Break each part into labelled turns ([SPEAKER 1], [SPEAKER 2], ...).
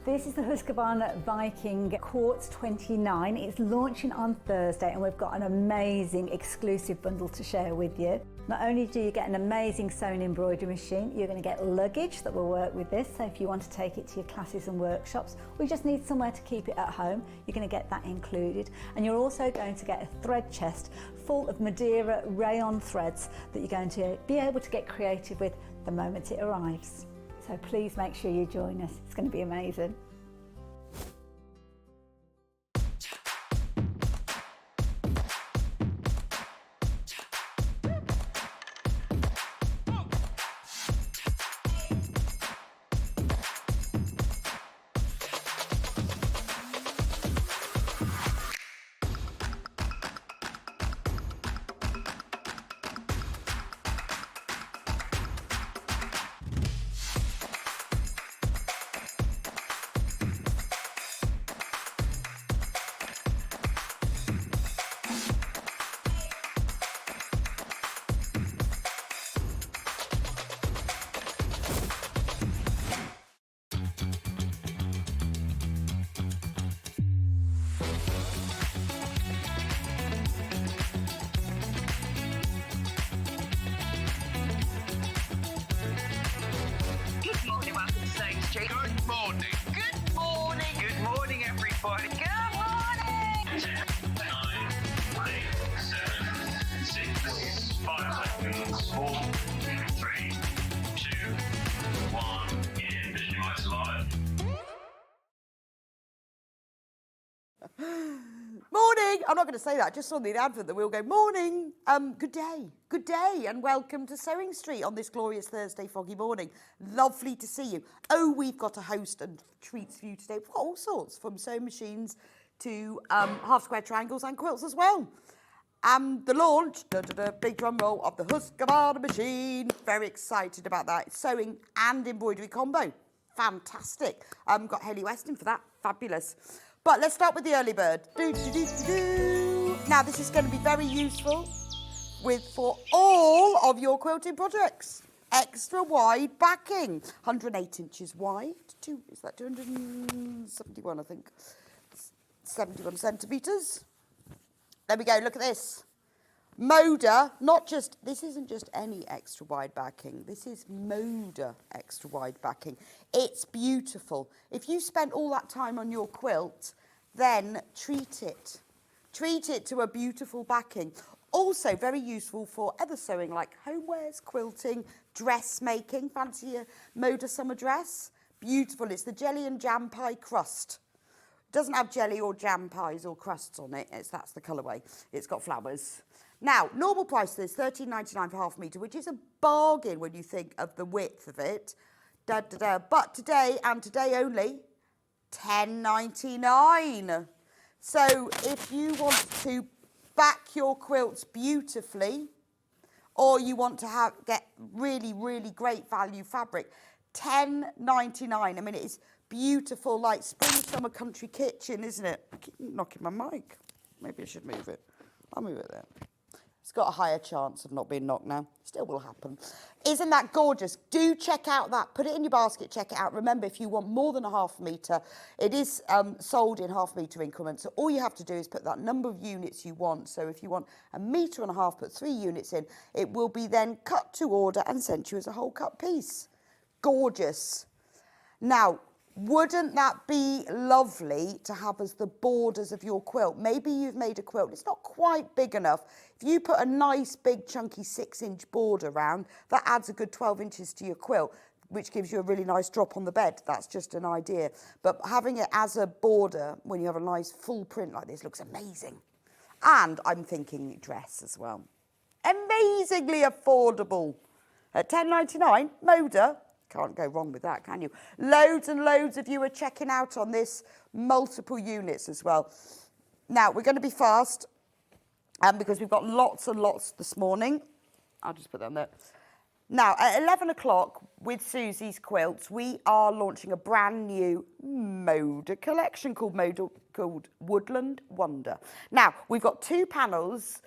[SPEAKER 1] This is the Husqvarna Viking Quartz 29. It's launching on Thursday and we've got an amazing exclusive bundle to share with you. Not only do you get an amazing sewing embroidery machine, you're going to get luggage that will work with this. So if you want to take it to your classes and workshops, or you just need somewhere to keep it at home, you're going to get that included. And you're also going to get a thread chest full of Madeira rayon threads that you're going to be able to get creative with the moment it arrives. So please make sure you join us. It's going to be amazing.
[SPEAKER 2] Good morning. Good morning. Good morning, everybody. Good morning. 10, 9, 8, 7, 6, 5 seconds. 4, 3, 2, 1. In Visualize Live.
[SPEAKER 3] Morning! I'm not going to say that, I just saw the advert that we all go, morning! Good day, and welcome to Sewing Street on this glorious Thursday foggy morning. Lovely to see you. Oh, we've got a host and treats for you today. We've got all sorts, from sewing machines to half square triangles and quilts as well. And the launch, big drum roll, of the Husqvarna machine. Very excited about that. It's sewing and embroidery combo. Fantastic. Got Hayley Weston for that. Fabulous. But let's start with the early bird. Now, this is going to be very useful for all of your quilting projects. Extra wide backing, 108 inches wide. Is that 271, I think? 71 centimetres. There we go, look at this. Moda, this isn't just any extra wide backing. This is Moda extra wide backing. It's beautiful. If you spent all that time on your quilt, then treat it. Treat it to a beautiful backing. Also very useful for other sewing like homewares, quilting, dressmaking. Fancy a Moda summer dress? Beautiful. It's the jelly and jam pie crust. It doesn't have jelly or jam pies or crusts on it. That's the colourway. It's got flowers. Now, normal price for this, $13.99 for half a metre, which is a bargain when you think of the width of it. But today, and today only, $10.99. So if you want to back your quilts beautifully, or you want to get really, really great value fabric, $10.99. I mean, it is beautiful, like spring, summer, country kitchen, isn't it? I keep knocking my mic. Maybe I should move it. I'll move it there. It's got a higher chance of not being knocked now. Still will happen. Isn't that gorgeous? Do check out that. Put it in your basket, check it out. Remember, if you want more than a half metre, it is sold in half metre increments. So all you have to do is put that number of units you want. So if you want 1.5 metres, put 3 units in. It will be then cut to order and sent you as a whole cut piece. Gorgeous. Now, wouldn't that be lovely to have as the borders of your quilt? Maybe you've made a quilt, it's not quite big enough. If you put a nice big chunky 6-inch border around, that adds a good 12 inches to your quilt, which gives you a really nice drop on the bed. That's just an idea. But having it as a border when you have a nice full print like this looks amazing. And I'm thinking dress as well. Amazingly affordable. At $10.99, Moda. Can't go wrong with that, can you? Loads and loads of you are checking out on this, multiple units as well. Now, we're going to be fast because we've got lots and lots this morning. I'll just put that on there. Now, at 11 o'clock with Susie's Quilts, we are launching a brand new Moda collection called Woodland Wonder. Now, we've got 2 panels.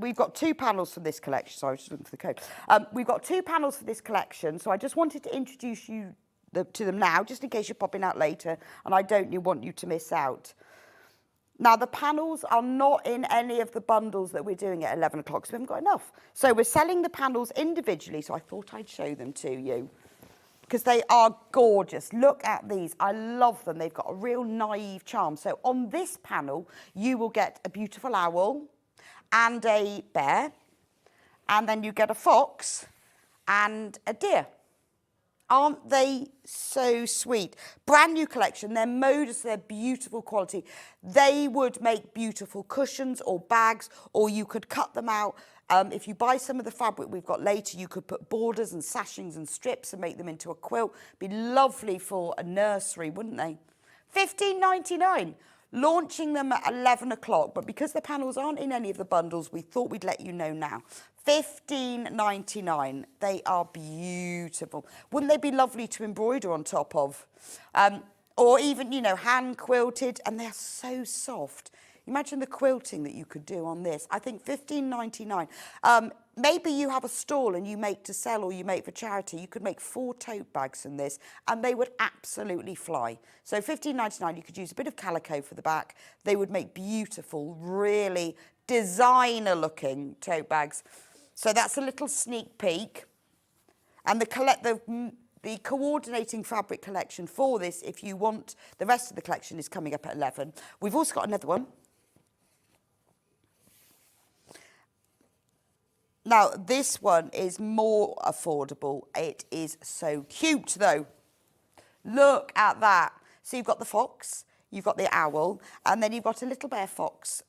[SPEAKER 3] we've got 2 panels from this collection. Sorry, I was just looking for the code. We've got 2 panels for this collection, so I just wanted to introduce you to them now, just in case you're popping out later, and I don't want you to miss out. Now, the panels are not in any of the bundles that we're doing at 11 o'clock, so we haven't got enough. So we're selling the panels individually, so I thought I'd show them to you, because they are gorgeous. Look at these. I love them. They've got a real naive charm. So on this panel, you will get a beautiful owl and a bear, and then you get a fox and a deer. Aren't they so sweet? Brand new collection. They're modest, they're beautiful quality. They would make beautiful cushions or bags, or you could cut them out. If you buy some of the fabric we've got later, you could put borders and sashings and strips and make them into a quilt. Be lovely for a nursery, wouldn't they? $15.99. Launching them at 11 o'clock, but because the panels aren't in any of the bundles, we thought we'd let you know now. $15.99. They are beautiful. Wouldn't they be lovely to embroider on top of? Or even, hand quilted, and they're so soft. Imagine the quilting that you could do on this. I think $15.99. Maybe you have a stall and you make to sell or you make for charity. You could make 4 tote bags from this and they would absolutely fly. So $15.99, you could use a bit of calico for the back. They would make beautiful, really designer looking tote bags. So that's a little sneak peek. And the coordinating fabric collection for this, if you want, the rest of the collection is coming up at 11. We've also got another one. Now, this one is more affordable. It is so cute, though. Look at that. So you've got the fox, you've got the owl, and then you've got a little bear, fox,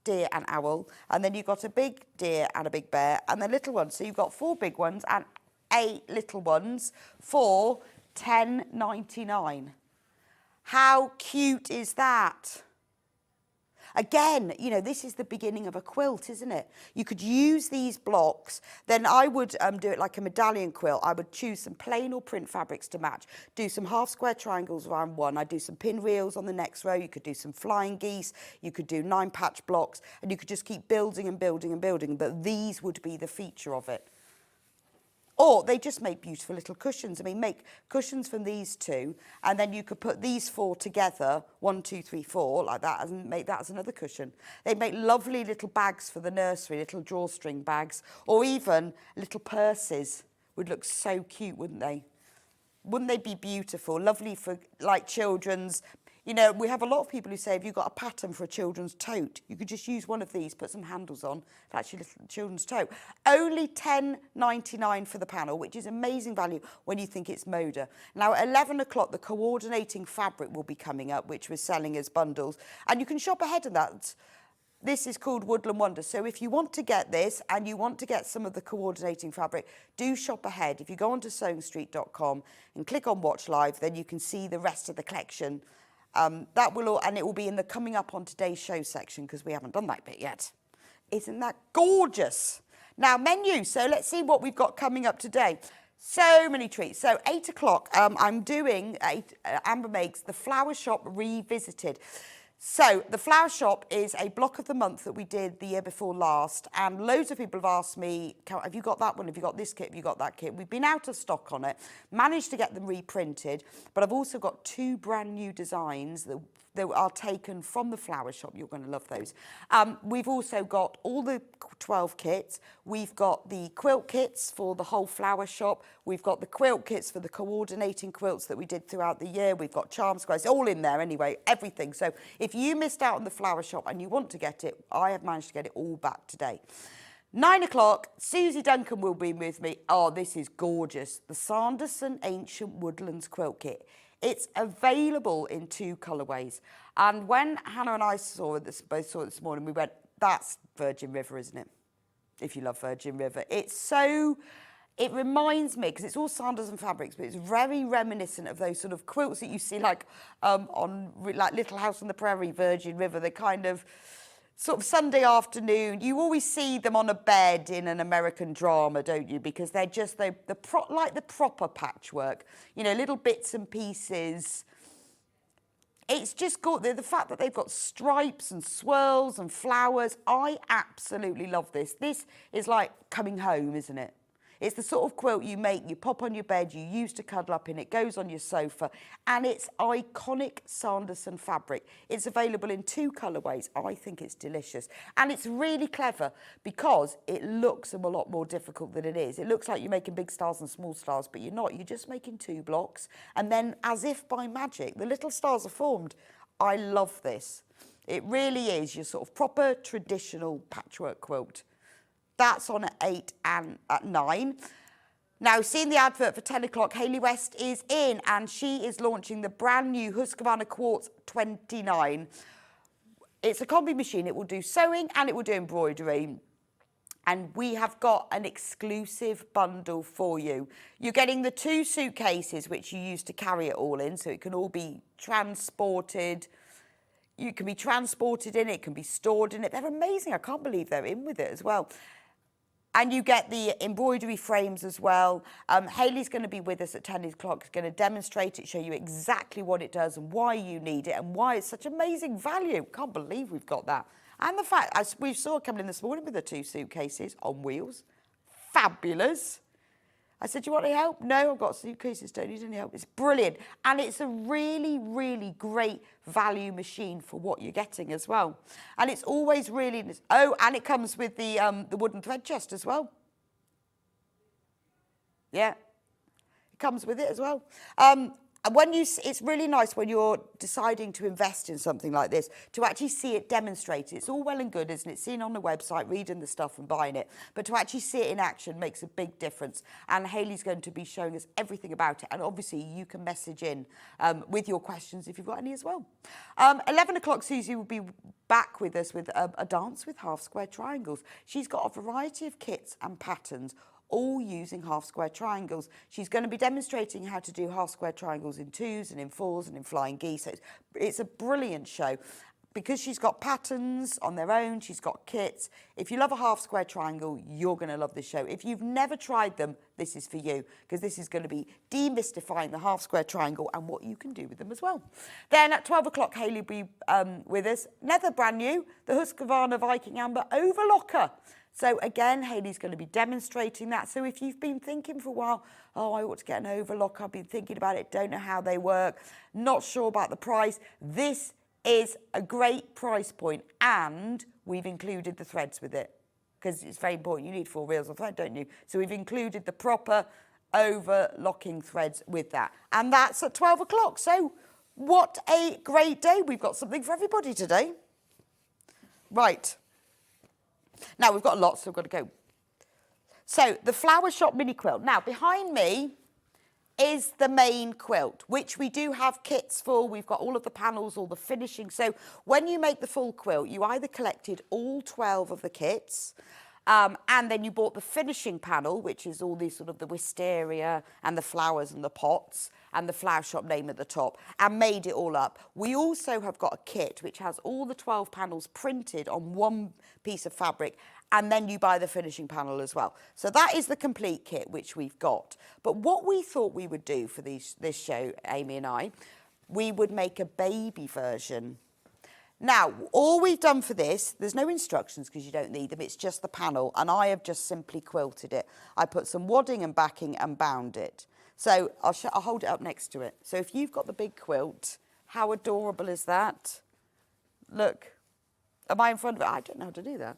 [SPEAKER 3] deer and owl, and then you've got a big deer and a big bear, and the little ones. So you've got 4 big ones and 8 little ones for $10.99. How cute is that? Again, this is the beginning of a quilt, isn't it? You could use these blocks. Then I would do it like a medallion quilt. I would choose some plain or print fabrics to match. Do some half square triangles around one. I'd do some pinwheels on the next row. You could do some flying geese. You could do 9 patch blocks. And you could just keep building and building and building. But these would be the feature of it. Or they just make beautiful little cushions. I mean, make cushions from these 2, and then you could put these 4 together, 1, 2, 3, 4, like that, and make that as another cushion. They make lovely little bags for the nursery, little drawstring bags, or even little purses. Would look so cute, wouldn't they? Wouldn't they be beautiful? Lovely for, like, children's. We have a lot of people who say, if you've got a pattern for a children's tote, you could just use one of these, put some handles on, that's your little children's tote. Only $10.99 for the panel, which is amazing value when you think it's Moda. Now, at 11 o'clock, the coordinating fabric will be coming up, which we're selling as bundles. And you can shop ahead of that. This is called Woodland Wonder. So if you want to get this and you want to get some of the coordinating fabric, do shop ahead. If you go onto sewingstreet.com and click on Watch Live, then you can see the rest of the collection. That will all, and it will be in the coming up on today's show section because we haven't done that bit yet. Isn't that gorgeous? Now, menu. So let's see what we've got coming up today. So many treats. So 8 o'clock, I'm doing, Amber makes the Flower Shop Revisited. So the Flower Shop is a block of the month that we did the year before last, and loads of people have asked me, have you got that one? Have you got this kit? Have you got that kit? We've been out of stock on it, managed to get them reprinted, but I've also got 2 brand new designs that are taken from the Flower Shop. You're going to love those. We've also got all the 12 kits. We've got the quilt kits for the whole Flower Shop. We've got the quilt kits for the coordinating quilts that we did throughout the year. We've got charm squares, all in there anyway, everything. So if you missed out on the Flower Shop and you want to get it, I have managed to get it all back today. 9 o'clock, Suzie Duncan will be with me. Oh, this is gorgeous. The Sanderson Ancient Woodlands Quilt Kit. It's available in 2 colourways. And when Hannah and I both saw it this morning, we went, that's Virgin River, isn't it? If you love Virgin River. It reminds me, because it's all Sanderson fabrics, but it's very reminiscent of those sort of quilts that you see like on like Little House on the Prairie, Virgin River. They're kind of sort of Sunday afternoon. You always see them on a bed in an American drama, don't you? Because they're just like the proper patchwork, little bits and pieces. It's just got the fact that they've got stripes and swirls and flowers. I absolutely love this. This is like coming home, isn't it? It's the sort of quilt you make, you pop on your bed, you use to cuddle up in, it goes on your sofa, and it's iconic Sanderson fabric. It's available in 2 colourways. I think it's delicious. And it's really clever because it looks a lot more difficult than it is. It looks like you're making big stars and small stars, but you're not. You're just making 2 blocks. And then, as if by magic, the little stars are formed. I love this. It really is your sort of proper traditional patchwork quilt. That's on at 8 and at 9. Now, seeing the advert for 10 o'clock, Hayley West is in and she is launching the brand new Husqvarna Quartz 29. It's a combi machine. It will do sewing and it will do embroidery. And we have got an exclusive bundle for you. You're getting the 2 suitcases, which you use to carry it all in, so it can all be transported. You can be transported in it, it can be stored in it. They're amazing. I can't believe they're in with it as well. And you get the embroidery frames as well. Hayley's going to be with us at 10 o'clock. She's going to demonstrate it, show you exactly what it does and why you need it and why it's such amazing value. Can't believe we've got that. And the fact, as we saw her coming in this morning with the 2 suitcases on wheels. Fabulous. I said, do you want any help? No, I've got suitcases, don't need any help. It's brilliant. And it's a really, really great value machine for what you're getting as well. And it's always really, oh, and it comes with the wooden thread chest as well. Yeah, it comes with it as well. And when it's really nice when you're deciding to invest in something like this, to actually see it demonstrated. It's all well and good, isn't it? Seeing on the website, reading the stuff and buying it. But to actually see it in action makes a big difference. And Hayley's going to be showing us everything about it. And obviously, you can message in with your questions if you've got any as well. 11 o'clock, Suzie will be back with us with a dance with half square triangles. She's got a variety of kits and patterns, all using half square triangles. She's going to be demonstrating how to do half square triangles in 2s and in 4s and in flying geese. So it's a brilliant show. Because she's got patterns on their own, she's got kits. If you love a half square triangle, you're going to love this show. If you've never tried them, this is for you, because this is going to be demystifying the half square triangle and what you can do with them as well. Then at 12 o'clock, Hayley will be with us. Another brand new, the Husqvarna Viking Amber Overlocker. So again, Hayley's going to be demonstrating that. So if you've been thinking for a while, oh, I ought to get an overlock, I've been thinking about it, don't know how they work, not sure about the price, this is a great price point, and we've included the threads with it, because it's very important. You need 4 reels of thread, don't you? So we've included the proper overlocking threads with that. And that's at 12 o'clock. So what a great day. We've got something for everybody today. Right. Now, we've got lots, so we've got to go. So, the Flower Shop mini quilt. Now, behind me is the main quilt, which we do have kits for. We've got all of the panels, all the finishing. So, when you make the full quilt, you either collected all 12 of the kits, and then you bought the finishing panel, which is all these sort of the wisteria and the flowers and the pots and the Flower Shop name at the top, and made it all up. We also have got a kit which has all the 12 panels printed on one piece of fabric, and then you buy the finishing panel as well. So that is the complete kit which we've got. But what we thought we would do for this show, Amy and I, we would make a baby version. Now, all we've done for this, there's no instructions because you don't need them, it's just the panel, and I have just simply quilted it. I put some wadding and backing and bound it. So I'll hold it up next to it. So if you've got the big quilt, how adorable is that? Look, am I in front of it? I don't know how to do that.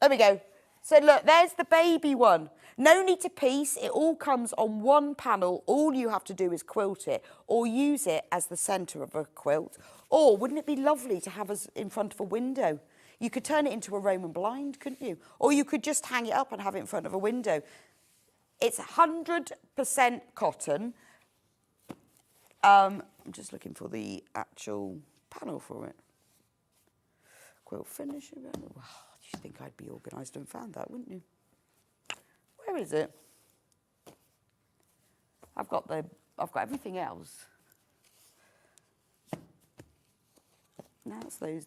[SPEAKER 3] There we go. So look, there's the baby one. No need to piece, it all comes on one panel. All you have to do is quilt it or use it as the centre of a quilt. Or wouldn't it be lovely to have us in front of a window? You could turn it into a Roman blind, couldn't you? Or you could just hang it up and have it in front of a window. It's 100% cotton. I'm just looking for the actual panel for it. Quilt finish. Oh, you'd think I'd be organised and found that, wouldn't you? Where is it? I've got everything else. Now it's those.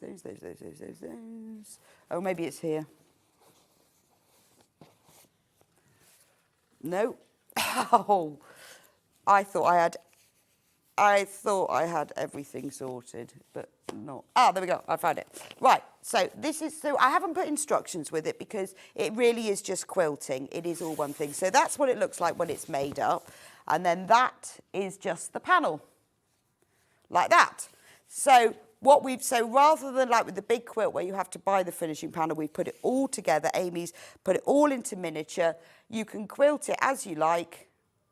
[SPEAKER 3] Oh, maybe it's here. No. Oh, I thought I had I thought I had everything sorted, but not. Ah, there we go. I found it. Right. So this is, so I haven't put instructions with it because it really is just quilting. It is all one thing. So that's what it looks like when it's made up. And then that is just the panel. Like that. So so rather than like with the big quilt where you have to buy the finishing panel, we put it all together. Amy's put it all into miniature. You can quilt it as you like.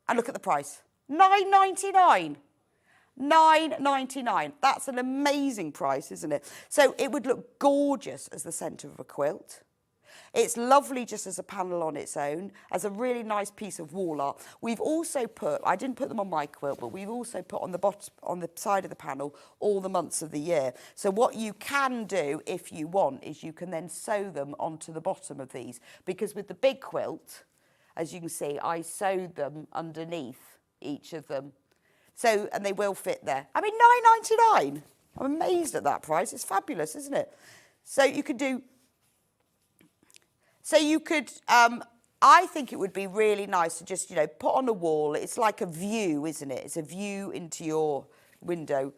[SPEAKER 3] And look at the price. £9.99. £9.99. That's an amazing price, isn't it? So it would look gorgeous as the centre of a quilt. It's lovely just as a panel on its own, as a really nice piece of wall art. We've also put, I didn't put them on my quilt, but we've also put on the bottom, on the side of the panel, all the months of the year. So what you can do, if you want, is you can then sew them onto the bottom of these. Because with the big quilt, as you can see, I sewed them underneath each of them. So, and they will fit there. I mean, £9.99. I'm amazed at that price. It's fabulous, isn't it? So you could do... So you could, I think it would be really nice to just, you know, put on a wall. It's like a view, isn't it? It's a view into your window.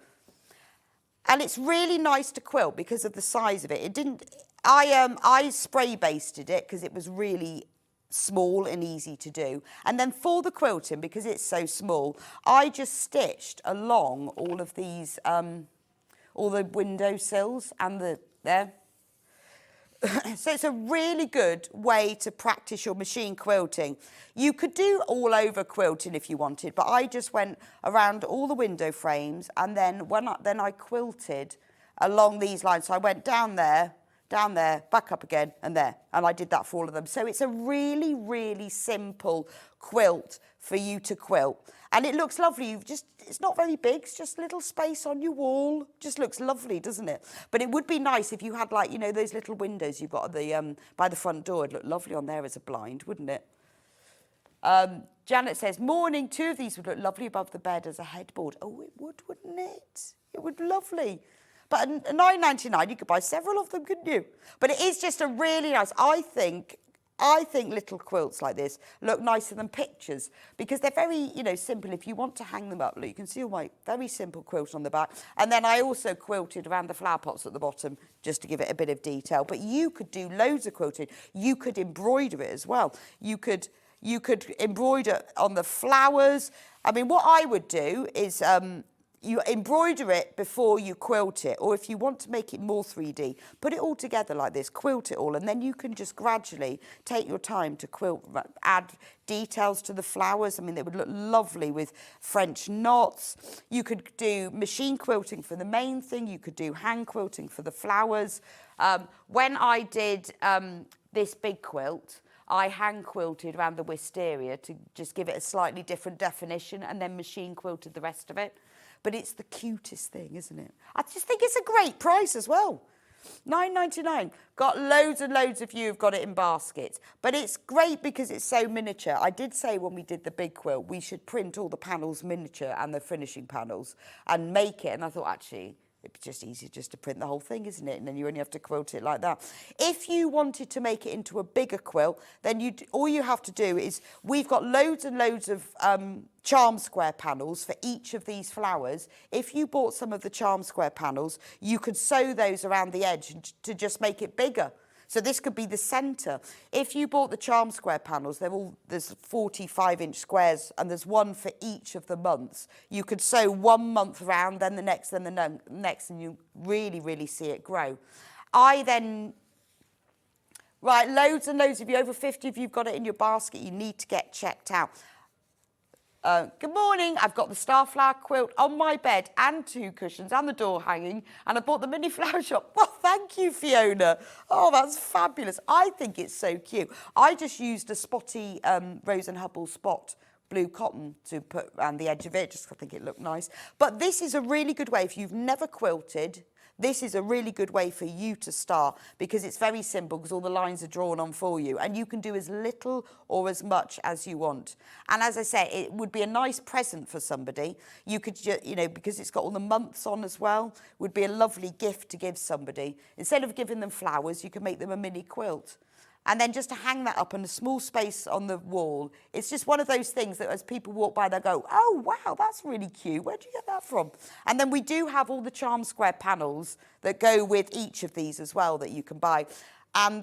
[SPEAKER 3] And it's really nice to quilt because of the size of it. It didn't, I spray basted it because it was really small and easy to do. And then for the quilting, because it's so small, I just stitched along all of these, all the window sills and there. So it's a really good way to practice your machine quilting. You could do all over quilting if you wanted, but I just went around all the window frames and then I quilted along these lines. So I went down there, back up again and there. And I did that for all of them. So it's a really, really simple quilt for you to quilt. And it looks lovely. It's not very big. It's just a little space on your wall. Just looks lovely, doesn't it? But it would be nice if you had, like, you know, those little windows you've got at the, by the front door. It'd look lovely on there as a blind, wouldn't it? Janet says, morning, 2 of these would look lovely above the bed as a headboard. Oh, it would, wouldn't it? It would be lovely. But at £9.99, you could buy several of them, couldn't you? But it is just a really nice, I think little quilts like this look nicer than pictures because they're very, you know, simple. If you want to hang them up, look, you can see all my very simple quilt on the back. And then I also quilted around the flower pots at the bottom just to give it a bit of detail. But you could do loads of quilting. You could embroider it as well. You could embroider on the flowers. I mean, what I would do is... you embroider it before you quilt it, or if you want to make it more 3D, put it all together like this, quilt it all, and then you can just gradually take your time to quilt, add details to the flowers. I mean, they would look lovely with French knots. You could do machine quilting for the main thing. You could do hand quilting for the flowers. When I did this big quilt, I hand quilted around the wisteria to just give it a slightly different definition and then machine quilted the rest of it. But it's the cutest thing, isn't it? I just think it's a great price as well. £9.99. Got loads and loads of you have got it in baskets. But it's great because it's so miniature. I did say when we did the big quilt, we should print all the panels miniature and the finishing panels and make it. And I thought, actually, it's just easier just to print the whole thing, isn't it? And then you only have to quilt it like that. If you wanted to make it into a bigger quilt, then all you have to do is, we've got loads and loads of charm square panels for each of these flowers. If you bought some of the charm square panels, you could sew those around the edge to just make it bigger. So this could be the centre. If you bought the charm square panels, there's 45-inch squares, and there's one for each of the months. You could sew 1 month round, then the next, then the next, and you really, really see it grow. Right, loads and loads of you, over 50 of you have got it in your basket. You need to get checked out. Good morning. I've got the starflower quilt on my bed and 2 cushions and the door hanging, and I bought the mini flower shop. Well, thank you, Fiona. Oh, that's fabulous. I think it's so cute. I just used a spotty Rose and Hubble spot blue cotton to put around the edge of it, just I think it looked nice. But this is a really good way, if you've never quilted, this is a really good way for you to start because it's very simple because all the lines are drawn on for you and you can do as little or as much as you want. And as I say, it would be a nice present for somebody. You could, you know, because it's got all the months on as well, would be a lovely gift to give somebody. Instead of giving them flowers, you can make them a mini quilt. And then just to hang that up in a small space on the wall, it's just one of those things that as people walk by, they'll go, oh, wow, that's really cute. Where'd you get that from? And then we do have all the charm square panels that go with each of these as well that you can buy. And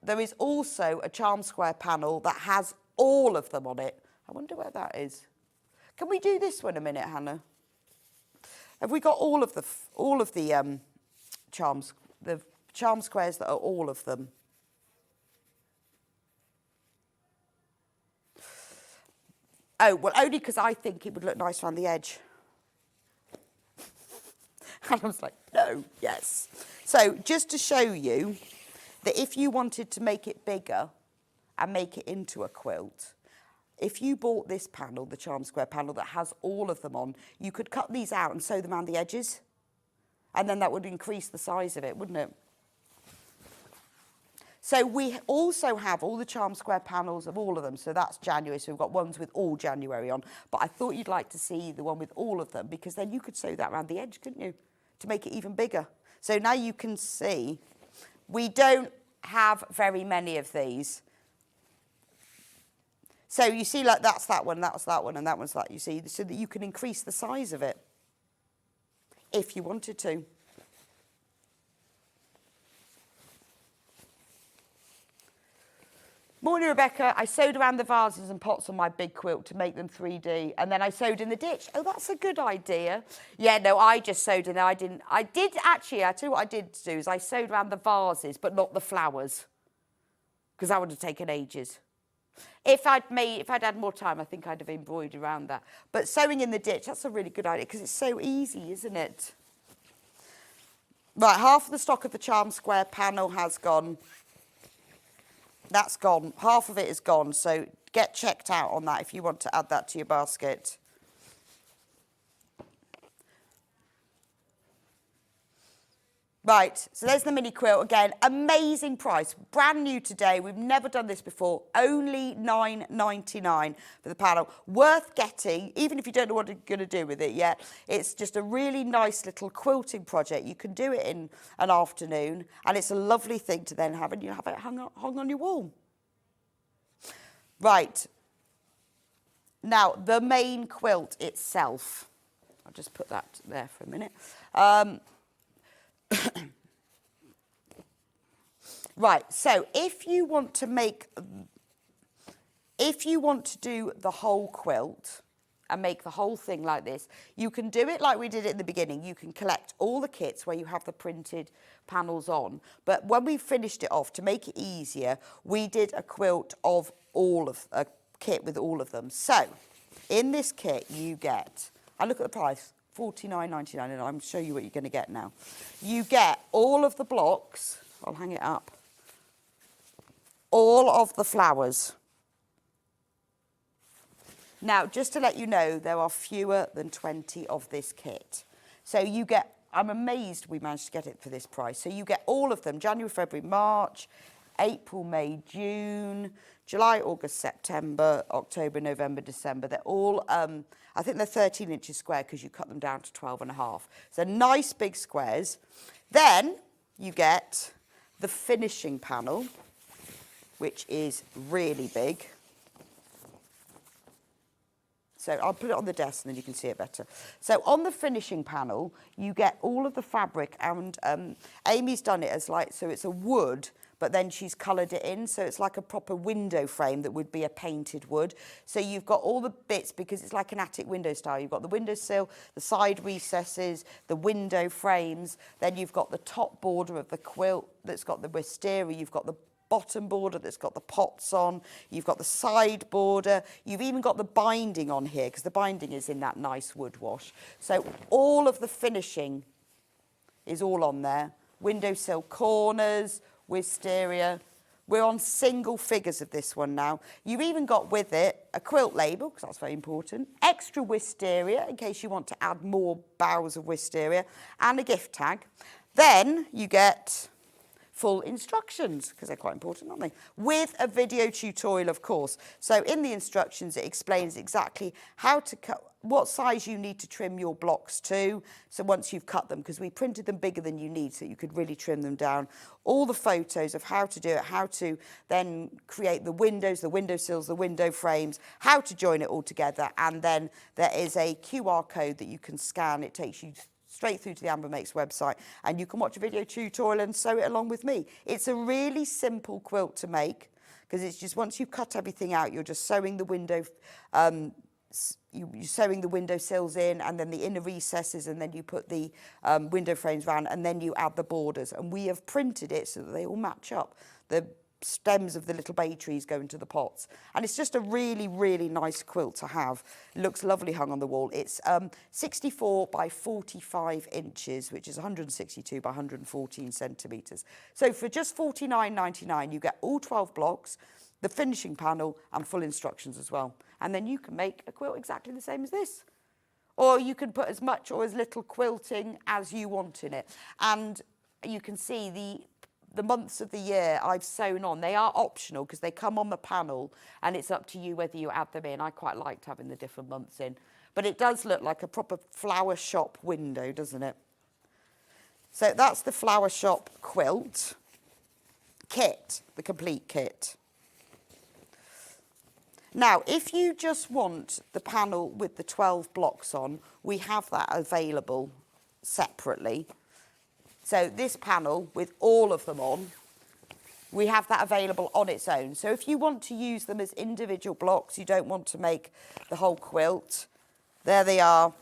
[SPEAKER 3] there is also a charm square panel that has all of them on it. I wonder where that is. Can we do this one a minute, Hannah? Have we got all of the charm squares that are all of them? Oh, well, only because I think it would look nice around the edge. And I was like, no, yes. So just to show you that if you wanted to make it bigger and make it into a quilt, if you bought this panel, the charm square panel that has all of them on, you could cut these out and sew them around the edges. And then that would increase the size of it, wouldn't it? So we also have all the charm square panels of all of them. So that's January. So we've got ones with all January on. But I thought you'd like to see the one with all of them because then you could sew that around the edge, couldn't you? To make it even bigger. So now you can see we don't have very many of these. So you see like that's that one, and that one's that, you see, so that you can increase the size of it if you wanted to. Morning, Rebecca. I sewed around the vases and pots on my big quilt to make them 3D, and then I sewed in the ditch. Oh, that's a good idea. Yeah, no, I just sewed in there. I did actually, I tell you what I did do is I sewed around the vases, but not the flowers, because that would have taken ages. If I'd had more time, I think I'd have embroidered around that. But sewing in the ditch, that's a really good idea, because it's so easy, isn't it? Right, half of the stock of the charm square panel has gone. That's gone. Half of it is gone. So get checked out on that if you want to add that to your basket. Right, so there's the mini quilt again. Amazing price. Brand new today. We've never done this before. Only $9.99 for the panel. Worth getting, even if you don't know what you're going to do with it yet. It's just a really nice little quilting project. You can do it in an afternoon, and it's a lovely thing to then have, and you have it hung on your wall. Right. Now, the main quilt itself. I'll just put that there for a minute. Right, so if you want to do the whole quilt and make the whole thing like this, you can do it like we did it in the beginning. You can collect all the kits where you have the printed panels on. But when we finished it off, to make it easier, we did a quilt of a kit with all of them. So in this kit you get, I look at the price, $49.99, and I'll show you what you're going to get now. You get all of the blocks. I'll hang it up. All of the flowers. Now, just to let you know, there are fewer than 20 of this kit. So you get, I'm amazed we managed to get it for this price. So you get all of them, January, February, March, April, May, June, July, August, September, October, November, December. They're all, I think they're 13 inches square because you cut them down to 12.5. So nice big squares. Then you get the finishing panel, which is really big. So I'll put it on the desk and then you can see it better. So on the finishing panel, you get all of the fabric, and Amy's done it as so it's a wood, but then she's coloured it in, so it's like a proper window frame that would be a painted wood. So you've got all the bits, because it's like an attic window style. You've got the windowsill, the side recesses, the window frames, then you've got the top border of the quilt that's got the wisteria, you've got the bottom border that's got the pots on, you've got the side border, you've even got the binding on here, because the binding is in that nice wood wash. So all of the finishing is all on there. Windowsill corners, wisteria. We're on single figures of this one now. You've even got with it a quilt label, because that's very important, extra wisteria in case you want to add more boughs of wisteria, and a gift tag. Then you get full instructions, because they're quite important, aren't they? With a video tutorial, of course. So in the instructions, it explains exactly how to cut, what size you need to trim your blocks to. So once you've cut them, because we printed them bigger than you need, so you could really trim them down. All the photos of how to do it, how to then create the windows, the windowsills, the window frames, how to join it all together. And then there is a QR code that you can scan. It takes you straight through to the Amber Makes website, and you can watch a video tutorial and sew it along with me. It's a really simple quilt to make, because it's just once you cut everything out, you're just sewing the window, you're sewing the window sills in, and then the inner recesses, and then you put the window frames around, and then you add the borders. And we have printed it so that they all match up. The stems of the little bay trees go into the pots, and it's just a really, really nice quilt to have. It looks lovely hung on the wall. It's 64 by 45 inches, which is 162 by 114 centimetres. So for just £49.99, you get all 12 blocks, the finishing panel, and full instructions as well. And then you can make a quilt exactly the same as this. Or you can put as much or as little quilting as you want in it. And you can see the months of the year I've sewn on. They are optional because they come on the panel, and it's up to you whether you add them in. I quite liked having the different months in. But it does look like a proper flower shop window, doesn't it? So that's the flower shop quilt kit, the complete kit. Now, if you just want the panel with the 12 blocks on, we have that available separately. So this panel with all of them on, we have that available on its own. So if you want to use them as individual blocks, you don't want to make the whole quilt, there they are,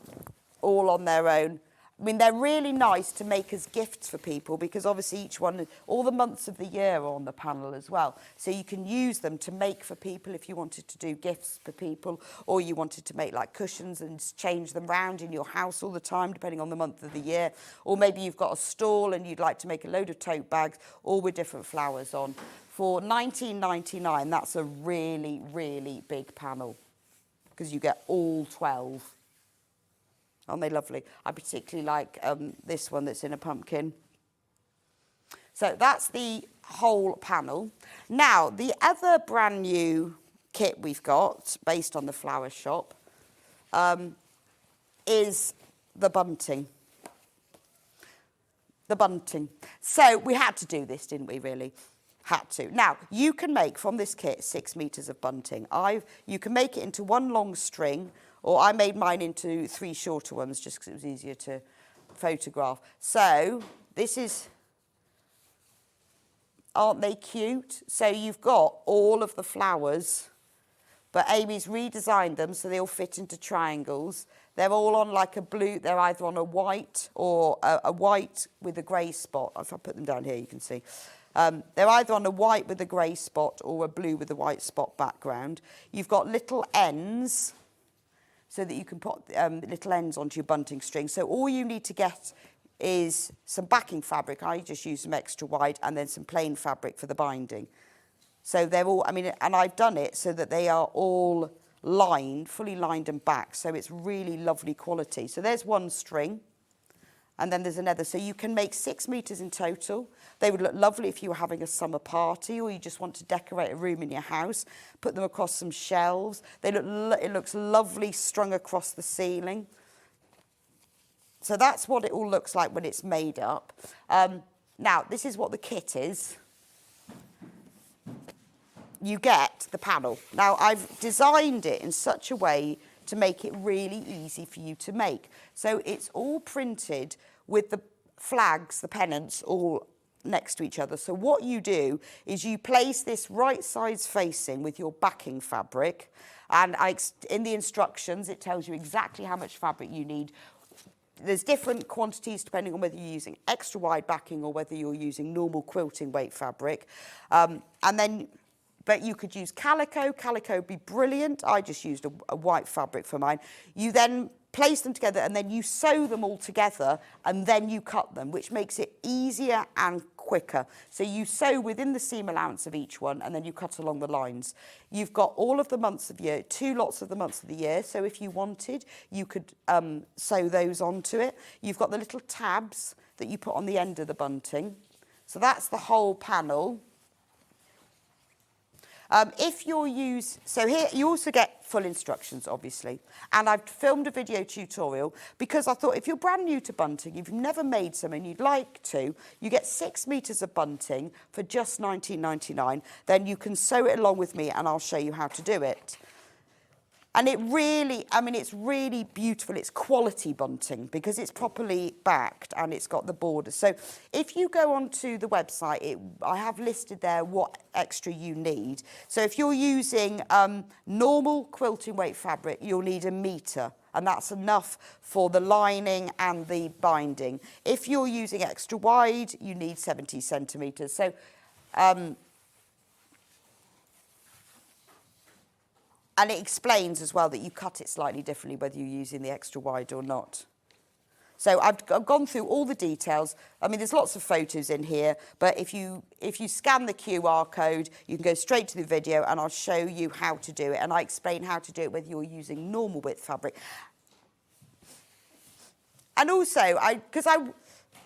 [SPEAKER 3] all on their own. I mean, they're really nice to make as gifts for people, because obviously each one, all the months of the year are on the panel as well. So you can use them to make for people if you wanted to do gifts for people, or you wanted to make like cushions and change them round in your house all the time, depending on the month of the year. Or maybe you've got a stall and you'd like to make a load of tote bags, all with different flowers on. For £19.99, that's a really, really big panel, because you get all 12. Aren't they lovely? I particularly like this one that's in a pumpkin. So that's the whole panel. Now, the other brand new kit we've got, based on the flower shop, is the bunting. The bunting. So we had to do this, didn't we, really? Had to. Now, you can make from this kit 6 metres of bunting. You can make it into one long string, or I made mine into 3 shorter ones just because it was easier to photograph. So this is, aren't they cute? So you've got all of the flowers, but Amy's redesigned them so they all fit into triangles. They're all on like a blue, they're either on a white or a white with a grey spot. If I put them down here, you can see. They're either on a white with a grey spot or a blue with a white spot background. You've got little ends, so that you can put little ends onto your bunting string. So all you need to get is some backing fabric. I just use some extra wide, and then some plain fabric for the binding. So they're all, I mean, and I've done it so that they are all lined, fully lined and back. So it's really lovely quality. So there's one string, and then there's another. So you can make 6 metres in total. They would look lovely if you were having a summer party, or you just want to decorate a room in your house. Put them across some shelves. It looks lovely strung across the ceiling. So that's what it all looks like when it's made up. Now, this is what the kit is. You get the panel. Now, I've designed it in such a way to make it really easy for you to make. So it's all printed with the flags, the pennants, all next to each other. So what you do is you place this right sides facing with your backing fabric, and in the instructions it tells you exactly how much fabric you need. There's different quantities depending on whether you're using extra wide backing or whether you're using normal quilting weight fabric. But you could use calico. Calico would be brilliant. I just used a white fabric for mine. You then place them together, and then you sew them all together, and then you cut them, which makes it easier and quicker. So you sew within the seam allowance of each one, and then you cut along the lines. You've got all of the months of the year, 2 lots of the months of the year. So if you wanted, you could sew those onto it. You've got the little tabs that you put on the end of the bunting. So that's the whole panel. If you're so here you also get full instructions, obviously. And I've filmed a video tutorial because I thought if you're brand new to bunting, if you've never made some and you'd like to, you get 6 meters of bunting for just £19.99. Then you can sew it along with me and I'll show you how to do it. And it really, I mean, it's really beautiful. It's quality bunting because it's properly backed and it's got the borders. So if you go onto the website, I have listed there what extra you need. So if you're using normal quilting weight fabric, you'll need 1 metre. And that's enough for the lining and the binding. If you're using extra wide, you need 70 centimetres. So and it explains as well that you cut it slightly differently whether you're using the extra wide or not. So I've gone through all the details. I mean, there's lots of photos in here, but if you scan the QR code, you can go straight to the video and I'll show you how to do it. And I explain how to do it whether you're using normal width fabric. And also, because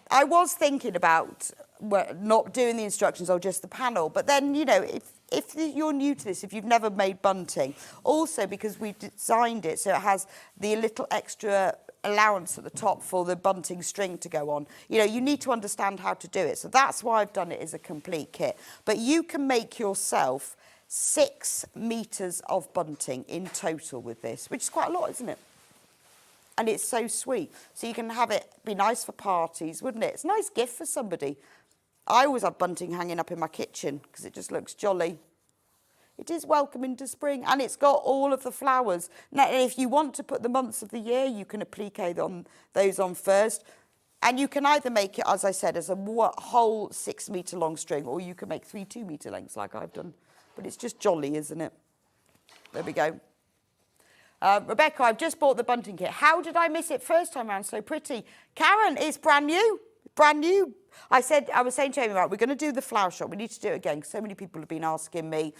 [SPEAKER 3] I was thinking about not doing the instructions or just the panel, but then, you know, if you're new to this, if you've never made bunting, also because we've designed it so it has the little extra allowance at the top for the bunting string to go on, you know, you need to understand how to do it. So that's why I've done it as a complete kit. But you can make yourself 6 meters of bunting in total with this, which is quite a lot, isn't it? And it's so sweet. So you can have it, be nice for parties, wouldn't it? It's a nice gift for somebody. I always have bunting hanging up in my kitchen because it just looks jolly. It is welcome into spring and it's got all of the flowers. Now, if you want to put the months of the year, you can applique those on first. And you can either make it, as I said, as a whole 6 metre long string, or you can make 3 2-metre lengths like I've done. But it's just jolly, isn't it? There we go. Rebecca, I've just bought the bunting kit. How did I miss it first time around? So pretty. Karen, it's brand new. Brand new. I was saying to Amy, right, we're going to do the flower shop. We need to do it again because so many people have been asking me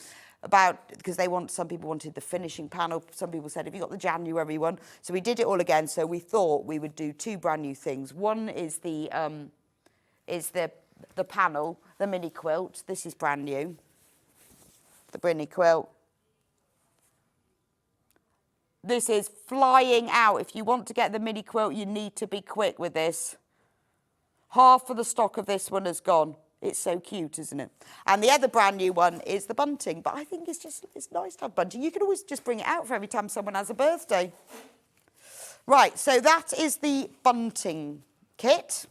[SPEAKER 3] about, because some people wanted the finishing panel. Some people said, have you got the January one? So we did it all again. So we thought we would do 2 brand new things. One is the panel, the mini quilt. This is brand new. The mini quilt. This is flying out. If you want to get the mini quilt, you need to be quick with this. Half of the stock of this one has gone. It's so cute, isn't it? And the other brand new one is the bunting. But I think it's nice to have bunting. You can always just bring it out for every time someone has a birthday. Right, so that is the bunting kit.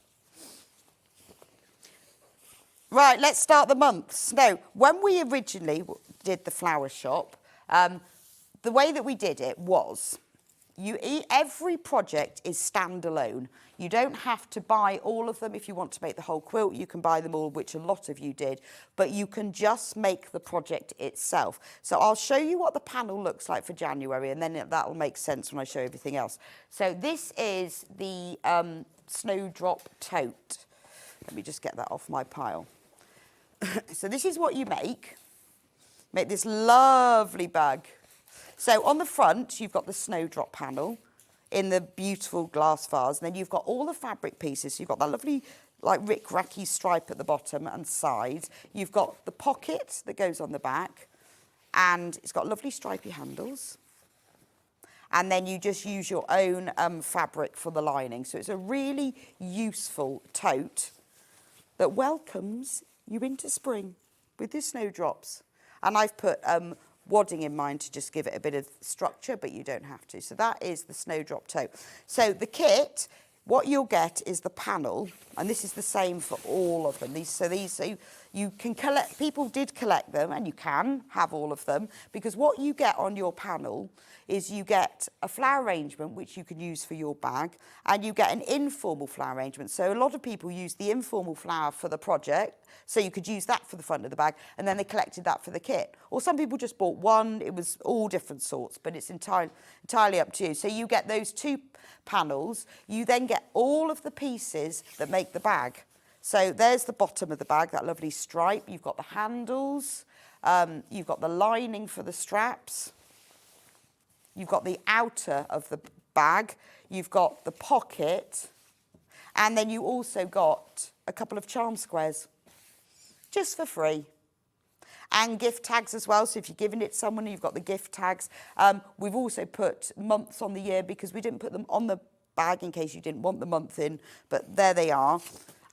[SPEAKER 3] Right, let's start the months. Now, when we originally did the flower shop, the way that we did it was every project is standalone. You don't have to buy all of them. If you want to make the whole quilt, you can buy them all, which a lot of you did. But you can just make the project itself. So I'll show you what the panel looks like for January, and then that will make sense when I show everything else. So this is the Snowdrop tote. Let me just get that off my pile. So this is what you make. Make this lovely bag. So on the front, you've got the Snowdrop panel in the beautiful glass vase. And then you've got all the fabric pieces. So you've got that lovely, like, rick-racky stripe at the bottom and sides. You've got the pocket that goes on the back. And it's got lovely stripy handles. And then you just use your own fabric for the lining. So it's a really useful tote that welcomes you into spring with the snowdrops. And I've put wadding in mine to just give it a bit of structure, but you don't have to. So that is the Snowdrop tote. So the kit, what you'll get is the panel, and this is the same for all of them. So you can collect, people did collect them, and you can have all of them, because what you get on your panel is you get a flower arrangement, which you can use for your bag, and you get an informal flower arrangement. So a lot of people use the informal flower for the project, so you could use that for the front of the bag, and then they collected that for the kit. Or some people just bought one. It was all different sorts, but it's entirely up to you. So you get those 2 panels. You then get all of the pieces that make the bag. So there's the bottom of the bag, that lovely stripe. You've got the handles. You've got the lining for the straps. You've got the outer of the bag. You've got the pocket. And then you also got a couple of charm squares. just for free. And gift tags as well. So if you're giving it to someone, you've got the gift tags. We've also put months on the year because we didn't put them on the bag in case you didn't want the month in, but there they are.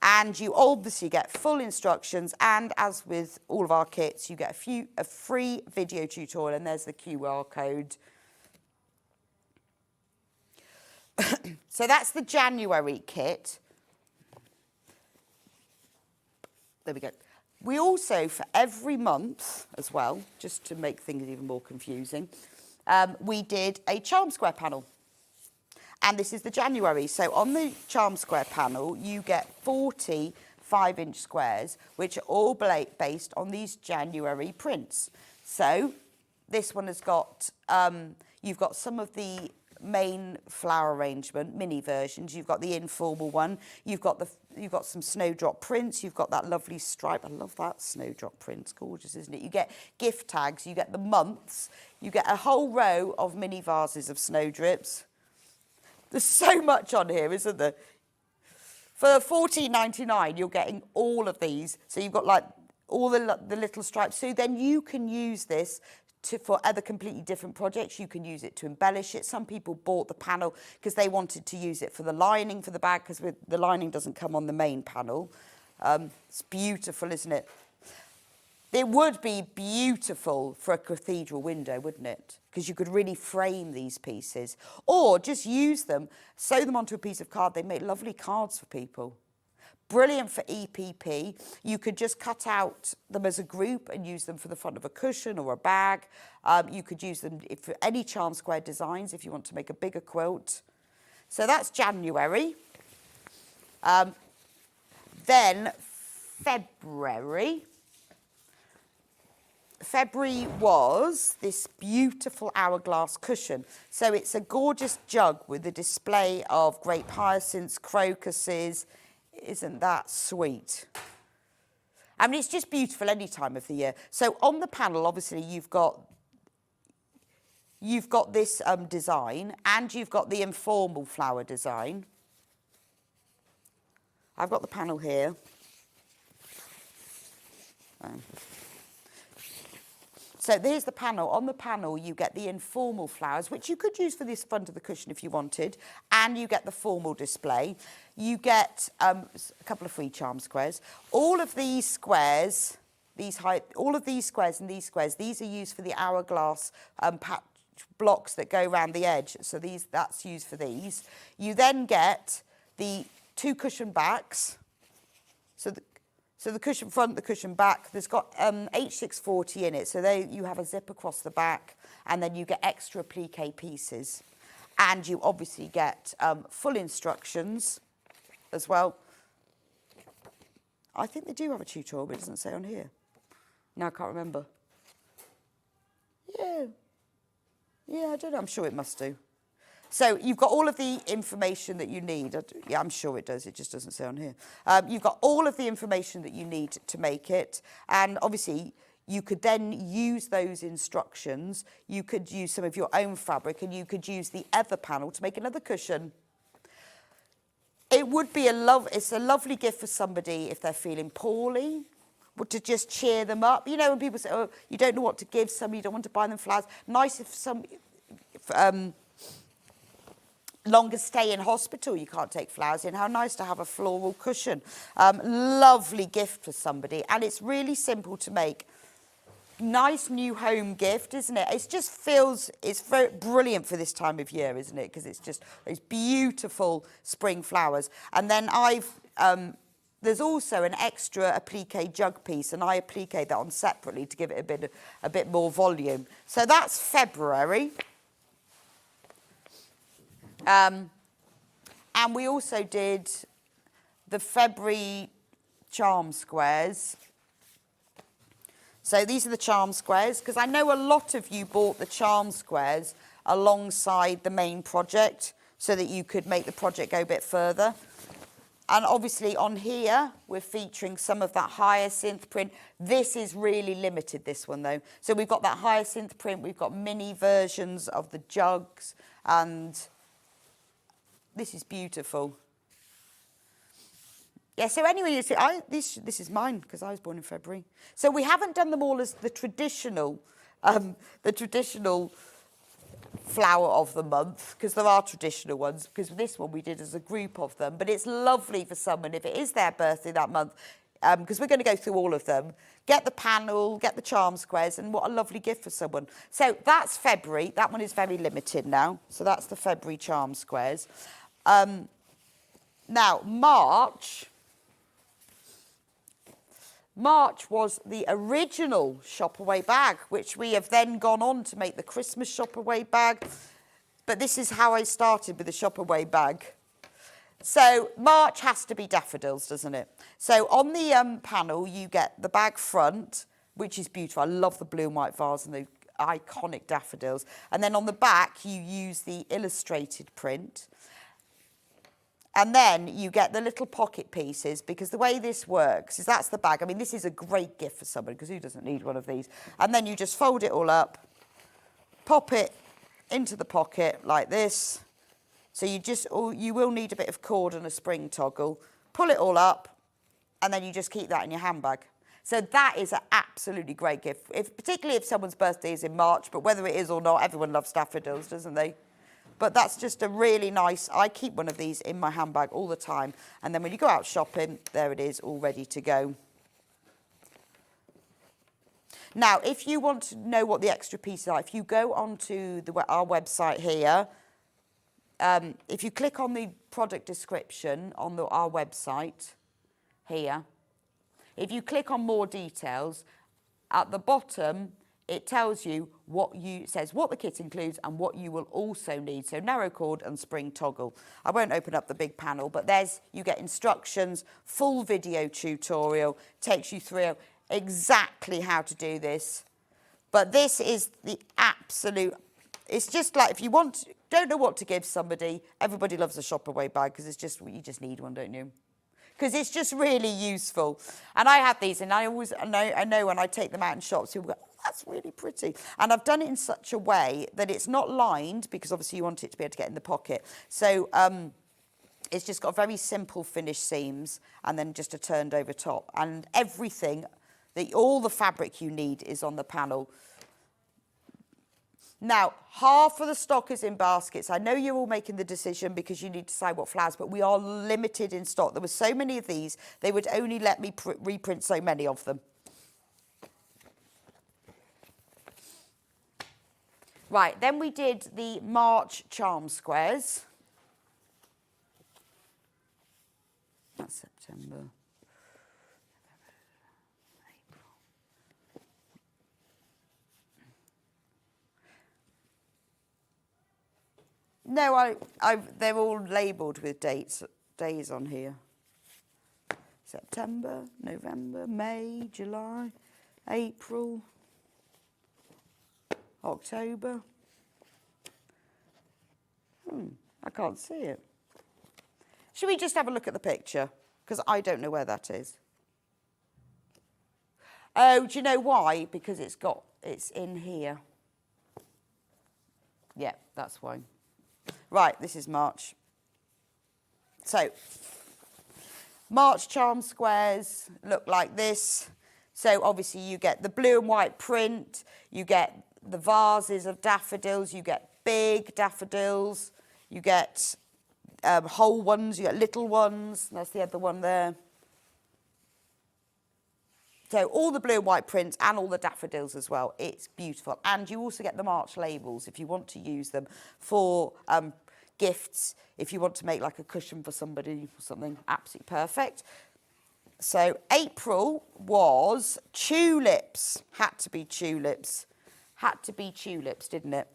[SPEAKER 3] And you obviously get full instructions, and as with all of our kits, you get a free video tutorial, and there's the QR code. So that's the January kit. There we go. We also, for every month as well, just to make things even more confusing, we did a charm square panel. And this is the January. So on the charm square panel, you get 40 5-inch squares, which are all based on these January prints. So this one has got, you've got some of the main flower arrangement, mini versions. You've got the informal one. You've got some snowdrop prints. You've got that lovely stripe. I love that snowdrop print. It's gorgeous, isn't it? You get gift tags. You get the months. You get a whole row of mini vases of snowdrips. There's so much on here, isn't there? For $14.99, you're getting all of these. So you've got like all the little stripes. So then you can use this for other completely different projects. You can use it to embellish it. Some people bought the panel because they wanted to use it for the lining for the bag, because the lining doesn't come on the main panel. It's beautiful, isn't it? It would be beautiful for a cathedral window, wouldn't it? Because you could really frame these pieces. Or just use them, sew them onto a piece of card. They make lovely cards for people. Brilliant for EPP. You could just cut out them as a group and use them for the front of a cushion or a bag. You could use them for any charm square designs if you want to make a bigger quilt. So that's January. Then February. February was this beautiful hourglass cushion. So it's a gorgeous jug with a display of grape hyacinths, crocuses. Isn't that sweet? I mean, it's just beautiful any time of the year. So on the panel, obviously, you've got this design, and you've got the informal flower design. I've got the panel here. So there's the panel. On the panel, you get the informal flowers, which you could use for this front of the cushion if you wanted, and you get the formal display. You get a couple of free charm squares. All of these squares, all of these squares and these squares, these are used for the hourglass patch blocks that go around the edge. So that's used for these. You then get the 2 cushion backs. So the cushion front, the cushion back, there's got H640 in it. So you have a zip across the back, and then you get extra applique pieces. And you obviously get full instructions as well. I think they do have a tutorial, but it doesn't say on here. No, I can't remember. Yeah, I don't know. I'm sure it must do. So you've got all of the information that you need. Yeah, I'm sure it does. It just doesn't say on here. You've got all of the information that you need to make it. And obviously, you could then use those instructions. You could use some of your own fabric, and you could use the other panel to make another cushion. It would be it's a lovely gift for somebody if they're feeling poorly, but to just cheer them up. You know, when people say, oh, you don't know what to give somebody, you don't want to buy them flowers. Nice if longer stay in hospital, you can't take flowers in. How nice to have a floral cushion. Lovely gift for somebody. And it's really simple to make. Nice new home gift, isn't it? It's very brilliant for this time of year, isn't it? Because it's just those beautiful spring flowers. And then there's also an extra applique jug piece, and I applique that on separately to give it a bit more volume. So that's February. And we also did the February charm squares. So these are the charm squares, because I know a lot of you bought the charm squares alongside the main project so that you could make the project go a bit further. And obviously on here, we're featuring some of that hyacinth print. This is really limited, this one though. So we've got that hyacinth print, we've got mini versions of the jugs, and this is beautiful. Yeah, so anyway, you see, this is mine because I was born in February. So we haven't done them all as the traditional flower of the month, because there are traditional ones, because this one we did as a group of them. But it's lovely for someone, if it is their birthday that month, because we're going to go through all of them, get the panel, get the charm squares, and what a lovely gift for someone. So that's February. That one is very limited now. So that's the February charm squares. Now, March was the original shop away bag, which we have then gone on to make the Christmas shop away bag. But this is how I started with the shop away bag. So March has to be daffodils, doesn't it? So on the panel, you get the bag front, which is beautiful. I love the blue and white vase and the iconic daffodils. And then on the back, you use the illustrated print. And then you get the little pocket pieces, because the way this works is that's the bag. I mean, this is a great gift for somebody, because who doesn't need one of these? And then you just fold it all up, pop it into the pocket like this. So you will need a bit of cord and a spring toggle. Pull it all up, and then you just keep that in your handbag. So that is an absolutely great gift, particularly if someone's birthday is in March, but whether it is or not, everyone loves daffodils, doesn't they? But that's just a really nice, I keep one of these in my handbag all the time. And then when you go out shopping, there it is, all ready to go. Now, if you want to know what the extra pieces are, if you go onto our website here, if you click on the product description on our website here, if you click on more details, at the bottom, it tells you says what the kit includes and what you will also need. So narrow cord and spring toggle. I won't open up the big panel, but you get instructions, full video tutorial, takes you through exactly how to do this. But this is the absolute, it's just like if you don't know what to give somebody, everybody loves a shop away bag, because you just need one, don't you? Because it's just really useful. And I have these, and I know when I take them out in shops, people go, oh, that's really pretty. And I've done it in such a way that it's not lined, because obviously you want it to be able to get in the pocket. So it's just got very simple finished seams and then just a turned over top. And everything, all the fabric you need is on the panel. Now, half of the stock is in baskets. I know you're all making the decision because you need to decide what flowers, but we are limited in stock. There were so many of these, they would only let me reprint so many of them. Right, then we did the March charm squares. That's September. No, they're all labelled with days on here. September, November, May, July, April, October. I can't see it. Should we just have a look at the picture? Because I don't know where that is. Oh, do you know why? Because it's in here. Yeah, that's why. Right, this is March. So, March charm squares look like this. So obviously you get the blue and white print, you get the vases of daffodils, you get big daffodils, you get whole ones, you get little ones, that's the other one there. So all the blue and white prints and all the daffodils as well. It's beautiful. And you also get the March labels if you want to use them for gifts, if you want to make like a cushion for somebody or something. Absolutely perfect. So April was tulips. Had to be tulips. Had to be tulips, didn't it?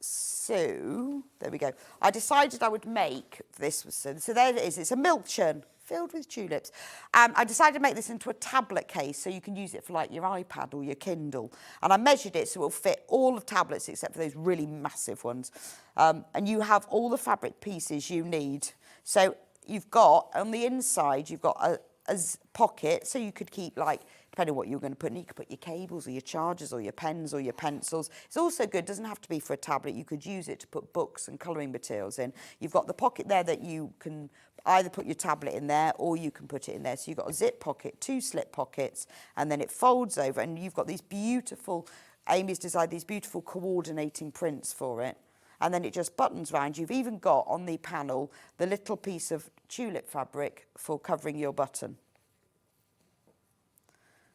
[SPEAKER 3] So there we go. I decided I would make this. So there it is. It's a milk churn filled with tulips. I decided to make this into a tablet case so you can use it for like your iPad or your Kindle. And I measured it so it will fit all of tablets except for those really massive ones. And you have all the fabric pieces you need. So you've got, on the inside, you've got a pocket, so you could keep, like, depending on what you're going to put in, you could put your cables or your chargers or your pens or your pencils. It's also good, doesn't have to be for a tablet, you could use it to put books and colouring materials in. You've got the pocket there that you can either put your tablet in there or you can put it in there. So you've got a zip pocket, 2 slip pockets, and then it folds over, and you've got these beautiful, Amy's designed these beautiful coordinating prints for it. And then it just buttons round. You've even got on the panel the little piece of tulip fabric for covering your button.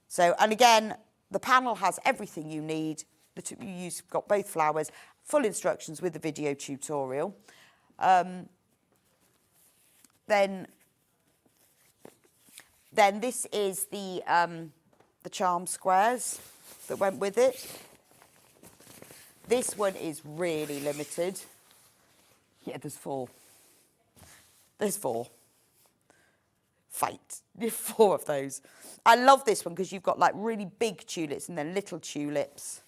[SPEAKER 3] So, and again, the panel has everything you need. You've got both flowers, full instructions with the video tutorial. Then this is the charm squares that went with it. This one is really limited. Yeah, there's 4. There's 4. Fate. 4 of those. I love this one because you've got like really big tulips and then little tulips.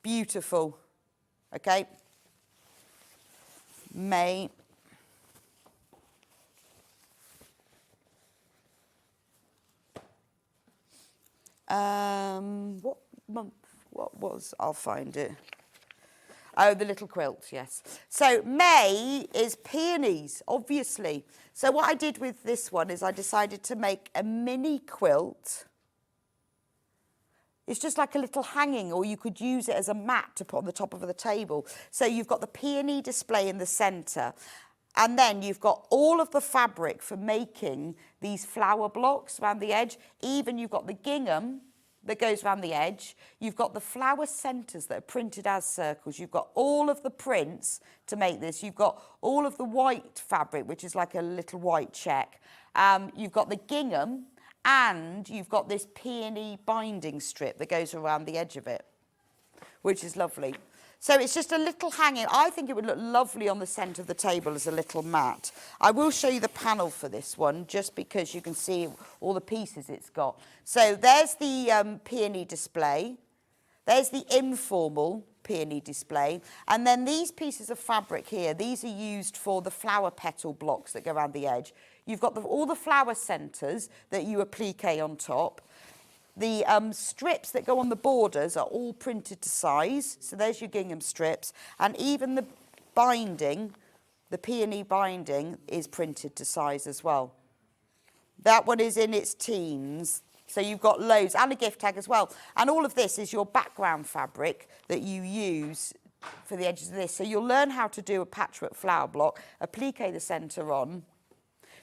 [SPEAKER 3] Beautiful. Okay. May. What month? What was? I'll find it. Oh, the little quilts, yes. So May is peonies, obviously. So what I did with this one is I decided to make a mini quilt. It's just like a little hanging, or you could use it as a mat to put on the top of the table. So you've got the peony display in the centre, and then you've got all of the fabric for making these flower blocks around the edge. Even you've got the gingham that goes around the edge. You've got the flower centres that are printed as circles. You've got all of the prints to make this. You've got all of the white fabric, which is like a little white check. You've got the gingham, and you've got this peony binding strip that goes around the edge of it, which is lovely. So it's just a little hanging. I think it would look lovely on the centre of the table as a little mat. I will show you the panel for this one, just because you can see all the pieces it's got. So there's the peony display. There's the informal peony display. And then these pieces of fabric here, these are used for the flower petal blocks that go around the edge. You've got all the flower centres that you applique on top. The strips that go on the borders are all printed to size. So there's your gingham strips. And even the binding, the peony binding, is printed to size as well. That one is in its teens. So you've got loads, and a gift tag as well. And all of this is your background fabric that you use for the edges of this. So you'll learn how to do a patchwork flower block, applique the centre on.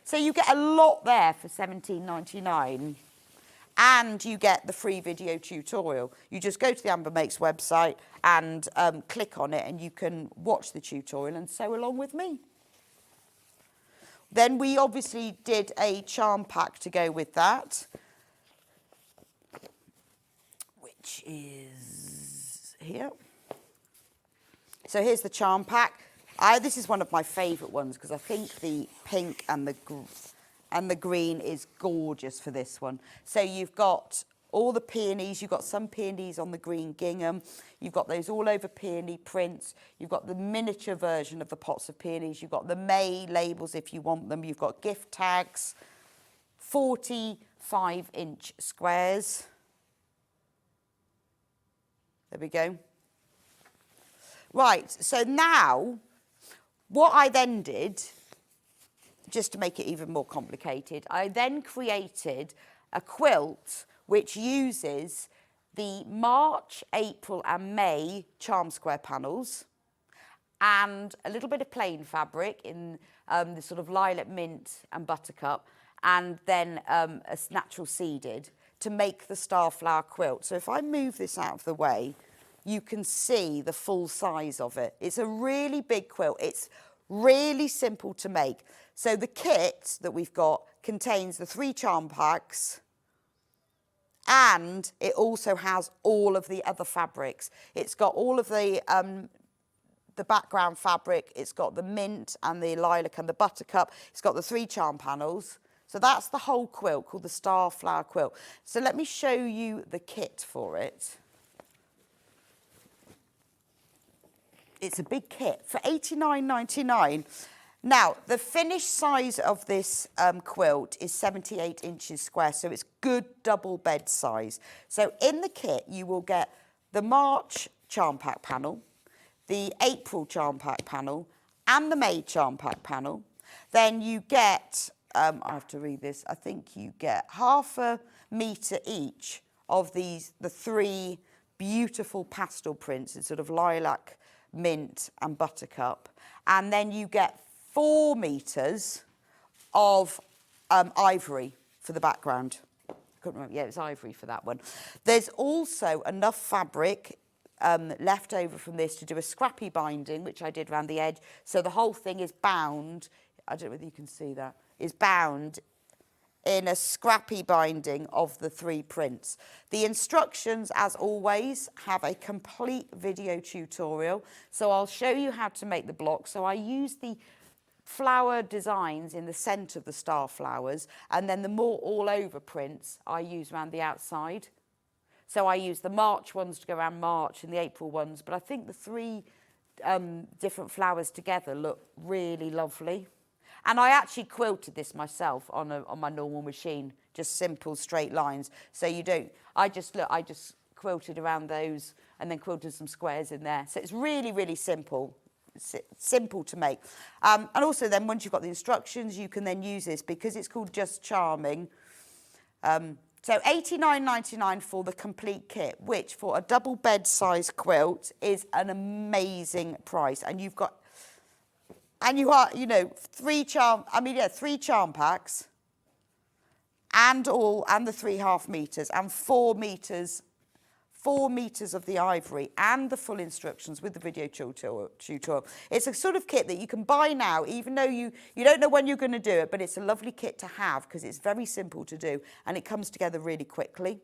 [SPEAKER 3] So you get a lot there for £17.99. And you get the free video tutorial. You just go to the Amber Makes website and click on it, and you can watch the tutorial and sew along with me. Then we obviously did a charm pack to go with that, which is here. So here's the charm pack. This is one of my favourite ones because I think the pink and the green is gorgeous for this one. So you've got all the peonies. You've got some peonies on the green gingham. You've got those all over peony prints. You've got the miniature version of the pots of peonies. You've got the May labels if you want them. You've got gift tags, 45-inch squares. There we go. Right, so now what I then did, just to make it even more complicated, I then created a quilt which uses the March, April and May charm square panels and a little bit of plain fabric in the sort of lilac mint and buttercup, and then a natural seeded to make the starflower quilt. So if I move this out of the way, you can see the full size of it. It's a really big quilt. It's really simple to make. So the kit that we've got contains the 3 charm packs, and it also has all of the other fabrics. It's got all of the background fabric. It's got the mint and the lilac and the buttercup. It's got the 3 charm panels. So that's the whole quilt called the Starflower Quilt. So let me show you the kit for it. It's a big kit for £89.99. Now, the finished size of this quilt is 78 inches square, so it's good double bed size. So in the kit, you will get the March charm pack panel, the April charm pack panel, and the May charm pack panel. Then you get, I have to read this, I think you get 1/2 metre each of the 3 beautiful pastel prints in sort of lilac, mint and buttercup. And then you get 4 metres of ivory for the background. I couldn't remember, yeah, it was ivory for that one. There's also enough fabric left over from this to do a scrappy binding, which I did around the edge. So the whole thing is bound, I don't know whether you can see that, is bound in a scrappy binding of the 3 prints. The instructions, as always, have a complete video tutorial. So I'll show you how to make the block. So I use the flower designs in the centre of the star flowers, and then the more all over prints I use around the outside. So I use the March ones to go around March and the April ones, but I think the 3 different flowers together look really lovely. And I actually quilted this myself on my normal machine, just simple straight lines. So you don't, I just quilted around those and then quilted some squares in there. So it's really, really simple. It's simple to make. And also then once you've got the instructions, you can then use this because it's called Just Charming. So $89.99 for the complete kit, which for a double bed size quilt is an amazing price. And you've got, and you are, you know, 3 charm packs and the 3.5 meters and 4 meters of the ivory and the full instructions with the video tutorial. It's a sort of kit that you can buy now, even though you don't know when you're going to do it, but it's a lovely kit to have because it's very simple to do and it comes together really quickly.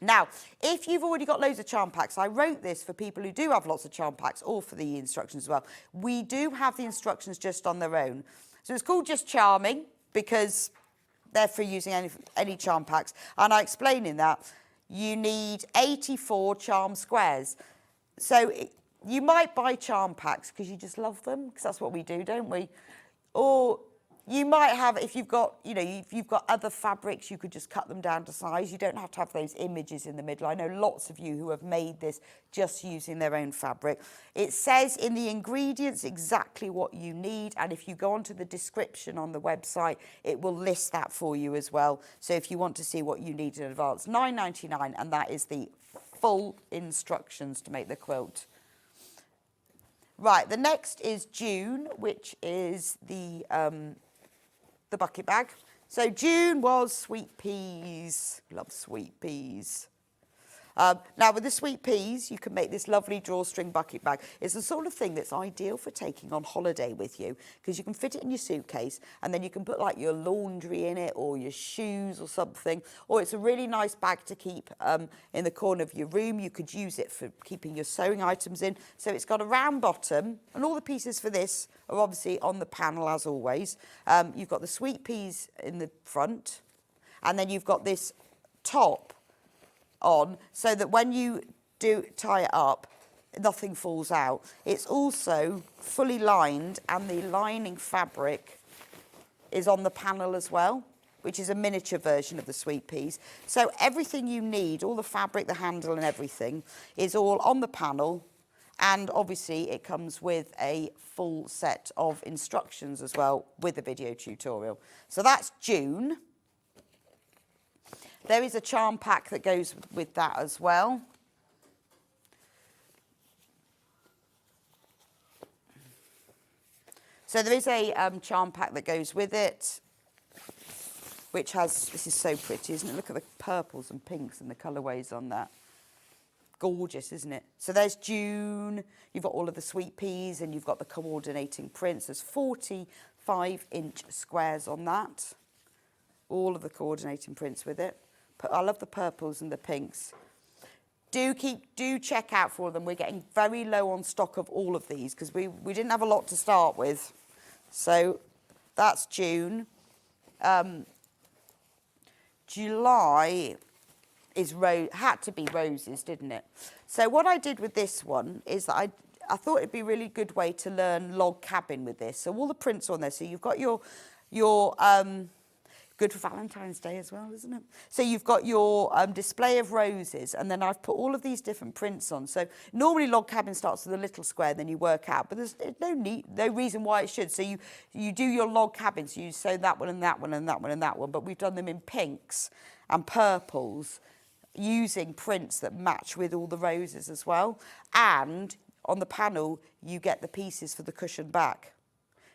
[SPEAKER 3] Now, if you've already got loads of charm packs, I wrote this for people who do have lots of charm packs or for the instructions as well. We do have the instructions just on their own. So it's called Just Charming because they're for using any charm packs. And I explain in that you need 84 charm squares. So you might buy charm packs because you just love them, because that's what we do, don't we? Or you might have, if you've got other fabrics, you could just cut them down to size. You don't have to have those images in the middle. I know lots of you who have made this just using their own fabric. It says in the ingredients exactly what you need, and if you go onto the description on the website, it will list that for you as well. So if you want to see what you need in advance, $9.99, and that is the full instructions to make the quilt. Right, the next is June, which is the bucket bag. So June was sweet peas. Love sweet peas. Now with the sweet peas, you can make this lovely drawstring bucket bag. It's the sort of thing that's ideal for taking on holiday with you because you can fit it in your suitcase and then you can put like your laundry in it or your shoes or something. Or it's a really nice bag to keep in the corner of your room. You could use it for keeping your sewing items in. So it's got a round bottom and all the pieces for this are obviously on the panel as always. You've got the sweet peas in the front and then you've got this top on so that when you do tie it up, nothing falls out. It's also fully lined and the lining fabric is on the panel as well, which is a miniature version of the sweet peas. So everything you need, all the fabric, the handle and everything is all on the panel, and obviously it comes with a full set of instructions as well with the video tutorial. So that's June. There is a charm pack that goes with that as well. So there is a charm pack that goes with it, which has, this is so pretty, isn't it? Look at the purples and pinks and the colourways on that. Gorgeous, isn't it? So there's June, you've got all of the sweet peas and you've got the coordinating prints. There's 45-inch squares on that. All of the coordinating prints with it. I love the purples and the pinks. Do check out for them. We're getting very low on stock of all of these because we didn't have a lot to start with. So that's June. July is had to be roses, didn't it? So what I did with this one is that I thought it'd be a really good way to learn log cabin with this. So all the prints on there. So you've got your good for Valentine's Day as well, isn't it? So you've got your display of roses, and then I've put all of these different prints on. So normally log cabin starts with a little square, then you work out, but there's no reason why it should. So you do your log cabin, so you sew that one and that one and that one and that one, but we've done them in pinks and purples, using prints that match with all the roses as well. And on the panel, you get the pieces for the cushion back.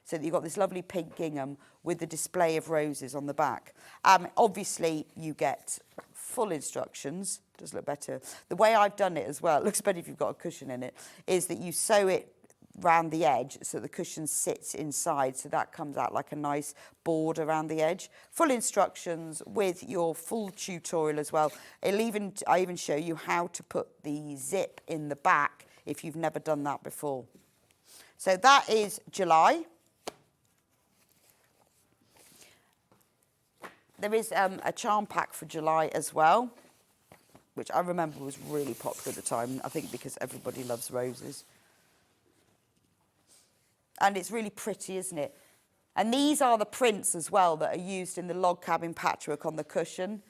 [SPEAKER 3] So that you've got this lovely pink gingham with the display of roses on the back. Obviously, you get full instructions. Does look better. The way I've done it as well, it looks better if you've got a cushion in it, is that you sew it round the edge so the cushion sits inside, so that comes out like a nice border around the edge. Full instructions with your full tutorial as well. I even show you how to put the zip in the back if you've never done that before. So that is July. There is a charm pack for July as well, which I remember was really popular at the time, I think because everybody loves roses. And it's really pretty, isn't it? And these are the prints as well that are used in the log cabin patchwork on the cushion.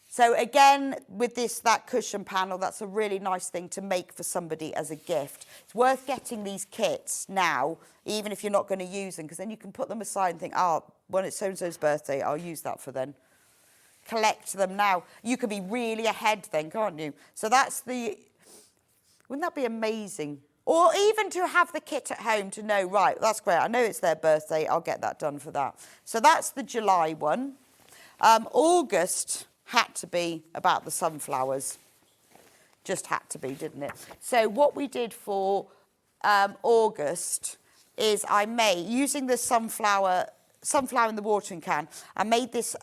[SPEAKER 3] So again, with that cushion panel, that's a really nice thing to make for somebody as a gift. It's worth getting these kits now, even if you're not going to use them, because then you can put them aside and think, oh, when it's so-and-so's birthday, I'll use that for then. Collect them now. You could be really ahead then, can't you? So wouldn't that be amazing? Or even to have the kit at home to know, right, that's great. I know it's their birthday. I'll get that done for that. So that's the July one. August had to be about the sunflowers. Just had to be, didn't it? So what we did for August is I made, using the sunflower in the watering can, I made this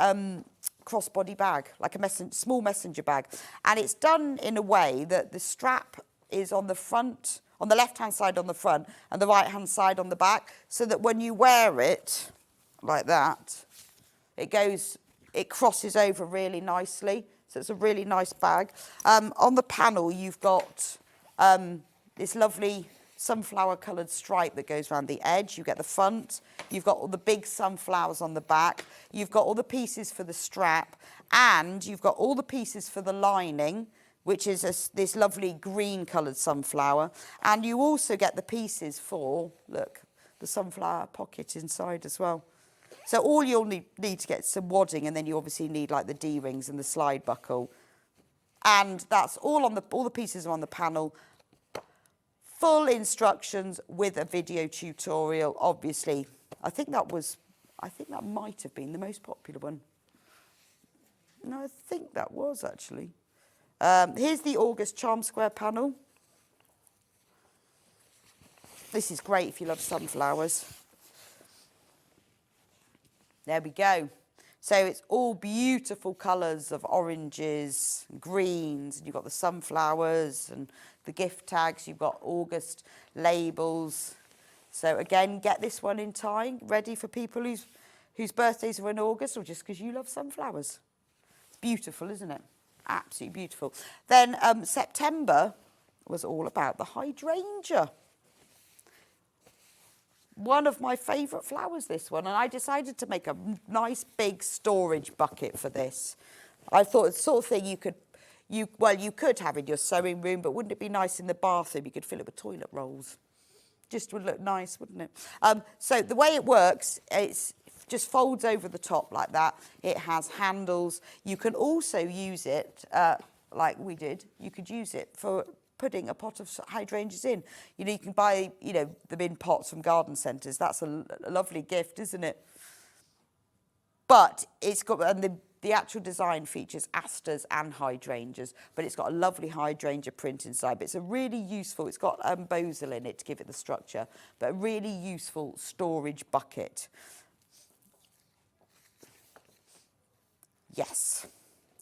[SPEAKER 3] crossbody bag, like a small messenger bag. And it's done in a way that the strap is on the front, on the left-hand side on the front, and the right-hand side on the back, so that when you wear it like that, it crosses over really nicely. So it's a really nice bag. On the panel, you've got this lovely sunflower coloured stripe that goes around the edge. You get the front. You've got all the big sunflowers on the back. You've got all the pieces for the strap, and you've got all the pieces for the lining, which is this lovely green coloured sunflower. And you also get the pieces for, look, the sunflower pocket inside as well. So all you'll need to get is some wadding, and then you obviously need like the D-rings and the slide buckle. And that's all the pieces are on the panel. Full instructions with a video tutorial, obviously. I think that might have been the most popular one. No, I think that was actually. Here's the August Charm Square panel. This is great if you love sunflowers. There we go. So it's all beautiful colours of oranges, greens, and you've got the sunflowers and the gift tags. You've got August labels. So again, get this one in time, ready for people whose birthdays are in August, or just because you love sunflowers. It's beautiful, isn't it? Absolutely beautiful. Then September was all about the hydrangea. One of my favourite flowers, this one, and I decided to make a nice big storage bucket for this. I thought it's the sort of thing you could have in your sewing room, but wouldn't it be nice in the bathroom? You could fill it with toilet rolls. Just would look nice, wouldn't it? So the way it works, it's just folds over the top like that. It has handles. You can also use it, like we did, you could use it for putting a pot of hydrangeas in. You can buy, them in pots from garden centres. That's a lovely gift, isn't it? But it's got, and the actual design features asters and hydrangeas, but it's got a lovely hydrangea print inside. But it's a really useful, it's got bosal in it to give it the structure, but a really useful storage bucket. Yes.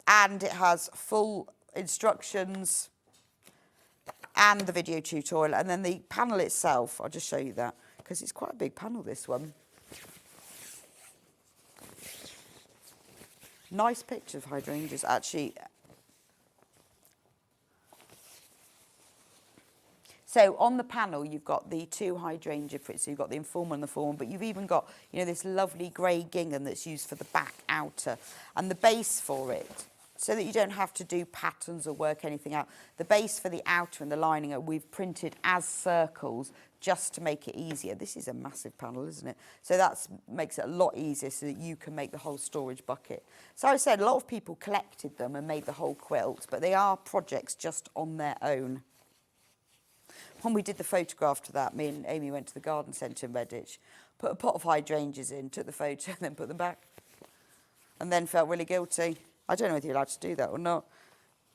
[SPEAKER 3] And it has full instructions and the video tutorial, and then the panel itself, I'll just show you that, because it's quite a big panel, this one. Nice picture of hydrangeas, actually. So on the panel, you've got the 2 hydrangea prints. So you've got the informal and the formal, but you've even got, you know, this lovely grey gingham that's used for the back outer and the base for it, so that you don't have to do patterns or work anything out. The base for the outer and the lining we've printed as circles just to make it easier. This is a massive panel, isn't it? So that makes it a lot easier so that you can make the whole storage bucket. So I said a lot of people collected them and made the whole quilt, but they are projects just on their own. When we did the photograph to that, me and Amy went to the garden centre in Redditch, put a pot of hydrangeas in, took the photo and then put them back, and then felt really guilty. I don't know whether you're allowed to do that or not.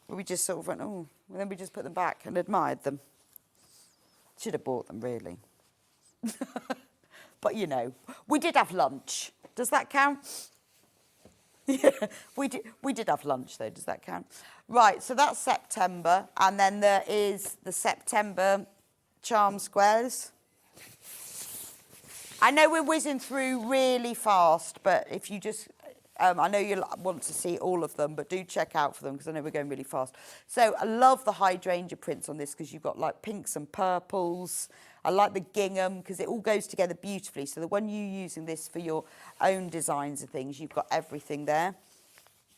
[SPEAKER 3] But we just sort of went, oh, and then we just put them back and admired them. Should have bought them, really. But, you know, we did have lunch. Does that count? Yeah, we did have lunch, though. Does that count? Right, so that's September. And then there is the September charm squares. I know we're whizzing through really fast, but if you just... I know you want to see all of them, but do check out for them because I know we're going really fast. So I love the hydrangea prints on this because you've got like pinks and purples. I like the gingham because it all goes together beautifully. So the one you're using this for your own designs and things, you've got everything there.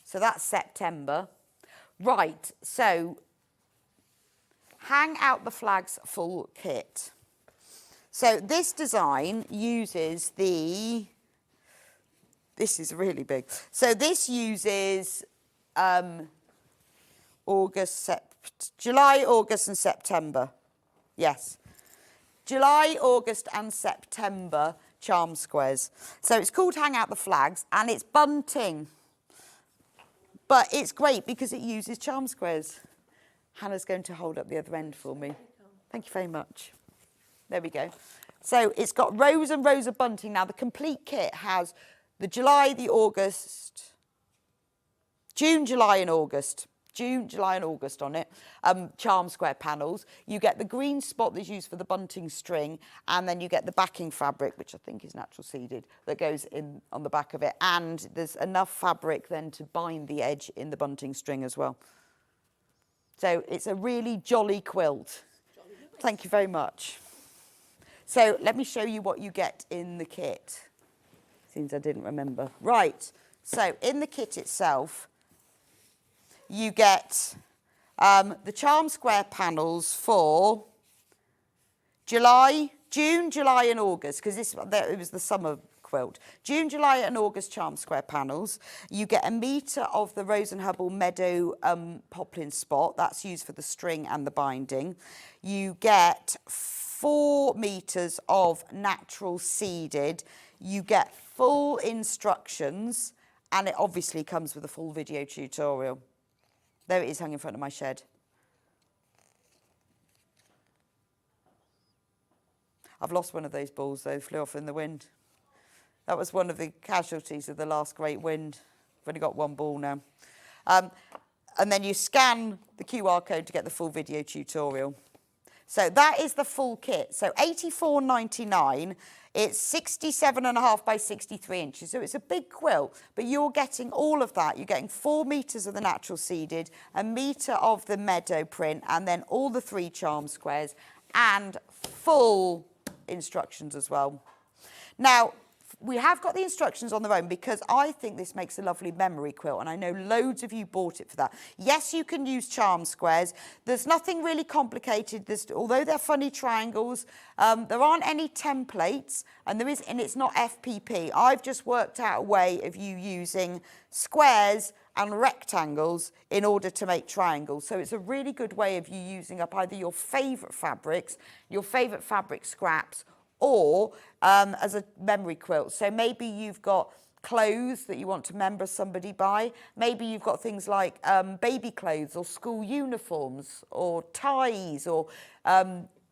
[SPEAKER 3] So that's September. Right, so hang out the flags full kit. So this design uses the... This is really big. So this uses July, August and September. Yes. July, August and September charm squares. So it's called Hang Out the Flags and it's bunting. But it's great because it uses charm squares. Hannah's going to hold up the other end for me. Thank you very much. There we go. So it's got rows and rows of bunting. Now the complete kit has... the July, the August, June, July and August on it, charm square panels. You get the green spot that's used for the bunting string, and then you get the backing fabric, which I think is natural seeded, that goes in on the back of it. And there's enough fabric then to bind the edge in the bunting string as well. So it's a really jolly quilt. Thank you very much. So let me show you what you get in the kit. Seems I didn't remember. Right, so in the kit itself, you get the charm square panels for June, July and August, because it was the summer quilt. June, July and August charm square panels. You get 1 metre of the Rose and Hubble Meadow poplin spot. That's used for the string and the binding. You get 4 metres of natural seeded. You get full instructions, and it obviously comes with a full video tutorial. There it is hung in front of my shed. I've lost one of those balls though, flew off in the wind. That was one of the casualties of the last great wind. I've only got one ball now. And then you scan the QR code to get the full video tutorial. So that is the full kit. So £84.99. It's 67.5 by 63 inches. So it's a big quilt, but you're getting all of that. You're getting 4 metres of the natural seeded, 1 metre of the meadow print, and then all the 3 charm squares and full instructions as well. Now, we have got the instructions on their own because I think this makes a lovely memory quilt, and I know loads of you bought it for that. Yes, you can use charm squares. There's nothing really complicated. Although they're funny triangles, there aren't any templates, and it's not FPP. I've just worked out a way of you using squares and rectangles in order to make triangles. So it's a really good way of you using up either your favourite fabrics, your favourite fabric scraps, or as a memory quilt. So maybe you've got clothes that you want to remember somebody by. Maybe you've got things like baby clothes or school uniforms or ties or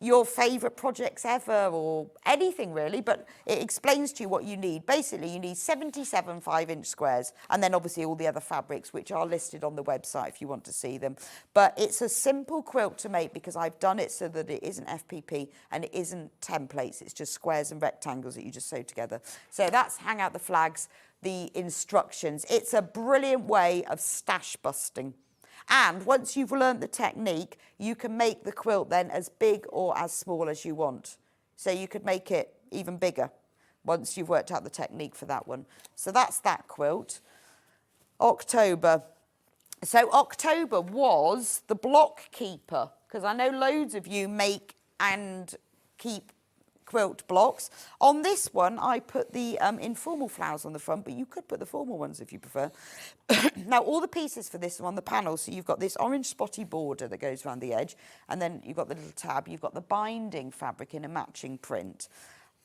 [SPEAKER 3] your favourite projects ever or anything really, but it explains to you what you need. Basically, you need 77 5-inch squares and then obviously all the other fabrics which are listed on the website if you want to see them. But it's a simple quilt to make because I've done it so that it isn't FPP and it isn't templates. It's just squares and rectangles that you just sew together. So that's Hang Out the Flags, the instructions. It's a brilliant way of stash busting. And once you've learnt the technique, you can make the quilt then as big or as small as you want. So you could make it even bigger once you've worked out the technique for that one. So that's that quilt. October. So October was the block keeper, because I know loads of you make and keep quilt blocks. On this one, I put the informal flowers on the front, but you could put the formal ones if you prefer. Now, all the pieces for this are on the panel. So you've got this orange spotty border that goes around the edge, and then you've got the little tab. You've got the binding fabric in a matching print.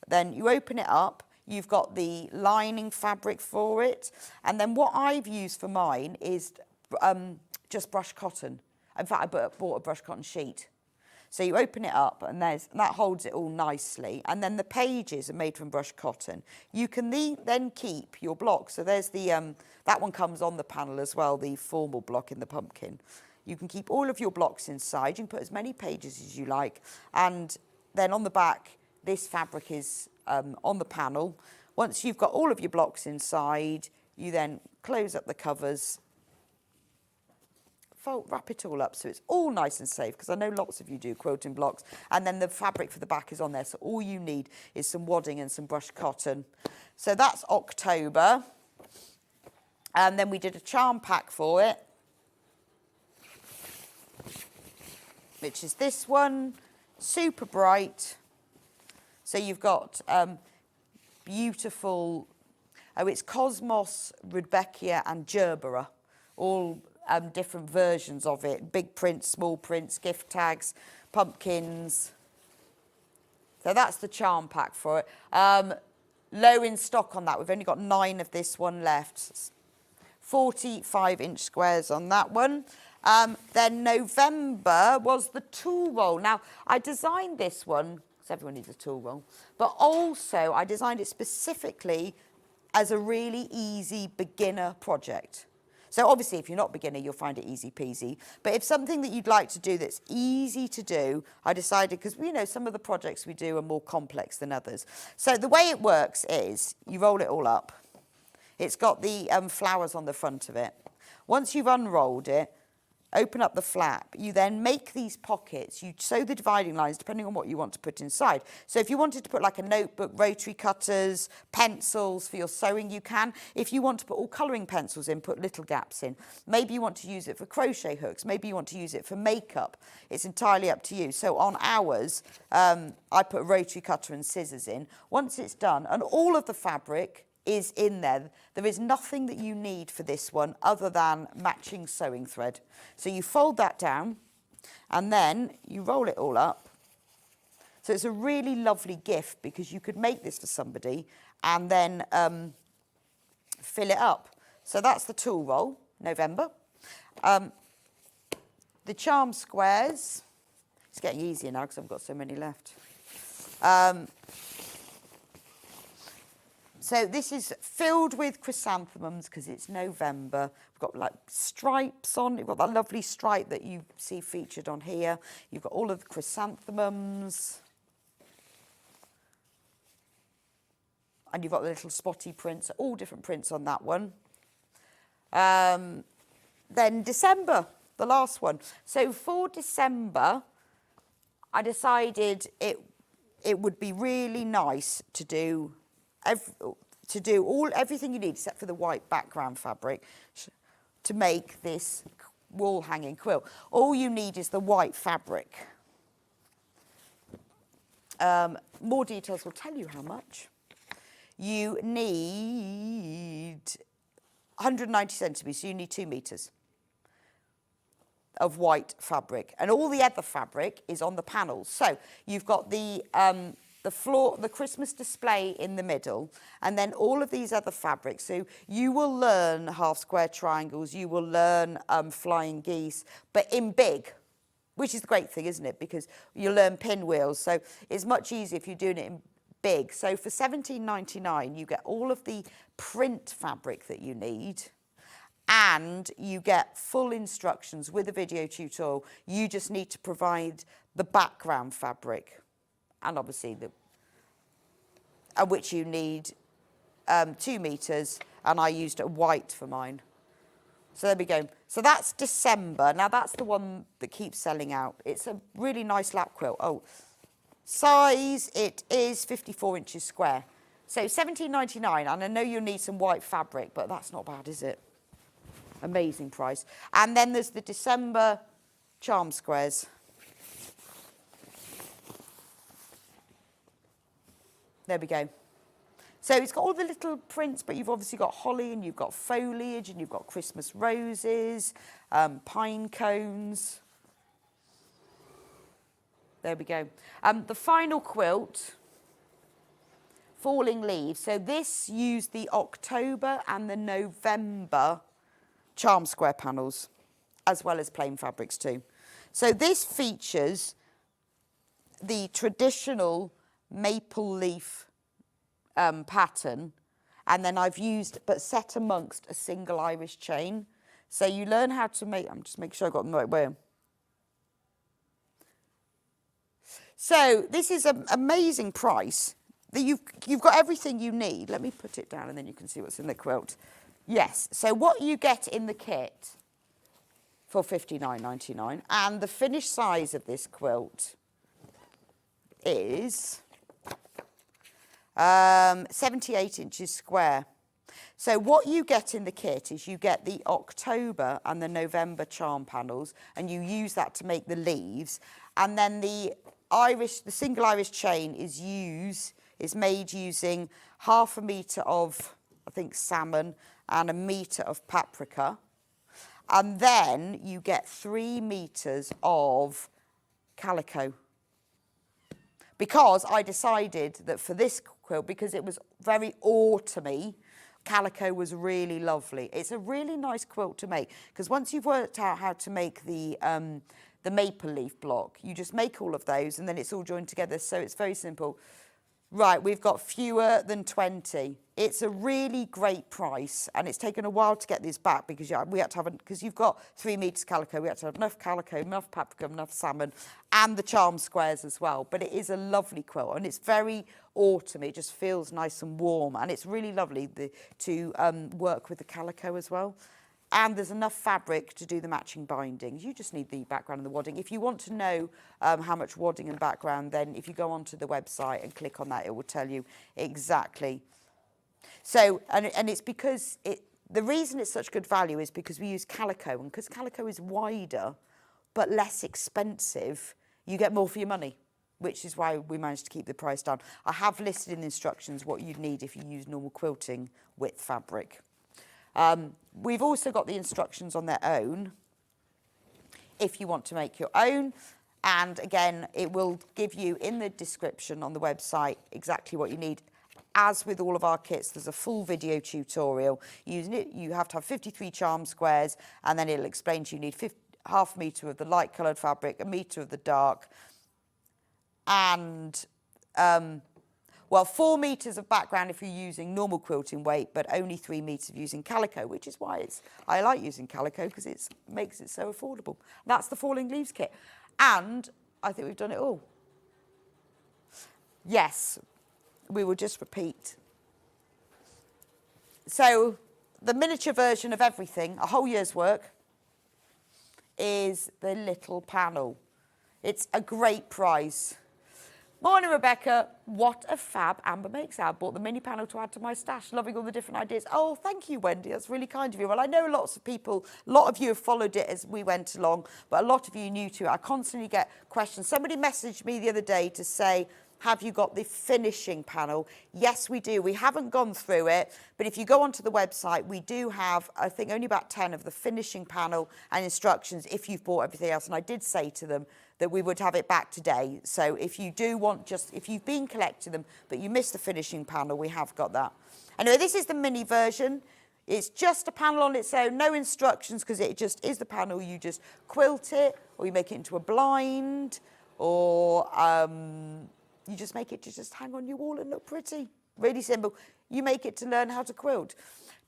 [SPEAKER 3] Then you open it up. You've got the lining fabric for it. And then what I've used for mine is just brushed cotton. In fact, I bought a brushed cotton sheet. So you open it up and that holds it all nicely. And then the pages are made from brushed cotton. You can then keep your block. So there's the, that one comes on the panel as well, the formal block in the pumpkin. You can keep all of your blocks inside. You can put as many pages as you like. And then on the back, this fabric is on the panel. Once you've got all of your blocks inside, you then close up the covers, wrap it all up so it's all nice and safe, because I know lots of you do quilting blocks, and then the fabric for the back is on there, so all you need is some wadding and some brushed cotton. So that's October. And then we did a charm pack for it, which is this one, super bright. So you've got beautiful, it's Cosmos, Rudbeckia and Gerbera, all different versions of it, big prints, small prints, gift tags, pumpkins. So that's the charm pack for it. Low in stock on that. We've only got 9 of this one left. 45-inch squares on that one. Then November was the tool roll. Now, I designed this one, because everyone needs a tool roll, but also I designed it specifically as a really easy beginner project. So obviously, if you're not a beginner, you'll find it easy peasy. But if something that you'd like to do that's easy to do, I decided, because, you know, some of the projects we do are more complex than others. So the way it works is you roll it all up. It's got the flowers on the front of it. Once you've unrolled it, open up the flap. You then make these pockets. You sew the dividing lines depending on what you want to put inside. So if you wanted to put like a notebook, rotary cutters, pencils for your sewing, you can. If you want to put all colouring pencils in, put little gaps in. Maybe you want to use it for crochet hooks. Maybe you want to use it for makeup. It's entirely up to you. So on ours, I put a rotary cutter and scissors in. Once it's done, and all of the fabric is in there. There is nothing that you need for this one other than matching sewing thread. So you fold that down and then you roll it all up. So it's a really lovely gift, because you could make this for somebody and then fill it up. So that's the tool roll, November. The charm squares, it's getting easier now because I've got so many left. So this is filled with chrysanthemums because it's November. We've got like stripes on. You've got that lovely stripe that you see featured on here. You've got all of the chrysanthemums. And you've got the little spotty prints, all different prints on that one. Then December, the last one. So for December, I decided it would be really nice to do everything you need except for the white background fabric to make this wall hanging quilt. All you need is the white fabric. More details will tell you how much. You need 190 centimetres, so you need 2 metres of white fabric. And all the other fabric is on the panels. So you've got the floor, the Christmas display in the middle, and then all of these other fabrics. So you will learn half square triangles, you will learn flying geese, but in big, which is the great thing, isn't it? Because you learn pinwheels. So it's much easier if you're doing it in big. So for £17.99, you get all of the print fabric that you need, and you get full instructions with a video tutorial. You just need to provide the background fabric, and obviously which you need 2 metres, and I used a white for mine. So there we go. So that's December. Now that's the one that keeps selling out. It's a really nice lap quilt. Oh, size, it is 54 inches square. So £17.99, and I know you'll need some white fabric, but that's not bad, is it? Amazing price. And then there's the December charm squares. There we go. So it's got all the little prints, but you've obviously got holly, and you've got foliage, and you've got Christmas roses, pine cones. There we go. The final quilt, Falling Leaves. So this used the October and the November charm square panels, as well as plain fabrics too. So this features the traditional maple leaf pattern, and then I've used, but set amongst a single Irish chain. So you learn how to make, I'm just making sure I got them the right way. So this is an amazing price. That you've got everything you need. Let me put it down and then you can see what's in the quilt. Yes, so what you get in the kit for £59.99, and the finished size of this quilt is 78 inches square. So what you get in the kit is you get the October and the November charm panels, and you use that to make the leaves, and then the single Irish chain is made using 1/2 metre of, I think, salmon and 1 metre of paprika. And then you get 3 metres of calico. Because I decided that for this quilt, because it was very autumny, calico was really lovely. It's a really nice quilt to make, because once you've worked out how to make the maple leaf block, you just make all of those and then it's all joined together. So it's very simple. Right, we've got fewer than 20. It's a really great price, and it's taken a while to get this back because we had to have, because you've got 3 metres calico, we had to have enough calico, enough paprika, enough salmon, and the charm squares as well. But it is a lovely quilt, and it's very autumn. It just feels nice and warm, and it's really lovely to work with the calico as well. And there's enough fabric to do the matching bindings. You just need the background and the wadding. If you want to know how much wadding and background, then if you go onto the website and click on that, it will tell you exactly. So, and it's because the reason it's such good value is because we use calico, and because calico is wider but less expensive, you get more for your money, which is why we managed to keep the price down. I have listed in the instructions what you'd need if you use normal quilting width fabric. We've also got the instructions on their own if you want to make your own. And again, it will give you in the description on the website exactly what you need. As with all of our kits, there's a full video tutorial. Using it, you have to have 53 charm squares, and then it'll explain to you need 1/2 metre of the light coloured fabric, 1 metre of the dark, and 4 metres of background if you're using normal quilting weight, but only 3 metres of using calico, which is why I like using calico, because it makes it so affordable. That's the Falling Leaves kit. And I think we've done it all. Yes, we will just repeat. So the miniature version of everything, a whole year's work, is the little panel. It's a great price. Morning, Rebecca. What a fab Amber makes. I bought the mini panel to add to my stash. Loving all the different ideas. Oh, thank you, Wendy. That's really kind of you. Well, I know lots of people, a lot of you have followed it as we went along, but a lot of you are new to it. I constantly get questions. Somebody messaged me the other day to say, have you got the finishing panel? Yes, we do. We haven't gone through it, but if you go onto the website, we do have, I think, only about 10 of the finishing panel and instructions if you've bought everything else. And I did say to them that we would have it back today. So if you do want if you've been collecting them, but you missed the finishing panel, we have got that. Anyway, this is the mini version. It's just a panel on its own, no instructions, because it just is the panel. You just quilt it, or you make it into a blind, or you just make it to just hang on your wall and look pretty. Really simple. You make it to learn how to quilt.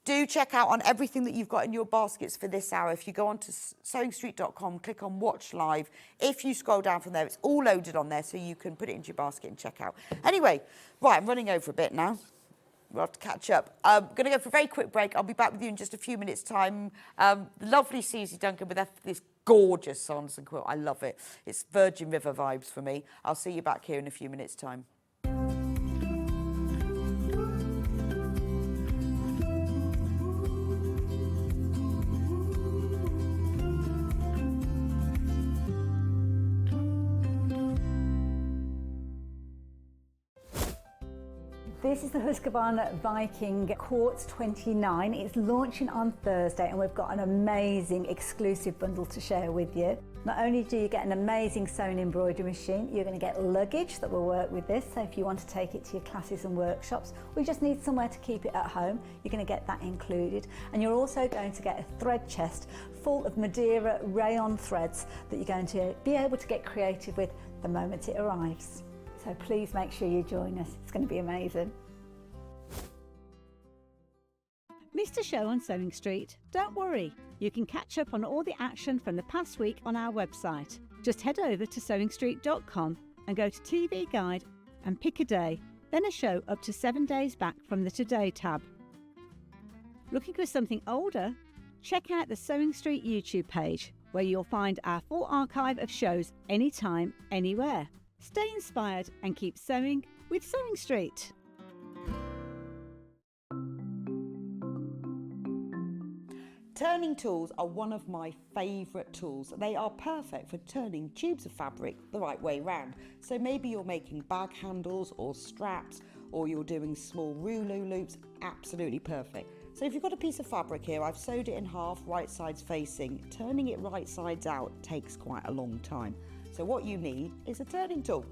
[SPEAKER 3] Do check out on everything that you've got in your baskets for this hour. If you go onto sewingstreet.com, click on Watch Live. If you scroll down from there, it's all loaded on there, so you can put it into your basket and check out. Anyway, right, I'm running over a bit now. we'll have to catch up. I'm going to go for a very quick break. I'll be back with you in just a few minutes' time. The lovely Suzie Duncan with this gorgeous Sanderson quilt. I love it. It's Virgin River vibes for me. I'll see you back here in a few minutes' time.
[SPEAKER 1] This is the Husqvarna Viking Quartz 29. It's launching on Thursday and we've got an amazing exclusive bundle to share with you. Not only do you get an amazing sewn embroidery machine, you're going to get luggage that will work with this. So if you want to take it to your classes and workshops, or you just need somewhere to keep it at home, you're going to get that included. And you're also going to get a thread chest full of Madeira rayon threads that you're going to be able to get creative with the moment it arrives. So please make sure you join us. It's going to be amazing.
[SPEAKER 4] Missed a show on Sewing Street? Don't worry, you can catch up on all the action from the past week on our website. Just head over to sewingstreet.com and go to TV Guide and pick a day, then a show up to 7 days back from the Today tab. Looking for something older? Check out the Sewing Street YouTube page, where you'll find our full archive of shows anytime, anywhere. Stay inspired and keep sewing with Sewing Street.
[SPEAKER 3] Turning tools are one of my favourite tools. They are perfect for turning tubes of fabric the right way round. So maybe you're making bag handles or straps, or you're doing small rouleau loops, absolutely perfect. So if you've got a piece of fabric here, I've sewed it in half, right sides facing. Turning it right sides out takes quite a long time. So what you need is a turning tool.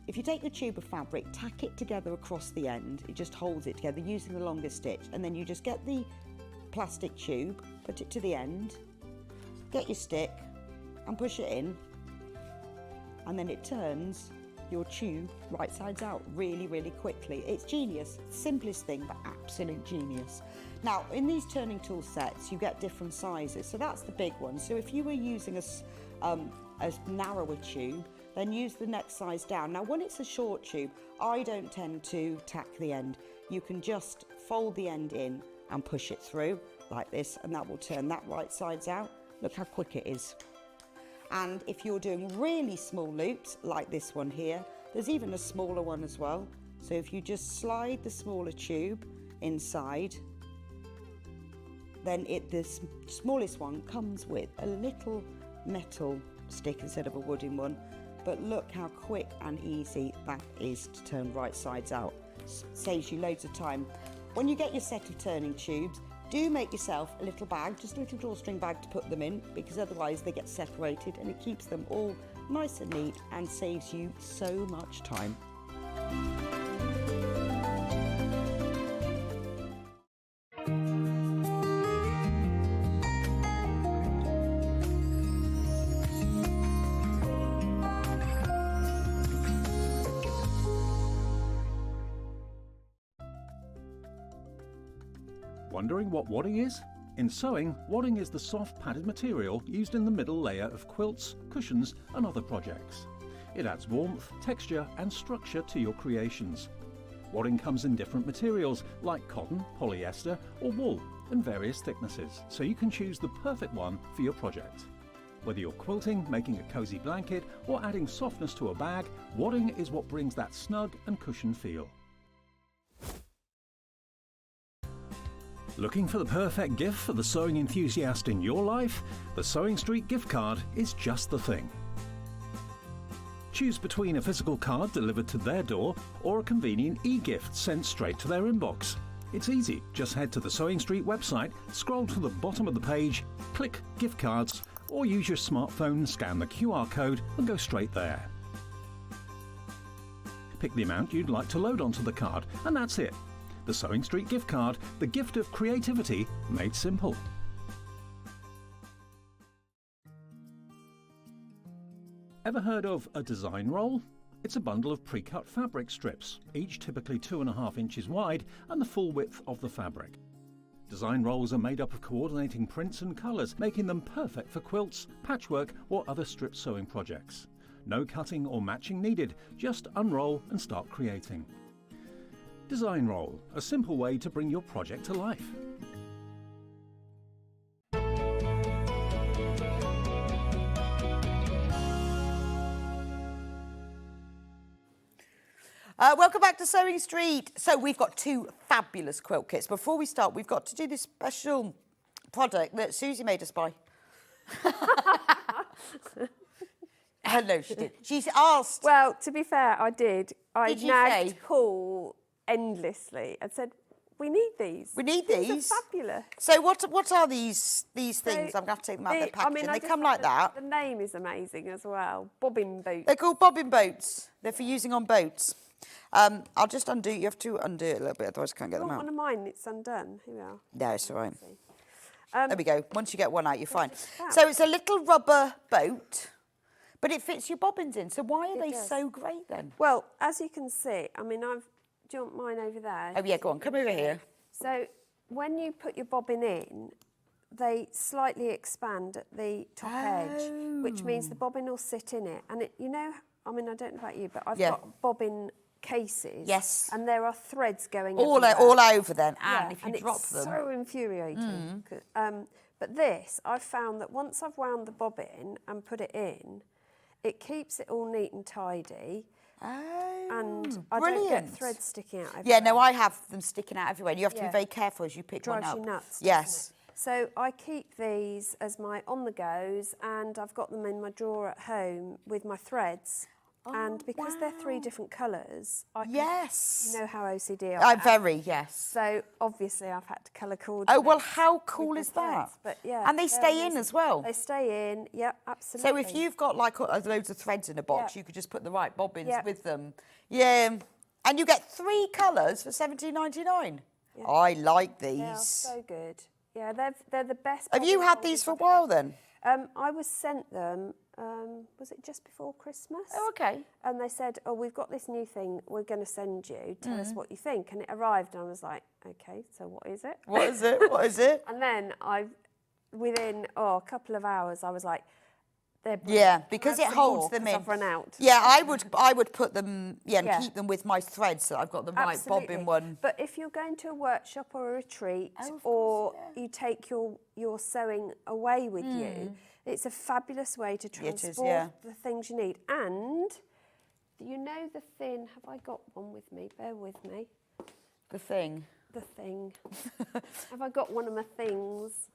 [SPEAKER 3] If you take the tube of fabric, tack it together across the end, it just holds it together using the longer stitch, and then you just get the plastic tube, put it to the end, get your stick and push it in, and then it turns your tube right sides out really, really quickly. It's genius. Simplest thing, but absolute genius. Now, in these turning tool sets, you get different sizes. So that's the big one. So if you were using a narrower tube, then use the next size down. Now, when it's a short tube, I don't tend to tack the end. You can just fold the end in and push it through like this, and that will turn that right sides out. Look how quick it is. And if you're doing really small loops like this one here, there's even a smaller one as well. So if you just slide the smaller tube inside, then the smallest one comes with a little metal stick instead of a wooden one. But look how quick and easy that is to turn right sides out. Saves you loads of time. When you get your set of turning tubes, do make yourself a little bag, just a little drawstring bag to put them in, because otherwise they get separated, and it keeps them all nice and neat and saves you so much time.
[SPEAKER 5] Wondering what wadding is? In sewing, wadding is the soft padded material used in the middle layer of quilts, cushions and other projects. It adds warmth, texture and structure to your creations. Wadding comes in different materials like cotton, polyester or wool in various thicknesses, so you can choose the perfect one for your project. Whether you're quilting, making a cosy blanket or adding softness to a bag, wadding is what brings that snug and cushioned feel. Looking for the perfect gift for the sewing enthusiast in your life? The Sewing Street gift card is just the thing. Choose between a physical card delivered to their door or a convenient e-gift sent straight to their inbox. It's easy, just head to the Sewing Street website, scroll to the bottom of the page, click gift cards, or use your smartphone, scan the QR code and go straight there. Pick the amount you'd like to load onto the card and that's it. The Sewing Street gift card, the gift of creativity made simple. Ever heard of a design roll? It's a bundle of pre-cut fabric strips, each typically 2.5 inches wide and the full width of the fabric. Design rolls are made up of coordinating prints and colours, making them perfect for quilts, patchwork or other strip sewing projects. No cutting or matching needed, just unroll and start creating. Design Roll, a simple way to bring your project to life.
[SPEAKER 3] Welcome back to Sewing Street. So we've got 2 fabulous quilt kits. Before we start, we've got to do this special product that Suzie made us buy. No, she did. She's asked.
[SPEAKER 6] Well, to be fair, I did. I
[SPEAKER 3] Did you
[SPEAKER 6] nagged
[SPEAKER 3] say?
[SPEAKER 6] Paul endlessly and said, we need these.
[SPEAKER 3] We need
[SPEAKER 6] These
[SPEAKER 3] these.
[SPEAKER 6] are fabulous.
[SPEAKER 3] So what are these things?
[SPEAKER 6] So
[SPEAKER 3] I'm going to have to take them out of their
[SPEAKER 6] I
[SPEAKER 3] packaging.
[SPEAKER 6] mean, I
[SPEAKER 3] They
[SPEAKER 6] just
[SPEAKER 3] come
[SPEAKER 6] thought
[SPEAKER 3] like that.
[SPEAKER 6] The name is amazing as well. Bobbin boots.
[SPEAKER 3] They're called bobbin boats. They're for using on boats. I'll just undo. You have to undo it a little bit, otherwise I can't get them
[SPEAKER 6] Not
[SPEAKER 3] out.
[SPEAKER 6] one of mine, it's undone. Here we are.
[SPEAKER 3] No, it's all right.
[SPEAKER 6] Um,
[SPEAKER 3] There we go. Once you get one out, you're fine.
[SPEAKER 6] fab.
[SPEAKER 3] So it's a little rubber boat, but it fits your bobbins in. So why are they
[SPEAKER 6] does.
[SPEAKER 3] so great then?
[SPEAKER 6] Well, as you can see, I mean, do you want mine over there?
[SPEAKER 3] Oh yeah, go on. Come over here.
[SPEAKER 6] So when you put your bobbin in, they slightly expand at the top edge, which means the bobbin will sit in it. And I mean, I don't know about you, but I've
[SPEAKER 3] Yeah.
[SPEAKER 6] got bobbin cases.
[SPEAKER 3] Yes.
[SPEAKER 6] And there are threads going
[SPEAKER 3] All
[SPEAKER 6] everywhere.
[SPEAKER 3] over then, and
[SPEAKER 6] Yeah,
[SPEAKER 3] if you
[SPEAKER 6] and
[SPEAKER 3] drop
[SPEAKER 6] it's
[SPEAKER 3] them,
[SPEAKER 6] so infuriating. But this, I've found that once I've wound the bobbin and put it in, it keeps it all neat and tidy. And I don't get
[SPEAKER 3] brilliant.
[SPEAKER 6] threads sticking out everywhere.
[SPEAKER 3] Yeah, no, I have them sticking out everywhere. And you have to be
[SPEAKER 6] Yeah.
[SPEAKER 3] very careful as you pick one
[SPEAKER 6] Drives
[SPEAKER 3] up.
[SPEAKER 6] you nuts. doesn't
[SPEAKER 3] Yes.
[SPEAKER 6] it? So I keep these as my on-the-goes, and I've got them in my drawer at home with my threads. And because they're 3 different colours, I can,
[SPEAKER 3] Yes.
[SPEAKER 6] you know how OCD I
[SPEAKER 3] I'm
[SPEAKER 6] am.
[SPEAKER 3] very, yes.
[SPEAKER 6] So obviously I've had to colour coordinate.
[SPEAKER 3] Oh, well, how
[SPEAKER 6] with
[SPEAKER 3] cool
[SPEAKER 6] my
[SPEAKER 3] is that?
[SPEAKER 6] threads, but yeah,
[SPEAKER 3] And they
[SPEAKER 6] they're
[SPEAKER 3] stay in
[SPEAKER 6] amazing.
[SPEAKER 3] as well.
[SPEAKER 6] They stay in, yeah, absolutely.
[SPEAKER 3] So if you've got like loads of threads in a box,
[SPEAKER 6] Yeah.
[SPEAKER 3] you could just put the right bobbins
[SPEAKER 6] Yeah.
[SPEAKER 3] with them. Yeah. And you get 3 colours for $17.99. I like these.
[SPEAKER 6] They are so good. Yeah, they're the best.
[SPEAKER 3] Have you
[SPEAKER 6] bobbin
[SPEAKER 3] had these
[SPEAKER 6] holders
[SPEAKER 3] for a
[SPEAKER 6] I've
[SPEAKER 3] while then?
[SPEAKER 6] I was sent them, was it just before Christmas?
[SPEAKER 3] Oh, okay.
[SPEAKER 6] And they said, oh, we've got this new thing we're going to send you. Tell
[SPEAKER 3] Mm.
[SPEAKER 6] us what you think. And it arrived and I was like, okay, so what is it?
[SPEAKER 3] What is it? What is it?
[SPEAKER 6] And then within a couple of hours, I was like, they're brilliant.
[SPEAKER 3] Yeah,
[SPEAKER 6] Can I
[SPEAKER 3] because
[SPEAKER 6] have
[SPEAKER 3] it
[SPEAKER 6] some more?
[SPEAKER 3] holds them
[SPEAKER 6] 'Cause
[SPEAKER 3] in.
[SPEAKER 6] I've run out.
[SPEAKER 3] Yeah, I would put them, and
[SPEAKER 6] Yeah.
[SPEAKER 3] keep them with my threads so I've got the right
[SPEAKER 6] Absolutely.
[SPEAKER 3] bobbin one.
[SPEAKER 6] But if you're going to a workshop or a retreat,
[SPEAKER 3] Oh, of
[SPEAKER 6] or
[SPEAKER 3] course,
[SPEAKER 6] you take your sewing away with you, it's a fabulous way to
[SPEAKER 3] It is,
[SPEAKER 6] transport
[SPEAKER 3] yeah.
[SPEAKER 6] the things you need. And you know the thin, have I got one with me? Bear with me.
[SPEAKER 3] The thing.
[SPEAKER 6] The thing. Have I got one of my things?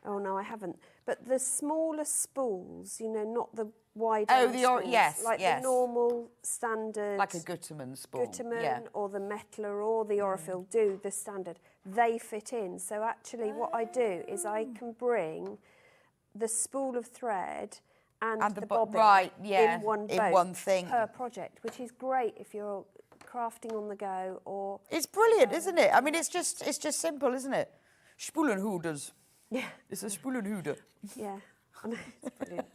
[SPEAKER 6] Oh no, I haven't. But the smaller spools, not the wide spools,
[SPEAKER 3] yes,
[SPEAKER 6] like
[SPEAKER 3] yes.
[SPEAKER 6] the normal standard,
[SPEAKER 3] Like a Gutermann spool.
[SPEAKER 6] Gutermann
[SPEAKER 3] Yeah.
[SPEAKER 6] or the Mettler or the Orifil do the standard. They fit in. So actually, what I do is I can bring the spool of thread and the bobbin in one boat
[SPEAKER 3] one thing.
[SPEAKER 6] per project, which is great if you're crafting on the go or.
[SPEAKER 3] It's brilliant, isn't it? I mean, it's just simple, isn't it? Spoelenhoeders.
[SPEAKER 6] Yeah.
[SPEAKER 3] It's a spoelenhoeder.
[SPEAKER 6] Yeah. I know, it's brilliant.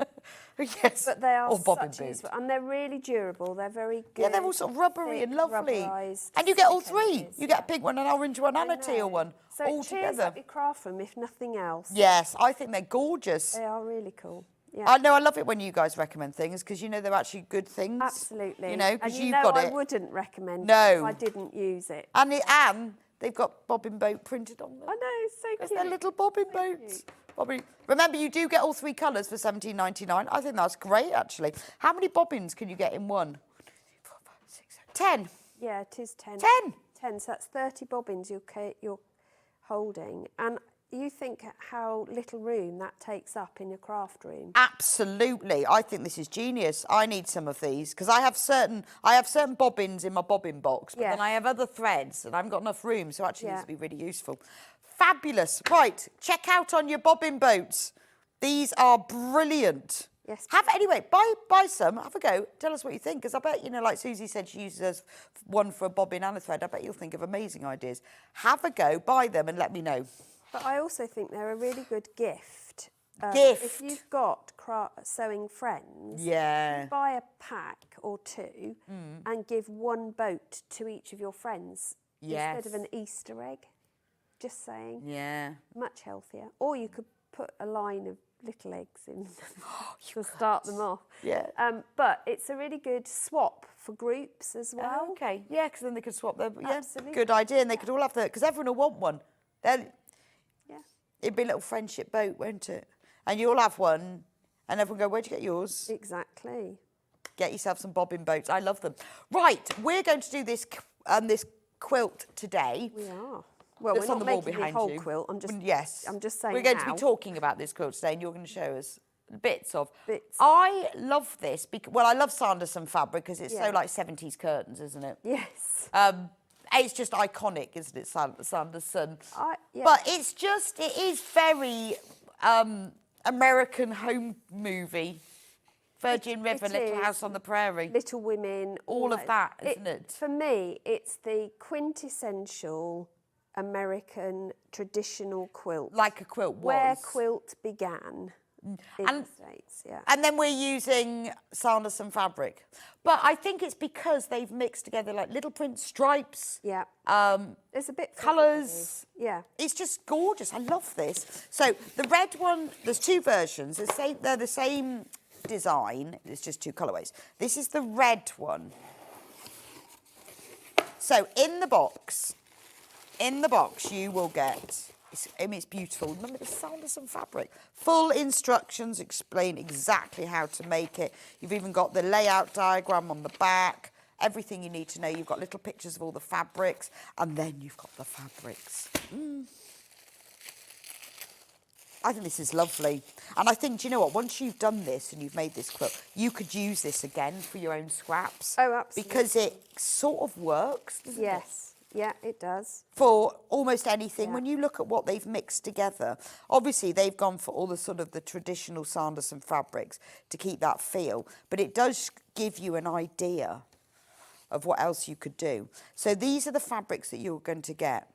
[SPEAKER 3] Yes.
[SPEAKER 6] But they are
[SPEAKER 3] or bobbin
[SPEAKER 6] such a
[SPEAKER 3] boots.
[SPEAKER 6] and they're really durable. They're very good.
[SPEAKER 3] Yeah, they're all sort of rubbery
[SPEAKER 6] thick,
[SPEAKER 3] and lovely.
[SPEAKER 6] rubberised,
[SPEAKER 3] And you get all
[SPEAKER 6] thick
[SPEAKER 3] 3.
[SPEAKER 6] edges,
[SPEAKER 3] You get a
[SPEAKER 6] yeah.
[SPEAKER 3] pink one, an orange one, and
[SPEAKER 6] I
[SPEAKER 3] a teal
[SPEAKER 6] know.
[SPEAKER 3] one.
[SPEAKER 6] So
[SPEAKER 3] all
[SPEAKER 6] it cheers
[SPEAKER 3] together.
[SPEAKER 6] up your craft room, if nothing else.
[SPEAKER 3] Yes, I think they're gorgeous.
[SPEAKER 6] They are really cool. Yeah.
[SPEAKER 3] I know, I love it when you guys recommend things because they're actually good things.
[SPEAKER 6] Absolutely.
[SPEAKER 3] Because
[SPEAKER 6] and
[SPEAKER 3] you've got
[SPEAKER 6] I
[SPEAKER 3] it.
[SPEAKER 6] wouldn't recommend
[SPEAKER 3] No.
[SPEAKER 6] it if I didn't use it.
[SPEAKER 3] And they've got bobbin boat printed on them.
[SPEAKER 6] I know, it's so
[SPEAKER 3] Because
[SPEAKER 6] cute.
[SPEAKER 3] they're little bobbin boats. Bobbin. Remember, you do get all 3 colours for $17.99. I think that's great, actually. How many bobbins can you get in one? 4, 5, 6, 7, 10.
[SPEAKER 6] Yeah, it is 10.
[SPEAKER 3] 10.
[SPEAKER 6] 10, so that's 30 bobbins you're holding. And you think how little room that takes up in your craft room.
[SPEAKER 3] Absolutely. I think this is genius. I need some of these because I have certain bobbins in my bobbin box, but
[SPEAKER 6] Yeah.
[SPEAKER 3] then I have other threads and I haven't got enough room, so actually
[SPEAKER 6] Yeah.
[SPEAKER 3] this would be really useful. Fabulous. Right, check out on your bobbin boats. These are brilliant.
[SPEAKER 6] Yes.
[SPEAKER 3] Anyway, buy some, have a go. Tell us what you think, because I bet, like Suzie said, she uses one for a bobbin and a thread. I bet you'll think of amazing ideas. Have a go, buy them and let me know.
[SPEAKER 6] But I also think they're a really good gift.
[SPEAKER 3] Gift.
[SPEAKER 6] If you've got sewing friends,
[SPEAKER 3] Yeah.
[SPEAKER 6] buy a pack or 2 and give one boat to each of your friends
[SPEAKER 3] Yes.
[SPEAKER 6] instead of an Easter egg. Just saying.
[SPEAKER 3] Yeah.
[SPEAKER 6] Much healthier. Or you could put a line of little eggs in to start them off.
[SPEAKER 3] Yeah.
[SPEAKER 6] But it's a really good swap for groups as well.
[SPEAKER 3] Oh, okay, yeah, because then they could swap their,
[SPEAKER 6] Absolutely.
[SPEAKER 3] good idea, and they could all have because everyone will want one. Then
[SPEAKER 6] Yeah.
[SPEAKER 3] it'd be a little friendship boat, won't it? And you'll have one, and everyone go, where'd you get yours?
[SPEAKER 6] Exactly.
[SPEAKER 3] Get yourself some bobbin boats. I love them. Right, we're going to do this quilt today.
[SPEAKER 6] We are. Well,
[SPEAKER 3] That's
[SPEAKER 6] we're
[SPEAKER 3] on
[SPEAKER 6] not
[SPEAKER 3] the wall
[SPEAKER 6] making
[SPEAKER 3] behind
[SPEAKER 6] the whole
[SPEAKER 3] you.
[SPEAKER 6] quilt. I'm just saying.
[SPEAKER 3] We're going to be
[SPEAKER 6] how.
[SPEAKER 3] talking about this quilt today, and you're going to show us bits of.
[SPEAKER 6] Bits.
[SPEAKER 3] I love this because, well, I love Sanderson fabric because it's so
[SPEAKER 6] Yeah.
[SPEAKER 3] like 70s curtains, isn't it?
[SPEAKER 6] Yes.
[SPEAKER 3] It's just iconic, isn't it, Sanderson?
[SPEAKER 6] Yeah.
[SPEAKER 3] But it is very American home movie. Virgin River,
[SPEAKER 6] it
[SPEAKER 3] Little
[SPEAKER 6] is.
[SPEAKER 3] House on the Prairie.
[SPEAKER 6] Little Women.
[SPEAKER 3] All of that, isn't it?
[SPEAKER 6] For me, it's the quintessential American traditional quilt.
[SPEAKER 3] Like a quilt was.
[SPEAKER 6] Where quilt began in the States, yeah.
[SPEAKER 3] And then we're using Sanderson fabric. But I think it's because they've mixed together like little print stripes.
[SPEAKER 6] Yeah. There's a bit
[SPEAKER 3] Colours.
[SPEAKER 6] Yeah.
[SPEAKER 3] It's just gorgeous. I love this. So the red one, there's two versions. They're the same design. It's just two colourways. This is the red one. So in the box you will get, it's beautiful. Remember the Sanderson fabric. Full instructions explain exactly how to make it. You've even got the layout diagram on the back. Everything you need to know. You've got little pictures of all the fabrics, and then you've got the fabrics. I think this is lovely. And I think, do you know what? Once you've done this and you've made this quilt, you could use this again for your own scraps.
[SPEAKER 6] Oh, absolutely.
[SPEAKER 3] Because it sort of works, doesn't it?
[SPEAKER 6] Yes. Yeah, it does.
[SPEAKER 3] For almost anything.
[SPEAKER 6] Yeah.
[SPEAKER 3] When you look at what they've mixed together, obviously they've gone for all the sort of the traditional Sanderson fabrics to keep that feel, but it does give you an idea of what else you could do. So these are the fabrics that you're going to get.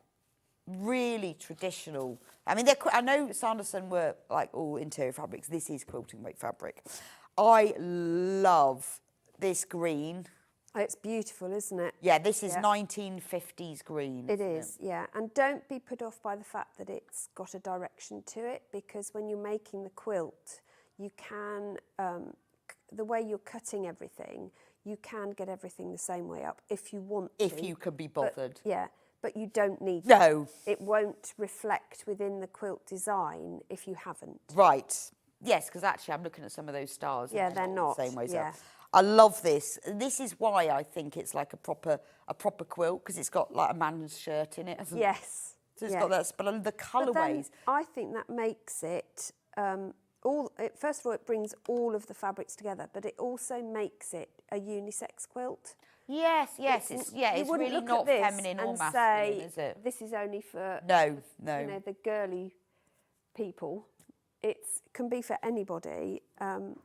[SPEAKER 3] Really traditional. I mean, I know Sanderson were like all interior fabrics. This is quilting weight fabric. I love this green.
[SPEAKER 6] Oh, it's beautiful, isn't it?
[SPEAKER 3] Yeah, this is
[SPEAKER 6] Yeah.
[SPEAKER 3] 1950s green.
[SPEAKER 6] It is, yeah. And don't be put off by the fact that it's got a direction to it, because when you're making the quilt, you can, the way you're cutting everything, you can get everything the same way up if you want to.
[SPEAKER 3] If you could be bothered.
[SPEAKER 6] But you don't need to.
[SPEAKER 3] No.
[SPEAKER 6] It won't reflect within the quilt design if you haven't.
[SPEAKER 3] Right. Yes, because actually I'm looking at some of those stars.
[SPEAKER 6] Yeah,
[SPEAKER 3] and
[SPEAKER 6] they're not.
[SPEAKER 3] The same ways
[SPEAKER 6] Yeah.
[SPEAKER 3] up. I love this. This is why I think it's like a proper quilt, because it's got like a man's shirt in it, hasn't it?
[SPEAKER 6] Yes.
[SPEAKER 3] So it's got that, but the colourways.
[SPEAKER 6] I think that makes it, first of all, it brings all of the fabrics together, but it also makes it a unisex quilt.
[SPEAKER 3] Yes.
[SPEAKER 6] You
[SPEAKER 3] It's
[SPEAKER 6] wouldn't
[SPEAKER 3] really
[SPEAKER 6] look
[SPEAKER 3] not
[SPEAKER 6] at this
[SPEAKER 3] feminine or
[SPEAKER 6] and
[SPEAKER 3] masculine,
[SPEAKER 6] say,
[SPEAKER 3] is it?
[SPEAKER 6] this is only for
[SPEAKER 3] No.
[SPEAKER 6] the girly people. It can be for anybody.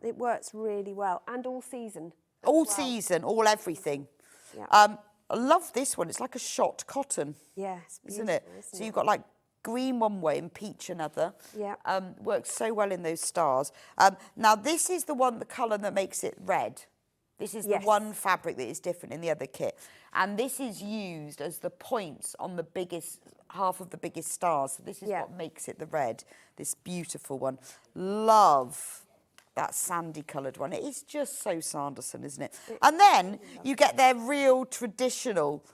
[SPEAKER 6] It works really well, and all season.
[SPEAKER 3] All season, all everything.
[SPEAKER 6] Yeah.
[SPEAKER 3] I love this one. It's like a shot cotton.
[SPEAKER 6] Yes,
[SPEAKER 3] Isn't it? So you've got like green one way and peach another.
[SPEAKER 6] Yeah.
[SPEAKER 3] Works so well in those stars. Now this is the colour that makes it red. This is the one fabric that is different in the other kit. And this is used as the points on the half of the biggest stars. So this is what makes it the red, this beautiful one. Love that sandy coloured one. It is just so Sanderson, isn't it? And then you get their real traditional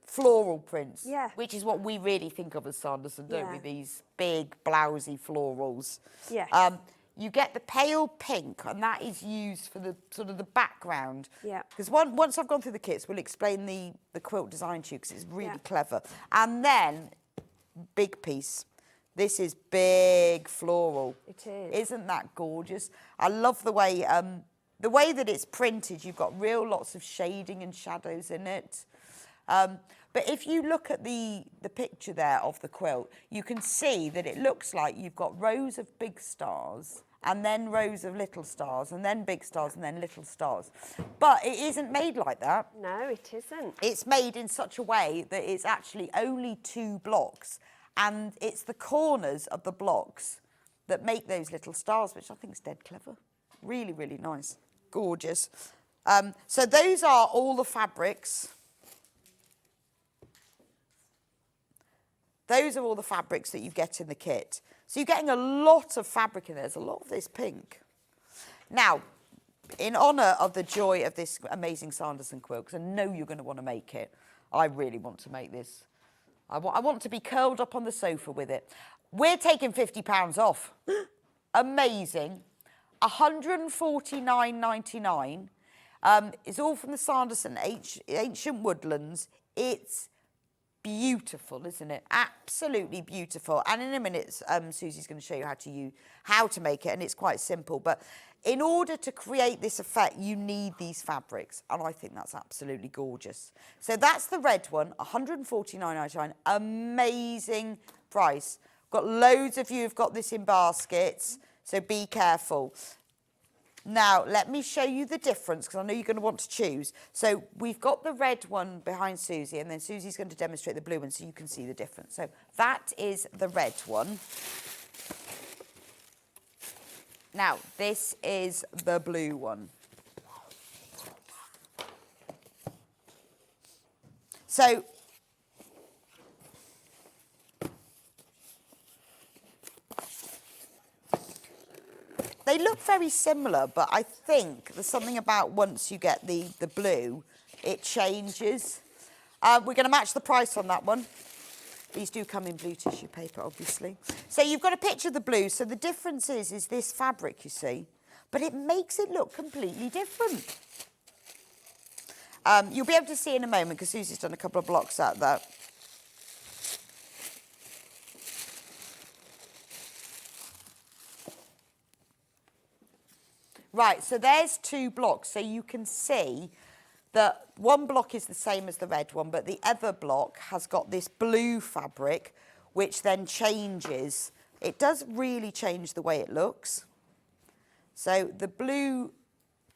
[SPEAKER 3] floral prints, which is what we really think of as Sanderson, don't we? These big, blousy florals.
[SPEAKER 6] Yes.
[SPEAKER 3] You get the pale pink, and that is used for the sort of the background.
[SPEAKER 6] Yeah.
[SPEAKER 3] Because once I've gone through the kits, we'll explain the quilt design to you, because it's really clever. And then, big piece. This is big floral.
[SPEAKER 6] It is.
[SPEAKER 3] Isn't that gorgeous? I love the way that it's printed. You've got lots of shading and shadows in it. But if you look at the picture there of the quilt, you can see that it looks like you've got rows of big stars and then rows of little stars and then big stars and then little stars. But it isn't made like that.
[SPEAKER 6] No, it isn't.
[SPEAKER 3] It's made in such a way that it's actually only 2 blocks, and it's the corners of the blocks that make those little stars, which I think is dead clever. Really, really nice. Gorgeous. So those are all the fabrics. Those are all the fabrics that you get in the kit. So you're getting a lot of fabric in there. There's a lot of this pink. Now, in honour of the joy of this amazing Sanderson quilt, because I know you're going to want to make it, I really want to make this. I want to be curled up on the sofa with it. We're taking £50 off. Amazing. £149.99. It's all from the Sanderson Ancient Woodlands. It's beautiful, isn't it? Absolutely beautiful. And in a minute, Susie's going to show you how to make it, and it's quite simple. But in order to create this effect, you need these fabrics, and I think that's absolutely gorgeous. So that's the red one, £149.99. Amazing price. Got loads of you who've got this in baskets, so be careful. Now, let me show you the difference, because I know you're going to want to choose. So we've got the red one behind Suzie, and then Susie's going to demonstrate the blue one so you can see the difference. So that is the red one. Now, this is the blue one. So they look very similar, but I think there's something about once you get the blue, it changes. We're going to match the price on that one. These do come in blue tissue paper, obviously. So you've got a picture of the blue. So the difference is this fabric, you see, but it makes it look completely different. You'll be able to see in a moment, because Susie's done a couple of blocks out of that. Right, so there's 2 blocks, so you can see that one block is the same as the red one, but the other block has got this blue fabric, which then changes. It does really change the way it looks. So the blue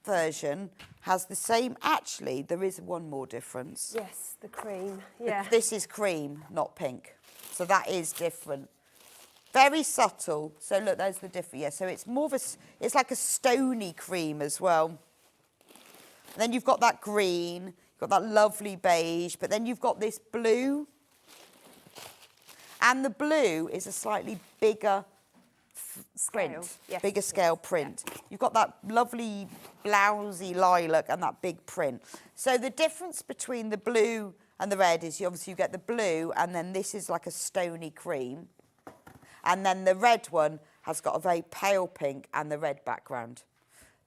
[SPEAKER 3] version has the same, actually, there is one more difference.
[SPEAKER 6] Yes, the cream, yeah.
[SPEAKER 3] This is cream, not pink, so that is different. Very subtle. So look, there's the difference. Yeah, so it's more of it's like a stony cream as well. And then you've got that green, you've got that lovely beige, but then you've got this blue. And the blue is a slightly bigger print,
[SPEAKER 6] yes,
[SPEAKER 3] bigger scale print. Yeah. You've got that lovely blousy lilac and that big print. So the difference between the blue and the red is obviously you get the blue, and then this is like a stony cream. And then the red one has got a very pale pink and the red background.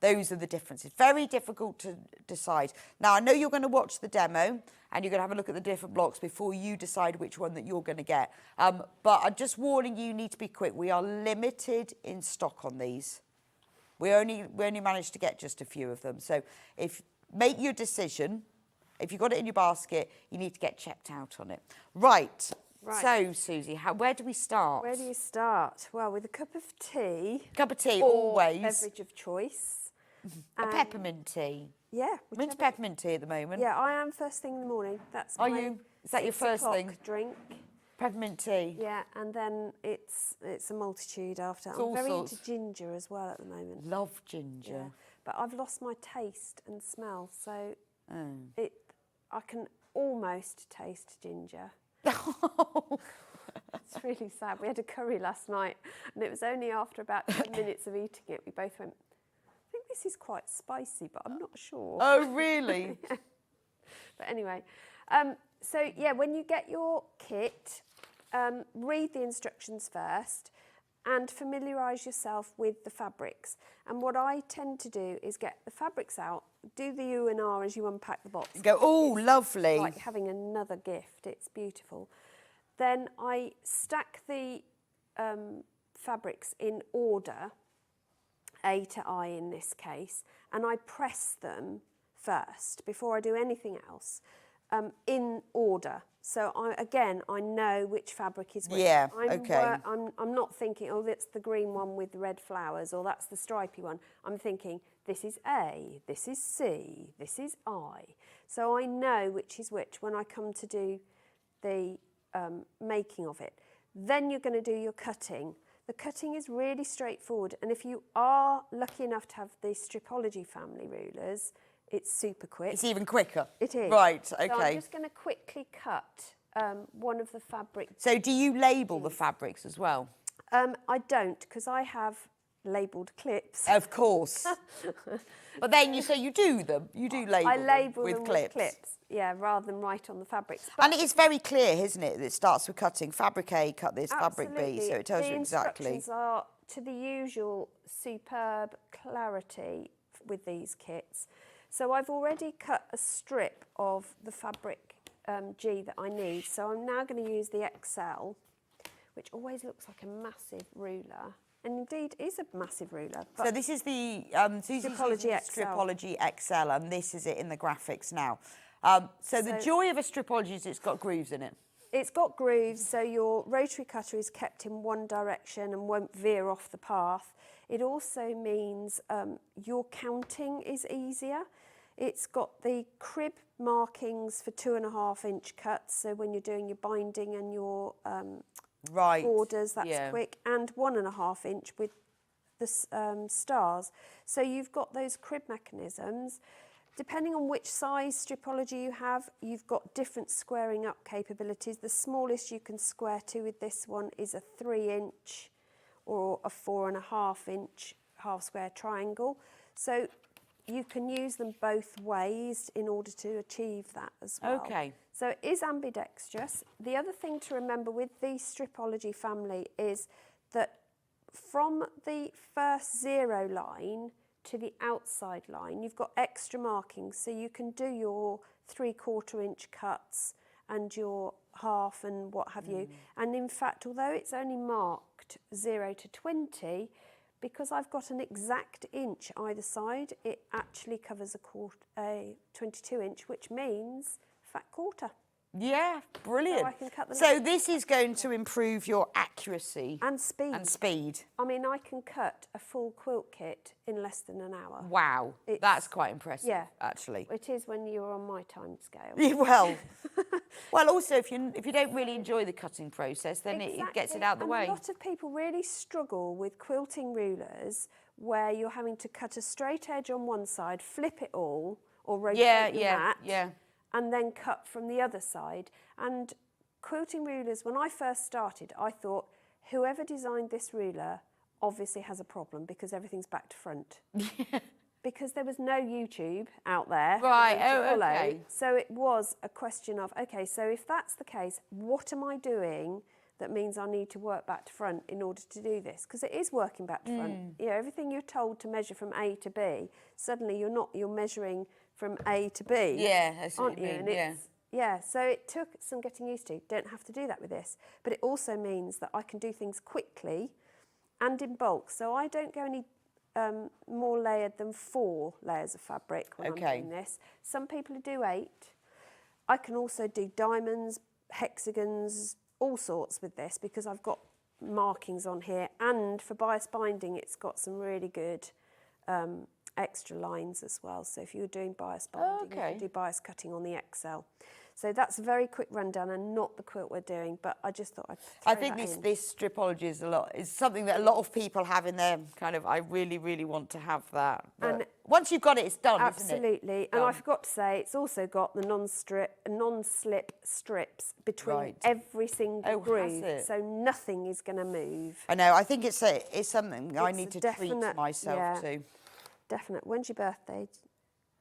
[SPEAKER 3] Those are the differences. Very difficult to decide. Now, I know you're going to watch the demo and you're going to have a look at the different blocks before you decide which one that you're going to get. But I'm just warning you, you need to be quick. We are limited in stock on these. We only managed to get just a few of them. So make your decision. If you've got it in your basket, you need to get checked out on it. Right. So, Suzie, where do we start?
[SPEAKER 6] Where do you start? Well, with a cup of tea.
[SPEAKER 3] Cup of tea,
[SPEAKER 6] or
[SPEAKER 3] always.
[SPEAKER 6] Beverage of choice.
[SPEAKER 3] A peppermint tea.
[SPEAKER 6] Yeah.
[SPEAKER 3] Mince peppermint tea at the moment.
[SPEAKER 6] Yeah, I am first thing in the morning. That's
[SPEAKER 3] Are you? Is that your first thing?
[SPEAKER 6] Drink.
[SPEAKER 3] Peppermint tea.
[SPEAKER 6] Yeah, and then it's a multitude after.
[SPEAKER 3] It's
[SPEAKER 6] I'm very into ginger as well at the moment.
[SPEAKER 3] Love ginger.
[SPEAKER 6] Yeah. But I've lost my taste and smell, so I can almost taste ginger. It's really sad. We had a curry last night, and it was only after about 10 minutes of eating it, we both went, I think this is quite spicy, but I'm not sure.
[SPEAKER 3] Oh, really?
[SPEAKER 6] Yeah. But anyway, so yeah, when you get your kit, read the instructions first and familiarise yourself with the fabrics. And what I tend to do is get the fabrics out, do the U and R as you unpack the box.
[SPEAKER 3] Go, oh, lovely.
[SPEAKER 6] Like having another gift, it's beautiful. Then I stack the fabrics in order, A to I in this case, and I press them first before I do anything else in order. So I know which fabric is which.
[SPEAKER 3] Yeah, okay.
[SPEAKER 6] I'm not thinking, oh, that's the green one with the red flowers, or that's the stripy one. I'm thinking, this is A, this is C, this is I. So I know which is which when I come to do the making of it. Then you're going to do your cutting. The cutting is really straightforward, and if you are lucky enough to have the Stripology family rulers, it's super quick.
[SPEAKER 3] It's even quicker.
[SPEAKER 6] It is.
[SPEAKER 3] Right, okay.
[SPEAKER 6] So I'm just going to quickly cut one of the fabric.
[SPEAKER 3] So do you label the fabrics as well?
[SPEAKER 6] I don't, because I have labelled clips.
[SPEAKER 3] Of course. But then you do them. You do label
[SPEAKER 6] I label
[SPEAKER 3] them
[SPEAKER 6] them
[SPEAKER 3] with clips.
[SPEAKER 6] with clips, yeah, rather than write on the fabrics.
[SPEAKER 3] And it is very clear, isn't it? That it starts with cutting fabric A, cut this, fabric B, so it tells you exactly.
[SPEAKER 6] The instructions are to the usual superb clarity with these kits. So I've already cut a strip of the fabric G that I need. So I'm now going to use the XL, which always looks like a massive ruler. And indeed is a massive ruler.
[SPEAKER 3] So this is the Stripology XL, and this is it in the graphics now. So the joy of a Stripology is it's got grooves in it.
[SPEAKER 6] It's got grooves, so your rotary cutter is kept in one direction and won't veer off the path. It also means your counting is easier. It's got the crib markings for 2.5 inch cuts, so when you're doing your binding and your borders, that's quick, and 1.5 inch with the stars. So you've got those crib mechanisms. Depending on which size Stripology you have, you've got different squaring up capabilities. The smallest you can square to with this one is a 3 inch or a 4.5 inch half square triangle. So you can use them both ways in order to achieve that as well.
[SPEAKER 3] Okay.
[SPEAKER 6] So it is ambidextrous. The other thing to remember with the Stripology family is that from the first 0 line to the outside line, you've got extra markings, so you can do your 3/4 inch cuts and your half and what have you. And in fact, although it's only marked 0 to 20, because I've got an exact inch either side, it actually covers a 22 inch, which means fat quarter.
[SPEAKER 3] Yeah, brilliant.
[SPEAKER 6] So I can cut the
[SPEAKER 3] So this is going to improve your accuracy
[SPEAKER 6] and speed.
[SPEAKER 3] And
[SPEAKER 6] I mean, I can cut a full quilt kit in less than an hour.
[SPEAKER 3] Wow, that's quite impressive,
[SPEAKER 6] yeah,
[SPEAKER 3] actually.
[SPEAKER 6] It is when you're on my time scale.
[SPEAKER 3] Well, also if you don't really enjoy the cutting process, then it gets it out the way.
[SPEAKER 6] A lot of people really struggle with quilting rulers where you're having to cut a straight edge on one side, flip it all, or rotate the mat, and then cut from the other side. And quilting rulers, when I first started, I thought, whoever designed this ruler obviously has a problem because everything's back to front. Because there was no YouTube out there.
[SPEAKER 3] Right, okay.
[SPEAKER 6] So it was a question of, okay, so if that's the case, what am I doing that means I need to work back to front in order to do this? Because it is working back to front. You know, everything you're told to measure from A to B, suddenly you're not, you're measuring from A to B.
[SPEAKER 3] Yeah, that's what
[SPEAKER 6] aren't you? And so it took some getting used to. Don't have to do that with this. But it also means that I can do things quickly and in bulk. So I don't go any more layered than 4 layers of fabric when I'm doing this. Some people do 8. I can also do diamonds, hexagons, all sorts with this because I've got markings on here, and for bias binding it's got some really good extra lines as well. So if you're doing bias binding, you can do bias cutting on the XL. So that's a very quick rundown and not the quilt we're doing, but I just thought I'd throw that in.
[SPEAKER 3] This Stripology is something that a lot of people have in their kind of, I really, really want to have that. But and once you've got it, it's done,
[SPEAKER 6] absolutely.
[SPEAKER 3] Isn't it?
[SPEAKER 6] And I forgot to say, it's also got the non-slip strips between every single groove, so nothing is going to move.
[SPEAKER 3] I know. I think it's something I need to treat myself to.
[SPEAKER 6] Definite. When's your birthday?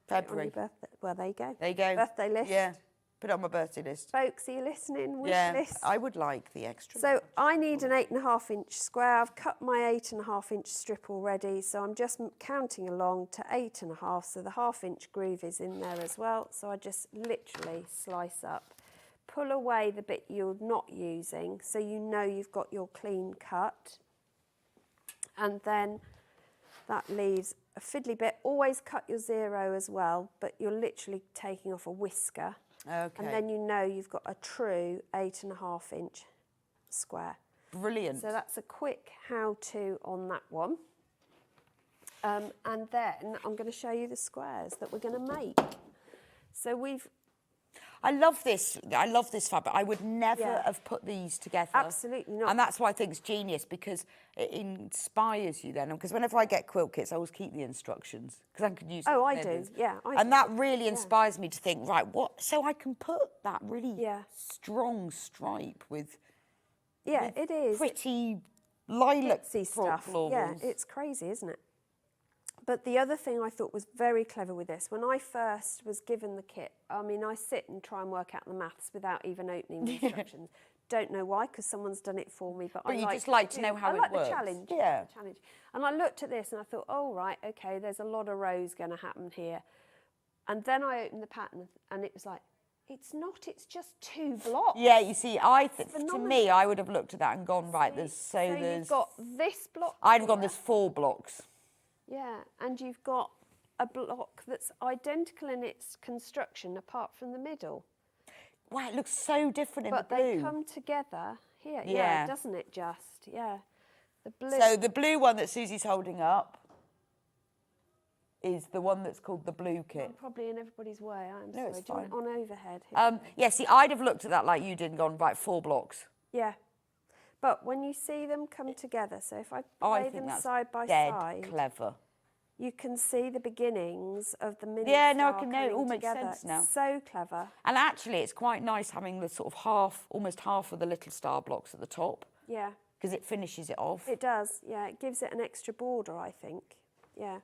[SPEAKER 3] February.
[SPEAKER 6] Your birthday. Well, there you go.
[SPEAKER 3] There you go.
[SPEAKER 6] Birthday list.
[SPEAKER 3] Yeah. Put it on my birthday list.
[SPEAKER 6] Folks, are you listening? Wish list.
[SPEAKER 3] I would like the extra.
[SPEAKER 6] So I need an 8.5 inch square. I've cut my 8.5 inch strip already, so I'm just counting along to 8.5. So the ½ inch groove is in there as well. So I just literally slice up, pull away the bit you're not using, so you know you've got your clean cut, and then that leaves a fiddly bit. Always cut your 0 as well, but you're literally taking off a whisker.
[SPEAKER 3] Okay.
[SPEAKER 6] And then you know you've got a true 8.5 inch square.
[SPEAKER 3] Brilliant.
[SPEAKER 6] So that's a quick how-to on that one. And then I'm going to show you the squares that we're going to make. So
[SPEAKER 3] I love this fabric. I would never have put these together.
[SPEAKER 6] Absolutely not.
[SPEAKER 3] And that's why I think it's genius, because it inspires you then. Because whenever I get quilt kits, I always keep the instructions because I can use it.
[SPEAKER 6] Oh, I do. Yeah.
[SPEAKER 3] And that really inspires me to think, right, what? So I can put that really strong stripe with
[SPEAKER 6] it is
[SPEAKER 3] pretty lilac
[SPEAKER 6] stuff.
[SPEAKER 3] florals.
[SPEAKER 6] Yeah, it's crazy, isn't it? But the other thing I thought was very clever with this, when I first was given the kit, I mean, I sit and try and work out the maths without even opening the instructions. Don't know why, because someone's done it for me. But I
[SPEAKER 3] you
[SPEAKER 6] like
[SPEAKER 3] just like to know how it works.
[SPEAKER 6] I like the challenge.
[SPEAKER 3] Yeah.
[SPEAKER 6] The challenge. And I looked at this and I thought, oh, right, okay, there's a lot of rows going to happen here. And then I opened the pattern and it was like, it's not, it's just 2 blocks.
[SPEAKER 3] Yeah, you see, to me, I would have looked at that and gone, right,
[SPEAKER 6] so
[SPEAKER 3] there's...
[SPEAKER 6] you've got this block
[SPEAKER 3] I'd have gone,
[SPEAKER 6] here.
[SPEAKER 3] there's 4 blocks.
[SPEAKER 6] Yeah, and you've got a block that's identical in its construction apart from the middle.
[SPEAKER 3] Wow, it looks so different in the blue.
[SPEAKER 6] But they come together here, yeah, doesn't it just? Yeah, the blue.
[SPEAKER 3] So the blue one that Susie's holding up is the one that's called the blue kit.
[SPEAKER 6] I'm probably in everybody's way, I'm
[SPEAKER 3] No,
[SPEAKER 6] sorry.
[SPEAKER 3] it's
[SPEAKER 6] Do you want
[SPEAKER 3] fine.
[SPEAKER 6] it on overhead here?
[SPEAKER 3] Yeah, see, I'd have looked at that like you did and gone, right, 4 blocks.
[SPEAKER 6] Yeah, but when you see them come together, so if I lay them side by
[SPEAKER 3] dead
[SPEAKER 6] side,
[SPEAKER 3] clever.
[SPEAKER 6] you can see the beginnings of the mini
[SPEAKER 3] Yeah,
[SPEAKER 6] star
[SPEAKER 3] no, I can know, it
[SPEAKER 6] coming
[SPEAKER 3] all makes
[SPEAKER 6] together.
[SPEAKER 3] sense now.
[SPEAKER 6] So clever.
[SPEAKER 3] And actually, it's quite nice having the sort of almost half of the little star blocks at the top.
[SPEAKER 6] Yeah.
[SPEAKER 3] Because it finishes it off.
[SPEAKER 6] It does, yeah. It gives it an extra border, I think. Yeah.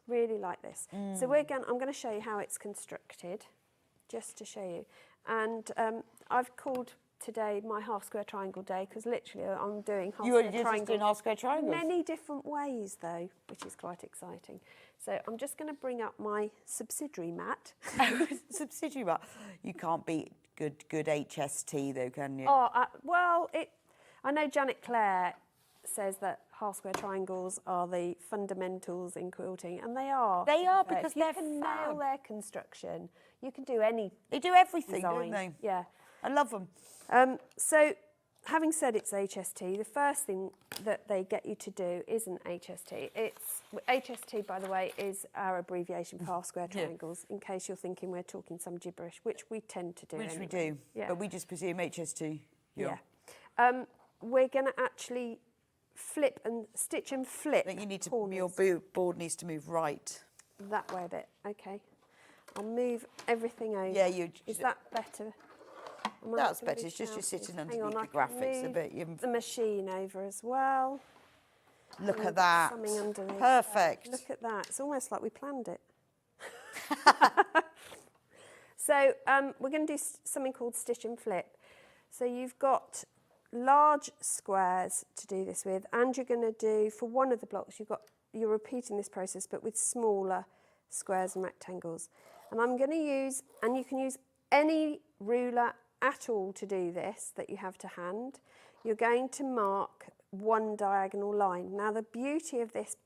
[SPEAKER 6] Really like this. So I'm going to show you how it's constructed, just to show you. And I've called today my half square triangle day because literally I'm doing half square triangles.
[SPEAKER 3] Doing half square triangles.
[SPEAKER 6] Many different ways though, which is quite exciting. So I'm just going to bring up my subsidiary mat.
[SPEAKER 3] Subsidiary mat. You can't beat good HST though, can you?
[SPEAKER 6] Oh, well, I know Janet Clare says that half square triangles are the fundamentals in quilting, and they are.
[SPEAKER 3] They are, because
[SPEAKER 6] you
[SPEAKER 3] they're
[SPEAKER 6] can
[SPEAKER 3] fab.
[SPEAKER 6] nail their construction. You can do any.
[SPEAKER 3] They do everything,
[SPEAKER 6] design.
[SPEAKER 3] don't they?
[SPEAKER 6] Yeah.
[SPEAKER 3] I love them.
[SPEAKER 6] So, having said it's HST, the first thing that they get you to do isn't HST. HST, by the way, is our abbreviation for half square triangles, in case you're thinking we're talking some gibberish, which we tend to do.
[SPEAKER 3] Which
[SPEAKER 6] anyway.
[SPEAKER 3] we do,
[SPEAKER 6] Yeah.
[SPEAKER 3] but we just presume HST.
[SPEAKER 6] Yeah. We're going to actually flip and stitch and flip.
[SPEAKER 3] I think you need to.
[SPEAKER 6] corners.
[SPEAKER 3] Your board needs to move right.
[SPEAKER 6] That way a bit. Okay. I'll move everything over.
[SPEAKER 3] Yeah, you.
[SPEAKER 6] Is that better?
[SPEAKER 3] That's better. It's just you're sitting underneath the graphics a bit.
[SPEAKER 6] The machine over as well.
[SPEAKER 3] Look at that.
[SPEAKER 6] Something underneath.
[SPEAKER 3] Perfect.
[SPEAKER 6] Look at that. It's almost like we planned it. So we're going to do something called stitch and flip. So you've got large squares to do this with, and you're going to do, for one of the blocks, you're repeating this process but with smaller squares and rectangles. And I'm going to use, and you can use any ruler at all to do this that you have to hand. You're going to mark one diagonal line. Now the beauty of this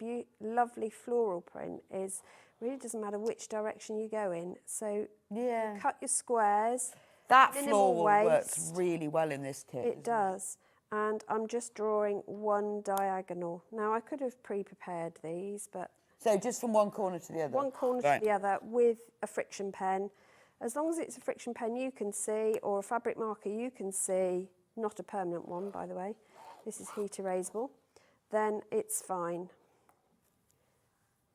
[SPEAKER 6] lovely floral print is really doesn't matter which direction you go in. So you cut your squares.
[SPEAKER 3] That
[SPEAKER 6] minimal
[SPEAKER 3] floral
[SPEAKER 6] waste.
[SPEAKER 3] works really well in this kit.
[SPEAKER 6] It does. And I'm just drawing one diagonal. Now I could have pre-prepared these, but
[SPEAKER 3] So just from one corner to the other?
[SPEAKER 6] one corner to the other with a friction pen. As long as it's a friction pen you can see, or a fabric marker you can see, not a permanent one by the way, this is heat erasable, then it's fine.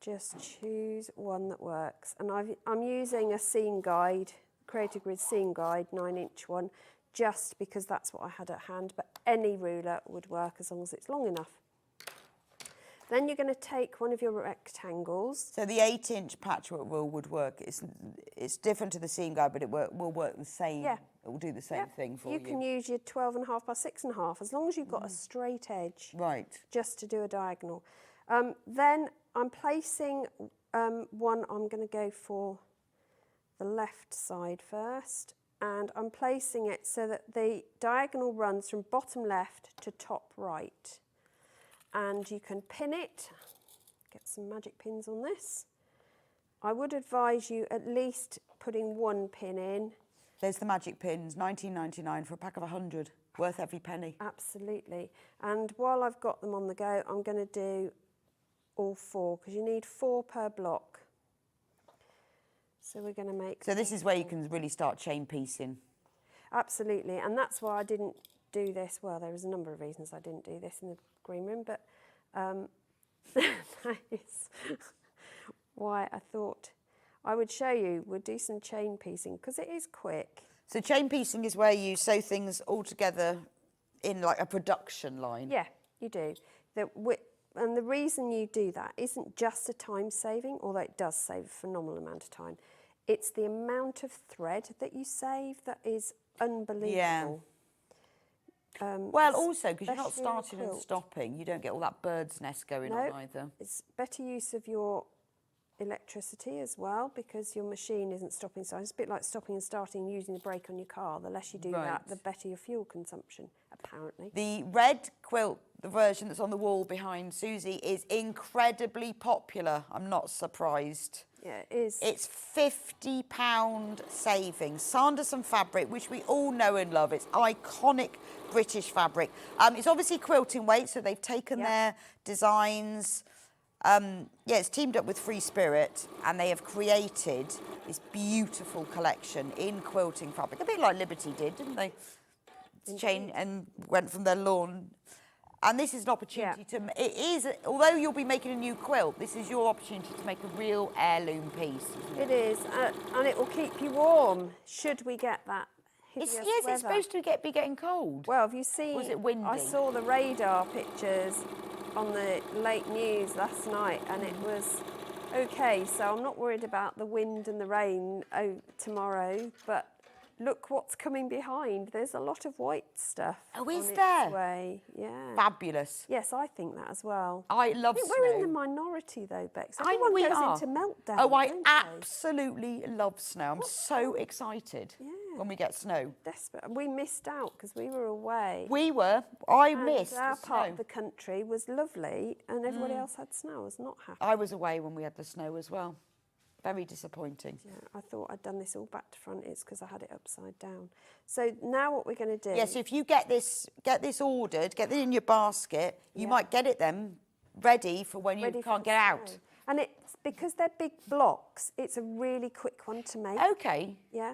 [SPEAKER 6] Just choose one that works. And I'm using a seam guide, Creative Grid seam guide, 9-inch one, just because that's what I had at hand, but any ruler would work as long as it's long enough. Then you're going to take one of your rectangles.
[SPEAKER 3] So the 8-inch patchwork rule would work. It's different to the seam guide, but it will work the same.
[SPEAKER 6] Yeah.
[SPEAKER 3] It will do the same thing for you.
[SPEAKER 6] You can use your 12.5 by 6.5 as long as you've got a straight edge.
[SPEAKER 3] Right.
[SPEAKER 6] Just to do a diagonal. Then I'm placing one. I'm going to go for the left side first, and I'm placing it so that the diagonal runs from bottom left to top right. And you can pin it, get some magic pins on this. I would advise you at least putting one pin in.
[SPEAKER 3] There's the magic pins, $19.99 for a pack of 100, worth every penny.
[SPEAKER 6] Absolutely. And while I've got them on the go, I'm going to do all 4, because you need 4 per block. So we're going to make...
[SPEAKER 3] So this is where you can really start chain piecing.
[SPEAKER 6] Absolutely, and that's why I didn't do this. Well, there was a number of reasons I didn't do this in the green room, but that is why I thought I would show you. We'll do some chain piecing because it is quick.
[SPEAKER 3] So chain piecing is where you sew things all together in like a production line.
[SPEAKER 6] Yeah, You do. And the reason you do that isn't just a time saving, although it does save a phenomenal amount of time. It's the amount of thread that you save that is unbelievable.
[SPEAKER 3] Well, also, because you're not starting and stopping, you don't get all that bird's nest going on either.
[SPEAKER 6] It's better use of your electricity as well, because your machine isn't stopping. So it's a bit like stopping and starting and using the brake on your car. The less you do that, the better your fuel consumption, apparently.
[SPEAKER 3] The red quilt, the version that's on the wall behind Suzie, is incredibly popular. I'm not surprised.
[SPEAKER 6] Yeah, it is.
[SPEAKER 3] It's £50 savings. Sanderson fabric, which we all know and love. It's iconic British fabric. It's obviously quilting weight, so they've taken their designs. It's teamed up with Free Spirit, and they have created this beautiful collection in quilting fabric. A bit like Liberty did, didn't they? Chain and went from their lawn. And this is an opportunity to, it is, although you'll be making a new quilt, this is your opportunity to make a real heirloom piece.
[SPEAKER 6] It is, and it will keep you warm, should we get that hideous weather.
[SPEAKER 3] It's supposed to be getting cold.
[SPEAKER 6] Well, have you seen...
[SPEAKER 3] Was it windy?
[SPEAKER 6] I saw the radar pictures on the late news last night, and it was okay, so I'm not worried about the wind and the rain tomorrow, but look what's coming behind. There's a lot of white stuff.
[SPEAKER 3] Oh, is
[SPEAKER 6] on
[SPEAKER 3] there?
[SPEAKER 6] Its way. Yeah.
[SPEAKER 3] Fabulous.
[SPEAKER 6] Yes, I think that as well.
[SPEAKER 3] I love snow.
[SPEAKER 6] We're in the minority though, Bex. Everyone goes into meltdown.
[SPEAKER 3] Oh, I
[SPEAKER 6] don't
[SPEAKER 3] absolutely love snow. I'm so excited when we get snow.
[SPEAKER 6] Desperate. We missed out because we were away.
[SPEAKER 3] We were. I missed
[SPEAKER 6] our
[SPEAKER 3] the
[SPEAKER 6] part
[SPEAKER 3] snow.
[SPEAKER 6] of the country was lovely, and everybody else had snow. I was not happy.
[SPEAKER 3] I was away when we had the snow as well. Very disappointing.
[SPEAKER 6] Yeah, I thought I'd done this all back to front. It's because I had it upside down. So now what we're going to do...
[SPEAKER 3] Yeah, so if you get this ordered, get it in your basket, you might get it then ready for when you can't get out.
[SPEAKER 6] And it's because they're big blocks, it's a really quick one to make.
[SPEAKER 3] Okay.
[SPEAKER 6] Yeah.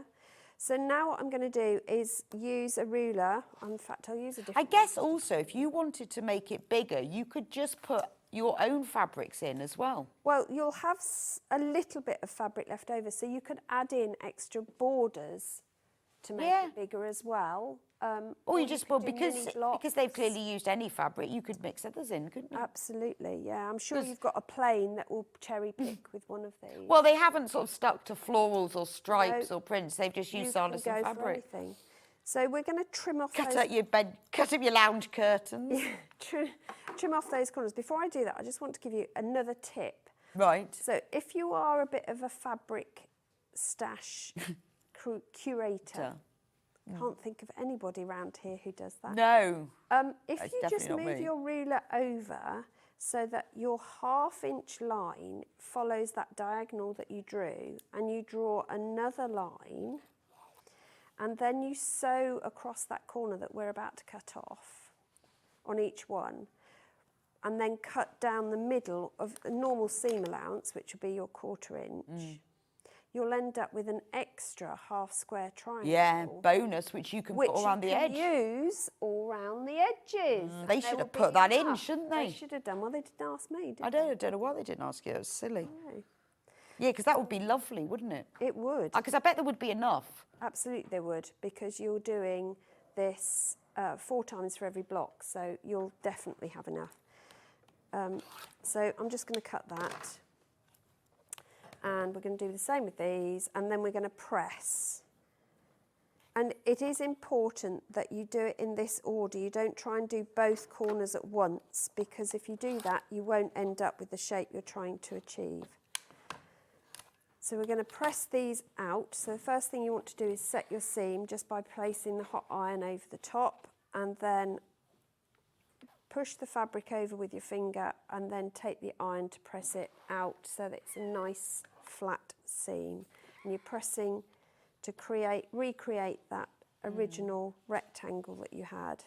[SPEAKER 6] So now what I'm going to do is use a ruler. In fact, I'll use a different
[SPEAKER 3] I guess also, if you wanted to make it bigger, you could just put your own fabrics in as well.
[SPEAKER 6] Well, you'll have a little bit of fabric left over, so you could add in extra borders to make it bigger as well.
[SPEAKER 3] Or you just, because they've clearly used any fabric, you could mix others in, couldn't you?
[SPEAKER 6] Absolutely, yeah. I'm sure you've got a plane that will cherry pick with one of these.
[SPEAKER 3] Well, they haven't sort of stuck to florals or stripes or prints. They've just used Sanderson fabric.
[SPEAKER 6] For anything. So we're going to trim off
[SPEAKER 3] cut up your lounge curtains.
[SPEAKER 6] Yeah, trim off those corners. Before I do that, I just want to give you another tip.
[SPEAKER 3] Right.
[SPEAKER 6] So if you are a bit of a fabric stash curator, can't think of anybody around here who does that.
[SPEAKER 3] No.
[SPEAKER 6] If you just move your ruler over so that your half-inch line follows that diagonal that you drew, and you draw another line, and then you sew across that corner that we're about to cut off on each one, and then cut down the middle of a normal seam allowance, which will be your 1/4 inch. You'll end up with an extra half square triangle.
[SPEAKER 3] Yeah, bonus, which you can put around the edge.
[SPEAKER 6] Which you can use all around the edges.
[SPEAKER 3] They should have put that in, shouldn't they?
[SPEAKER 6] They should have done. Well, they didn't ask me, did they?
[SPEAKER 3] I don't know why they didn't ask you. It was silly. No. Yeah, because that would be lovely, wouldn't it?
[SPEAKER 6] It would.
[SPEAKER 3] Because I bet there would be enough.
[SPEAKER 6] Absolutely there would, because you're doing this 4 times for every block, so you'll definitely have enough. So I'm just going to cut that. And we're going to do the same with these, and then we're going to press. And it is important that you do it in this order. You don't try and do both corners at once, because if you do that, you won't end up with the shape you're trying to achieve. So we're going to press these out. So the first thing you want to do is set your seam just by placing the hot iron over the top, and then push the fabric over with your finger, and then take the iron to press it out so that it's a nice flat seam. And you're pressing to recreate that original rectangle that you had.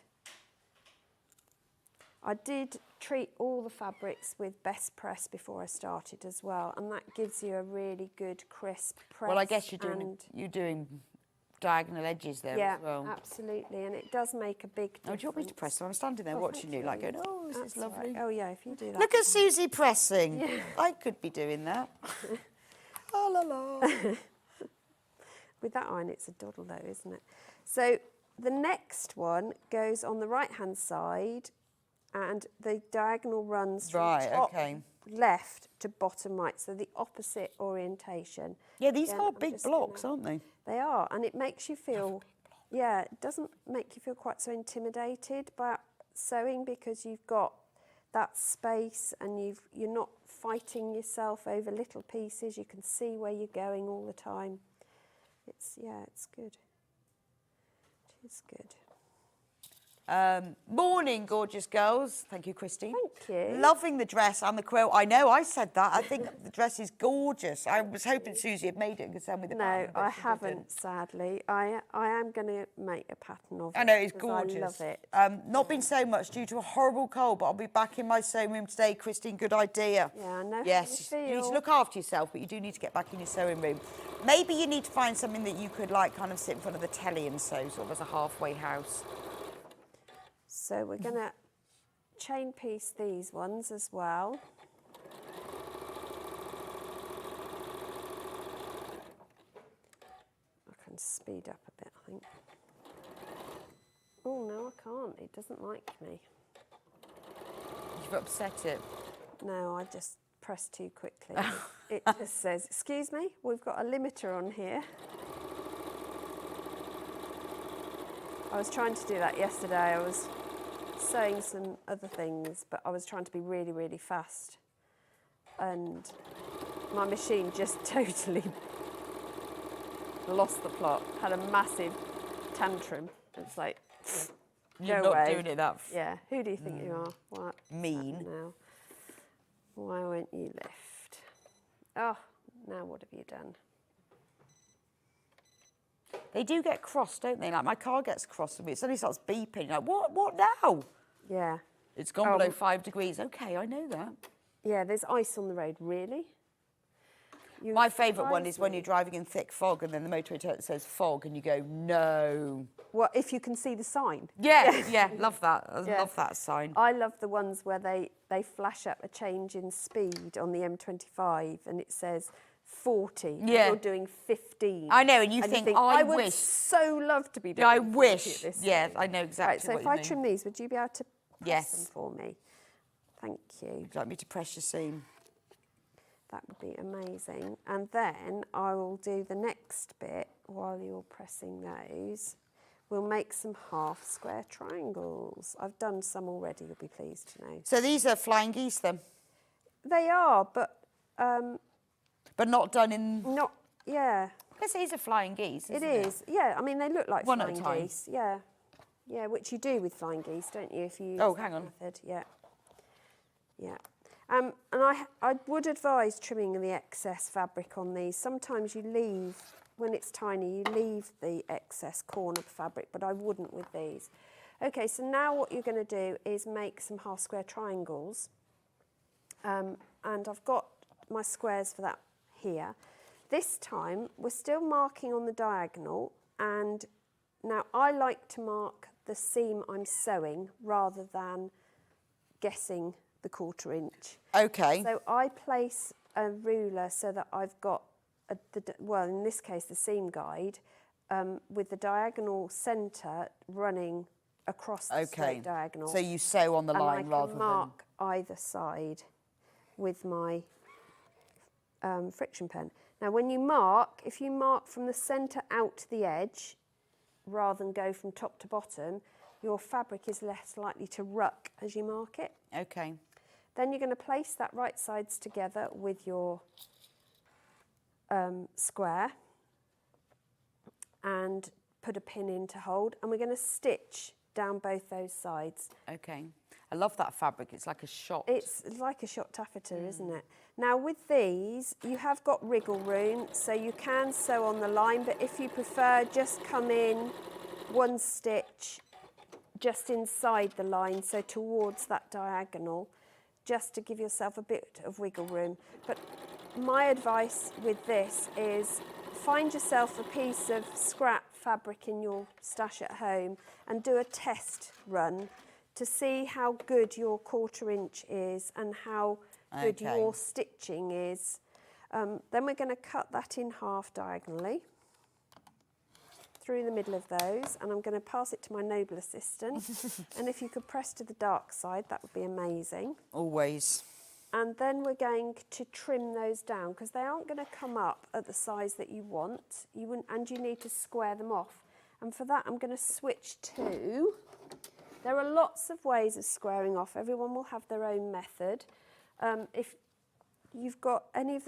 [SPEAKER 6] I did treat all the fabrics with best press before I started as well, and that gives you a really good crisp press.
[SPEAKER 3] Well, I guess you're doing diagonal edges there as well.
[SPEAKER 6] Yeah, absolutely, and it does make a big difference.
[SPEAKER 3] Oh, do you want me to press? So I'm standing there watching you, like going, oh, this is lovely.
[SPEAKER 6] Right. Oh, yeah, if you do that.
[SPEAKER 3] Look at Suzie pressing. Yeah. I could be doing that. Oh, la la.
[SPEAKER 6] With that iron, it's a doddle though, isn't it? So the next one goes on the right-hand side, and the diagonal runs from
[SPEAKER 3] Right,
[SPEAKER 6] top
[SPEAKER 3] okay.
[SPEAKER 6] left to bottom right, so the opposite orientation.
[SPEAKER 3] Yeah, these
[SPEAKER 6] Again,
[SPEAKER 3] are
[SPEAKER 6] I'm
[SPEAKER 3] big
[SPEAKER 6] just
[SPEAKER 3] blocks,
[SPEAKER 6] gonna-
[SPEAKER 3] aren't they?
[SPEAKER 6] They are, and it makes you feel, yeah, it doesn't make you feel quite so intimidated by sewing because you've got that space and you're not fighting yourself over little pieces. You can see where you're going all the time. It's good. It is good.
[SPEAKER 3] Morning, gorgeous girls. Thank you, Christine.
[SPEAKER 6] Thank you.
[SPEAKER 3] Loving the dress and the quilt. I know, I said that. I think the dress is gorgeous. I was hoping Suzie had made it and could send me the pattern.
[SPEAKER 6] No,
[SPEAKER 3] but
[SPEAKER 6] I
[SPEAKER 3] she
[SPEAKER 6] haven't,
[SPEAKER 3] didn't.
[SPEAKER 6] sadly. I am going to make a pattern of it.
[SPEAKER 3] I know, it's
[SPEAKER 6] because
[SPEAKER 3] gorgeous.
[SPEAKER 6] I love it.
[SPEAKER 3] Not been so much due to a horrible cold, but I'll be back in my sewing room today. Christine, good idea.
[SPEAKER 6] Yeah, I know
[SPEAKER 3] Yes,
[SPEAKER 6] how you
[SPEAKER 3] you need to
[SPEAKER 6] feel.
[SPEAKER 3] look after yourself, but you do need to get back in your sewing room. Maybe you need to find something that you could like kind of sit in front of the telly and sew, sort of as a halfway house.
[SPEAKER 6] So we're going to chain piece these ones as well. I can speed up a bit, I think. Oh, no, I can't. It doesn't like me.
[SPEAKER 3] You've upset it.
[SPEAKER 6] No, I just pressed too quickly. It just says, excuse me, we've got a limiter on here. I was trying to do that yesterday. I was sewing some other things, but I was trying to be really, really fast. And my machine just totally lost the plot, had a massive tantrum. It's like,
[SPEAKER 3] You're
[SPEAKER 6] go
[SPEAKER 3] not
[SPEAKER 6] away.
[SPEAKER 3] doing it that
[SPEAKER 6] Yeah, who do you think you are? What?
[SPEAKER 3] mean.
[SPEAKER 6] Now, why won't you lift? Oh, now what have you done?
[SPEAKER 3] They do get cross, don't they? Like my car gets cross with me. It suddenly starts beeping. You're like, what now?
[SPEAKER 6] Yeah.
[SPEAKER 3] It's gone below 5 degrees. Okay, I know that.
[SPEAKER 6] Yeah, there's ice on the road, really?
[SPEAKER 3] My favourite one is when you're driving in thick fog and then the motorway says fog and you go, no.
[SPEAKER 6] Well, if you can see the sign.
[SPEAKER 3] Yeah, love that. I
[SPEAKER 6] Yeah.
[SPEAKER 3] love that sign.
[SPEAKER 6] I love the ones where they flash up a change in speed on the M25 and it says 40. and
[SPEAKER 3] Yeah.
[SPEAKER 6] You're doing 15.
[SPEAKER 3] I know, and you think, I
[SPEAKER 6] would
[SPEAKER 3] wish.
[SPEAKER 6] so love to be doing
[SPEAKER 3] I
[SPEAKER 6] 40
[SPEAKER 3] wish.
[SPEAKER 6] at this
[SPEAKER 3] Yeah,
[SPEAKER 6] stage.
[SPEAKER 3] I know exactly
[SPEAKER 6] Right, so
[SPEAKER 3] what
[SPEAKER 6] if
[SPEAKER 3] you
[SPEAKER 6] I
[SPEAKER 3] mean.
[SPEAKER 6] trim these, would you be able to press
[SPEAKER 3] Yes.
[SPEAKER 6] them for me? Thank you.
[SPEAKER 3] Would you like me to press your seam?
[SPEAKER 6] That would be amazing. And then I will do the next bit while you're pressing those. We'll make some half square triangles. I've done some already, you'll be pleased to know.
[SPEAKER 3] So these are flying geese then?
[SPEAKER 6] They are, but
[SPEAKER 3] But not done in...
[SPEAKER 6] not, yeah.
[SPEAKER 3] I guess these are flying geese,
[SPEAKER 6] It
[SPEAKER 3] isn't it?
[SPEAKER 6] is, yeah. I mean, they look like
[SPEAKER 3] One at a
[SPEAKER 6] flying
[SPEAKER 3] time.
[SPEAKER 6] geese, yeah. Yeah, which you do with flying geese, don't you? If you use
[SPEAKER 3] Oh,
[SPEAKER 6] that
[SPEAKER 3] hang on.
[SPEAKER 6] method, yeah. Yeah. And I would advise trimming the excess fabric on these. Sometimes you leave, when it's tiny, you leave the excess corner of fabric, but I wouldn't with these. Okay, so now what you're going to do is make some half square triangles. And I've got my squares for that here. This time, we're still marking on the diagonal, and now I like to mark the seam I'm sewing rather than guessing the 1/4 inch.
[SPEAKER 3] Okay.
[SPEAKER 6] So I place a ruler so that I've got, well, in this case, the seam guide, with the diagonal centre running across the straight diagonal.
[SPEAKER 3] So you sew on the line rather
[SPEAKER 6] And I can mark either side with my friction pen. Now, when you mark, if you mark from the centre out to the edge, rather than go from top to bottom, your fabric is less likely to ruck as you mark it.
[SPEAKER 3] than... Okay.
[SPEAKER 6] Then you're going to place that right sides together with your square and put a pin in to hold, and we're going to stitch down both those sides.
[SPEAKER 3] Okay. I love that fabric. It's like a shot.
[SPEAKER 6] It's like a shot taffeta, isn't it? Now with these, you have got wriggle room, so you can sew on the line, but if you prefer, just come in one stitch just inside the line, so towards that diagonal, just to give yourself a bit of wiggle room. But my advice with this is find yourself a piece of scrap fabric in your stash at home and do a test run to see how good your 1/4 inch is and how good your stitching is. Then we're going to cut that in half diagonally through the middle of those, and I'm going to pass it to my noble assistant. And if you could press to the dark side, that would be amazing.
[SPEAKER 3] Always.
[SPEAKER 6] And then we're going to trim those down because they aren't going to come up at the size that you want. And you need to square them off. And for that, I'm going to switch to... There are lots of ways of squaring off. Everyone will have their own method. If you've got any of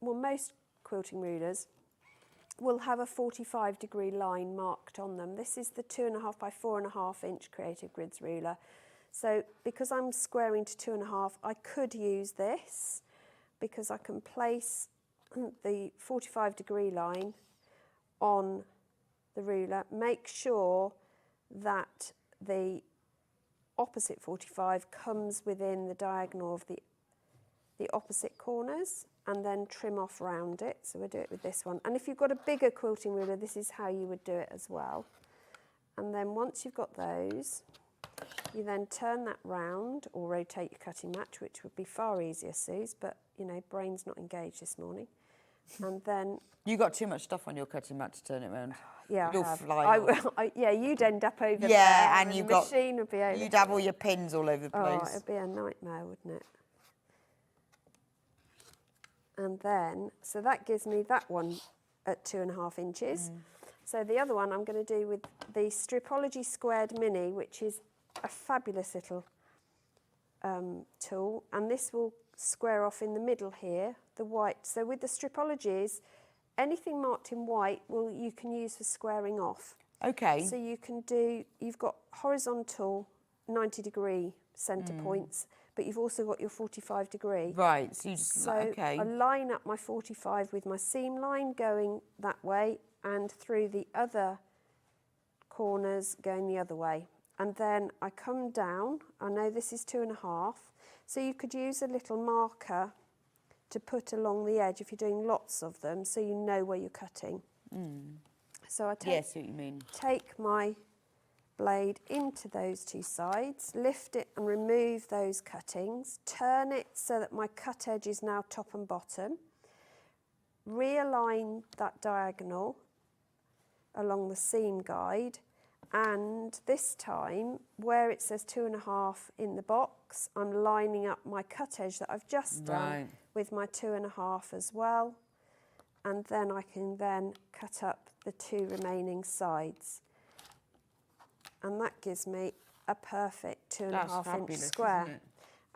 [SPEAKER 6] most quilting rulers will have a 45-degree line marked on them. This is the 2.5 by 4.5 inch Creative Grids ruler. So because I'm squaring to 2.5, I could use this because I can place the 45-degree line on the ruler. Make sure that the opposite 45 comes within the diagonal of the opposite corners, and then trim off round it. So we'll do it with this one. And if you've got a bigger quilting ruler, this is how you would do it as well. And then once you've got those, you then turn that round or rotate your cutting match, which would be far easier, Suze, but you know, brain's not engaged this morning. And then...
[SPEAKER 3] You got too much stuff on your cutting mat to turn it round.
[SPEAKER 6] Yeah,
[SPEAKER 3] You'll
[SPEAKER 6] I have.
[SPEAKER 3] fly.
[SPEAKER 6] Yeah, you'd end up over there.
[SPEAKER 3] Yeah, and
[SPEAKER 6] the machine would be over.
[SPEAKER 3] You'd have all your pins all over the place.
[SPEAKER 6] Oh, it'd be a nightmare, wouldn't it? And then, so that gives me that one at 2.5 inches. So the other one I'm going to do with the Stripology Squared Mini, which is a fabulous little tool. And this will square off in the middle here, the white. So with the Stripologies, anything marked in white you can use for squaring off.
[SPEAKER 3] Okay.
[SPEAKER 6] So you can you've got horizontal 90-degree centre points, but you've also got your 45-degree.
[SPEAKER 3] Right, so you just, okay.
[SPEAKER 6] I line up my 45 with my seam line going that way and through the other corners going the other way. And then I come down, I know this is 2.5, so you could use a little marker to put along the edge if you're doing lots of them, so you know where you're cutting. So I
[SPEAKER 3] Yes, what you mean.
[SPEAKER 6] take my blade into those two sides, lift it and remove those cuttings, turn it so that my cut edge is now top and bottom, realign that diagonal along the seam guide, and this time where it says 2.5 in the box, I'm lining up my cut edge that I've just done with my 2.5 as well, and then I can then cut up the two remaining sides. And that gives me a perfect 2.5 inch square.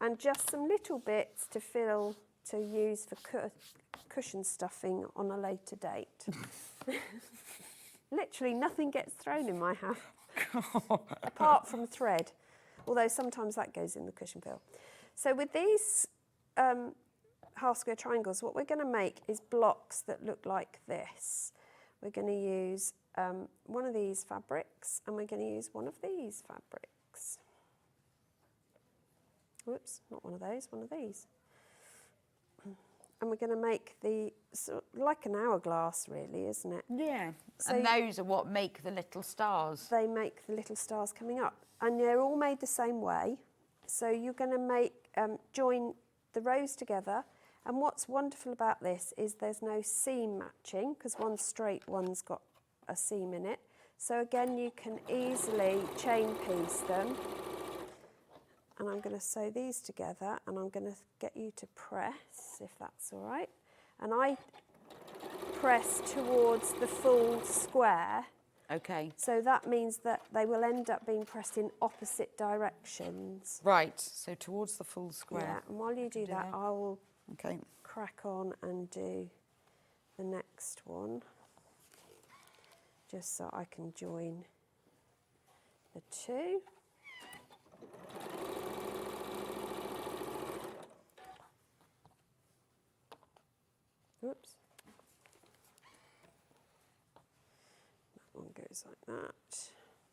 [SPEAKER 6] And just some little bits to use for cushion stuffing on a later date. Literally nothing gets thrown in my house, apart from thread, although sometimes that goes in the cushion fill. So with these half square triangles, what we're going to make is blocks that look like this. We're going to use one of these fabrics, and we're going to use one of these fabrics. Whoops, not one of those, one of these. And we're going to make like an hourglass, really, isn't it?
[SPEAKER 3] Yeah,
[SPEAKER 6] So
[SPEAKER 3] and those are what make the little stars.
[SPEAKER 6] They make the little stars coming up. And they're all made the same way. So you're going to join the rows together. And what's wonderful about this is there's no seam matching, because one's straight, one's got a seam in it. So again, you can easily chain piece them. And I'm going to sew these together, and I'm going to get you to press, if that's all right. And I press towards the full square.
[SPEAKER 3] Okay.
[SPEAKER 6] So that means that they will end up being pressed in opposite directions.
[SPEAKER 3] Right, so towards the full square.
[SPEAKER 6] Yeah, and while you do that, I will
[SPEAKER 3] Okay.
[SPEAKER 6] crack on and do the next one, just so I can join the two. Oops. That one goes like that.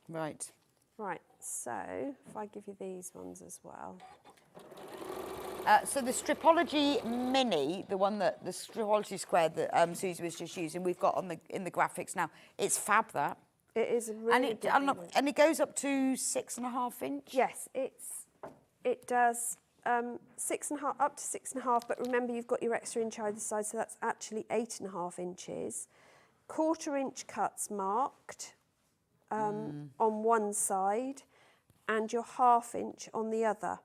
[SPEAKER 3] Right.
[SPEAKER 6] Right, so if I give you these ones as well.
[SPEAKER 3] So the Stripology Mini, the one that the Stripology Square that Suzie was just using, we've got in the graphics now. It's fab, that.
[SPEAKER 6] It is a really big one.
[SPEAKER 3] And it goes up to 6.5 inch.
[SPEAKER 6] Yes, it does 6.5 up to 6.5. But remember, you've got your extra inch either side, so that's actually 8.5 inches. 1/4 inch cuts marked on one side and your 1/2 inch on the other.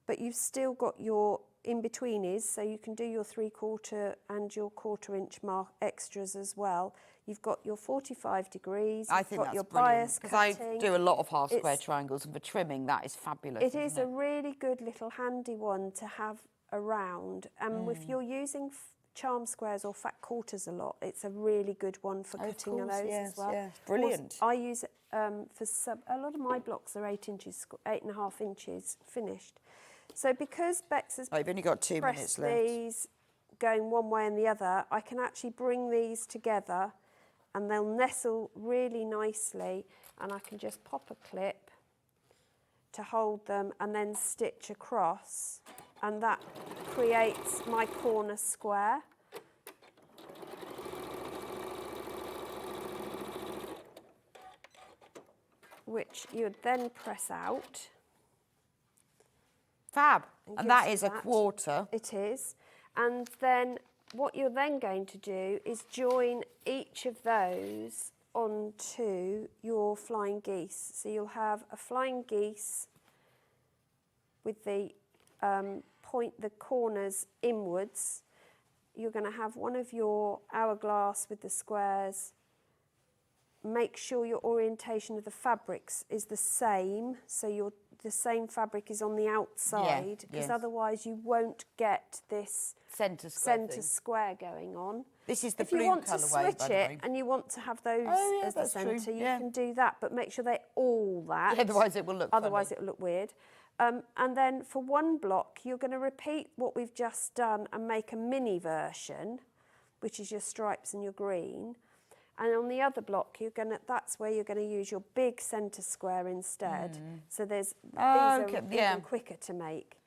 [SPEAKER 6] But you've still got your in-betweeners, so you can do your 3/4 and your 1/4 inch mark extras as well. You've got your 45 degrees,
[SPEAKER 3] I think
[SPEAKER 6] got
[SPEAKER 3] that's
[SPEAKER 6] your
[SPEAKER 3] brilliant,
[SPEAKER 6] bias
[SPEAKER 3] because I
[SPEAKER 6] cutting.
[SPEAKER 3] do a lot of half square triangles, and for trimming that is fabulous.
[SPEAKER 6] It is a really good little handy one to have around, and if you're using charm squares or fat quarters a lot, it's a really good one for cutting those as well.
[SPEAKER 3] Yes, brilliant.
[SPEAKER 6] I use it for a lot of my blocks are 8.5 inches finished. So because Bex has
[SPEAKER 3] I've only got 2 minutes
[SPEAKER 6] pressed
[SPEAKER 3] left.
[SPEAKER 6] these going one way and the other, I can actually bring these together and they'll nestle really nicely, and I can just pop a clip to hold them and then stitch across, and that creates my corner square. Which you would then press out.
[SPEAKER 3] Fab. And that
[SPEAKER 6] gives
[SPEAKER 3] is a 1/4.
[SPEAKER 6] It is. And then what you're then going to do is join each of those onto your flying geese. So you'll have a flying geese with the the corners inwards. You're going to have one of your hourglass with the squares. Make sure your orientation of the fabrics is the same, so the same fabric is on the outside, because otherwise you won't get this centre square going on.
[SPEAKER 3] This is the
[SPEAKER 6] if you
[SPEAKER 3] blue
[SPEAKER 6] want to
[SPEAKER 3] colourway,
[SPEAKER 6] switch it and you want to have those as the centre, you can do that, but make sure they're all that.
[SPEAKER 3] Yeah, otherwise it will look
[SPEAKER 6] Otherwise it will look weird. And then for one block, you're going to repeat what we've just done and make a mini version, which is your stripes and your green. And on the other block, that's where you're going to use your big centre square instead. So these are even quicker to make.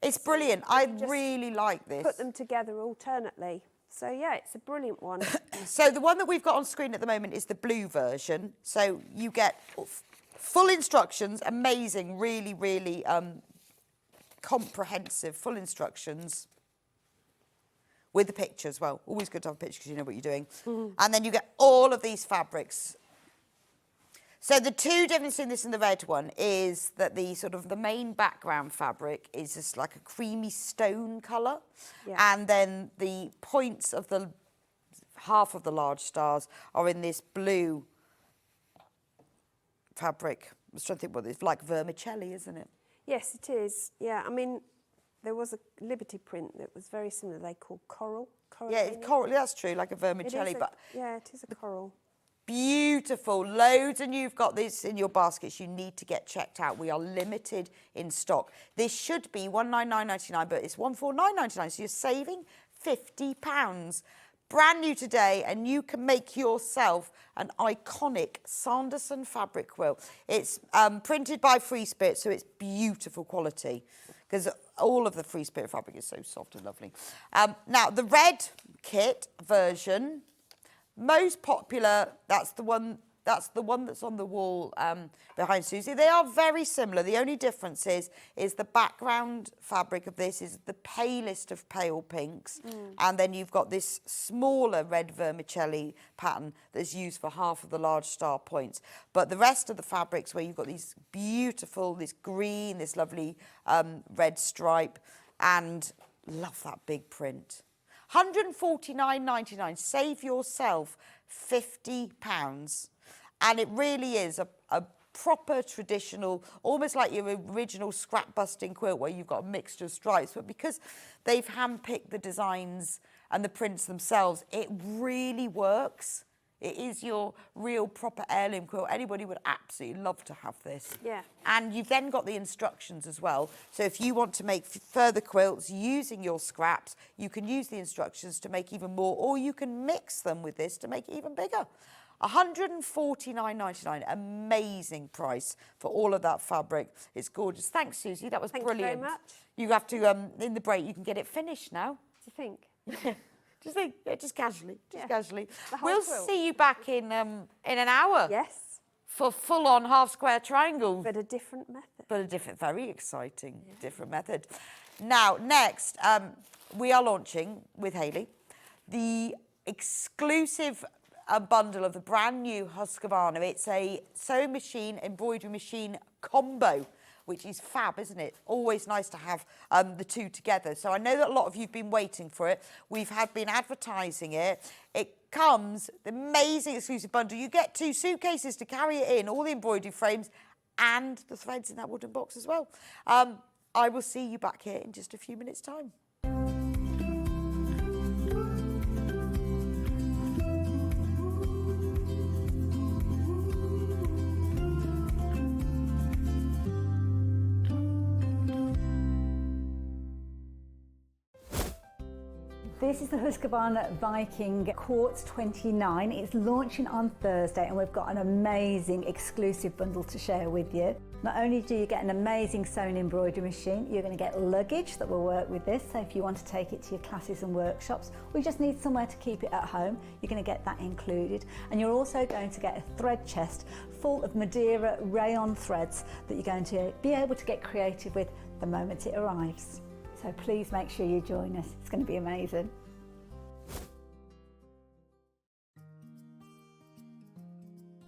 [SPEAKER 3] It's brilliant. I really like this.
[SPEAKER 6] Put them together alternately. So yeah, it's a brilliant one.
[SPEAKER 3] So the one that we've got on screen at the moment is the blue version. So you get full instructions, amazing, really, really comprehensive, full instructions. With the picture as well. Always good to have a picture because you know what you're doing. And then you get all of these fabrics. So the two differences in this and the red one is that the main background fabric is just like a creamy stone colour. Yeah. And then the points of the half of the large stars are in this blue fabric. I was trying to think what it's like, vermicelli, isn't it?
[SPEAKER 6] Yes, it is. Yeah, I mean, there was a Liberty print that was very similar. They called coral.
[SPEAKER 3] Yeah, it's coral. That's true, like a vermicelli.
[SPEAKER 6] Yeah, it is a coral.
[SPEAKER 3] Beautiful. Loads, and you've got this in your baskets. You need to get checked out. We are limited in stock. This should be $199.99, but it's $149.99. So you're saving £50. Brand new today, and you can make yourself an iconic Sanderson fabric quilt. It's printed by Free Spirit, so it's beautiful quality, because all of the Free Spirit fabric is so soft and lovely. Now, the red kit version, most popular, that's the one that's on the wall behind Suzie. They are very similar. The only difference is the background fabric of this is the palest of pale pinks, and then you've got this smaller red vermicelli pattern that's used for half of the large star points. But the rest of the fabrics, where you've got these beautiful, this green, this lovely red stripe, and love that big print. $149.99. Save yourself £50. And it really is a proper traditional, almost like your original scrap busting quilt where you've got a mixture of stripes. But because they've handpicked the designs and the prints themselves, it really works. It is your real proper heirloom quilt. Anybody would absolutely love to have this.
[SPEAKER 6] Yeah.
[SPEAKER 3] And you've then got the instructions as well. So if you want to make further quilts using your scraps, you can use the instructions to make even more, or you can mix them with this to make it even bigger. $149.99, amazing price for all of that fabric. It's gorgeous. Thanks, Suzie. That was brilliant.
[SPEAKER 6] Thank you very much.
[SPEAKER 3] You have to, in the break, you can get it finished now.
[SPEAKER 6] Do you think?
[SPEAKER 3] Just casually,
[SPEAKER 6] Yeah.
[SPEAKER 3] casually.
[SPEAKER 6] We'll
[SPEAKER 3] see you back in an hour.
[SPEAKER 6] Yes.
[SPEAKER 3] For full-on half-square triangles.
[SPEAKER 6] But a different method.
[SPEAKER 3] But a different, very exciting, different method. Now, next, we are launching with Hayley the exclusive a bundle of the brand new Husqvarna. It's a sewing machine, embroidery machine combo, which is fab, isn't it? Always nice to have the two together. So I know that a lot of you have been waiting for it. We've been advertising it. It comes, the amazing exclusive bundle. You get 2 suitcases to carry it in, all the embroidery frames and the threads in that wooden box as well. I will see you back here in just a few minutes' time.
[SPEAKER 1] This is the Husqvarna Viking Quartz 29. It's launching on Thursday and we've got an amazing exclusive bundle to share with you. Not only do you get an amazing sewing embroidery machine, you're going to get luggage that will work with this. So if you want to take it to your classes and workshops, or you just need somewhere to keep it at home, you're going to get that included. And you're also going to get a thread chest full of Madeira rayon threads that you're going to be able to get creative with the moment it arrives. So please make sure you join us. It's going to be amazing.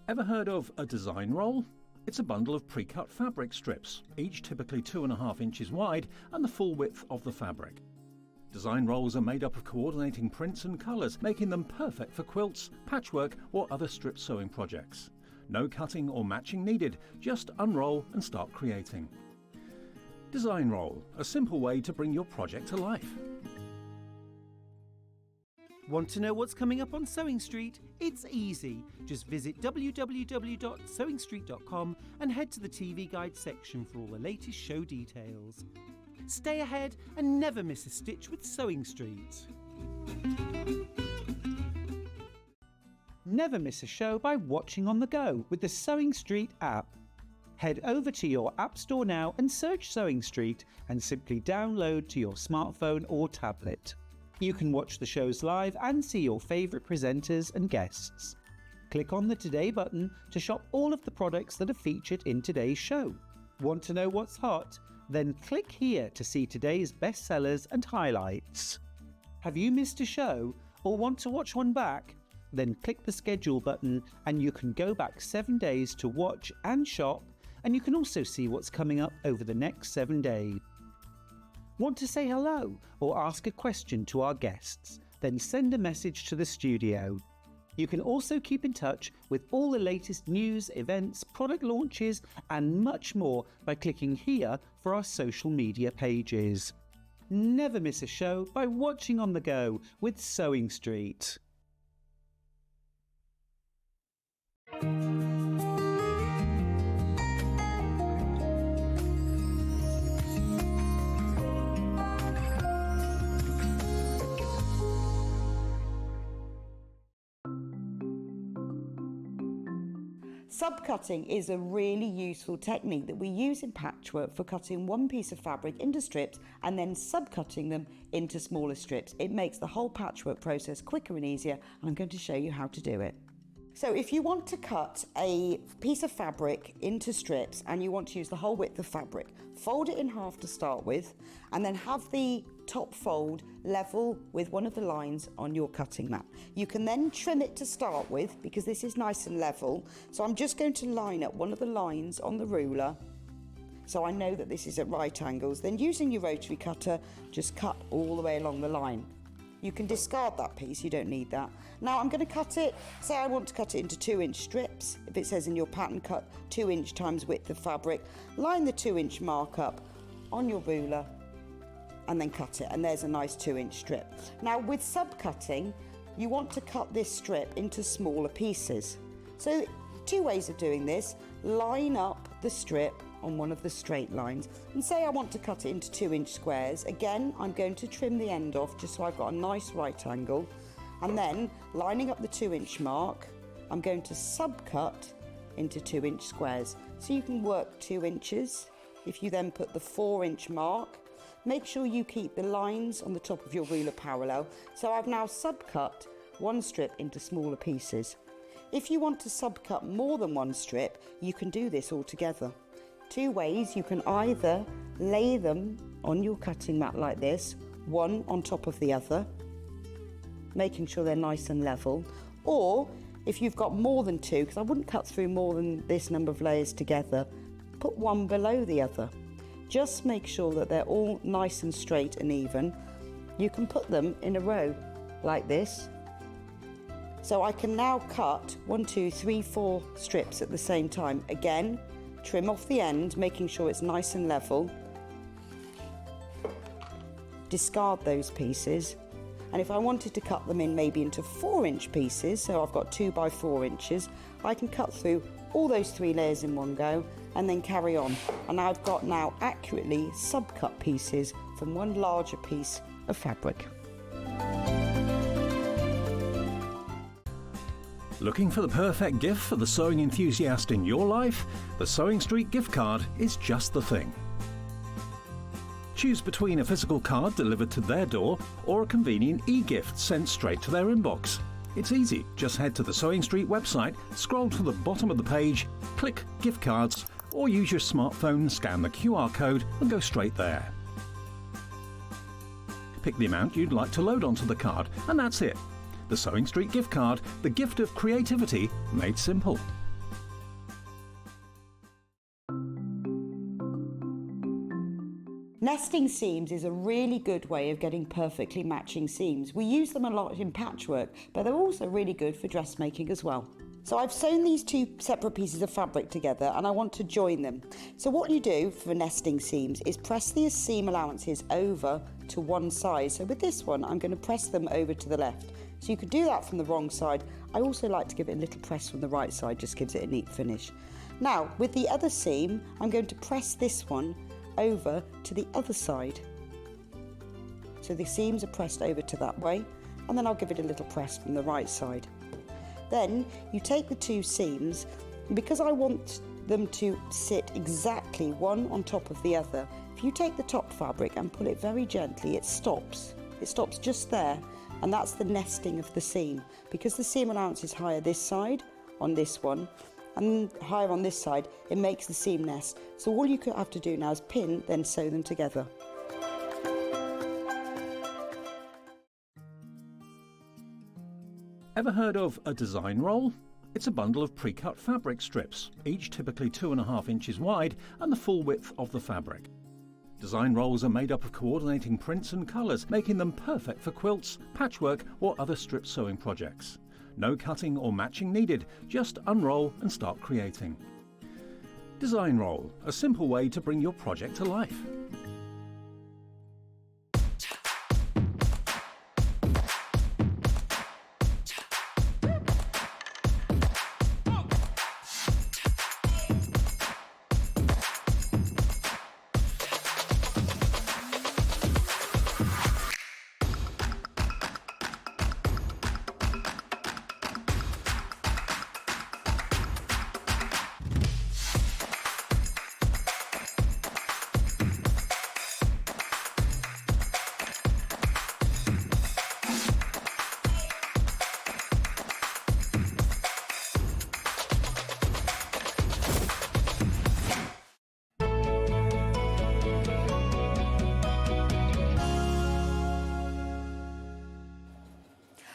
[SPEAKER 5] Ever heard of a design roll? It's a bundle of pre-cut fabric strips, each typically 2.5 inches wide and the full width of the fabric. Design rolls are made up of coordinating prints and colours, making them perfect for quilts, patchwork or other strip sewing projects. No cutting or matching needed, just unroll and start creating. Design roll, a simple way to bring your project to life.
[SPEAKER 7] Want to know what's coming up on Sewing Street? It's easy. Just visit www.sewingstreet.com and head to the TV Guide section for all the latest show details. Stay ahead and never miss a stitch with Sewing Street. Never miss a show by watching on the go with the Sewing Street app. Head over to your App Store now and search Sewing Street and simply download to your smartphone or tablet. You can watch the shows live and see your favourite presenters and guests. Click on the Today button to shop all of the products that are featured in today's show. Want to know what's hot? Then click here to see today's bestsellers and highlights. Have you missed a show or want to watch one back? Then click the schedule button and you can go back 7 days to watch and shop, and you can also see what's coming up over the next 7 days. Want to say hello or ask a question to our guests? Then send a message to the studio. You can also keep in touch with all the latest news, events, product launches and much more by clicking here for our social media pages. Never miss a show by watching on the go with Sewing Street.
[SPEAKER 3] Subcutting is a really useful technique that we use in patchwork for cutting one piece of fabric into strips and then subcutting them into smaller strips. It makes the whole patchwork process quicker and easier, and I'm going to show you how to do it. So if you want to cut a piece of fabric into strips and you want to use the whole width of fabric, fold it in half to start with and then have the top fold level with one of the lines on your cutting mat. You can then trim it to start with because this is nice and level. So I'm just going to line up one of the lines on the ruler so I know that this is at right angles. Then using your rotary cutter, just cut all the way along the line. You can discard that piece, you don't need that. Now I'm going to cut it, say I want to cut it into 2-inch strips. If it says in your pattern cut 2 inch times width of fabric, line the 2-inch mark up on your ruler and then cut it, and there's a nice 2-inch strip. Now with subcutting, you want to cut this strip into smaller pieces. So 2 ways of doing this: line up the strip on one of the straight lines and say I want to cut it into 2-inch squares. Again, I'm going to trim the end off just so I've got a nice right angle, and then lining up the 2-inch mark, I'm going to subcut into 2-inch squares. So you can work 2 inches. If you then put the 4-inch mark, make sure you keep the lines on the top of your ruler parallel. So I've now subcut one strip into smaller pieces. If you want to subcut more than one strip, you can do this all together. 2 ways: you can either lay them on your cutting mat like this, one on top of the other, making sure they're nice and level, or if you've got more than 2, because I wouldn't cut through more than this number of layers together, put one below the other. Just make sure that they're all nice and straight and even. You can put them in a row like this. So I can now cut 1, 2, 3, 4 strips at the same time. Again, trim off the end, making sure it's nice and level. Discard those pieces. And if I wanted to cut them in maybe into 4-inch pieces, so I've got 2 by 4 inches, I can cut through all those 3 layers in one go and then carry on. And I've got now accurately sub-cut pieces from one larger piece of fabric.
[SPEAKER 5] Looking for the perfect gift for the sewing enthusiast in your life? The Sewing Street gift card is just the thing. Choose between a physical card delivered to their door or a convenient e-gift sent straight to their inbox. It's easy. Just head to the Sewing Street website, scroll to the bottom of the page, click Gift Cards, or use your smartphone, scan the QR code and go straight there. Pick the amount you'd like to load onto the card, and that's it. The Sewing Street gift card, the gift of creativity made simple.
[SPEAKER 3] Nesting seams is a really good way of getting perfectly matching seams. We use them a lot in patchwork, but they're also really good for dressmaking as well. So I've sewn these 2 separate pieces of fabric together and I want to join them. So what you do for nesting seams is press the seam allowances over to one side. So with this one, I'm going to press them over to the left. So you could do that from the wrong side. I also like to give it a little press from the right side, just gives it a neat finish. Now, with the other seam, I'm going to press this one over to the other side. So the seams are pressed over to that way, and then I'll give it a little press from the right side. Then you take the 2 seams, and because I want them to sit exactly one on top of the other, if you take the top fabric and pull it very gently, it stops. It stops just there, and that's the nesting of the seam. Because the seam allowance is higher this side on this one, and higher on this side, it makes the seam nest. So all you have to do now is pin, then sew them together.
[SPEAKER 5] Ever heard of a design roll? It's a bundle of pre-cut fabric strips, each typically 2.5 inches wide and the full width of the fabric. Design rolls are made up of coordinating prints and colours, making them perfect for quilts, patchwork or other strip sewing projects. No cutting or matching needed, just unroll and start creating. Design roll, a simple way to bring your project to life.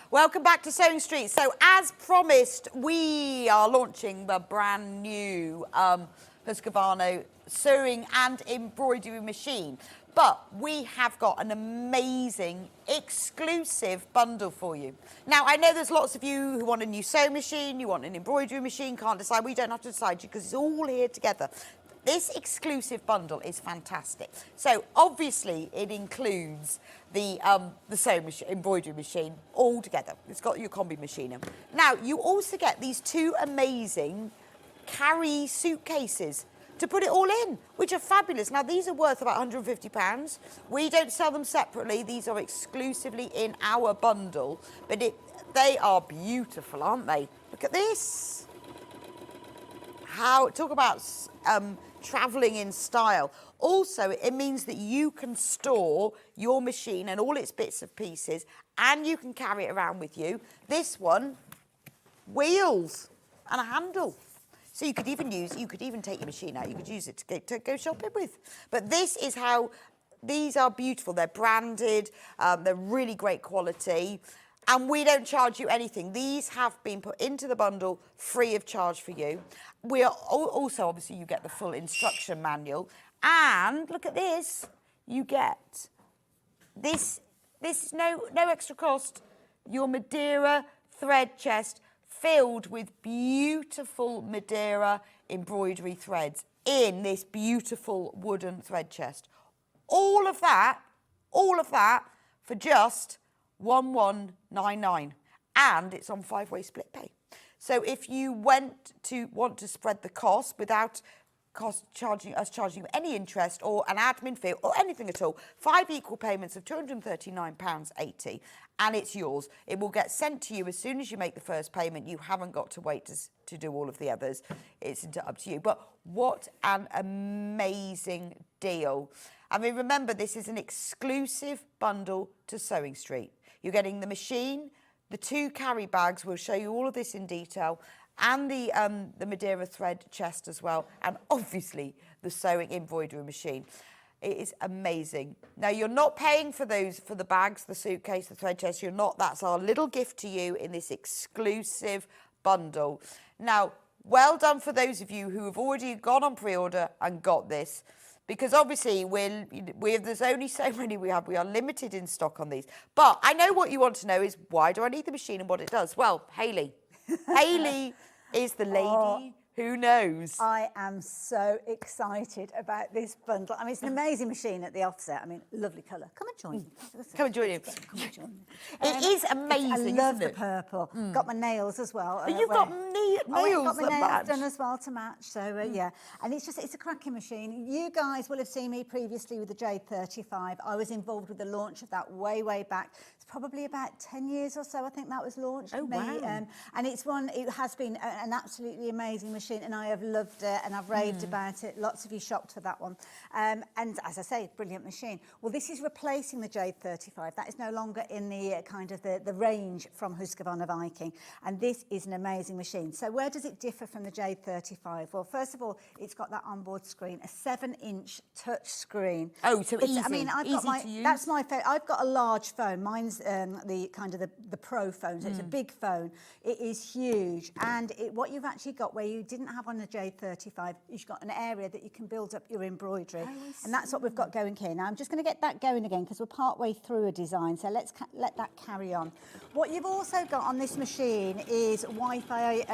[SPEAKER 3] Welcome back to Sewing Street. So as promised, we are launching the brand new Husqvarna sewing and embroidery machine. But we have got an amazing exclusive bundle for you. Now, I know there's lots of you who want a new sewing machine, you want an embroidery machine, can't decide. We don't have to decide because it's all here together. This exclusive bundle is fantastic. So obviously it includes the sewing machine, embroidery machine all together. It's got your combi machine in. Now you also get these 2 amazing carry suitcases to put it all in, which are fabulous. Now these are worth about £150. We don't sell them separately. These are exclusively in our bundle, but they are beautiful, aren't they? Look at this. Talk about travelling in style. Also, it means that you can store your machine and all its bits and pieces, and you can carry it around with you. This one, wheels and a handle. So you could even take your machine out. You could use it to go shopping with. But this is how, these are beautiful. They're branded. They're really great quality. And we don't charge you anything. These have been put into the bundle free of charge for you. We are also, obviously, you get the full instruction manual. And look at this. You get this is no extra cost. Your Madeira thread chest filled with beautiful Madeira embroidery threads in this beautiful wooden thread chest. All of that for just $1199, and it's on 5-way split pay. So if you want to spread the cost without charging you any interest or an admin fee or anything at all, 5 equal payments of £239.80, and it's yours. It will get sent to you as soon as you make the first payment. You haven't got to wait to do all of the others. It's up to you. But what an amazing deal. I mean, remember, this is an exclusive bundle to Sewing Street. You're getting the machine, the 2 carry bags, we'll show you all of this in detail, and the Madeira thread chest as well, and obviously the sewing embroidery machine. It is amazing. Now, you're not paying for the bags, the suitcase, the thread chest. You're not. That's our little gift to you in this exclusive bundle. Now, well done for those of you who have already gone on pre-order and got this, because obviously there's only so many we have. We are limited in stock on these. But I know what you want to know is, why do I need the machine and what it does? Well, Hayley. Hayley is the lady who knows.
[SPEAKER 1] I am so excited about this bundle. I mean, it's an amazing machine at the offset. I mean, lovely colour. Come and join me.
[SPEAKER 3] Come and join you.
[SPEAKER 1] Come and join me.
[SPEAKER 3] It is amazing,
[SPEAKER 1] I love
[SPEAKER 3] isn't
[SPEAKER 1] the
[SPEAKER 3] it?
[SPEAKER 1] purple. Got my nails as well.
[SPEAKER 3] But you've got nails
[SPEAKER 1] got my
[SPEAKER 3] that
[SPEAKER 1] nails
[SPEAKER 3] match.
[SPEAKER 1] done as well to match. So, yeah. And it's a cracking machine. You guys will have seen me previously with the J35. I was involved with the launch of that way back. It's probably about 10 years or so, I think that was launched.
[SPEAKER 3] Oh, wow.
[SPEAKER 1] And it has been an absolutely amazing machine, and I have loved it, and I've raved about it. Lots of you shopped for that one. And as I say, brilliant machine. Well, this is replacing the J35. That is no longer in the kind of the range from Husqvarna Viking. And this is an amazing machine. So where does it differ from the J35? Well, first of all, it's got that onboard screen, a 7-inch touch screen.
[SPEAKER 3] Oh, so easy.
[SPEAKER 1] I mean,
[SPEAKER 3] to use.
[SPEAKER 1] That's my favorite. I've got a large phone. Mine's the kind of the Pro phone, so it's a big phone. It is huge, and what you've actually got where you didn't have on the J35, you've got an area that you can build up your embroidery, and that's what we've got going here. Now I'm just going to get that going again because we're part way through a design, so let's let that carry on. What you've also got on this machine is Wi-Fi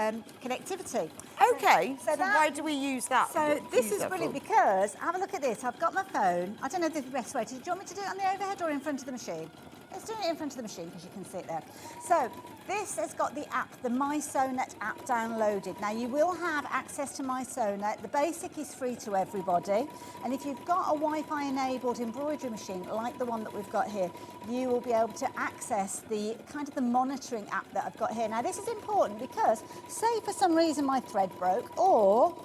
[SPEAKER 1] connectivity.
[SPEAKER 3] Okay, so why do we use that?
[SPEAKER 1] So this is brilliant because, have a look at this, I've got my phone. I don't know the best way. Do you want me to do it on the overhead or in front of the machine? Let's do it in front of the machine because you can see it there. So this has got the app, the MySewNet app downloaded. Now you will have access to MySewNet. The basic is free to everybody. And if you've got a Wi-Fi enabled embroidery machine like the one that we've got here, you will be able to access the kind of the monitoring app that I've got here. Now this is important because say for some reason my thread broke or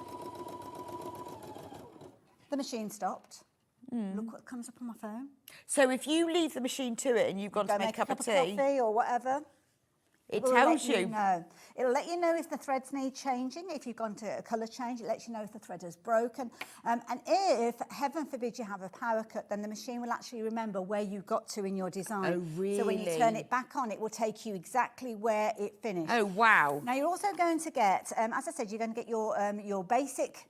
[SPEAKER 1] the machine stopped. Look what comes up on my phone.
[SPEAKER 3] So if you leave the machine to it and you've gone to make a cup of tea,
[SPEAKER 1] coffee or whatever,
[SPEAKER 3] it tells you.
[SPEAKER 1] No, it'll let you know if the threads need changing. If you've gone to a colour change, it lets you know if the thread is broken. And if, heaven forbid, you have a power cut, then the machine will actually remember where you got to in your design.
[SPEAKER 3] Oh, really?
[SPEAKER 1] So when you turn it back on, it will take you exactly where it finished.
[SPEAKER 3] Oh, wow.
[SPEAKER 1] Now, you're also going to get, as I said, you're going to get your basic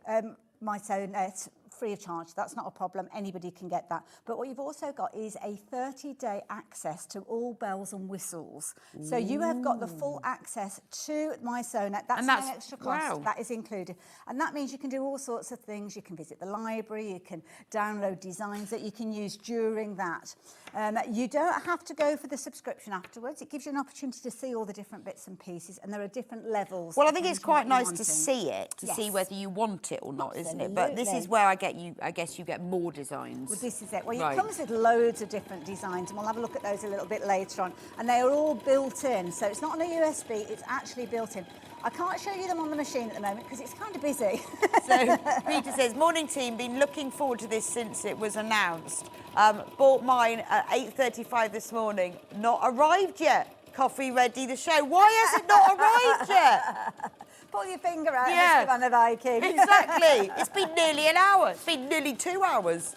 [SPEAKER 1] MySewNet free of charge. That's not a problem. Anybody can get that. But what you've also got is a 30-day access to all bells and whistles. So you have got the full access to MySewNet. That's no extra cost.
[SPEAKER 3] Wow.
[SPEAKER 1] That is included. And that means you can do all sorts of things. You can visit the library. You can download designs that you can use during that. You don't have to go for the subscription afterwards. It gives you an opportunity to see all the different bits and pieces, and there are different levels.
[SPEAKER 3] Well, I think it's quite nice to see it, to see whether you want it or not, isn't it? But this is where I guess you get more designs.
[SPEAKER 1] Well, this is it. Well, it comes with loads of different designs, and we'll have a look at those a little bit later on. And they are all built in, so it's not on a USB, it's actually built in. I can't show you them on the machine at the moment because it's kind of busy.
[SPEAKER 3] So Peter says, morning team, been looking forward to this since it was announced. Bought mine at 8:35 this morning. Not arrived yet. Coffee ready, the show. Why has it not arrived yet?
[SPEAKER 1] Pull your finger out, Mr. Van der Viking.
[SPEAKER 3] Exactly. It's been nearly an hour. It's been nearly 2 hours.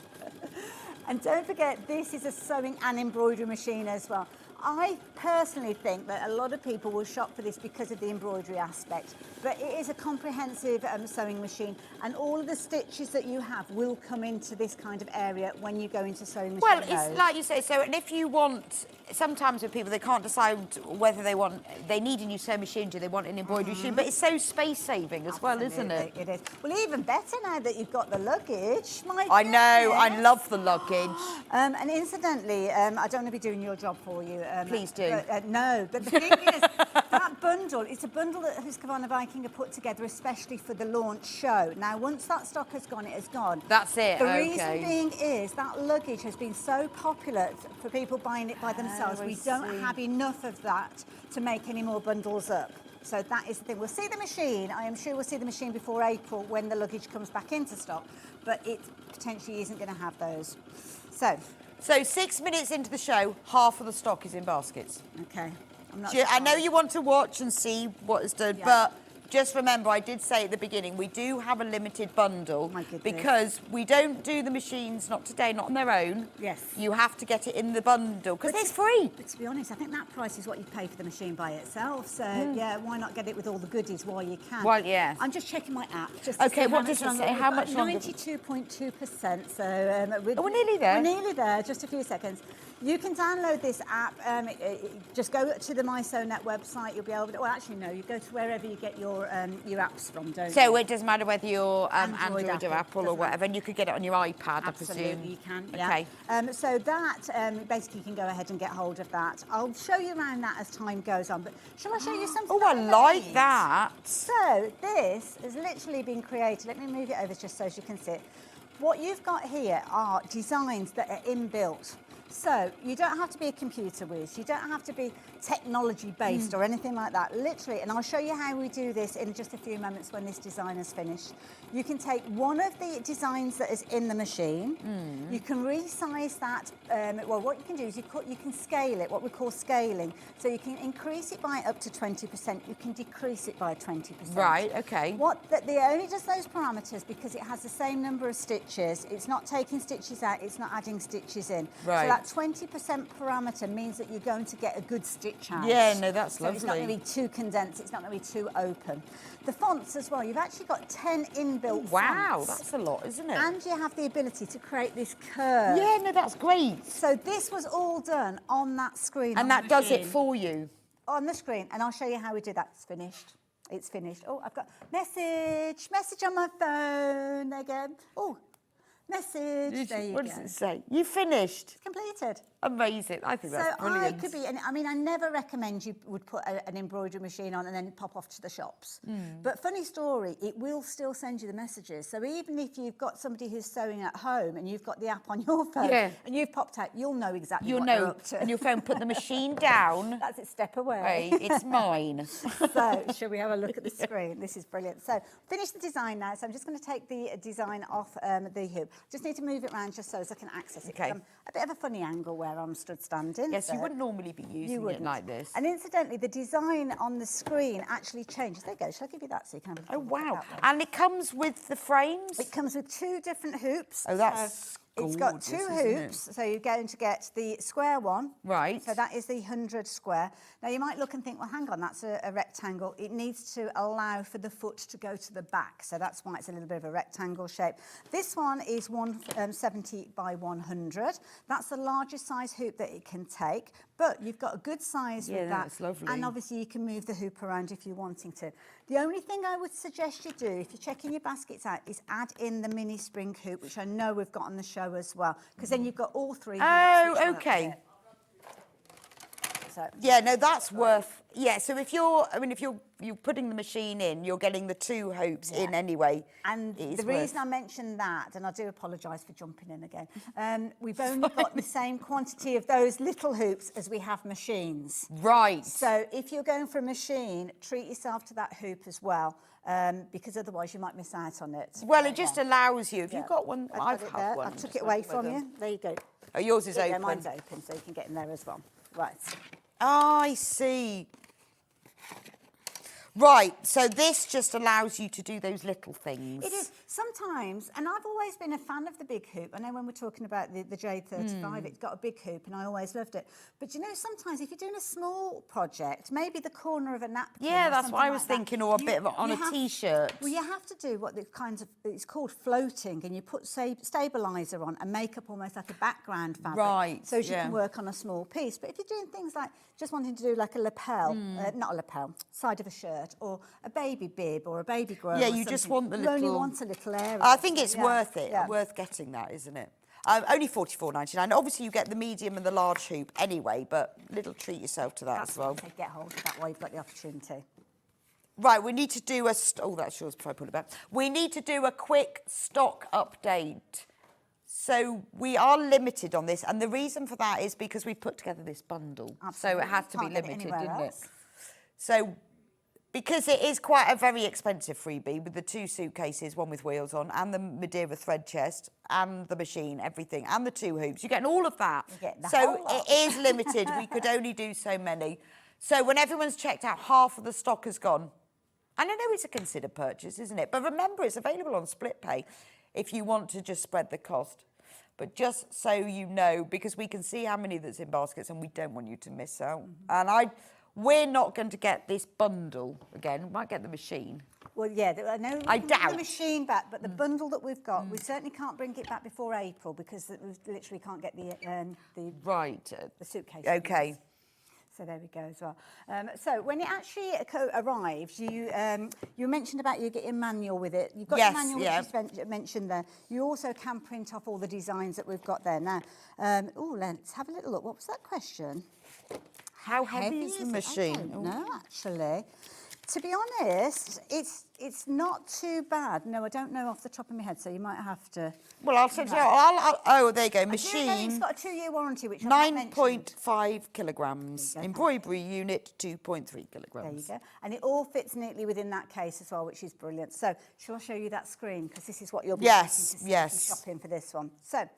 [SPEAKER 1] And don't forget, this is a sewing and embroidery machine as well. I personally think that a lot of people will shop for this because of the embroidery aspect, but it is a comprehensive sewing machine, and all of the stitches that you have will come into this kind of area when you go into sewing machine
[SPEAKER 3] Well,
[SPEAKER 1] mode.
[SPEAKER 3] it's like you say, so, and if you want, sometimes with people, they can't decide whether they need a new sewing machine, do they want an embroidery machine, but it's so space-saving as well, isn't it?
[SPEAKER 1] It is. Well, even better now that you've got the luggage. My
[SPEAKER 3] I know, I
[SPEAKER 1] goodness.
[SPEAKER 3] love the luggage.
[SPEAKER 1] And incidentally, I don't want to be doing your job for you.
[SPEAKER 3] Please do.
[SPEAKER 1] But, no, but the thing is, that bundle, it's a bundle that Husqvarna Viking have put together especially for the launch show. Now, once that stock has gone, it has gone.
[SPEAKER 3] That's it,
[SPEAKER 1] The
[SPEAKER 3] okay.
[SPEAKER 1] reason being is that luggage has been so popular for people buying it by themselves.
[SPEAKER 3] I
[SPEAKER 1] We don't
[SPEAKER 3] see.
[SPEAKER 1] have enough of that to make any more bundles up. So that is the thing. We'll see the machine. I am sure we'll see the machine before April when the luggage comes back into stock, but it potentially isn't going to have those. So
[SPEAKER 3] 6 minutes into the show, half of the stock is in baskets.
[SPEAKER 1] okay. I'm not
[SPEAKER 3] I know
[SPEAKER 1] surprised.
[SPEAKER 3] you want to watch and see what is done,
[SPEAKER 1] Yeah.
[SPEAKER 3] but just remember, I did say at the beginning, we do have a limited bundle
[SPEAKER 1] My goodness.
[SPEAKER 3] because we don't do the machines, not today, not on their own.
[SPEAKER 1] Yes.
[SPEAKER 3] You have to get it in the bundle because
[SPEAKER 1] But
[SPEAKER 3] it's free.
[SPEAKER 1] But to be honest, I think that price is what you pay for the machine by itself. So yeah, why not get it with all the goodies while you can?
[SPEAKER 3] Well, yeah.
[SPEAKER 1] I'm just checking my app. Just to
[SPEAKER 3] Okay,
[SPEAKER 1] see
[SPEAKER 3] what does it say? How much longer?
[SPEAKER 1] 92.2%. So
[SPEAKER 3] Oh, we're nearly there.
[SPEAKER 1] We're nearly there. Just a few seconds. You can download this app. Just go to the MySewNet website. You'll be able to. Well, actually, no. You go to wherever you get your apps from, don't you?
[SPEAKER 3] So it doesn't matter whether you're Android or
[SPEAKER 1] Apple,
[SPEAKER 3] Apple or
[SPEAKER 1] doesn't
[SPEAKER 3] whatever, and you could get it on your iPad,
[SPEAKER 1] Absolutely,
[SPEAKER 3] I presume.
[SPEAKER 1] you can. Yeah.
[SPEAKER 3] Okay.
[SPEAKER 1] So that basically you can go ahead and get hold of that. I'll show you around that as time goes on. But shall I show you something?
[SPEAKER 3] Oh, I
[SPEAKER 1] that
[SPEAKER 3] like
[SPEAKER 1] made?
[SPEAKER 3] that.
[SPEAKER 1] So this has literally been created. Let me move it over just so you can see it. What you've got here are designs that are inbuilt. So you don't have to be a computer whiz. You don't have to be technology based or anything like that. Literally, and I'll show you how we do this in just a few moments when this design is finished. You can take one of the designs that is in the machine. You can resize that. Well, what you can do is you can scale it, what we call scaling. So you can increase it by up to 20%. You can decrease it by 20%.
[SPEAKER 3] Right, okay.
[SPEAKER 1] It only does those parameters because it has the same number of stitches. It's not taking stitches out, it's not adding stitches in.
[SPEAKER 3] Right.
[SPEAKER 1] So that 20% parameter means that you're going to get a good stitch out.
[SPEAKER 3] Yeah, no, that's
[SPEAKER 1] so it's not
[SPEAKER 3] lovely.
[SPEAKER 1] going to be too condensed, it's not going to be too open. The fonts as well, you've actually got 10 inbuilt
[SPEAKER 3] Wow,
[SPEAKER 1] fonts.
[SPEAKER 3] that's a lot, isn't it?
[SPEAKER 1] And you have the ability to create this curve.
[SPEAKER 3] Yeah, no, that's great.
[SPEAKER 1] So this was all done on that screen.
[SPEAKER 3] And that does it for you.
[SPEAKER 1] On the screen, and I'll show you how we do that. It's finished. It's finished. Oh, I've got message on my phone again. Oh, message. There you
[SPEAKER 3] What
[SPEAKER 1] go.
[SPEAKER 3] does it say? You finished.
[SPEAKER 1] Completed.
[SPEAKER 3] Amazing. I think that's brilliant.
[SPEAKER 1] I could be, and I mean, I never recommend you would put an embroidery machine on and then pop off to the shops. But funny story, it will still send you the messages. So even if you've got somebody who's sewing at home and you've got the app on your phone and you've popped out, you'll know exactly
[SPEAKER 3] You'll
[SPEAKER 1] what they're
[SPEAKER 3] know.
[SPEAKER 1] up to.
[SPEAKER 3] And your phone, put the machine down.
[SPEAKER 1] That's it, step away.
[SPEAKER 3] Right, it's mine.
[SPEAKER 1] So, shall we have a look at the screen? This is brilliant. So, finish the design now. So, I'm just going to take the design off the hoop. Just need to move it around just so as I can access it. 'Cause I'm a bit of a funny angle where I'm stood standing.
[SPEAKER 3] Yes,
[SPEAKER 1] so
[SPEAKER 3] you wouldn't normally be using it like this.
[SPEAKER 1] And incidentally, the design on the screen actually changes. There you go. Shall I give you that so you can have a
[SPEAKER 3] Oh,
[SPEAKER 1] look at
[SPEAKER 3] wow.
[SPEAKER 1] that one?
[SPEAKER 3] And it comes with the frames?
[SPEAKER 1] It comes with 2 different hoops.
[SPEAKER 3] Oh, that's
[SPEAKER 1] It's got
[SPEAKER 3] gorgeous,
[SPEAKER 1] 2
[SPEAKER 3] isn't
[SPEAKER 1] hoops,
[SPEAKER 3] it?
[SPEAKER 1] so you're going to get the square one.
[SPEAKER 3] Right.
[SPEAKER 1] So that is the 100 square. Now you might look and think, well, hang on, that's a rectangle. It needs to allow for the foot to go to the back, so that's why it's a little bit of a rectangle shape. This one is 170 by 100. That's the largest size hoop that it can take, but you've got a good size with that.
[SPEAKER 3] That's lovely.
[SPEAKER 1] And obviously you can move the hoop around if you're wanting to. The only thing I would suggest you do, if you're checking your baskets out, is add in the mini spring hoop, which I know we've got on the show as well, because then you've got all 3 hoops.
[SPEAKER 3] Oh,
[SPEAKER 1] which will
[SPEAKER 3] okay.
[SPEAKER 1] fit. So,
[SPEAKER 3] Yeah, no, that's worth. Yeah, so if you're putting the machine in, you're getting the 2 hoops in anyway.
[SPEAKER 1] and
[SPEAKER 3] It is
[SPEAKER 1] the reason I mentioned that, and I do apologise for jumping in again, we've only got the same quantity of those little hoops as we have machines.
[SPEAKER 3] Right.
[SPEAKER 1] So if you're going for a machine, treat yourself to that hoop as well, because otherwise you might miss out on it.
[SPEAKER 3] Well, it just allows you. If
[SPEAKER 1] Yeah.
[SPEAKER 3] you've got one,
[SPEAKER 1] I've
[SPEAKER 3] I've
[SPEAKER 1] got it
[SPEAKER 3] had
[SPEAKER 1] there.
[SPEAKER 3] one.
[SPEAKER 1] I took
[SPEAKER 3] just
[SPEAKER 1] it away
[SPEAKER 3] went
[SPEAKER 1] from
[SPEAKER 3] with
[SPEAKER 1] you.
[SPEAKER 3] them.
[SPEAKER 1] There you go.
[SPEAKER 3] Oh, yours is
[SPEAKER 1] Yeah,
[SPEAKER 3] open.
[SPEAKER 1] mine's open, so you can get in there as well. Right.
[SPEAKER 3] I see. Right, so this just allows you to do those little things.
[SPEAKER 1] It is sometimes, and I've always been a fan of the big hoop. I know when we're talking about the J35, it's got a big hoop, and I always loved it. But you know, sometimes if you're doing a small project, maybe the corner of a napkin.
[SPEAKER 3] Yeah, that's
[SPEAKER 1] something
[SPEAKER 3] what I was
[SPEAKER 1] like that,
[SPEAKER 3] thinking, or a bit of on a T-shirt.
[SPEAKER 1] Well, you have to do what the kinds of, it's called floating, and you put stabiliser on and make up almost like a background fabric.
[SPEAKER 3] Right,
[SPEAKER 1] so you can work on a small piece. But if you're doing things like just wanting to do like a lapel, not a lapel, side of a shirt, or a baby bib or a baby grow.
[SPEAKER 3] Yeah, you just want the little...
[SPEAKER 1] You only want a little area.
[SPEAKER 3] I think it's worth it, worth getting that, isn't it? Only $44.99. Obviously, you get the medium and the large hoop anyway, but little treat yourself to that as well.
[SPEAKER 1] That's get hold of that while you've got the opportunity.
[SPEAKER 3] Right, we need to do a... oh, that's yours, before I pull it back. We need to do a quick stock update. So we are limited on this, and the reason for that is because we've put together this bundle.
[SPEAKER 1] Absolutely.
[SPEAKER 3] So it has to be
[SPEAKER 1] Can't get it
[SPEAKER 3] limited,
[SPEAKER 1] anywhere
[SPEAKER 3] didn't
[SPEAKER 1] else.
[SPEAKER 3] it? So... because it is quite a very expensive freebie with the 2 suitcases, one with wheels on, and the Madeira thread chest, and the machine, everything, and the 2 hoops. You're getting all of that. So it is limited. We could only do so many. So when everyone's checked out, half of the stock has gone. And I know it's a considered purchase, isn't it? But remember, it's available on split pay if you want to just spread the cost. But just so you know, because we can see how many that's in baskets, and we don't want you to miss out. And we're not going to get this bundle again. We might get the machine.
[SPEAKER 1] Well, yeah, I know
[SPEAKER 3] I
[SPEAKER 1] we can
[SPEAKER 3] doubt.
[SPEAKER 1] get the machine back, but the bundle that we've got, we certainly can't bring it back before April because we literally can't get the suitcase.
[SPEAKER 3] Okay.
[SPEAKER 1] So there we go as well. So when it actually arrives, you mentioned about you getting manual with it. You've got your manual, which you mentioned there. You also can print off all the designs that we've got there. Now, let's have a little look. What was that question?
[SPEAKER 3] How heavy is the machine?
[SPEAKER 1] I don't know, actually. To be honest, it's not too bad. No, I don't know off the top of my head, so you might have to...
[SPEAKER 3] Well, I'll send you out. Oh, there you go, machine.
[SPEAKER 1] It's got a 2-year warranty, which
[SPEAKER 3] 9.5 kilograms. Embroidery unit, 2.3 kilograms.
[SPEAKER 1] There you go. And it all fits neatly within that case as well, which is brilliant. So, shall I show you that screen? Because this is what you'll be shopping for this one. So,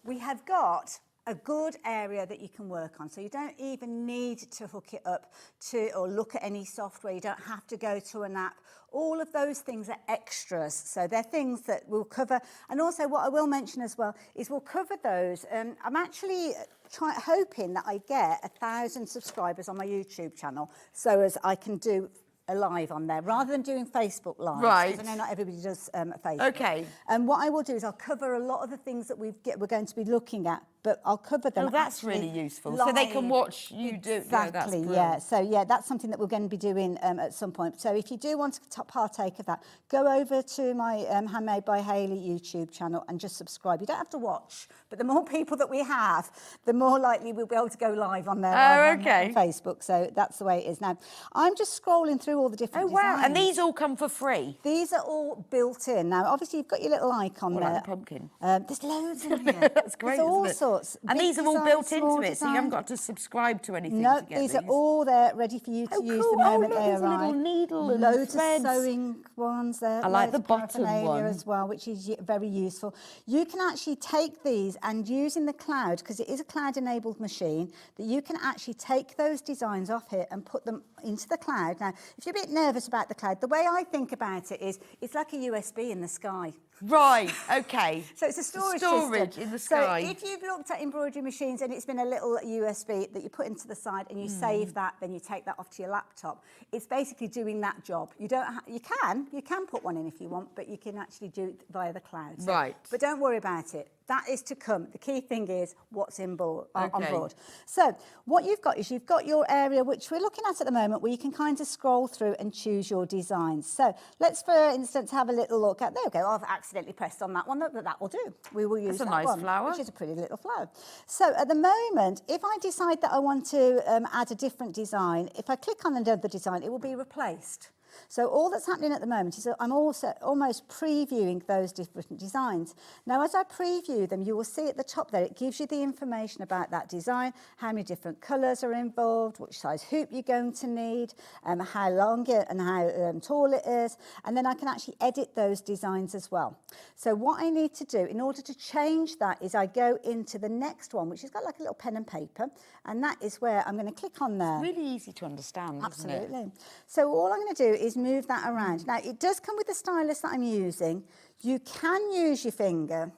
[SPEAKER 1] we have got a good area that you can work on. So you don't even need to hook it up to or look at any software. You don't have to go to an app. All of those things are extras. So they're things that we'll cover. And also what I will mention as well is we'll cover those. I'm actually hoping that I get 1,000 subscribers on my YouTube channel so as I can do a live on there rather than doing Facebook Live.
[SPEAKER 3] Right.
[SPEAKER 1] Because I know not everybody does Facebook.
[SPEAKER 3] Okay.
[SPEAKER 1] And what I will do is I'll cover a lot of the things that we're going to be looking at, but I'll cover them.
[SPEAKER 3] Oh, that's really useful. So they can watch you do.
[SPEAKER 1] Exactly, yeah. So, yeah, that's something that we're going to be doing at some point. So if you do want to partake of that, go over to my Handmade by Hayley YouTube channel and just subscribe. You don't have to watch, but the more people that we have, the more likely we'll be able to go live on there on Facebook. So that's the way it is. Now, I'm just scrolling through all the different designs.
[SPEAKER 3] And these all come for free?
[SPEAKER 1] These are all built in. Now, obviously, you've got your little icon there.
[SPEAKER 3] Like the pumpkin.
[SPEAKER 1] There's loads in here.
[SPEAKER 3] That's great,
[SPEAKER 1] There's all
[SPEAKER 3] isn't it?
[SPEAKER 1] sorts.
[SPEAKER 3] And these are all built into it, so you haven't got to subscribe to anything to get
[SPEAKER 1] these are all there, ready for you to use the moment they arrive.
[SPEAKER 3] There's a little needle and
[SPEAKER 1] loads
[SPEAKER 3] threads.
[SPEAKER 1] of sewing ones there.
[SPEAKER 3] I like the bottom one
[SPEAKER 1] as well, which is very useful. You can actually take these and use in the cloud, because it is a cloud-enabled machine, that you can actually take those designs off here and put them into the cloud. Now, if you're a bit nervous about the cloud, the way I think about it is it's like a USB in the sky.
[SPEAKER 3] Right, okay.
[SPEAKER 1] So it's a storage system.
[SPEAKER 3] in the sky.
[SPEAKER 1] So if you've looked at embroidery machines and it's been a little USB that you put into the side and you save that, then you take that off to your laptop, it's basically doing that job. You don't. You can put one in if you want, but you can actually do it via the cloud. So,
[SPEAKER 3] right.
[SPEAKER 1] But don't worry about it. That is to come. The key thing is what's on board. So what you've got is you've got your area, which we're looking at the moment, where you can kind of scroll through and choose your designs. So let's, for instance, have a little look at, there we go, I've accidentally pressed on that one, but that will do. We will use that one. That's a nice flower. Which is a pretty little flower. So at the moment, if I decide that I want to add a different design, if I click on another design, it will be replaced. So all that's happening at the moment is that I'm also almost previewing those different designs. Now, as I preview them, you will see at the top there, it gives you the information about that design, how many different colours are involved, which size hoop you're going to need, how long and how tall it is, and then I can actually edit those designs as well. So what I need to do in order to change that is I go into the next one, which has got like a little pen and paper, and that is where I'm going to click on there.
[SPEAKER 3] It's really easy to understand,
[SPEAKER 1] Absolutely.
[SPEAKER 3] isn't it?
[SPEAKER 1] So all I'm going to do is move that around. Now, it does come with the stylus that I'm using. You can use your finger,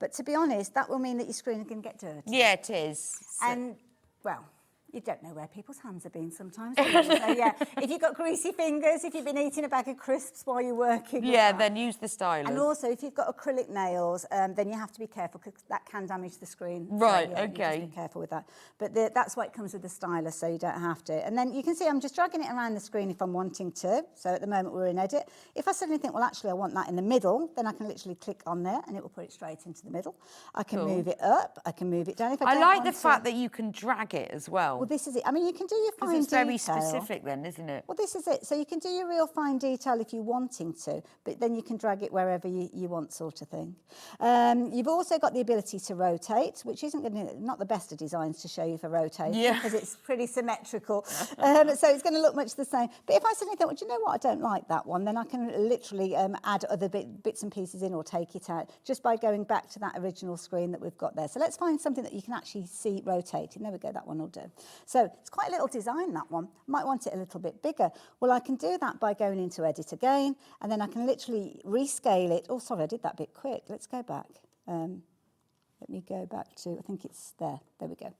[SPEAKER 1] but to be honest, that will mean that your screen is going to get dirty.
[SPEAKER 3] Yeah, it is.
[SPEAKER 1] And, well, you don't know where people's hands have been sometimes, do you? So, yeah, if you've got greasy fingers, if you've been eating a bag of crisps while you're working.
[SPEAKER 3] Yeah, then use the stylus.
[SPEAKER 1] And also, if you've got acrylic nails, then you have to be careful because that can damage the screen.
[SPEAKER 3] Right,
[SPEAKER 1] so, yeah, you
[SPEAKER 3] okay.
[SPEAKER 1] just be careful with that. But that's why it comes with the stylus, so you don't have to. And then you can see I'm just dragging it around the screen if I'm wanting to. So at the moment we're in edit. If I suddenly think, well, actually, I want that in the middle, then I can literally click on there and it will put it straight into the middle. I can move it up, I can move it down. If I
[SPEAKER 3] like the fact that you can drag it as well.
[SPEAKER 1] Well, this is it. I mean, you can do your fine detail.
[SPEAKER 3] It's very specific then, isn't it?
[SPEAKER 1] Well, this is it. So you can do your real fine detail if you're wanting to, but then you can drag it wherever you want, sort of thing. You've also got the ability to rotate, which isn't not the best of designs to show you for rotating because it's pretty symmetrical. So it's going to look much the same. But if I suddenly think, well, do you know what? I don't like that one, then I can literally add other bits and pieces in or take it out just by going back to that original screen that we've got there. So let's find something that you can actually see rotating. There we go. That one will do. So it's quite a little design, that one. Might want it a little bit bigger. Well, I can do that by going into edit again, and then I can literally rescale it. Oh, sorry, I did that a bit quick. Let's go back. Let me go back to, I think it's there. There we go.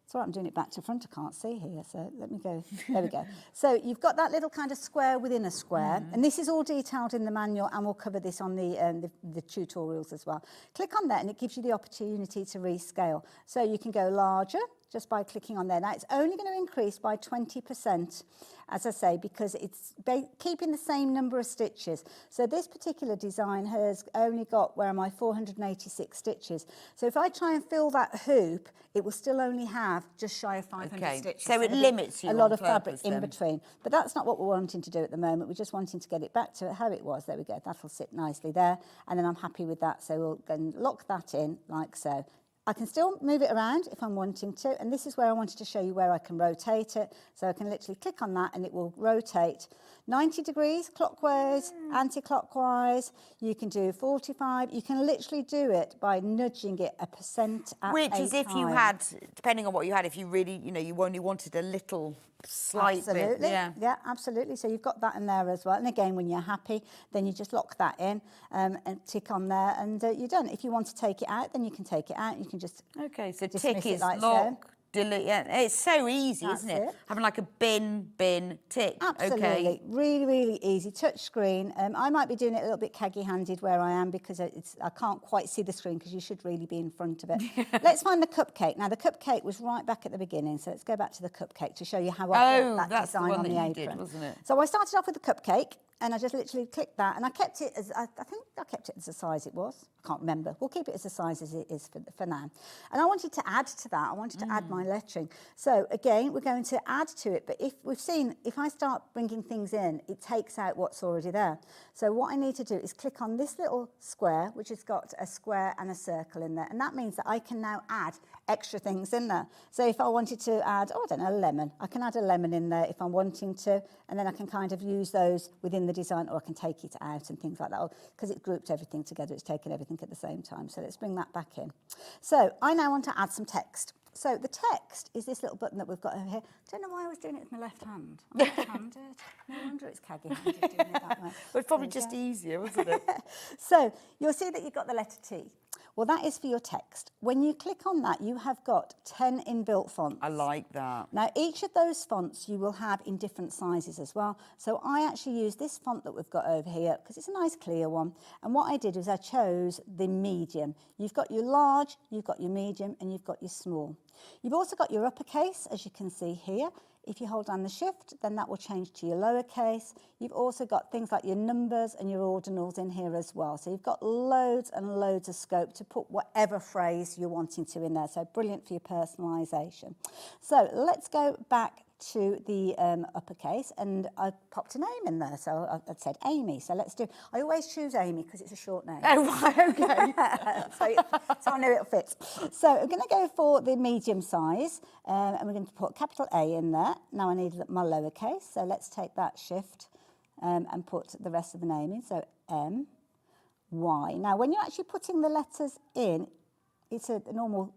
[SPEAKER 1] It's all right, I'm doing it back to front. I can't see here, so let me go. There we go. So you've got that little kind of square within a square, and this is all detailed in the manual, and we'll cover this on the tutorials as well. Click on that, and it gives you the opportunity to rescale. So you can go larger just by clicking on there. Now, it's only going to increase by 20%, as I say, because it's keeping the same number of stitches. So this particular design has only got, 486 stitches. So if I try and fill that hoop, it will still only have just shy of 500 stitches.
[SPEAKER 3] So it limits you
[SPEAKER 1] a lot of
[SPEAKER 3] purpose,
[SPEAKER 1] fabric in between. But that's not what we're wanting to do at the moment. We're just wanting to get it back to how it was. There we go. That'll sit nicely there. And then I'm happy with that. So we'll go and lock that in like so. I can still move it around if I'm wanting to, and this is where I wanted to show you where I can rotate it. So I can literally click on that and it will rotate 90 degrees clockwise, anti-clockwise. You can do 45. You can literally do it by nudging it 1% at
[SPEAKER 3] Which
[SPEAKER 1] a
[SPEAKER 3] is if
[SPEAKER 1] time.
[SPEAKER 3] you had, depending on what you had, if you really, you only wanted a little slight
[SPEAKER 1] absolutely.
[SPEAKER 3] bit.
[SPEAKER 1] Yeah, absolutely. So you've got that in there as well. And again, when you're happy, then you just lock that in and tick on there and you're done. If you want to take it out, then you can take it out. You can just
[SPEAKER 3] Okay, so
[SPEAKER 1] dismiss
[SPEAKER 3] tick
[SPEAKER 1] it
[SPEAKER 3] is
[SPEAKER 1] like
[SPEAKER 3] lock,
[SPEAKER 1] so.
[SPEAKER 3] delete. Yeah, it's so easy,
[SPEAKER 1] That's
[SPEAKER 3] isn't it?
[SPEAKER 1] it.
[SPEAKER 3] Having like a bin, tick.
[SPEAKER 1] Absolutely,
[SPEAKER 3] Okay.
[SPEAKER 1] really, really easy. Touch screen. I might be doing it a little bit caggy-handed where I am because I can't quite see the screen because you should really be in front of it. Let's find the cupcake. Now, the cupcake was right back at the beginning, so let's go back to the cupcake to show you how I got that
[SPEAKER 3] that's the
[SPEAKER 1] design
[SPEAKER 3] one
[SPEAKER 1] on
[SPEAKER 3] that
[SPEAKER 1] the
[SPEAKER 3] you
[SPEAKER 1] apron.
[SPEAKER 3] did, wasn't it?
[SPEAKER 1] So I started off with the cupcake. And I just literally clicked that, and I kept it as, I think I kept it as the size it was. I can't remember. We'll keep it as the size as it is for now. And I wanted to add to that. I wanted to add my lettering. So again, we're going to add to it. But if I start bringing things in, it takes out what's already there. So what I need to do is click on this little square, which has got a square and a circle in there. And that means that I can now add extra things in there. So if I wanted to add, I don't know, a lemon, I can add a lemon in there if I'm wanting to, and then I can kind of use those within the design, or I can take it out and things like that, because it's grouped everything together, it's taken everything at the same time. So let's bring that back in. So I now want to add some text. So the text is this little button that we've got over here. I don't know why I was doing it with my left hand. I'm left-handed. No wonder it's caggy-handed doing it that way.
[SPEAKER 3] Well, it's probably just easier, wasn't it?
[SPEAKER 1] So you'll see that you've got the letter T. Well, that is for your text. When you click on that, you have got 10 inbuilt fonts.
[SPEAKER 3] I like that.
[SPEAKER 1] Now, each of those fonts you will have in different sizes as well. So I actually use this font that we've got over here because it's a nice clear one. And what I did was I chose the medium. You've got your large, you've got your medium, and you've got your small. You've also got your uppercase, as you can see here. If you hold down the shift, then that will change to your lowercase. You've also got things like your numbers and your ordinals in here as well. So you've got loads and loads of scope to put whatever phrase you're wanting to in there. So brilliant for your personalisation. So let's go back to the uppercase, and I popped a name in there, so I said Amy. So let's do, I always choose Amy because it's a short name.
[SPEAKER 3] Oh, right, okay.
[SPEAKER 1] so I know it'll fit. So I'm going to go for the medium size, and we're going to put capital A in there. Now I need my lowercase, so let's take that shift and put the rest of the name in. So M, Y. Now when you're actually putting the letters in, it's a normal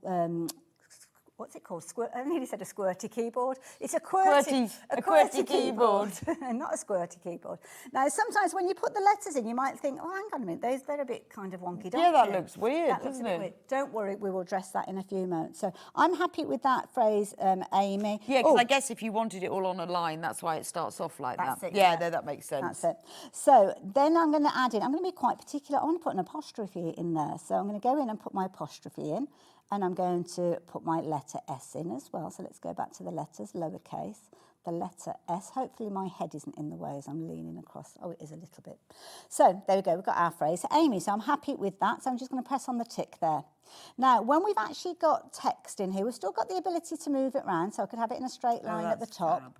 [SPEAKER 1] what's it called? I nearly said a squirty keyboard. It's a QWERTY keyboard, not a squirty keyboard. Now, sometimes when you put the letters in, you might think, oh, hang on a minute, they're a bit kind of wonky, don't
[SPEAKER 3] Yeah, that
[SPEAKER 1] they?
[SPEAKER 3] looks weird, doesn't it?
[SPEAKER 1] Weird. Don't worry, we will address that in a few moments. So I'm happy with that phrase, Amy.
[SPEAKER 3] Yeah, because I guess if you wanted it all on a line, that's why it starts off like
[SPEAKER 1] That's
[SPEAKER 3] that.
[SPEAKER 1] it,
[SPEAKER 3] Yeah,
[SPEAKER 1] yeah.
[SPEAKER 3] no, that makes sense.
[SPEAKER 1] That's it. So then I'm going to add in, I'm going to be quite particular. I want to put an apostrophe in there. So I'm going to go in and put my apostrophe in, and I'm going to put my letter S in as well. So let's go back to the letters, lowercase, the letter S. Hopefully my head isn't in the way as I'm leaning across. Oh, it is a little bit. So there we go, we've got our phrase. Amy, so I'm happy with that. So I'm just going to press on the tick there. Now, when we've actually got text in here, we've still got the ability to move it around. So I could have it in a straight line at the top.
[SPEAKER 3] Fab.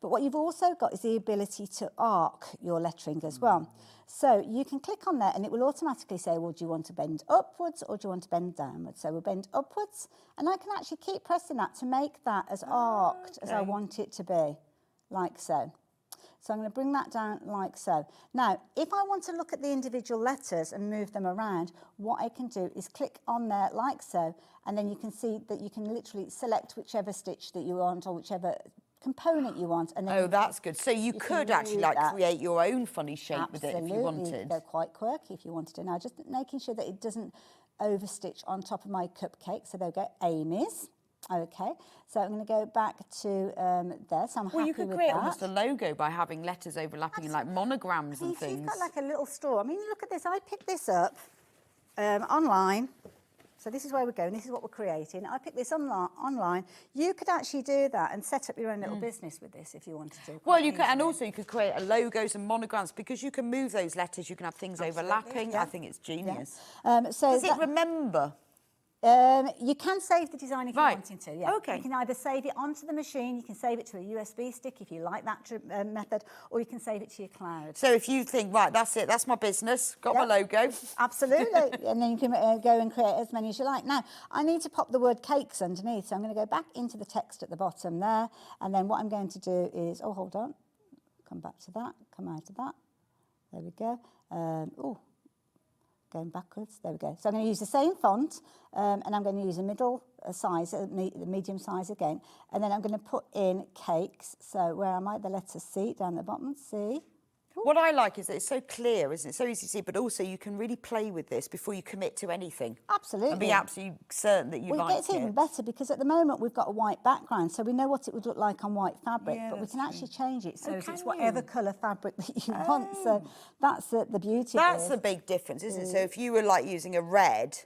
[SPEAKER 1] But what you've also got is the ability to arc your lettering as well. So you can click on there and it will automatically say, well, do you want to bend upwards or do you want to bend downwards? So we'll bend upwards, and I can actually keep pressing that to make that as arced as I want it to be, like so. So I'm going to bring that down like so. Now, if I want to look at the individual letters and move them around, what I can do is click on there like so, and then you can see that you can literally select whichever stitch that you want or whichever component you want. And then
[SPEAKER 3] that's good. So you could actually like create your own funny shape with it if you wanted.
[SPEAKER 1] They're quite quirky if you wanted to. Now, just making sure that it doesn't overstitch on top of my cupcake. So there we go, Amy's. Okay, so I'm going to go back to there. So I'm happy with that.
[SPEAKER 3] Well, you could create almost a logo by having letters overlapping and like monograms and things.
[SPEAKER 1] You've got like a little straw. I mean, look at this. I picked this up online. So this is where we're going. This is what we're creating. I picked this online. You could actually do that and set up your own little business with this if you wanted to.
[SPEAKER 3] Well, you could, and also you could create a logos and monograms because you can move those letters. You can have things overlapping. Yeah. I think it's genius.
[SPEAKER 1] Yeah.
[SPEAKER 3] Does it remember?
[SPEAKER 1] You can save the design if you're wanting to, yeah.
[SPEAKER 3] Okay.
[SPEAKER 1] You can either save it onto the machine, you can save it to a USB stick if you like that method, or you can save it to your cloud.
[SPEAKER 3] So if you think, right, that's it, that's my business, got my logo.
[SPEAKER 1] Absolutely, and then you can go and create as many as you like. Now, I need to pop the word cakes underneath, so I'm going to go back into the text at the bottom there, and then what I'm going to do is, oh, hold on, come back to that, come out of that, there we go. Going backwards, there we go. So I'm going to use the same font, and I'm going to use a middle size, the medium size again, and then I'm going to put in cakes. So where am I? The letter C down the bottom, C.
[SPEAKER 3] What I like is that it's so clear, isn't it? So easy to see, but also you can really play with this before you commit to anything.
[SPEAKER 1] Absolutely.
[SPEAKER 3] And be absolutely certain that you like it.
[SPEAKER 1] Well, it gets even better because at the moment we've got a white background, so we know what it would look like on white fabric, but we can actually change it so it's whatever colour fabric that you want. So that's the beauty of it.
[SPEAKER 3] That's the big difference, isn't it? So if you were like using a red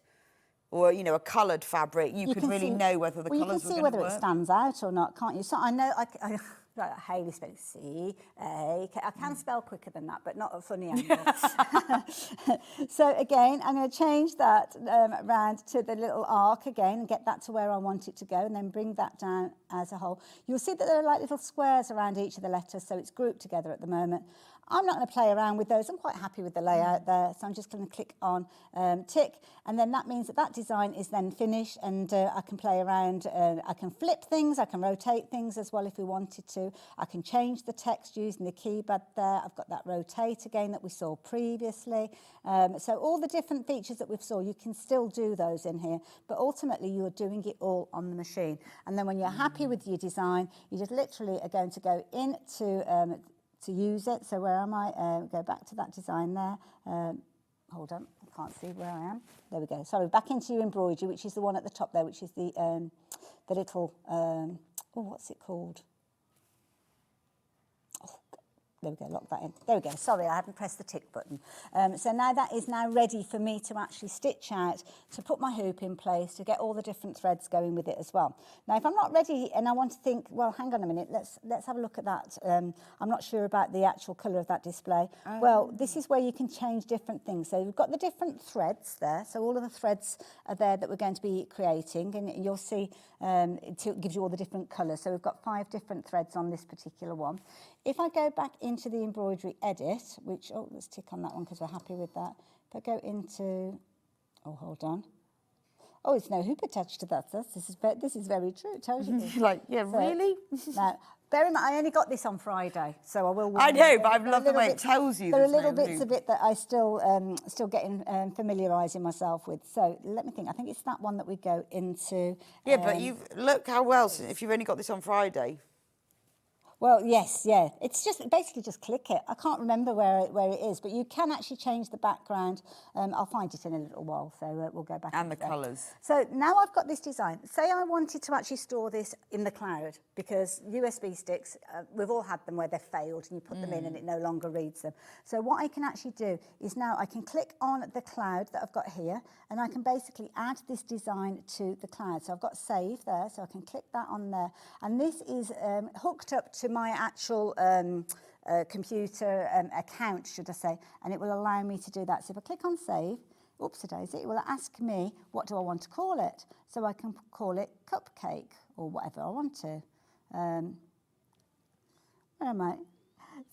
[SPEAKER 3] or, you know, a coloured fabric, you could really know whether the colours were going to work.
[SPEAKER 1] You can see whether it stands out or not, can't you? So I know like Hayley spells C-A-K. I can spell quicker than that, but not a funny angle. So again, I'm going to change that round to the little arc again and get that to where I want it to go, and then bring that down as a whole. You'll see that there are like little squares around each of the letters, so it's grouped together at the moment. I'm not going to play around with those. I'm quite happy with the layout there, so I'm just going to click on tick, and then that means that that design is then finished, and I can play around. I can flip things, I can rotate things as well if we wanted to. I can change the text using the keypad there. I've got that rotate again that we saw previously. So all the different features that we've saw, you can still do those in here, but ultimately you're doing it all on the machine. And then when you're happy with your design, you just literally are going to go into to use it. So where am I? Go back to that design there. Hold on, I can't see where I am. There we go. Sorry, back into your embroidery, which is the one at the top there, which is the little, what's it called? There we go, lock that in. There we go, sorry, I haven't pressed the tick button. So now that is now ready for me to actually stitch out, to put my hoop in place, to get all the different threads going with it as well. Now, if I'm not ready and I want to think, well, hang on a minute, let's have a look at that. I'm not sure about the actual colour of that display. Well, this is where you can change different things. So we've got the different threads there. So all of the threads are there that we're going to be creating, and you'll see it gives you all the different colours. So we've got 5 different threads on this particular one. If I go back into the embroidery edit, which, let's tick on that one because we're happy with that. If I go into, hold on. Oh, it's no hoop attached to that. This is very true. It tells you.
[SPEAKER 3] Like, yeah, really?
[SPEAKER 1] No. Bear in mind, I only got this on Friday, so I will.
[SPEAKER 3] I know, but I love the way it tells you.
[SPEAKER 1] There are little bits of it that I still getting familiarising myself with. So let me think. I think it's that one that we go into.
[SPEAKER 3] Yeah, but look how well. If you've only got this on Friday.
[SPEAKER 1] Well, yes, yeah. It's just basically just click it. I can't remember where it is, but you can actually change the background. I'll find it in a little while, so we'll go back.
[SPEAKER 3] And the colours.
[SPEAKER 1] So now I've got this design. Say I wanted to actually store this in the cloud, because USB sticks, we've all had them where they've failed and you put them in and it no longer reads them. So what I can actually do is now I can click on the cloud that I've got here, and I can basically add this design to the cloud. So I've got save there, so I can click that on there. And this is hooked up to my actual computer account, should I say, and it will allow me to do that. So if I click on save, oopsie-daisy, it will ask me what do I want to call it. So I can call it cupcake or whatever I want to. Where am I?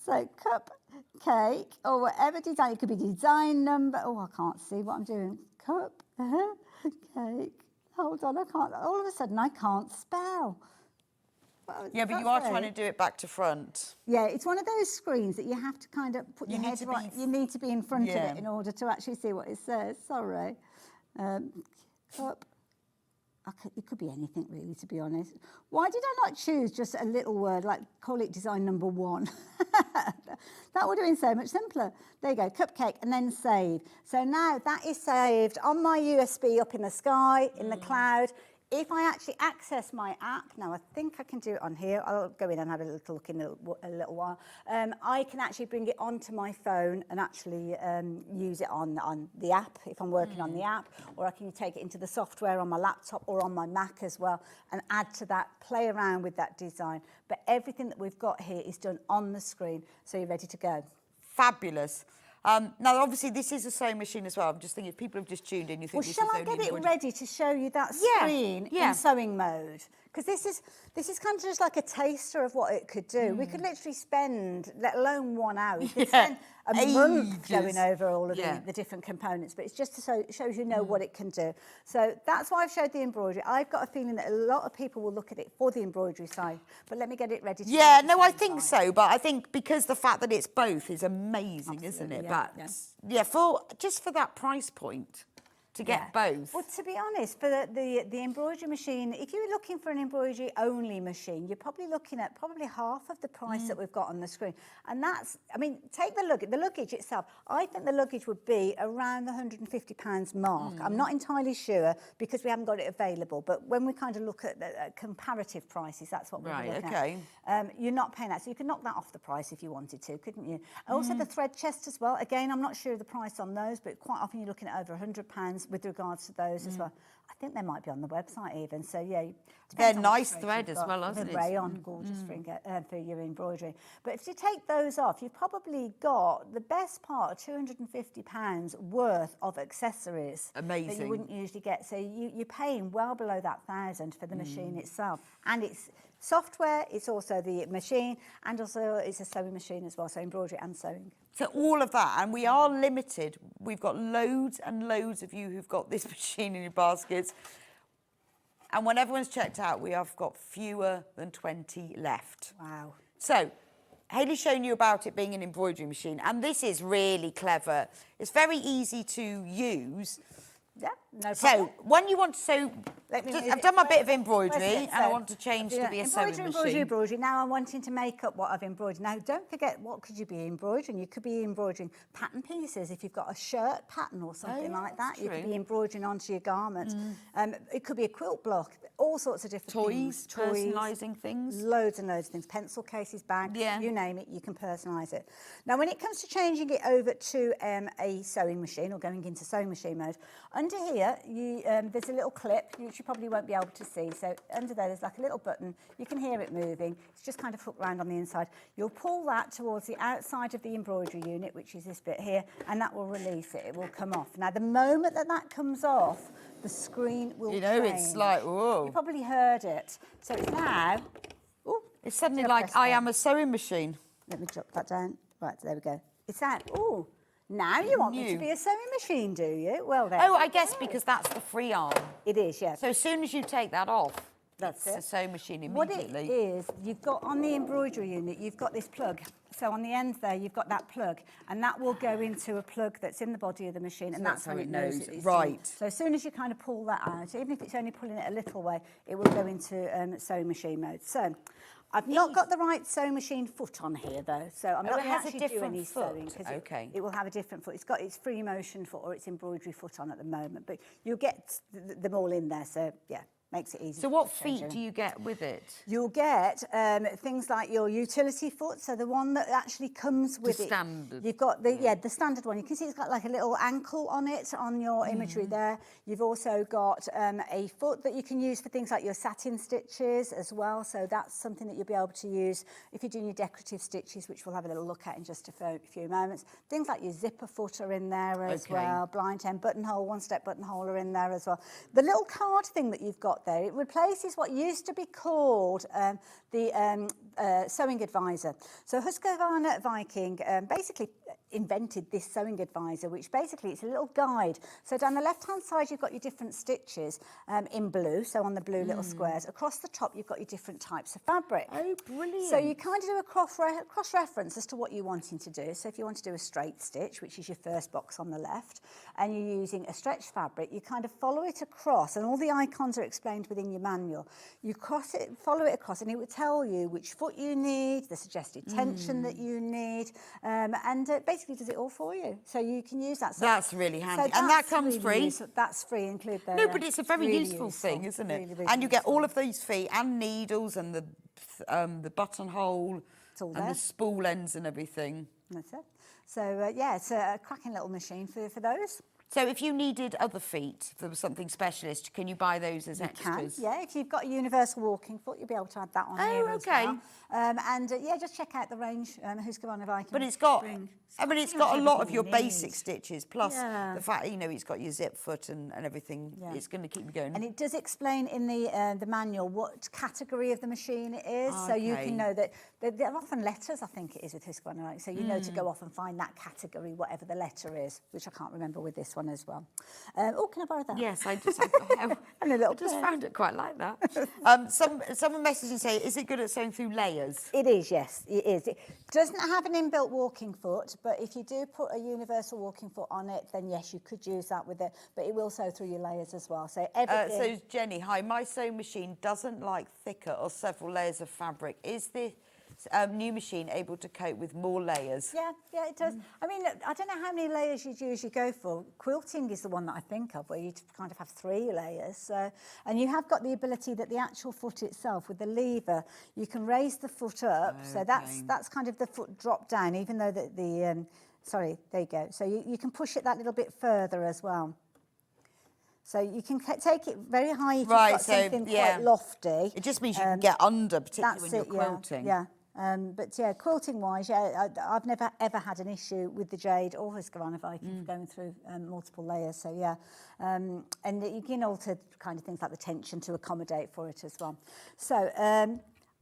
[SPEAKER 1] So cupcake or whatever design. It could be design number. Oh, I can't see what I'm doing. Cake. Hold on, I can't. All of a sudden, I can't spell.
[SPEAKER 3] Yeah, but you are trying to do it back to front.
[SPEAKER 1] Yeah, it's one of those screens that you have to kind of put your head right. You need to be in front of it in order to actually see what it says. Sorry. Cup. It could be anything really, to be honest. Why did I not choose just a little word, like call it design number 1? That would have been so much simpler. There you go, cupcake, and then save. So now that is saved on my USB up in the sky, in the cloud. If I actually access my app, now I think I can do it on here. I'll go in and have a little look in a little while. I can actually bring it onto my phone and actually use it on the app if I'm working on the app, or I can take it into the software on my laptop or on my Mac as well and add to that, play around with that design. But everything that we've got here is done on the screen, so you're ready to go.
[SPEAKER 3] Fabulous. Now, obviously, this is a sewing machine as well. I'm just thinking if people have just tuned in, you think this is only...
[SPEAKER 1] Well, shall I get it ready to show you that screen in sewing mode? Because this is kind of just like a taster of what it could do. We could literally spend, let alone 1 hour, we could spend a month going over all of the different components, but it's just so it shows you know what it can do. So that's why I've showed the embroidery. I've got a feeling that a lot of people will look at it for the embroidery side, but let me get it ready to
[SPEAKER 3] I think so, but I think because the fact that it's both is amazing, isn't it? Just for that price point. To get both.
[SPEAKER 1] Well, to be honest, for the embroidery machine, if you're looking for an embroidery only machine, you're probably looking at half of the price that we've got on the screen. And that's, I mean, take the luggage itself. I think the luggage would be around the £150 mark. I'm not entirely sure because we haven't got it available, but when we kind of look at the comparative prices, that's what we're looking at. You're not paying that, so you could knock that off the price if you wanted to, couldn't you? Also the thread chest as well. Again, I'm not sure of the price on those, but quite often you're looking at over £100 with regards to those as well. I think they might be on the website even. So yeah,
[SPEAKER 3] they're nice thread as well, isn't it?
[SPEAKER 1] The rayon, gorgeous for your embroidery. But if you take those off, you've probably got the best part of £250 worth of accessories.
[SPEAKER 3] Amazing.
[SPEAKER 1] That you wouldn't usually get. So you're paying well below that £1,000 for the machine itself, and it's software. It's also the machine, and also it's a sewing machine as well. So embroidery and sewing.
[SPEAKER 3] So all of that, and we are limited. We've got loads and loads of you who've got this machine in your baskets. And when everyone's checked out, we have got fewer than 20 left.
[SPEAKER 1] Wow.
[SPEAKER 3] So Hayley's shown you about it being an embroidery machine, and this is really clever. It's very easy to use.
[SPEAKER 1] Yeah, no problem.
[SPEAKER 3] So, when you want to sew, I've done my bit of embroidery and I want to change to be a sewing machine.
[SPEAKER 1] Embroidery. Now I'm wanting to make up what I've embroidered. Now, don't forget, what could you be embroidering? You could be embroidering pattern pieces. If you've got a shirt pattern or something like that, you could be embroidering onto your garment. It could be a quilt block, all sorts of different things.
[SPEAKER 3] Toys, personalising things.
[SPEAKER 1] Loads and loads of things. Pencil cases, bags, you name it, you can personalise it. Now, when it comes to changing it over to a sewing machine or going into sewing machine mode, under here, there's a little clip, which you probably won't be able to see. So under there's like a little button. You can hear it moving. It's just kind of hooked round on the inside. You'll pull that towards the outside of the embroidery unit, which is this bit here, and that will release it. It will come off. Now, the moment that comes off, the screen will change.
[SPEAKER 3] It's like, whoa.
[SPEAKER 1] You probably heard it. So it's now... Ooh,
[SPEAKER 3] it's suddenly like, I am a sewing machine.
[SPEAKER 1] Let me drop that down. Right, there we go. It's out. Ooh. Now you want me to be a sewing machine, do you? Well, then.
[SPEAKER 3] Oh, I guess because that's the free arm.
[SPEAKER 1] It is, yes.
[SPEAKER 3] So as soon as you take that off,
[SPEAKER 1] that's
[SPEAKER 3] it's a sewing machine immediately.
[SPEAKER 1] What it is, you've got on the embroidery unit, you've got this plug. So on the end there, you've got that plug, and that will go into a plug that's in the body of the machine, and that's when it knows it is
[SPEAKER 3] right.
[SPEAKER 1] done. So as soon as you kind of pull that out, even if it's only pulling it a little way, it will go into sewing machine mode. So I've not got the right sewing machine foot on here though, so I'm not going to actually do any sewing because it will have a different foot. It's got its free motion foot or its embroidery foot on at the moment, but you'll get them all in there. So yeah. Makes it easy.
[SPEAKER 3] So what feet do you get with it?
[SPEAKER 1] You'll get things like your utility foot, so the one that actually comes with it.
[SPEAKER 3] Standard.
[SPEAKER 1] You've got the the standard one. You can see it's got like a little ankle on it on your imagery there. You've also got a foot that you can use for things like your satin stitches as well. So that's something that you'll be able to use if you're doing your decorative stitches, which we'll have a little look at in just a few moments. Things like your zipper foot are in there as well. Blind end buttonhole, one-step buttonhole are in there as well. The little card thing that you've got there, it replaces what used to be called the sewing advisor. So Husqvarna Viking basically invented this sewing advisor, which basically it's a little guide. So down the left-hand side, you've got your different stitches in blue, so on the blue little squares. Across the top, you've got your different types of fabric.
[SPEAKER 3] Oh, brilliant.
[SPEAKER 1] So you kind of do a cross-reference as to what you're wanting to do. So if you want to do a straight stitch, which is your first box on the left, and you're using a stretched fabric, you kind of follow it across, and all the icons are explained within your manual. You follow it across, and it will tell you which foot you need, the suggested tension that you need, and basically does it all for you. So you can use that. So
[SPEAKER 3] that's really handy.
[SPEAKER 1] So
[SPEAKER 3] and that comes
[SPEAKER 1] really
[SPEAKER 3] free?
[SPEAKER 1] Useful. That's free, include there.
[SPEAKER 3] No, but it's a very
[SPEAKER 1] really
[SPEAKER 3] useful thing, isn't it?
[SPEAKER 1] Really, really
[SPEAKER 3] and you get
[SPEAKER 1] useful.
[SPEAKER 3] all of these feet and needles and the buttonhole and the spool ends and everything.
[SPEAKER 1] That's it. So, yeah, it's a cracking little machine for those.
[SPEAKER 3] So if you needed other feet, if there was something specialist, can you buy those as extras?
[SPEAKER 1] Yeah, if you've got a universal walking foot, you'll be able to add that on here as well. Yeah, just check out the range, Husqvarna Viking.
[SPEAKER 3] But it's got, it's got a lot of your basic stitches, plus the fact, it's got your zip foot and everything. Yeah. It's going to keep you going.
[SPEAKER 1] And it does explain in the manual what category of the machine it is, so you can know that there are often letters, I think it is with Husqvarna Viking, so you know to go off and find that category, whatever the letter is, which I can't remember with this one as well. Oh, can I borrow that?
[SPEAKER 3] Yes, I just found it quite like that. Someone messaged and say, is it good at sewing through layers?
[SPEAKER 1] It is, yes, it is. It doesn't have an inbuilt walking foot, but if you do put a universal walking foot on it, then yes, you could use that with it, but it will sew through your layers as well. So everything.
[SPEAKER 3] So Jenny, hi, my sewing machine doesn't like thicker or several layers of fabric. Is this new machine able to cope with more layers?
[SPEAKER 1] Yeah, it does. I mean, I don't know how many layers you'd usually go for. Quilting is the one that I think of, where you kind of have 3 layers. And you have got the ability that the actual foot itself, with the lever, you can raise the foot up. Okay. So that's kind of the foot drop down, even though sorry, there you go. So you can push it that little bit further as well. So you can take it very high if you've got something quite lofty.
[SPEAKER 3] It just means you can get under, particularly when you're quilting.
[SPEAKER 1] Yeah. But yeah, quilting-wise, I've never ever had an issue with the Jade or Husqvarna Viking for going through multiple layers. So yeah, and you can alter kind of things like the tension to accommodate for it as well. So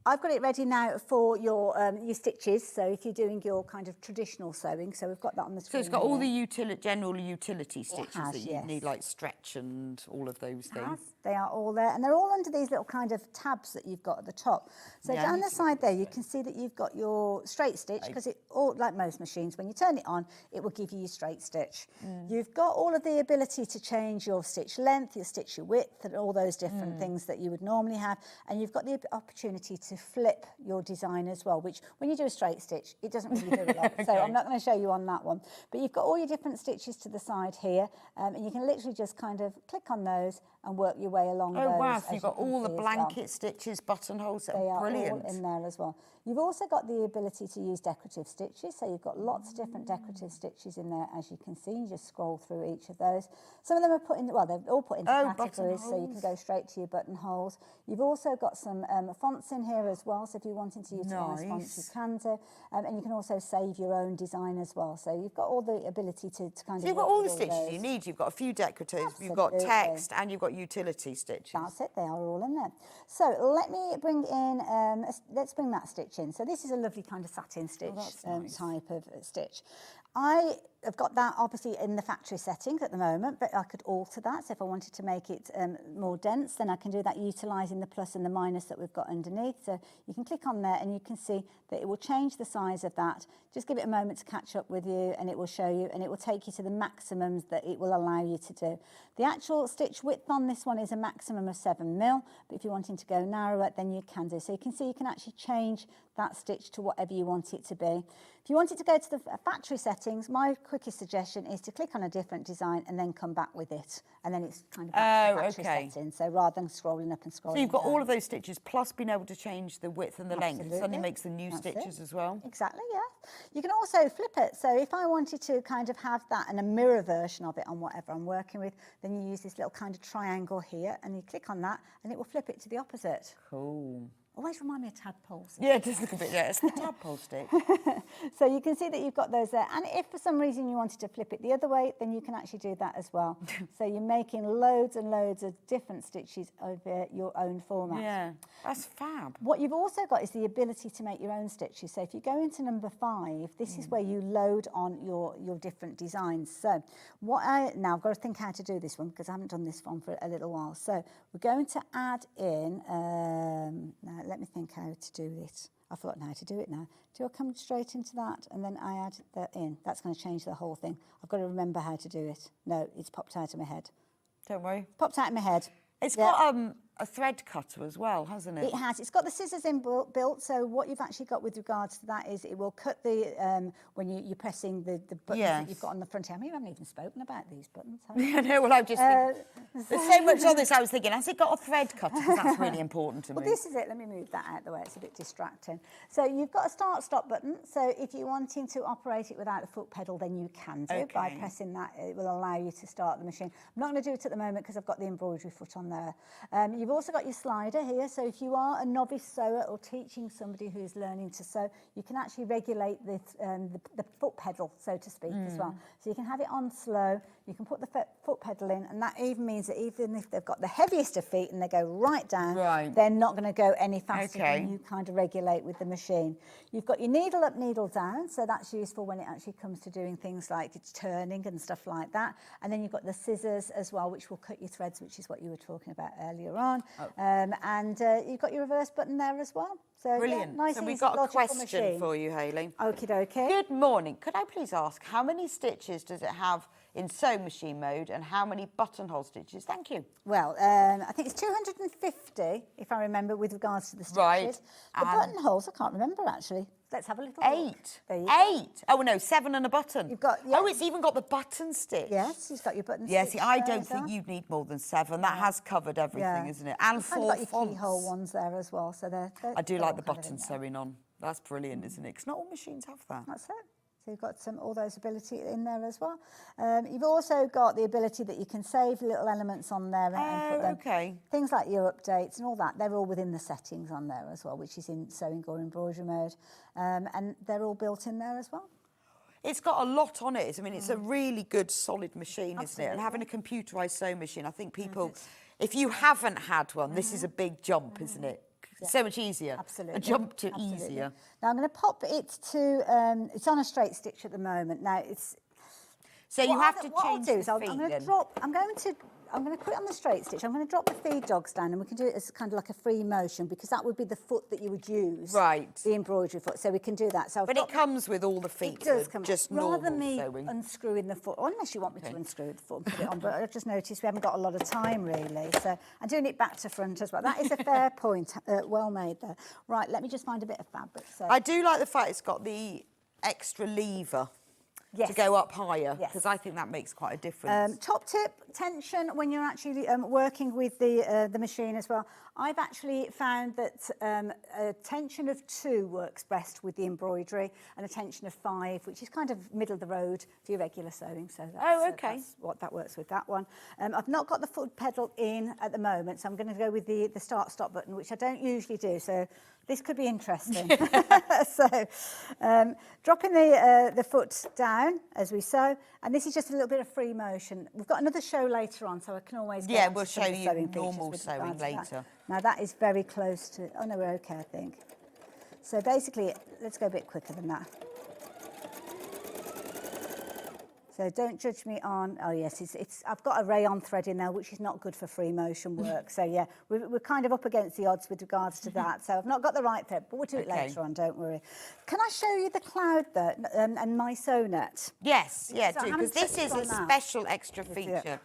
[SPEAKER 1] I've got it ready now for your stitches. So if you're doing your kind of traditional sewing, so we've got that on the screen.
[SPEAKER 3] So it's got all the general utility stitches that you need, like stretch and all of those things.
[SPEAKER 1] They are all there, and they're all under these little kind of tabs that you've got at the top. So down the side there, you can see that you've got your straight stitch, because it all, like most machines, when you turn it on, it will give you your straight stitch. You've got all of the ability to change your stitch length, your stitch width, and all those different things that you would normally have. And you've got the opportunity to flip your design as well, which when you do a straight stitch, it doesn't really do a lot. So I'm not going to show you on that one. But you've got all your different stitches to the side here, and you can literally just kind of click on those and work your way along those.
[SPEAKER 3] Oh wow, so you've got all the blanket stitches, buttonholes,
[SPEAKER 1] they are
[SPEAKER 3] brilliant.
[SPEAKER 1] all in there as well. You've also got the ability to use decorative stitches, so you've got lots of different decorative stitches in there, as you can see. You just scroll through each of those. Some of them are put in, well, they're all put into categories, so you can go straight to your buttonholes. You've also got some fonts in here as well, so if you're wanting to utilise fonts, you can do. And you can also save your own design as well. So you've got all the ability to kind of...
[SPEAKER 3] So you've got all the stitches you need. You've got a few decoratives, you've got text, and you've got utility stitches.
[SPEAKER 1] That's it, they are all in there. So let me bring in, let's bring that stitch in. So this is a lovely kind of satin stitch type of stitch. I I've got that obviously in the factory settings at the moment, but I could alter that. So if I wanted to make it more dense, then I can do that utilising the plus and the minus that we've got underneath. So you can click on there and you can see that it will change the size of that. Just give it a moment to catch up with you and it will show you, and it will take you to the maximums that it will allow you to do. The actual stitch width on this one is a maximum of 7mm, but if you're wanting to go narrower, then you can do. So you can see you can actually change that stitch to whatever you want it to be. If you wanted to go to the factory settings, my quickest suggestion is to click on a different design and then come back with it. And then it's kind of back to the factory settings. So rather than scrolling up and scrolling
[SPEAKER 3] So you've got
[SPEAKER 1] down.
[SPEAKER 3] all of those stitches, plus being able to change the width and the length. It suddenly makes the new stitches as well.
[SPEAKER 1] Exactly, yeah. You can also flip it. So if I wanted to kind of have that and a mirror version of it on whatever I'm working with, then you use this little kind of triangle here and you click on that and it will flip it to the opposite.
[SPEAKER 3] Cool.
[SPEAKER 1] Always remind me of tadpoles.
[SPEAKER 3] Yeah, it does look a bit, yeah, it's the tadpole stick.
[SPEAKER 1] So you can see that you've got those there. And if for some reason you wanted to flip it the other way, then you can actually do that as well. So you're making loads and loads of different stitches over your own format.
[SPEAKER 3] Yeah, that's fab.
[SPEAKER 1] What you've also got is the ability to make your own stitches. So if you go into number 5, this is where you load on your different designs. So now I've got to think how to do this one because I haven't done this one for a little while. So we're going to add in, now let me think how to do this. I've forgotten how to do it now. Do I come straight into that and then I add that in? That's going to change the whole thing. I've got to remember how to do it. No, it's popped out of my head.
[SPEAKER 3] Don't worry.
[SPEAKER 1] Popped out of my head.
[SPEAKER 3] It's got a thread cutter as well, hasn't it?
[SPEAKER 1] It has. It's got the scissors inbuilt. So what you've actually got with regards to that is it will cut the when you're pressing the buttons that you've got on the front here. I mean, you haven't even spoken about these buttons, have you?
[SPEAKER 3] I know. Well, I'm just thinking, there's so much on this. I was thinking, has it got a thread cutter? Because that's really important to me.
[SPEAKER 1] Well, this is it. Let me move that out of the way. It's a bit distracting. So you've got a start-stop button. So if you're wanting to operate it without the foot pedal, then you can do. By pressing that, it will allow you to start the machine. I'm not going to do it at the moment because I've got the embroidery foot on there. You've also got your slider here. So if you are a novice sewer or teaching somebody who's learning to sew, you can actually regulate the foot pedal, so to speak, as well. So you can have it on slow. You can put the foot pedal in, and that even means that even if they've got the heaviest of feet and they go right down, they're not going to go any faster than you kind of regulate with the machine. You've got your needle up, needle down, so that's useful when it actually comes to doing things like it's turning and stuff like that. And then you've got the scissors as well, which will cut your threads, which is what you were talking about earlier on. And you've got your reverse button there as well. So,
[SPEAKER 3] brilliant.
[SPEAKER 1] Yeah, nice,
[SPEAKER 3] so we've
[SPEAKER 1] easy,
[SPEAKER 3] got a
[SPEAKER 1] logical
[SPEAKER 3] question
[SPEAKER 1] machine.
[SPEAKER 3] for you, Hayley.
[SPEAKER 1] Okie dokie.
[SPEAKER 3] Good morning. Could I please ask how many stitches does it have in sewing machine mode and how many buttonhole stitches? Thank you.
[SPEAKER 1] Well, I think it's 250, if I remember, with regards to the stitches.
[SPEAKER 3] Right.
[SPEAKER 1] The buttonholes, I can't remember, actually. Let's have a little look.
[SPEAKER 3] 8.
[SPEAKER 1] There you
[SPEAKER 3] 8.
[SPEAKER 1] go.
[SPEAKER 3] Oh, no, 7 and a button.
[SPEAKER 1] You've got,
[SPEAKER 3] Oh, it's even got the button stitch.
[SPEAKER 1] Yes, you've got your button
[SPEAKER 3] Yeah,
[SPEAKER 1] stitch
[SPEAKER 3] see, I
[SPEAKER 1] there
[SPEAKER 3] don't
[SPEAKER 1] as
[SPEAKER 3] think
[SPEAKER 1] well.
[SPEAKER 3] you'd need more than 7. That has covered everything, isn't it? And
[SPEAKER 1] You've kind
[SPEAKER 3] 4
[SPEAKER 1] of got your
[SPEAKER 3] fonts.
[SPEAKER 1] keyhole ones there as well. So they're
[SPEAKER 3] I do
[SPEAKER 1] they're
[SPEAKER 3] like
[SPEAKER 1] all
[SPEAKER 3] the
[SPEAKER 1] kind of
[SPEAKER 3] button
[SPEAKER 1] in there.
[SPEAKER 3] sewing on. That's brilliant, isn't it? Because not all machines have that.
[SPEAKER 1] That's it. So you've got all those ability in there as well. You've also got the ability that you can save little elements on there and put them.
[SPEAKER 3] Okay.
[SPEAKER 1] Things like your updates and all that, they're all within the settings on there as well, which is in sewing or embroidery mode. And they're all built in there as well.
[SPEAKER 3] It's got a lot on it. I mean, it's a really good, solid machine, isn't it? And having a computerised sewing machine, I think people, if you haven't had one, this is a big jump, isn't it? Yeah. So much easier.
[SPEAKER 1] Absolutely.
[SPEAKER 3] A jump to easier.
[SPEAKER 1] Now I'm going to pop it to, it's on a straight stitch at the moment. Now it's...
[SPEAKER 3] So you have to change the feet
[SPEAKER 1] I'm going to put it on the straight stitch. I'm going to drop the feed dogs down and we can do it as kind of like a free motion because that would be the foot that you would use.
[SPEAKER 3] Right.
[SPEAKER 1] The embroidery foot. So we can do that. So
[SPEAKER 3] but it comes with all the feet.
[SPEAKER 1] It does come.
[SPEAKER 3] Just
[SPEAKER 1] Rather
[SPEAKER 3] normal
[SPEAKER 1] than me
[SPEAKER 3] sewing.
[SPEAKER 1] unscrewing the foot, unless you want me to unscrew the foot and put it on, but I've just noticed we haven't got a lot of time really. So I'm doing it back to front as well. That is a fair point. Well made there. Right, let me just find a bit of fabric. So.
[SPEAKER 3] I do like the fact it's got the extra lever.
[SPEAKER 1] Yes.
[SPEAKER 3] To go up higher, because
[SPEAKER 1] Yes.
[SPEAKER 3] I think that makes quite a difference.
[SPEAKER 1] Top tip, tension when you're actually working with the machine as well. I've actually found that a tension of 2 works best with the embroidery and a tension of 5, which is kind of middle of the road for your regular sewing. So that's, that's what that works with that one. I've not got the foot pedal in at the moment, so I'm going to go with the start-stop button, which I don't usually do. So this could be interesting. So dropping the foot down as we sew, and this is just a little bit of free motion. We've got another show later on, so I can always get
[SPEAKER 3] we'll show you normal sewing later.
[SPEAKER 1] Now that is very close to, oh no, we're okay, I think. So basically, let's go a bit quicker than that. So don't judge me on, oh yes, I've got a rayon thread in there, which is not good for free motion work. So yeah, we're kind of up against the odds with regards to that. So I've not got the right thread, but we'll do it later on, don't worry. Can I show you the cloud though, and my sonnet?
[SPEAKER 3] Yes, yeah,
[SPEAKER 1] So I
[SPEAKER 3] do,
[SPEAKER 1] haven't
[SPEAKER 3] because this
[SPEAKER 1] touched
[SPEAKER 3] is
[SPEAKER 1] on
[SPEAKER 3] a
[SPEAKER 1] that.
[SPEAKER 3] special extra feature.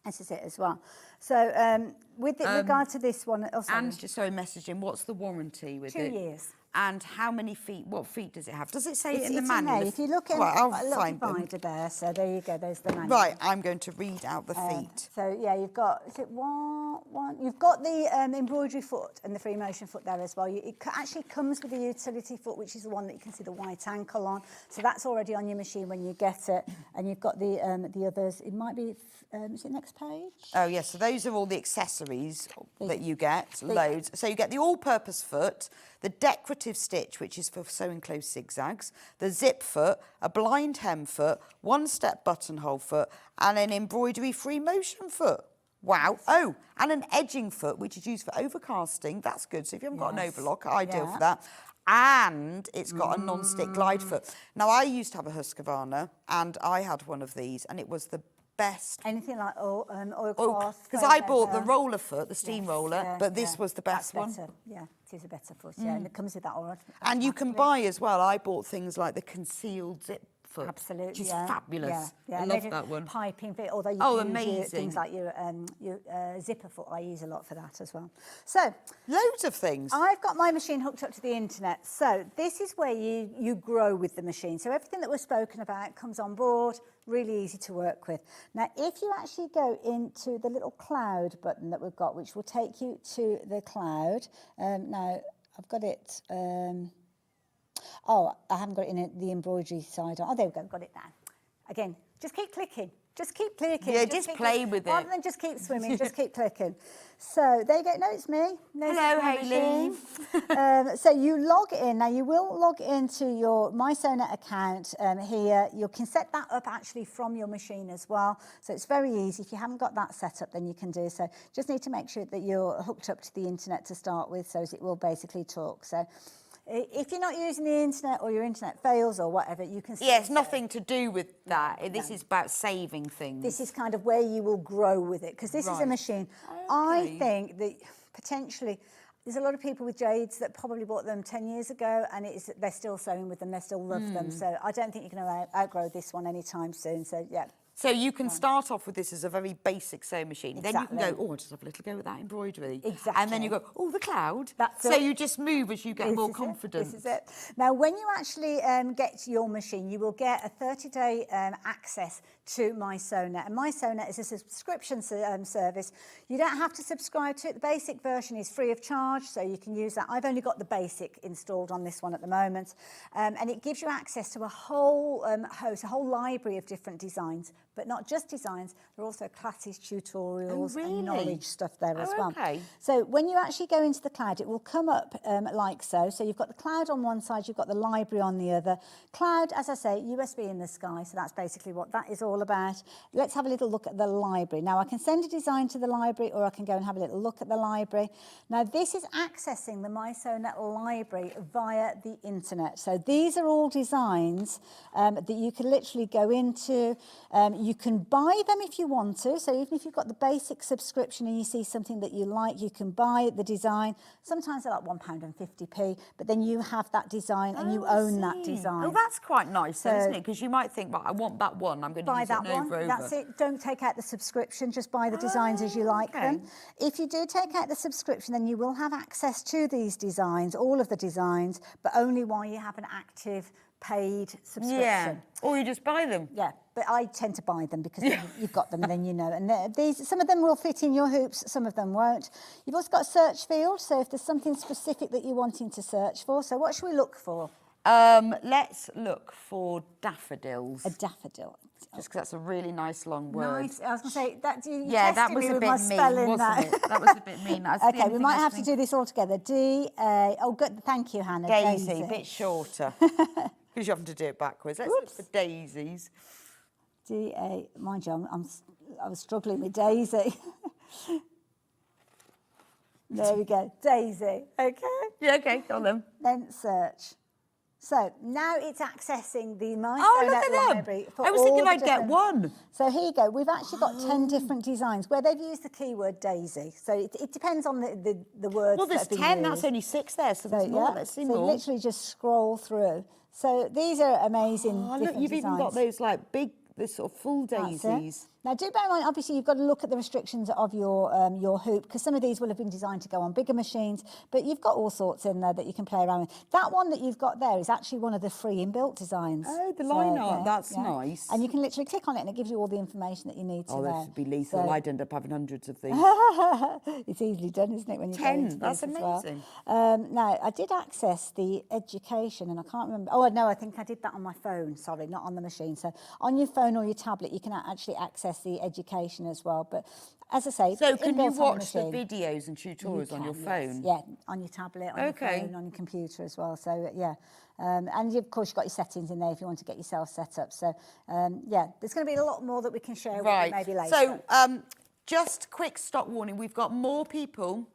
[SPEAKER 1] This is it as well. So with regard to this one,
[SPEAKER 3] And just message him, what's the warranty with
[SPEAKER 1] 2
[SPEAKER 3] it?
[SPEAKER 1] years.
[SPEAKER 3] And how many feet, what feet does it have? Does it say it in the
[SPEAKER 1] It's
[SPEAKER 3] manual?
[SPEAKER 1] If you look in,
[SPEAKER 3] right, I'll
[SPEAKER 1] a little
[SPEAKER 3] find them.
[SPEAKER 1] divider there, so there you go, there's the manual.
[SPEAKER 3] Right, I'm going to read out the feet.
[SPEAKER 1] So yeah, you've got, is it one? You've got the embroidery foot and the free motion foot there as well. It actually comes with the utility foot, which is the one that you can see the white ankle on. So that's already on your machine when you get it. And you've got the others. It might be, is it next page?
[SPEAKER 3] Oh yes, so those are all the accessories that you get, loads. So you get the all-purpose foot, the decorative stitch, which is for sewing close zigzags, the zip foot, a blind hem foot, one-step buttonhole foot, and an embroidery free motion foot. Wow. Oh, and an edging foot, which is used for overcasting. That's good. So if you haven't got an overlock, ideal for that. And it's got a non-stick glide foot. Now, I used to have a Husqvarna, and I had one of these, and it was the best.
[SPEAKER 1] Anything like oilcloth?
[SPEAKER 3] Because I bought the roller foot, the steam roller, but this was the best one.
[SPEAKER 1] Yeah, it is a better foot, yeah, and it comes with that already.
[SPEAKER 3] And you can buy as well. I bought things like the concealed zip foot.
[SPEAKER 1] Absolutely,
[SPEAKER 3] which is fabulous.
[SPEAKER 1] Yeah.
[SPEAKER 3] I love that one.
[SPEAKER 1] Piping fit, although you can
[SPEAKER 3] amazing.
[SPEAKER 1] use things like your zipper foot. I use a lot for that as well. So
[SPEAKER 3] loads of things.
[SPEAKER 1] I've got my machine hooked up to the internet. So this is where you grow with the machine. So everything that we've spoken about comes on board. Really easy to work with. Now, if you actually go into the little cloud button that we've got, which will take you to the cloud. Now, I've got it. Oh, I haven't got it in the embroidery side. Oh, there we go, got it now. Again, just keep clicking. Just keep clicking.
[SPEAKER 3] Yeah, just play with it.
[SPEAKER 1] Rather than just keep swimming, just keep clicking. So there you go. No, it's me.
[SPEAKER 3] Hello, Hayley.
[SPEAKER 1] So you log in. Now, you will log into your MySewNet account here. You can set that up actually from your machine as well. So it's very easy. If you haven't got that set up, then you can do so. Just need to make sure that you're hooked up to the internet to start with, so it will basically talk. So if you're not using the internet or your internet fails or whatever, you can...
[SPEAKER 3] Yeah, it's nothing to do with that. This is about saving things.
[SPEAKER 1] This is kind of where you will grow with it, because this is a machine.
[SPEAKER 3] Okay.
[SPEAKER 1] I think that potentially... There's a lot of people with jades that probably bought them 10 years ago, and they're still sewing with them, they still love them. So I don't think you're going to outgrow this one anytime soon. So, yeah.
[SPEAKER 3] So you can start off with this as a very basic sewing machine.
[SPEAKER 1] Exactly.
[SPEAKER 3] Then you can go, I'll just have a little go with that embroidery.
[SPEAKER 1] Exactly.
[SPEAKER 3] And then you go, the cloud.
[SPEAKER 1] That's
[SPEAKER 3] so
[SPEAKER 1] it.
[SPEAKER 3] you just move as you get more confident.
[SPEAKER 1] This is it. Now, when you actually get your machine, you will get a 30-day access to MySewNet. And MySewNet is a subscription service. You don't have to subscribe to it. The basic version is free of charge, so you can use that. I've only got the basic installed on this one at the moment. And it gives you access to a whole host, a whole library of different designs. But not just designs, there are also classes, tutorials, and knowledge stuff there as well.
[SPEAKER 3] Okay.
[SPEAKER 1] So when you actually go into the cloud, it will come up like so. So you've got the cloud on one side, you've got the library on the other. Cloud, as I say, USB in the sky, so that's basically what that is all about. Let's have a little look at the library. Now, I can send a design to the library, or I can go and have a little look at the library. Now, this is accessing the MySewNet library via the internet. So these are all designs that you can literally go into. You can buy them if you want to. So even if you've got the basic subscription and you see something that you like, you can buy the design. Sometimes they're like £1.50, but then you have that design and you own that design.
[SPEAKER 3] Oh, that's quite nice, so, isn't it? Because you might think, well, I want that one. I'm going to
[SPEAKER 1] buy
[SPEAKER 3] use
[SPEAKER 1] that
[SPEAKER 3] it
[SPEAKER 1] one.
[SPEAKER 3] over.
[SPEAKER 1] That's it. Don't take out the subscription. Just buy the designs as you like them. If you do take out the subscription, then you will have access to these designs, all of the designs, but only while you have an active paid subscription.
[SPEAKER 3] Yeah, or you just buy them.
[SPEAKER 1] Yeah, but I tend to buy them because you've got them and then you know. And these, some of them will fit in your hoops, some of them won't. You've also got a search field, so if there's something specific that you're wanting to search for. So what should we look for?
[SPEAKER 3] Let's look for daffodils.
[SPEAKER 1] A daffodil.
[SPEAKER 3] Just because that's a really nice long word.
[SPEAKER 1] Nice. I was going to say, that
[SPEAKER 3] that was a bit mean, wasn't it? That was a bit mean.
[SPEAKER 1] Okay, we might have to do this all together. Oh, good. Thank you, Hannah.
[SPEAKER 3] Daisy, a bit shorter. Because you're having to do it backwards. Let's look for daisies.
[SPEAKER 1] D-A, mind you, I was struggling with Daisy. There we go, Daisy, okay?
[SPEAKER 3] Yeah, okay, go on then.
[SPEAKER 1] Then search. So now it's accessing the My
[SPEAKER 3] Oh, look
[SPEAKER 1] Sew
[SPEAKER 3] at
[SPEAKER 1] Net
[SPEAKER 3] them.
[SPEAKER 1] library. For
[SPEAKER 3] I was
[SPEAKER 1] all
[SPEAKER 3] thinking
[SPEAKER 1] the
[SPEAKER 3] I'd get
[SPEAKER 1] different-
[SPEAKER 3] one.
[SPEAKER 1] So here you go. We've actually got 10 different designs where they've used the keyword daisy. So it depends on the words.
[SPEAKER 3] Well, there's
[SPEAKER 1] that have been
[SPEAKER 3] 10.
[SPEAKER 1] used.
[SPEAKER 3] That's only 6 there, so there's more. Let's see
[SPEAKER 1] so
[SPEAKER 3] more.
[SPEAKER 1] literally just scroll through. So these are amazing.
[SPEAKER 3] Oh, look,
[SPEAKER 1] different
[SPEAKER 3] you've even got
[SPEAKER 1] designs.
[SPEAKER 3] those like big, this sort of full
[SPEAKER 1] That's it.
[SPEAKER 3] daisies.
[SPEAKER 1] Now, do bear in mind, obviously, you've got to look at the restrictions of your hoop, because some of these will have been designed to go on bigger machines, but you've got all sorts in there that you can play around with. That one that you've got there is actually one of the free inbuilt designs.
[SPEAKER 3] Oh, the line art, that's nice.
[SPEAKER 1] And you can literally click on it and it gives you all the information that you need to
[SPEAKER 3] Oh,
[SPEAKER 1] there.
[SPEAKER 3] this would be lethal.
[SPEAKER 1] So-
[SPEAKER 3] I'd end up having hundreds of these.
[SPEAKER 1] It's easily done, isn't it, when you
[SPEAKER 3] 10,
[SPEAKER 1] go into
[SPEAKER 3] that's
[SPEAKER 1] these as well.
[SPEAKER 3] amazing.
[SPEAKER 1] Now, I did access the education, and I can't remember. Oh, no, I think I did that on my phone, sorry, not on the machine. So on your phone or your tablet, you can actually access the education as well. But as I say,
[SPEAKER 3] So can you
[SPEAKER 1] inbuilt on
[SPEAKER 3] watch the
[SPEAKER 1] machine.
[SPEAKER 3] videos and tutorials on your
[SPEAKER 1] Yes.
[SPEAKER 3] phone?
[SPEAKER 1] Yeah, on your tablet, on your phone, on your computer as well. So yeah, and of course you've got your settings in there if you want to get yourself set up. So yeah, there's going to be a lot more that we can share with you maybe later.
[SPEAKER 3] So just quick stock warning, we've got more people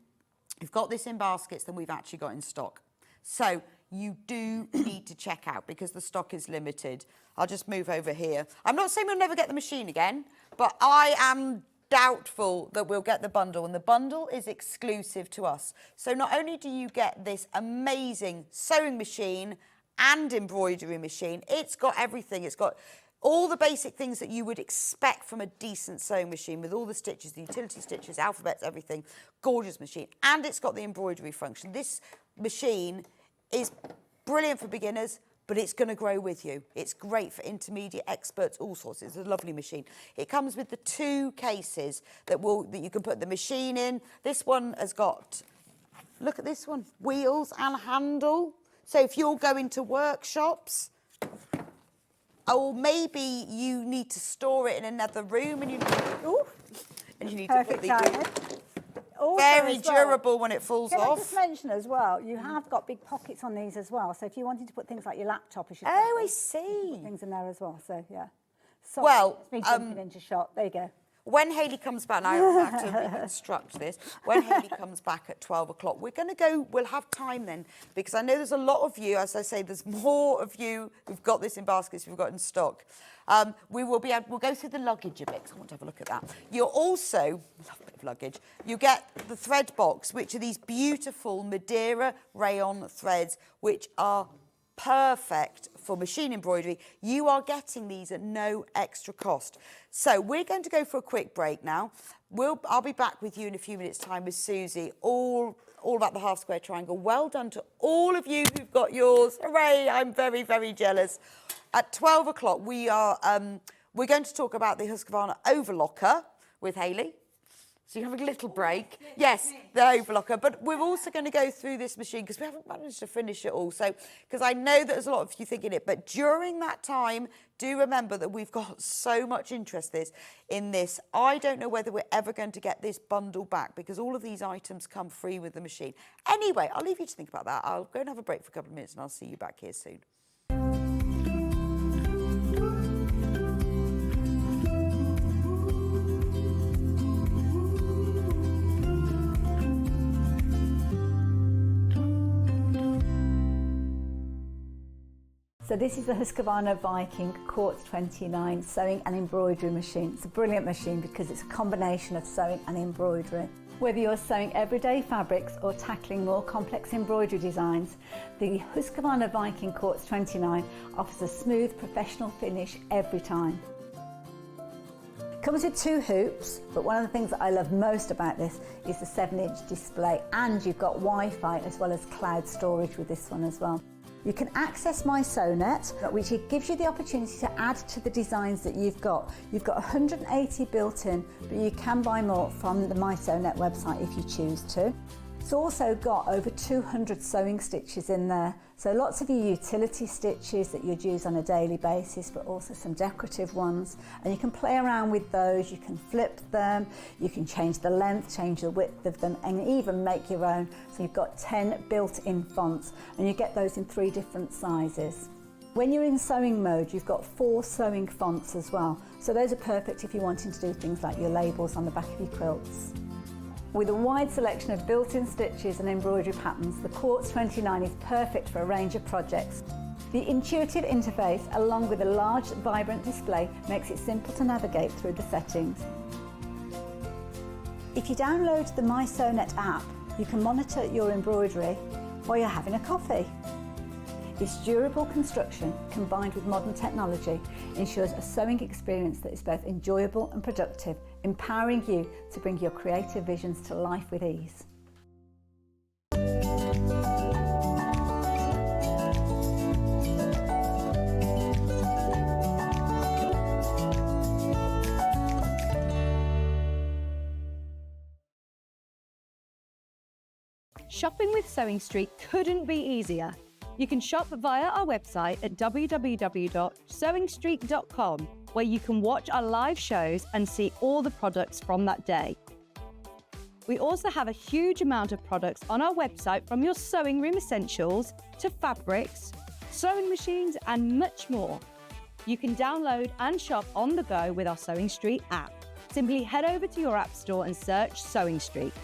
[SPEAKER 3] who've got this in baskets than we've actually got in stock. So you do need to check out because the stock is limited. I'll just move over here. I'm not saying we'll never get the machine again, but I am doubtful that we'll get the bundle, and the bundle is exclusive to us. So not only do you get this amazing sewing machine and embroidery machine, it's got everything. It's got all the basic things that you would expect from a decent sewing machine, with all the stitches, the utility stitches, alphabets, everything. Gorgeous machine. And it's got the embroidery function. This machine is brilliant for beginners, but it's going to grow with you. It's great for intermediate, experts, all sorts. It's a lovely machine. It comes with the 2 cases that you can put the machine in. This one has got, look at this one, wheels and handle. So if you're going to workshops, or maybe you need to store it in another room and you need to put the very durable when it falls off.
[SPEAKER 1] Can I just mention as well, you have got big pockets on these as well. So if you wanted to put things like your laptop,
[SPEAKER 3] I see.
[SPEAKER 1] Put things in there as well. So yeah. Sorry,
[SPEAKER 3] Well,
[SPEAKER 1] it's me jumping into shot. There you go.
[SPEAKER 3] When Hayley comes back, now I have to reconstruct this. When Hayley comes back at 12 o'clock, we'll have time then, because I know there's a lot of you, as I say, there's more of you who've got this in baskets, who've got in stock. We'll go through the luggage a bit, because I want to have a look at that. You'll also, love a bit of luggage, you get the thread box, which are these beautiful Madeira rayon threads, which are perfect for machine embroidery. You are getting these at no extra cost. So we're going to go for a quick break now. I'll be back with you in a few minutes' time with Suzie, all about the half square triangle. Well done to all of you who've got yours. Hooray, I'm very, very jealous. At 12 o'clock, we're going to talk about the Husqvarna overlocker with Hayley. So you have a little break. Yes, the overlocker. But we're also going to go through this machine because we haven't managed to finish it all. So, because I know that there's a lot of you thinking it. But during that time, do remember that we've got so much interest in this. I don't know whether we're ever going to get this bundle back because all of these items come free with the machine. Anyway, I'll leave you to think about that. I'll go and have a break for a couple of minutes and I'll see you back here soon.
[SPEAKER 1] So this is the Husqvarna Viking Quartz 29 sewing and embroidery machine. It's a brilliant machine because it's a combination of sewing and embroidery. Whether you're sewing everyday fabrics or tackling more complex embroidery designs, the Husqvarna Viking Quartz 29 offers a smooth, professional finish every time. Comes with 2 hoops, but one of the things that I love most about this is the 7-inch display, and you've got Wi-Fi as well as cloud storage with this one as well. You can access My Sew Net, which gives you the opportunity to add to the designs that you've got. You've got 180 built in, but you can buy more from the My Sew Net website if you choose to. It's also got over 200 sewing stitches in there. So lots of your utility stitches that you'd use on a daily basis, but also some decorative ones. And you can play around with those, you can flip them, you can change the length, change the width of them, and even make your own. So you've got 10 built-in fonts, and you get those in 3 different sizes. When you're in sewing mode, you've got 4 sewing fonts as well. So those are perfect if you're wanting to do things like your labels on the back of your quilts. With a wide selection of built-in stitches and embroidery patterns, the Quartz 29 is perfect for a range of projects. The intuitive interface, along with a large, vibrant display, makes it simple to navigate through the settings. If you download the My Sewnet app, you can monitor your embroidery while you're having a coffee. Its durable construction, combined with modern technology, ensures a sewing experience that is both enjoyable and productive, empowering you to bring your creative visions to life with ease.
[SPEAKER 8] Shopping with Sewing Street couldn't be easier. You can shop via our website at www.sewingstreet.com, where you can watch our live shows and see all the products from that day. We also have a huge amount of products on our website, from your sewing room essentials to fabrics, sewing machines and much more. You can download and shop on the go with our Sewing Street app. Simply head over to your app store and search Sewing Street.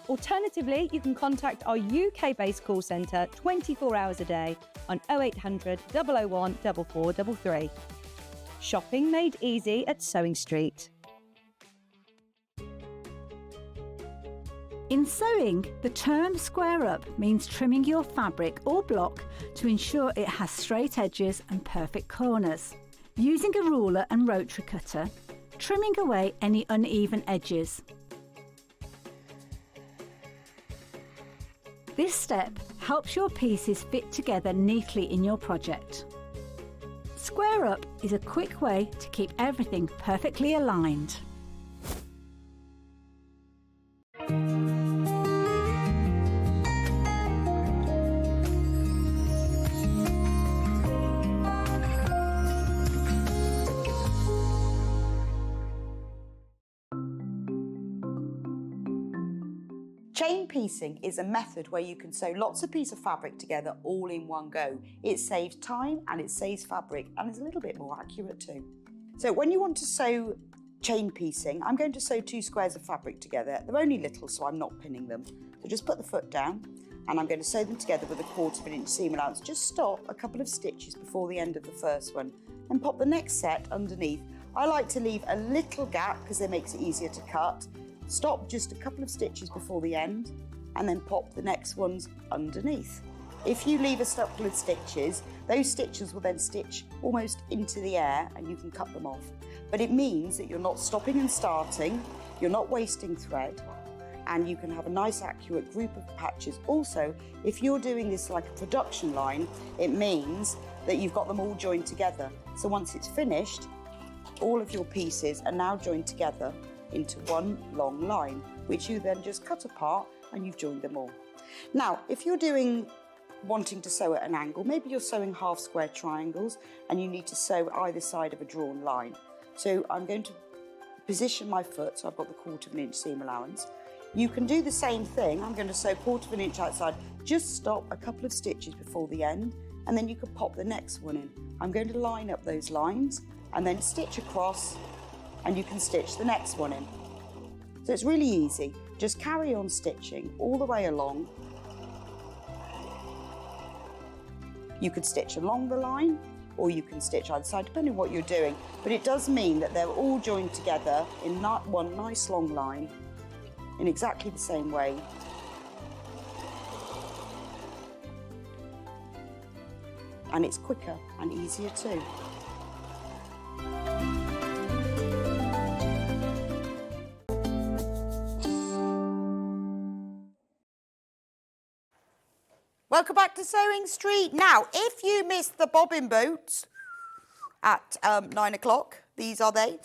[SPEAKER 8] Alternatively, you can contact our UK-based call centre 24 hours a day on 0800 001 4433. Shopping made easy at Sewing Street.
[SPEAKER 4] In sewing, the term square up means trimming your fabric or block to ensure it has straight edges and perfect corners. Using a ruler and rotary cutter, trimming away any uneven edges. This step helps your pieces fit together neatly in your project. Square up is a quick way to keep everything perfectly aligned.
[SPEAKER 3] Chain piecing is a method where you can sew lots of pieces of fabric together all in one go. It saves time and it saves fabric and is a little bit more accurate too. So when you want to sew chain piecing, I'm going to sew 2 squares of fabric together. They're only little, so I'm not pinning them. So just put the foot down and I'm going to sew them together with a 1/4 inch seam allowance. Just stop a couple of stitches before the end of the first one and pop the next set underneath. I like to leave a little gap because it makes it easier to cut. Stop just a couple of stitches before the end and then pop the next ones underneath. If you leave a couple of stitches, those stitches will then stitch almost into the air and you can cut them off. But it means that you're not stopping and starting, you're not wasting thread, and you can have a nice accurate group of patches. Also, if you're doing this like a production line, it means that you've got them all joined together. So once it's finished, all of your pieces are now joined together into one long line, which you then just cut apart and you've joined them all. Now, if you're wanting to sew at an angle, maybe you're sewing half square triangles and you need to sew either side of a drawn line. So I'm going to position my foot, so I've got the 1/4 inch seam allowance. You can do the same thing. I'm going to sew 1/4 inch outside. Just stop a couple of stitches before the end and then you can pop the next one in. I'm going to line up those lines and then stitch across, and you can stitch the next one in. So it's really easy. Just carry on stitching all the way along. You could stitch along the line or you can stitch either side, depending on what you're doing. But it does mean that they're all joined together in one nice long line in exactly the same way. And it's quicker and easier too. Welcome back to Sewing Street. Now, if you missed the bobbin boots at 9 o'clock, these are they.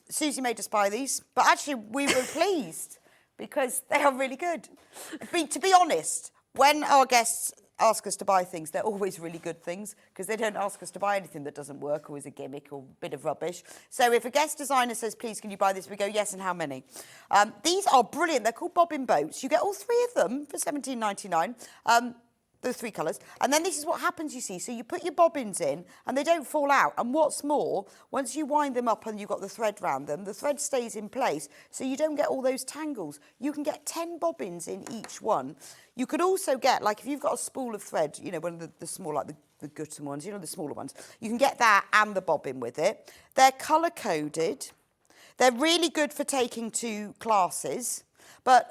[SPEAKER 3] Suzie made us buy these, but actually we were pleased because they are really good. To be honest, when our guests ask us to buy things, they're always really good things because they don't ask us to buy anything that doesn't work or is a gimmick or a bit of rubbish. So if a guest designer says, please, can you buy this? We go, yes, and how many? These are brilliant. They're called bobbin boats. You get all 3 of them for £17.99. those 3 colours. And then this is what happens, you see. So you put your bobbins in and they don't fall out. And what's more, once you wind them up and you've got the thread round them, the thread stays in place so you don't get all those tangles. You can get 10 bobbins in each one. You could also get, like if you've got a spool of thread, you know, one of the small, like the Gutten ones, you know, the smaller ones, you can get that and the bobbin with it. They're colour-coded. They're really good for taking to classes, but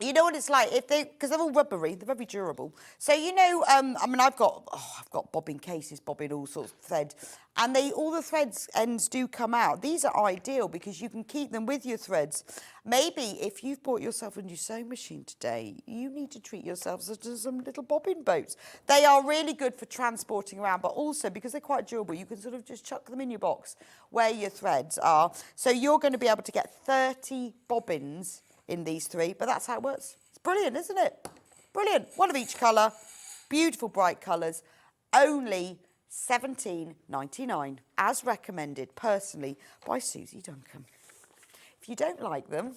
[SPEAKER 3] you know what it's like because they're all rubbery, they're very durable. So you know, I mean, I've got bobbin cases, bobbin all sorts of thread, and all the threads ends do come out. These are ideal because you can keep them with your threads. Maybe if you've bought yourself a new sewing machine today, you need to treat yourselves to some little bobbin boats. They are really good for transporting around, but also because they're quite durable, you can sort of just chuck them in your box where your threads are. So you're going to be able to get 30 bobbins in these 3, but that's how it works. It's brilliant, isn't it? Brilliant. One of each colour. Beautiful bright colours. Only $17.99, as recommended personally by Suzie Duncan. If you don't like them,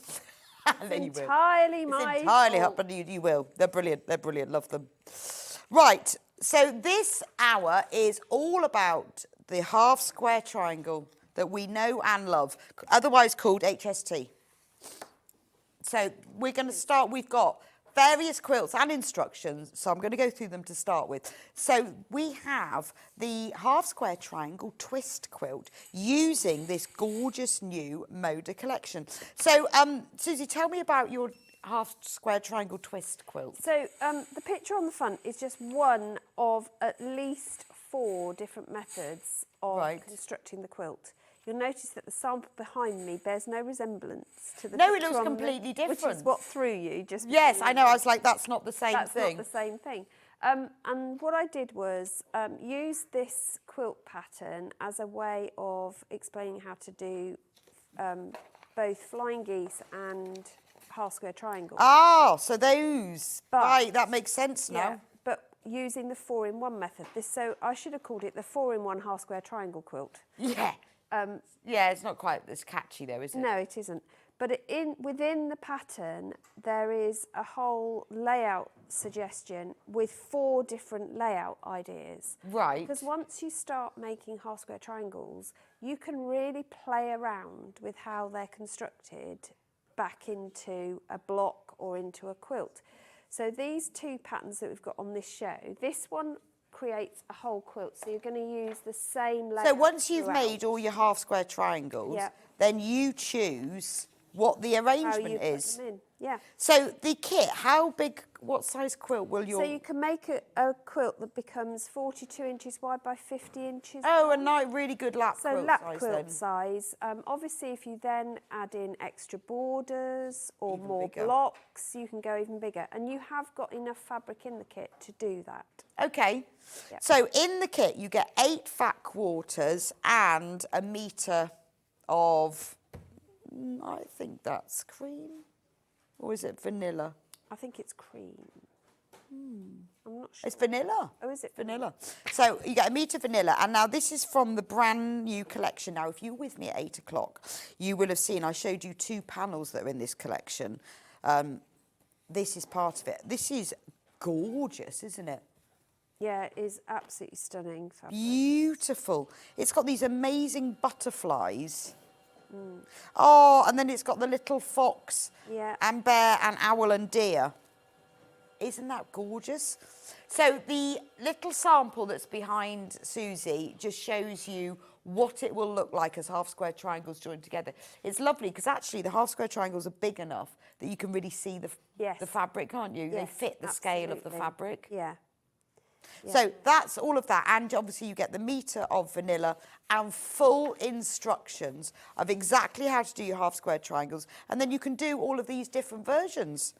[SPEAKER 3] then you will.
[SPEAKER 6] It's
[SPEAKER 3] entirely up, but you will. They're brilliant. They're brilliant. Love them. Right. So this hour is all about the half square triangle that we know and love, otherwise called HST. So we're going to start. We've got various quilts and instructions, so I'm going to go through them to start with. So we have the half square triangle twist quilt using this gorgeous new Moda collection. So Suzie, tell me about your half square triangle twist quilt.
[SPEAKER 6] So the picture on the front is just one of at least 4 different methods of constructing the quilt. You'll notice that the sample behind me bears no resemblance to the
[SPEAKER 3] No, it
[SPEAKER 6] picture
[SPEAKER 3] looks
[SPEAKER 6] on
[SPEAKER 3] completely different.
[SPEAKER 6] Which is what threw you.
[SPEAKER 3] Yes, I know. I was like, that's not the same thing.
[SPEAKER 6] That's not the same thing. And what I did was use this quilt pattern as a way of explaining how to do both flying geese and half square triangle.
[SPEAKER 3] Ah, so those. Right, that makes sense now.
[SPEAKER 6] Yeah, but using the 4-in-1 method. So I should have called it the 4-in-1 half square triangle quilt.
[SPEAKER 3] Yeah. Yeah, it's not quite as catchy though, is it?
[SPEAKER 6] No, it isn't. But within the pattern, there is a whole layout suggestion with 4 different layout ideas.
[SPEAKER 3] Right.
[SPEAKER 6] Because once you start making half square triangles, you can really play around with how they're constructed back into a block or into a quilt. So these 2 patterns that we've got on this show, this one creates a whole quilt, so you're going to use the same layout.
[SPEAKER 3] So once you've made all your half square triangles, then you choose what the arrangement is.
[SPEAKER 6] Put them in. Yeah.
[SPEAKER 3] So the kit, how big, what size quilt will your...
[SPEAKER 6] So you can make a quilt that becomes 42 inches wide by 50 inches
[SPEAKER 3] Oh,
[SPEAKER 6] wide.
[SPEAKER 3] a really good lap quilt size.
[SPEAKER 6] So lap quilt size. Obviously, if you then add in extra borders or even more bigger blocks, you can go even bigger. And you have got enough fabric in the kit to do that.
[SPEAKER 3] Okay. Yep. So in the kit, you get 8 fat quarters and a metre of, I think that's cream. Or is it vanilla?
[SPEAKER 6] I think it's cream. I'm not sure.
[SPEAKER 3] It's vanilla.
[SPEAKER 6] Oh, is it?
[SPEAKER 3] Vanilla. So you get a metre vanilla. And now this is from the brand new collection. Now, if you were with me at 8 o'clock, you will have seen I showed you 2 panels that are in this collection. This is part of it. This is gorgeous, isn't it?
[SPEAKER 6] Yeah, it is absolutely stunning fabric.
[SPEAKER 3] Beautiful. It's got these amazing butterflies. Oh, and then it's got the little fox and bear and owl and deer. Isn't that gorgeous? So the little sample that's behind Suzie just shows you what it will look like as half square triangles joined together. It's lovely because actually the half square triangles are big enough that you can really see the fabric, can't you?
[SPEAKER 6] Yes,
[SPEAKER 3] they fit the scale of the fabric.
[SPEAKER 6] Yeah.
[SPEAKER 3] So that's all of that, and obviously you get the metre of vanilla and full instructions of exactly how to do your half square triangles, and then you can do all of these different versions.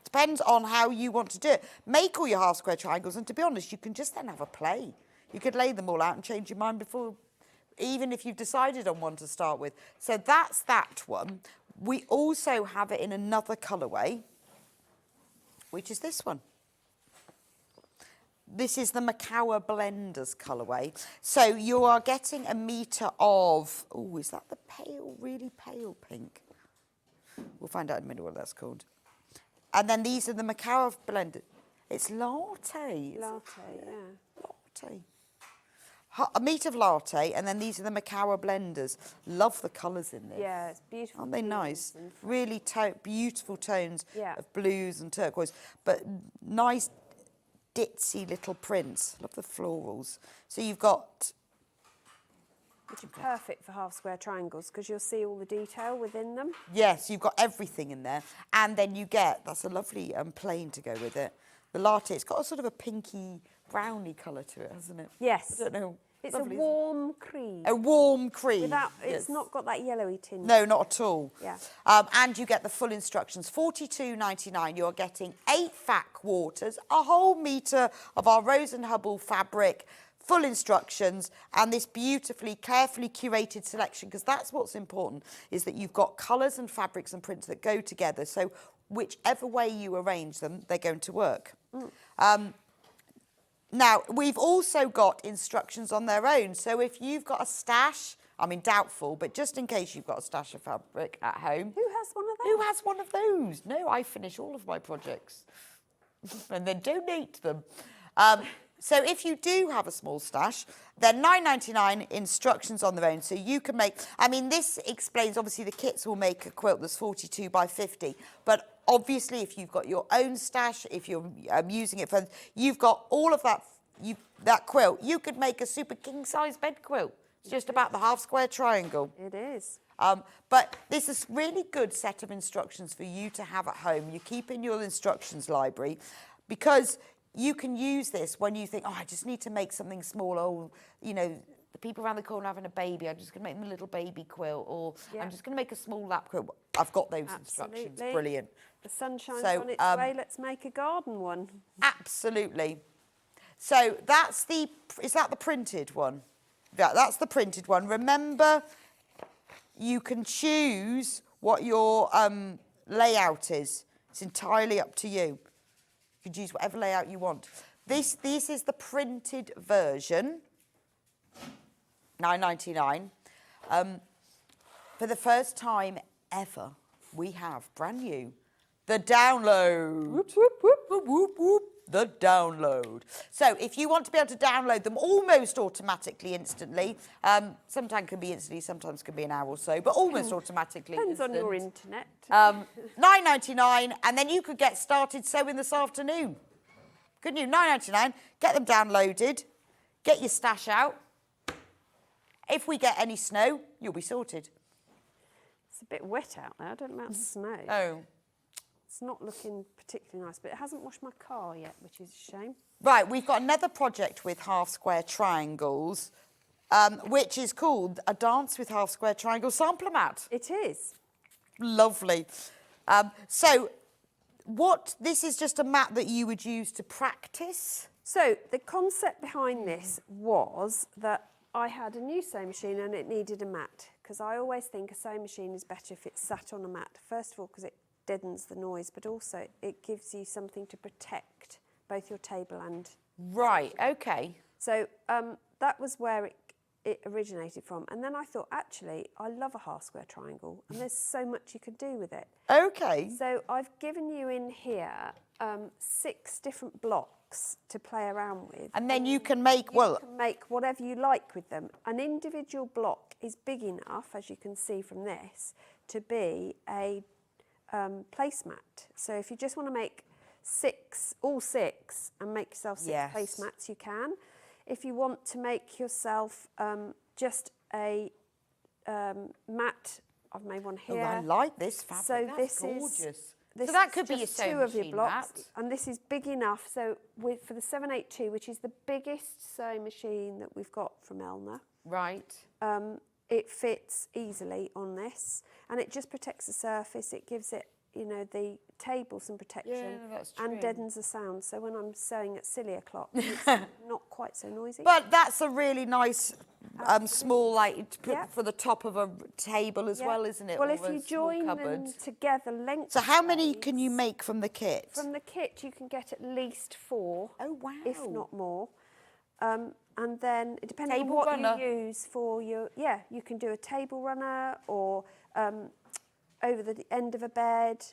[SPEAKER 3] Depends on how you want to do it. Make all your half square triangles, and to be honest, you can just then have a play. You could lay them all out and change your mind before, even if you've decided on one to start with. So that's that one. We also have it in another colourway, which is this one. This is the Macawa Blenders colourway. So you are getting a metre of, oh, is that the pale, really pale pink? We'll find out in a minute what that's called. And then these are the Macawa Blenders. It's latte.
[SPEAKER 6] Latte, yeah.
[SPEAKER 3] Latte. A meat of latte, and then these are the Macawa blenders. Love the colours in this.
[SPEAKER 6] Yeah, it's beautiful.
[SPEAKER 3] Aren't they nice? Really beautiful tones of blues and turquoise, but nice ditzy little prints. Love the florals. So you've got...
[SPEAKER 6] Which are perfect for half square triangles because you'll see all the detail within them.
[SPEAKER 3] Yes, you've got everything in there. And then you get, that's a lovely plain to go with it. The latte, it's got a sort of a pinky browny colour to it, hasn't it?
[SPEAKER 6] Yes.
[SPEAKER 3] I don't know.
[SPEAKER 6] It's
[SPEAKER 3] Lovely,
[SPEAKER 6] a warm cream.
[SPEAKER 3] A warm cream.
[SPEAKER 6] Without, it's not got that yellowy tinge.
[SPEAKER 3] No, not at all.
[SPEAKER 6] Yeah.
[SPEAKER 3] And you get the full instructions. $42.99. You're getting 8 fat quarters, a whole metre of our Rose and Hubble fabric, full instructions, and this beautifully, carefully curated selection, because that's what's important, is that you've got colours and fabrics and prints that go together. So whichever way you arrange them, they're going to work. Now, we've also got instructions on their own. So if you've got a stash, I mean, doubtful, but just in case you've got a stash of fabric at home.
[SPEAKER 6] Who has one of those?
[SPEAKER 3] Who has one of those? No, I finish all of my projects and then donate them. So if you do have a small stash, then $9.99 instructions on their own. So you can make, I mean, this explains, obviously the kits will make a quilt that's 42 by 50, but obviously if you've got your own stash, if you're using it for, you've got all of that, that quilt, you could make a super king size bed quilt. It's just about the half square triangle.
[SPEAKER 6] It is.
[SPEAKER 3] But this is a really good set of instructions for you to have at home. You keep in your instructions library because you can use this when you think, oh, I just need to make something small. Oh, you know, the people around the corner having a baby, I'm just going to make them a little baby quilt, or I'm just going to make a small lap quilt. I've got those instructions. Brilliant.
[SPEAKER 6] The sun shines on its way. Let's make a garden one.
[SPEAKER 3] Absolutely. So that's the, is that the printed one? Yeah, that's the printed one. Remember, you can choose what your layout is. It's entirely up to you. You could use whatever layout you want. This is the printed version, $9.99. For the first time ever, we have brand new, the download. Whoop, whoop, whoop, whoop, whoop, whoop. The download. So if you want to be able to download them almost automatically, instantly, sometimes can be instantly, sometimes can be an hour or so, but almost automatically.
[SPEAKER 6] Depends on your internet.
[SPEAKER 3] $9.99, and then you could get started sewing this afternoon. Couldn't you? $9.99, get them downloaded, get your stash out. If we get any snow, you'll be sorted.
[SPEAKER 6] It's a bit wet out there. I don't know about snow.
[SPEAKER 3] Oh.
[SPEAKER 6] It's not looking particularly nice, but it hasn't washed my car yet, which is a shame.
[SPEAKER 3] Right, we've got another project with half square triangles, which is called A Dance with Half Square Triangle Sampler Mat.
[SPEAKER 6] It is.
[SPEAKER 3] Lovely. So this is just a mat that you would use to practice?
[SPEAKER 6] So the concept behind this was that I had a new sewing machine and it needed a mat, because I always think a sewing machine is better if it's sat on a mat. First of all, because it deadens the noise, but also it gives you something to protect both your table and...
[SPEAKER 3] Right, okay.
[SPEAKER 6] So that was where it originated from. And then I thought, actually, I love a half square triangle and there's so much you could do with it.
[SPEAKER 3] Okay.
[SPEAKER 6] So I've given you in here 6 different blocks to play around with.
[SPEAKER 3] And then you can make, you
[SPEAKER 6] can make whatever you like with them. An individual block is big enough, as you can see from this, to be a placemat. So if you just want to make all 6 and make yourself 6 placemats, you can. If you want to make yourself just a mat, I've made one here.
[SPEAKER 3] Oh, I like this fabric.
[SPEAKER 6] So
[SPEAKER 3] that's
[SPEAKER 6] this
[SPEAKER 3] gorgeous.
[SPEAKER 6] is this
[SPEAKER 3] so that
[SPEAKER 6] is
[SPEAKER 3] could be your
[SPEAKER 6] just
[SPEAKER 3] sewing
[SPEAKER 6] 2 of your
[SPEAKER 3] machine
[SPEAKER 6] blocks,
[SPEAKER 3] mat.
[SPEAKER 6] and this is big enough. So for the 782, which is the biggest sewing machine that we've got from Elna,
[SPEAKER 3] right?
[SPEAKER 6] It fits easily on this, and it just protects the surface. It gives it, you know, the table some protection, and deadens the sound. So when I'm sewing at silly o'clock, it's not quite so noisy.
[SPEAKER 3] But that's a really nice small, like, to put for the top of a table as well, isn't it?
[SPEAKER 6] Well, if you join them together lengthwise...
[SPEAKER 3] So how many can you make from the kit?
[SPEAKER 6] From the kit, you can get at least 4.
[SPEAKER 3] Oh, wow.
[SPEAKER 6] If not more. And then, depending
[SPEAKER 3] table
[SPEAKER 6] on what
[SPEAKER 3] runner.
[SPEAKER 6] you use for your... Yeah, you can do a table runner or over the end of a bed,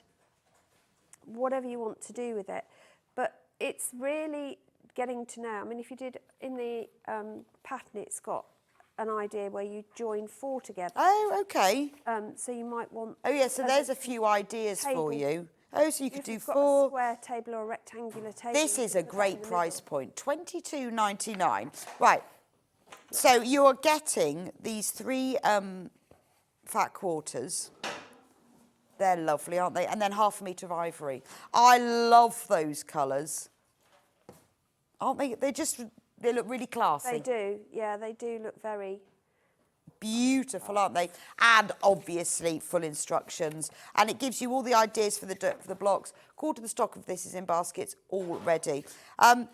[SPEAKER 6] whatever you want to do with it. But it's really getting to know. I mean, if you did in the pattern, it's got an idea where you join 4 together.
[SPEAKER 3] Oh, okay.
[SPEAKER 6] So you might want...
[SPEAKER 3] Oh, yeah, so there's a few ideas for you. Oh, so you could do 4.
[SPEAKER 6] Got a square table or a rectangular table.
[SPEAKER 3] This is a great price point, $22.99. Right, so you're getting these 3 fat quarters. They're lovely, aren't they? And then half a metre of ivory. I love those colours. Aren't they? They look really classy.
[SPEAKER 6] They do, yeah, they do look very...
[SPEAKER 3] Beautiful, aren't they? And obviously full instructions. And it gives you all the ideas for the blocks. Quarter of the stock of this is in baskets already. And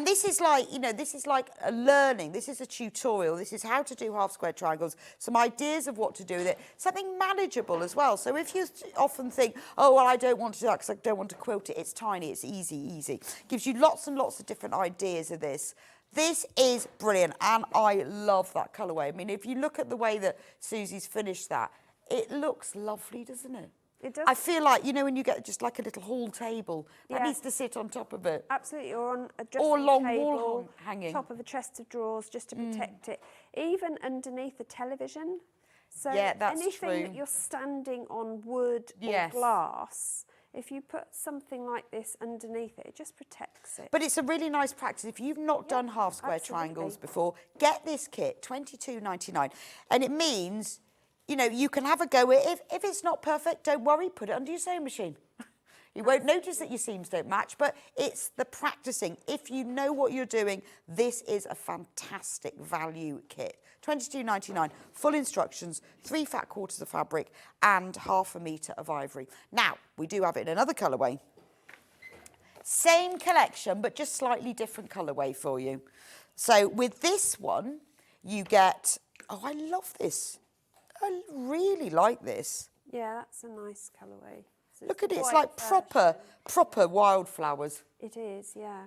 [SPEAKER 3] this is like, you know, this is like a learning. This is a tutorial. This is how to do half square triangles. Some ideas of what to do with it. Something manageable as well. So if you often think, oh, well, I don't want to do that because I don't want to quilt it. It's tiny. It's easy. Gives you lots and lots of different ideas of this. This is brilliant, and I love that colourway. I mean, if you look at the way that Susie's finished that, it looks lovely, doesn't it?
[SPEAKER 6] It does.
[SPEAKER 3] I feel like, you know, when you get just like a little hall table, that needs to sit on top of it.
[SPEAKER 6] Absolutely, or on a dressing
[SPEAKER 3] or long
[SPEAKER 6] table,
[SPEAKER 3] wall hanging.
[SPEAKER 6] top of a chest of drawers, just to protect it. Even underneath the television. So
[SPEAKER 3] yeah, that's
[SPEAKER 6] anything
[SPEAKER 3] true.
[SPEAKER 6] that you're standing on wood or glass, if you put something like this underneath it, it just protects it.
[SPEAKER 3] But it's a really nice practice. If you've not done half square triangles before, get this kit, $22.99. And it means, you know, you can have a go at it. If it's not perfect, don't worry, put it under your sewing machine. You won't notice that your seams don't match, but it's the practicing. If you know what you're doing, this is a fantastic value kit. $22.99, full instructions, 3 fat quarters of fabric and half a metre of ivory. Now, we do have it in another colourway. Same collection, but just slightly different colourway for you. So with this one, you get, oh, I love this. I really like this.
[SPEAKER 6] Yeah, that's a nice colourway. So
[SPEAKER 3] look at it, it's like proper wildflowers.
[SPEAKER 6] It is, yeah.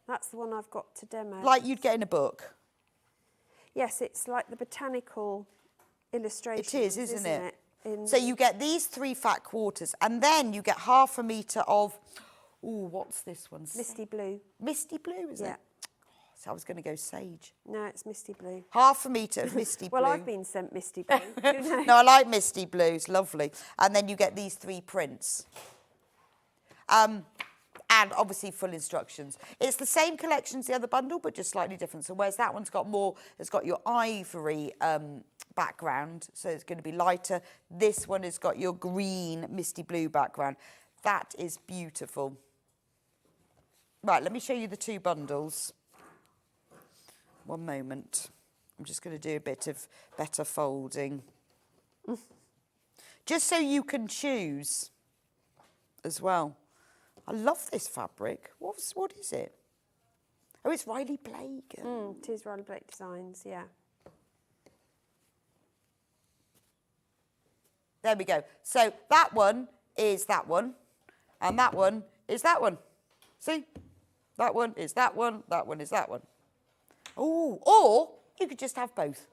[SPEAKER 6] That's the one I've got to demo.
[SPEAKER 3] Like you'd get in a book.
[SPEAKER 6] Yes, it's like the botanical illustrations.
[SPEAKER 3] It is, isn't it? So you get these 3 fat quarters, and then you get half a metre of, ooh, what's this one?
[SPEAKER 6] Misty blue.
[SPEAKER 3] Misty blue, is it?
[SPEAKER 6] Yeah.
[SPEAKER 3] So I was going to go sage.
[SPEAKER 6] No, it's misty blue.
[SPEAKER 3] Half a metre of misty blue.
[SPEAKER 6] Well, I've been sent misty blue. Who knows?
[SPEAKER 3] No, I like misty blues, lovely. And then you get these 3 prints. And obviously full instructions. It's the same collection as the other bundle, but just slightly different. So whereas that one's got more, it's got your ivory background, so it's going to be lighter. This one has got your green misty blue background. That is beautiful. Right, let me show you the 2 bundles. One moment. I'm just going to do a bit of better folding. Just so you can choose as well. I love this fabric. What is it? Oh, it's Riley Blake.
[SPEAKER 6] It is Riley Blake Designs, yeah.
[SPEAKER 3] There we go. So that one is that one, and that one is that one. See? That one is that one is that one. Oh, or you could just have both.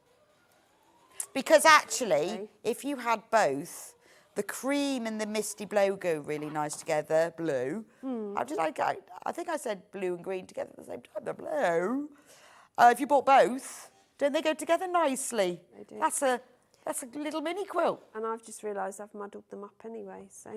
[SPEAKER 3] Because actually, if you had both, the cream and the misty blue go really nice together. Blue. How did I go? I think I said blue and green together at the same time. The blue. If you bought both, don't they go together nicely?
[SPEAKER 6] They do.
[SPEAKER 3] That's a little mini quilt.
[SPEAKER 6] And I've just realised I've muddled them up anyway, so...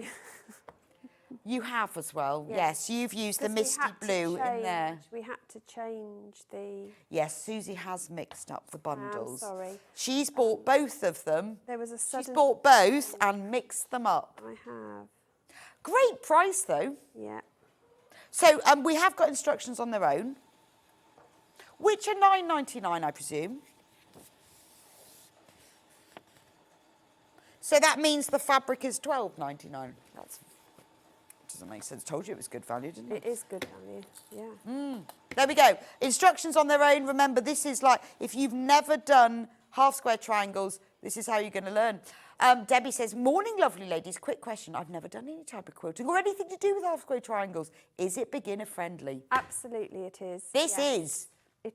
[SPEAKER 3] You have as well, yes. You've used the misty blue in there.
[SPEAKER 6] We had to change the...
[SPEAKER 3] Yes, Suzie has mixed up the bundles.
[SPEAKER 6] I'm sorry.
[SPEAKER 3] She's bought both of them.
[SPEAKER 6] There was a sudden...
[SPEAKER 3] She's bought both and mixed them up.
[SPEAKER 6] I have.
[SPEAKER 3] Great price, though.
[SPEAKER 6] Yeah.
[SPEAKER 3] So we have got instructions on their own, which are $9.99, I presume. So that means the fabric is $12.99. That doesn't make sense. Told you it was good value, didn't it?
[SPEAKER 6] It is good value, yeah.
[SPEAKER 3] There we go. Instructions on their own. Remember, this is like, if you've never done half square triangles, this is how you're going to learn. Debbie says, morning, lovely ladies. Quick question. I've never done any type of quilting or anything to do with half square triangles. Is it beginner friendly?
[SPEAKER 6] Absolutely it is.
[SPEAKER 3] This is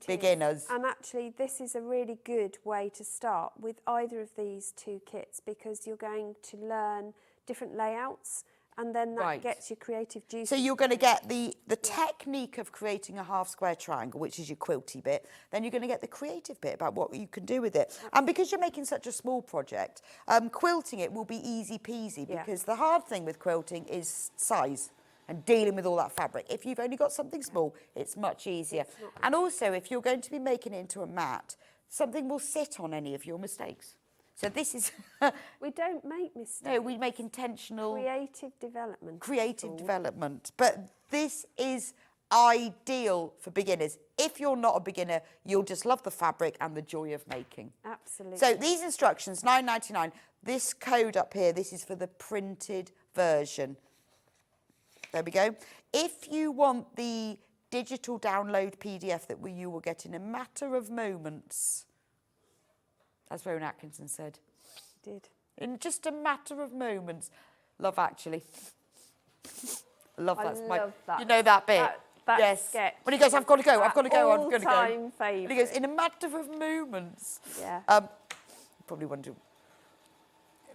[SPEAKER 3] beginners.
[SPEAKER 6] And actually, this is a really good way to start with either of these 2 kits because you're going to learn different layouts and then that gets your creative juice.
[SPEAKER 3] So you're going to get the technique of creating a half square triangle, which is your quilty bit. Then you're going to get the creative bit about what you can do with it. And because you're making such a small project, quilting it will be easy peasy, because the hard thing with quilting is size and dealing with all that fabric. If you've only got something small, it's much easier. And also, if you're going to be making it into a mat, something will sit on any of your mistakes. So this is...
[SPEAKER 6] we don't make mistakes.
[SPEAKER 3] No, we make intentional...
[SPEAKER 6] Creative development.
[SPEAKER 3] Creative development. But this is ideal for beginners. If you're not a beginner, you'll just love the fabric and the joy of making.
[SPEAKER 6] Absolutely.
[SPEAKER 3] So these instructions, £9.99. This code up here, this is for the printed version. There we go. If you want the digital download PDF that you will get in a matter of moments, as Rowan Atkinson said.
[SPEAKER 6] Did.
[SPEAKER 3] In just a matter of moments. Love Actually. Love that.
[SPEAKER 6] I love that.
[SPEAKER 3] You know that bit?
[SPEAKER 6] That sketch.
[SPEAKER 3] When he goes, I've got to go, I've got to go, I've got to go.
[SPEAKER 6] All-time favourite.
[SPEAKER 3] And he goes, in a matter of moments.
[SPEAKER 6] Yeah.
[SPEAKER 3] Probably wonder.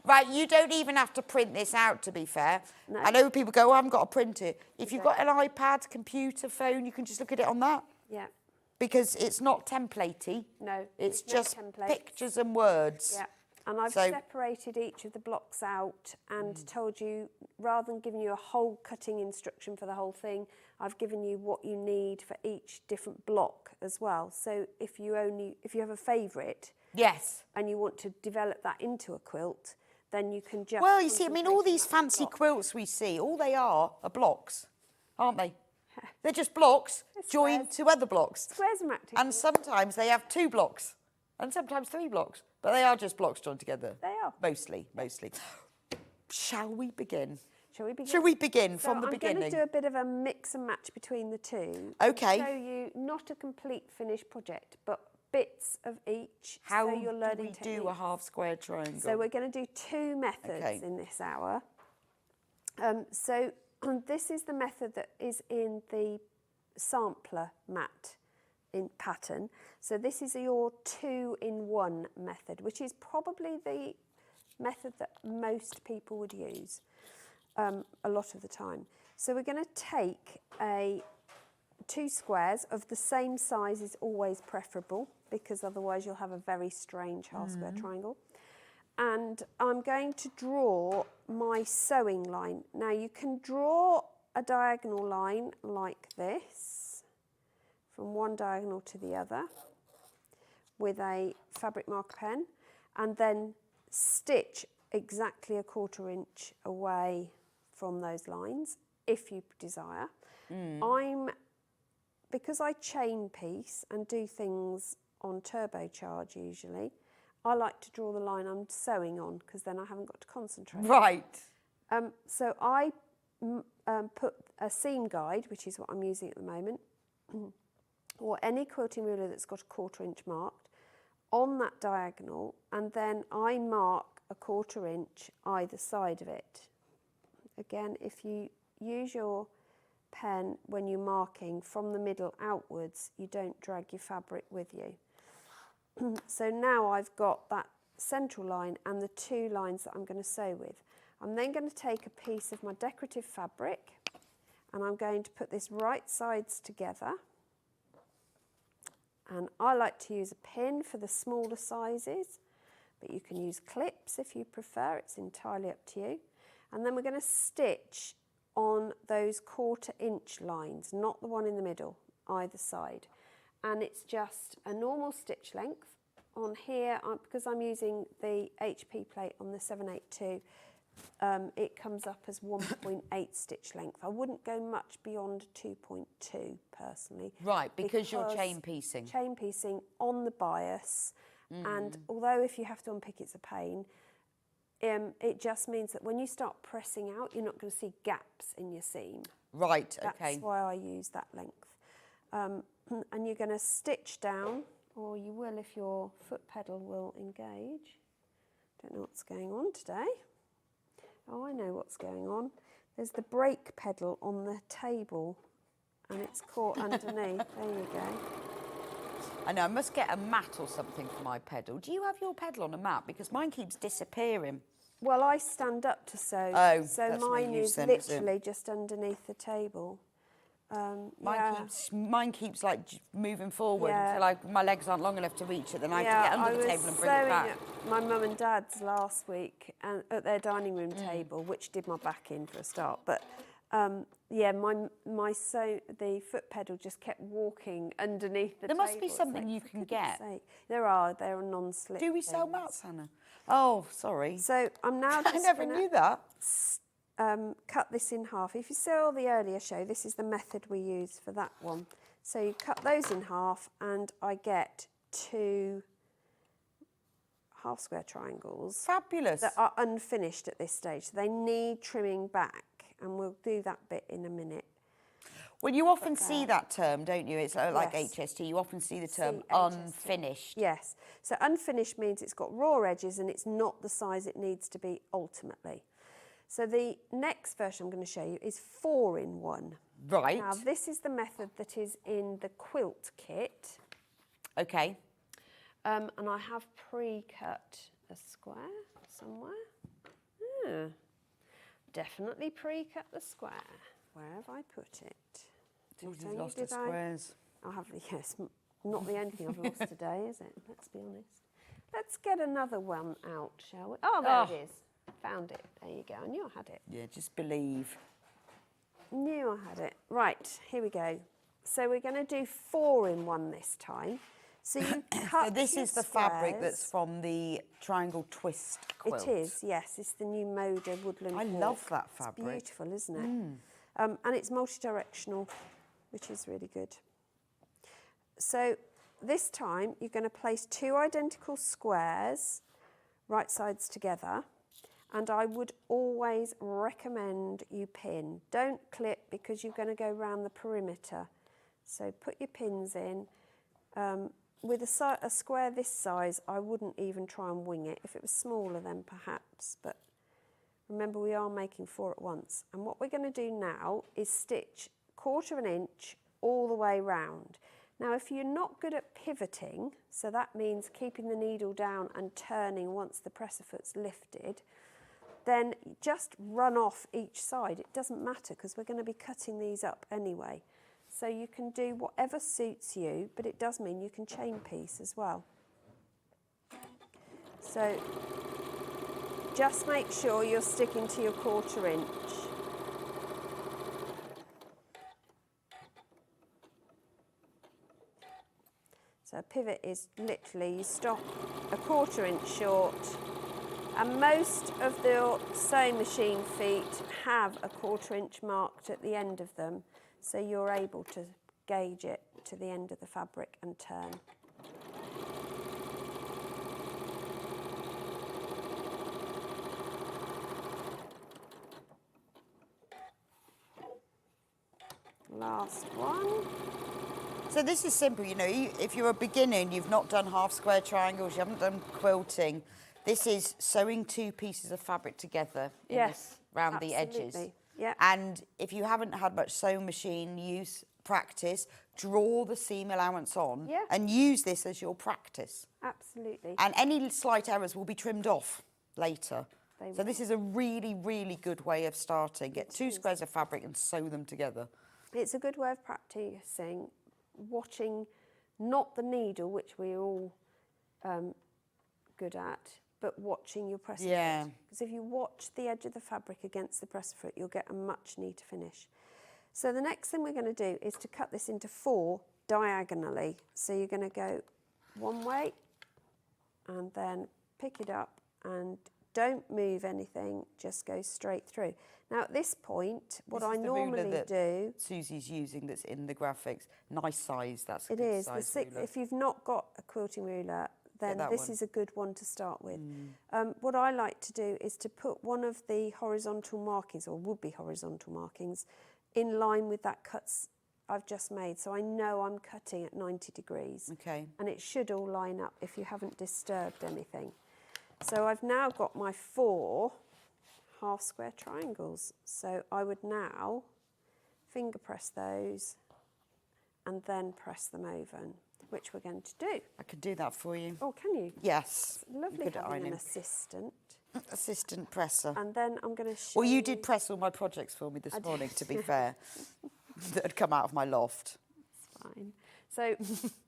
[SPEAKER 3] Right, you don't even have to print this out, to be fair.
[SPEAKER 6] No.
[SPEAKER 3] I know people go, I haven't got to print it. If you've got an iPad, computer, phone, you can just look at it on that.
[SPEAKER 6] Yeah.
[SPEAKER 3] Because it's not templatey.
[SPEAKER 6] No,
[SPEAKER 3] it's
[SPEAKER 6] no
[SPEAKER 3] just
[SPEAKER 6] templates.
[SPEAKER 3] pictures and words.
[SPEAKER 6] Yeah. And I've separated each of the blocks out and told you, rather than giving you a whole cutting instruction for the whole thing, I've given you what you need for each different block as well. So if you have a favourite,
[SPEAKER 3] yes,
[SPEAKER 6] and you want to develop that into a quilt, then you can just...
[SPEAKER 3] Well, you see, I mean, all these fancy quilts we see, all they are blocks, aren't they? They're just blocks joined to other blocks.
[SPEAKER 6] Squares are active.
[SPEAKER 3] And sometimes they have 2 blocks, and sometimes 3 blocks. But they are just blocks joined together.
[SPEAKER 6] They are.
[SPEAKER 3] Mostly. Shall we begin?
[SPEAKER 6] Shall we begin?
[SPEAKER 3] From the beginning?
[SPEAKER 6] I'm going to do a bit of a mix and match between the two.
[SPEAKER 3] Okay.
[SPEAKER 6] To show you not a complete finished project, but bits of each.
[SPEAKER 3] How
[SPEAKER 6] so you're learning
[SPEAKER 3] do we do a half square triangle?
[SPEAKER 6] So we're going to do 2 methods in this hour. So this is the method that is in the sampler mat in pattern. So this is your 2-in-1 method, which is probably the method that most people would use a lot of the time. So we're going to take 2 squares of the same size is always preferable, because otherwise you'll have a very strange half square triangle. And I'm going to draw my sewing line. Now you can draw a diagonal line like this, from one diagonal to the other, with a fabric marker pen, and then stitch exactly a 1/4 inch away from those lines, if you desire. Because I chain piece and do things on turbocharge usually, I like to draw the line I'm sewing on, because then I haven't got to concentrate.
[SPEAKER 3] Right.
[SPEAKER 6] So I put a seam guide, which is what I'm using at the moment, or any quilting ruler that's got a 1/4 inch marked, on that diagonal, and then I mark a 1/4 inch either side of it. Again, if you use your pen when you're marking from the middle outwards, you don't drag your fabric with you. So now I've got that central line and the 2 lines that I'm going to sew with. I'm then going to take a piece of my decorative fabric, and I'm going to put this right sides together. And I like to use a pin for the smaller sizes, but you can use clips if you prefer. It's entirely up to you. And then we're going to stitch on those 1/4 inch lines, not the one in the middle, either side. And it's just a normal stitch length. On here, because I'm using the HP plate on the 782, it comes up as 1.8 stitch length. I wouldn't go much beyond 2.2 personally.
[SPEAKER 3] Right, because you're chain piecing.
[SPEAKER 6] Chain piecing on the bias, and although if you have to unpick it's a pain, it just means that when you start pressing out, you're not going to see gaps in your seam.
[SPEAKER 3] Right, okay.
[SPEAKER 6] That's why I use that length. And you're going to stitch down, or you will if your foot pedal will engage. Don't know what's going on today. Oh, I know what's going on. There's the brake pedal on the table, and it's caught underneath. There you go.
[SPEAKER 3] I know, I must get a mat or something for my pedal. Do you have your pedal on a mat? Because mine keeps disappearing.
[SPEAKER 6] Well, I stand up to sew.
[SPEAKER 3] Oh,
[SPEAKER 6] so
[SPEAKER 3] that's no
[SPEAKER 6] mine
[SPEAKER 3] use
[SPEAKER 6] is
[SPEAKER 3] then, is it?
[SPEAKER 6] literally just underneath the table.
[SPEAKER 3] Mine keeps like moving forward
[SPEAKER 6] Yeah.
[SPEAKER 3] until my legs aren't long enough to reach it. Then I have to get under the table and bring it back.
[SPEAKER 6] I was sewing at my mum and dad's last week and at their dining room table, which did my back in for a start. But yeah, the foot pedal just kept walking underneath the table.
[SPEAKER 3] There must be something you can get.
[SPEAKER 6] There are. They're non-slip.
[SPEAKER 3] Do we sell mats, Hannah? Oh, sorry.
[SPEAKER 6] So I'm now just
[SPEAKER 3] I never knew that.
[SPEAKER 6] Cut this in half. If you saw the earlier show, this is the method we use for that one. So you cut those in half and I get 2 half square triangles.
[SPEAKER 3] Fabulous.
[SPEAKER 6] That are unfinished at this stage. So they need trimming back and we'll do that bit in a minute.
[SPEAKER 3] Well, you often see that term, don't you? It's like
[SPEAKER 6] Yes.
[SPEAKER 3] HST. You often see the term
[SPEAKER 6] HST.
[SPEAKER 3] unfinished.
[SPEAKER 6] Yes. So unfinished means it's got raw edges and it's not the size it needs to be ultimately. So the next version I'm going to show you is 4-in-1.
[SPEAKER 3] Right.
[SPEAKER 6] Now this is the method that is in the quilt kit.
[SPEAKER 3] Okay.
[SPEAKER 6] And I have pre-cut a square somewhere. Definitely pre-cut the square. Where have I put it?
[SPEAKER 3] Susie's lost her squares.
[SPEAKER 6] I have, yes, not the only thing I've lost today, is it? Let's be honest. Let's get another one out, shall we? Oh, there it is. Found it. There you go. I knew I had it.
[SPEAKER 3] Yeah, just believe.
[SPEAKER 6] Knew I had it. Right, here we go. So we're going to do 4-in-1 this time. So you cut.
[SPEAKER 3] So this is the
[SPEAKER 6] squares.
[SPEAKER 3] fabric that's from the triangle twist quilt.
[SPEAKER 6] It is, yes. It's the new Moda woodland.
[SPEAKER 3] I love that fabric.
[SPEAKER 6] It's beautiful, isn't it? And it's multi-directional, which is really good. So this time you're going to place 2 identical squares, right sides together. And I would always recommend you pin. Don't clip because you're going to go around the perimeter. So put your pins in. With a square this size, I wouldn't even try and wing it. If it was smaller, then perhaps. But remember, we are making 4 at once. And what we're going to do now is stitch 1/4 of an inch all the way round. Now, if you're not good at pivoting, so that means keeping the needle down and turning once the presser foot's lifted, then just run off each side. It doesn't matter because we're going to be cutting these up anyway. So you can do whatever suits you, but it does mean you can chain piece as well. So just make sure you're sticking to your 1/4 inch. So a pivot is literally you stop 1/4 inch short. And most of the sewing machine feet have a 1/4 inch marked at the end of them, so you're able to gauge it to the end of the fabric and turn. Last one.
[SPEAKER 3] So this is simple, you know, if you're a beginner and you've not done half square triangles, you haven't done quilting, this is sewing 2 pieces of fabric together round the edges.
[SPEAKER 6] Yeah.
[SPEAKER 3] And if you haven't had much sewing machine use practice, draw the seam allowance on and use this as your practice.
[SPEAKER 6] Absolutely.
[SPEAKER 3] And any slight errors will be trimmed off later. So this is a really, really good way of starting. Get 2 squares of fabric and sew them together.
[SPEAKER 6] It's a good way of practicing, watching not the needle, which we're all good at, but watching your presser foot. Because if you watch the edge of the fabric against the presser foot, you'll get a much neater finish. So the next thing we're going to do is to cut this into 4 diagonally. So you're going to go one way and then pick it up and don't move anything, just go straight through. Now at this point, what I normally do...
[SPEAKER 3] Susie's using that's in the graphics. Nice size, that's a
[SPEAKER 6] good size ruler. If you've not got a quilting ruler, then this is a good one to start with. What I like to do is to put one of the horizontal markings, or would-be horizontal markings, in line with that cuts I've just made. So I know I'm cutting at 90 degrees.
[SPEAKER 3] Okay.
[SPEAKER 6] And it should all line up if you haven't disturbed anything. So I've now got my 4 half square triangles. So I would now finger press those and then press them over, which we're going to do.
[SPEAKER 3] I could do that for you.
[SPEAKER 6] Oh, can you?
[SPEAKER 3] Yes.
[SPEAKER 6] It's lovely having an assistant.
[SPEAKER 3] Assistant presser.
[SPEAKER 6] And then I'm going to show
[SPEAKER 3] Well, you did press all my projects for me this morning, to be fair, that had come out of my loft.
[SPEAKER 6] It's fine. So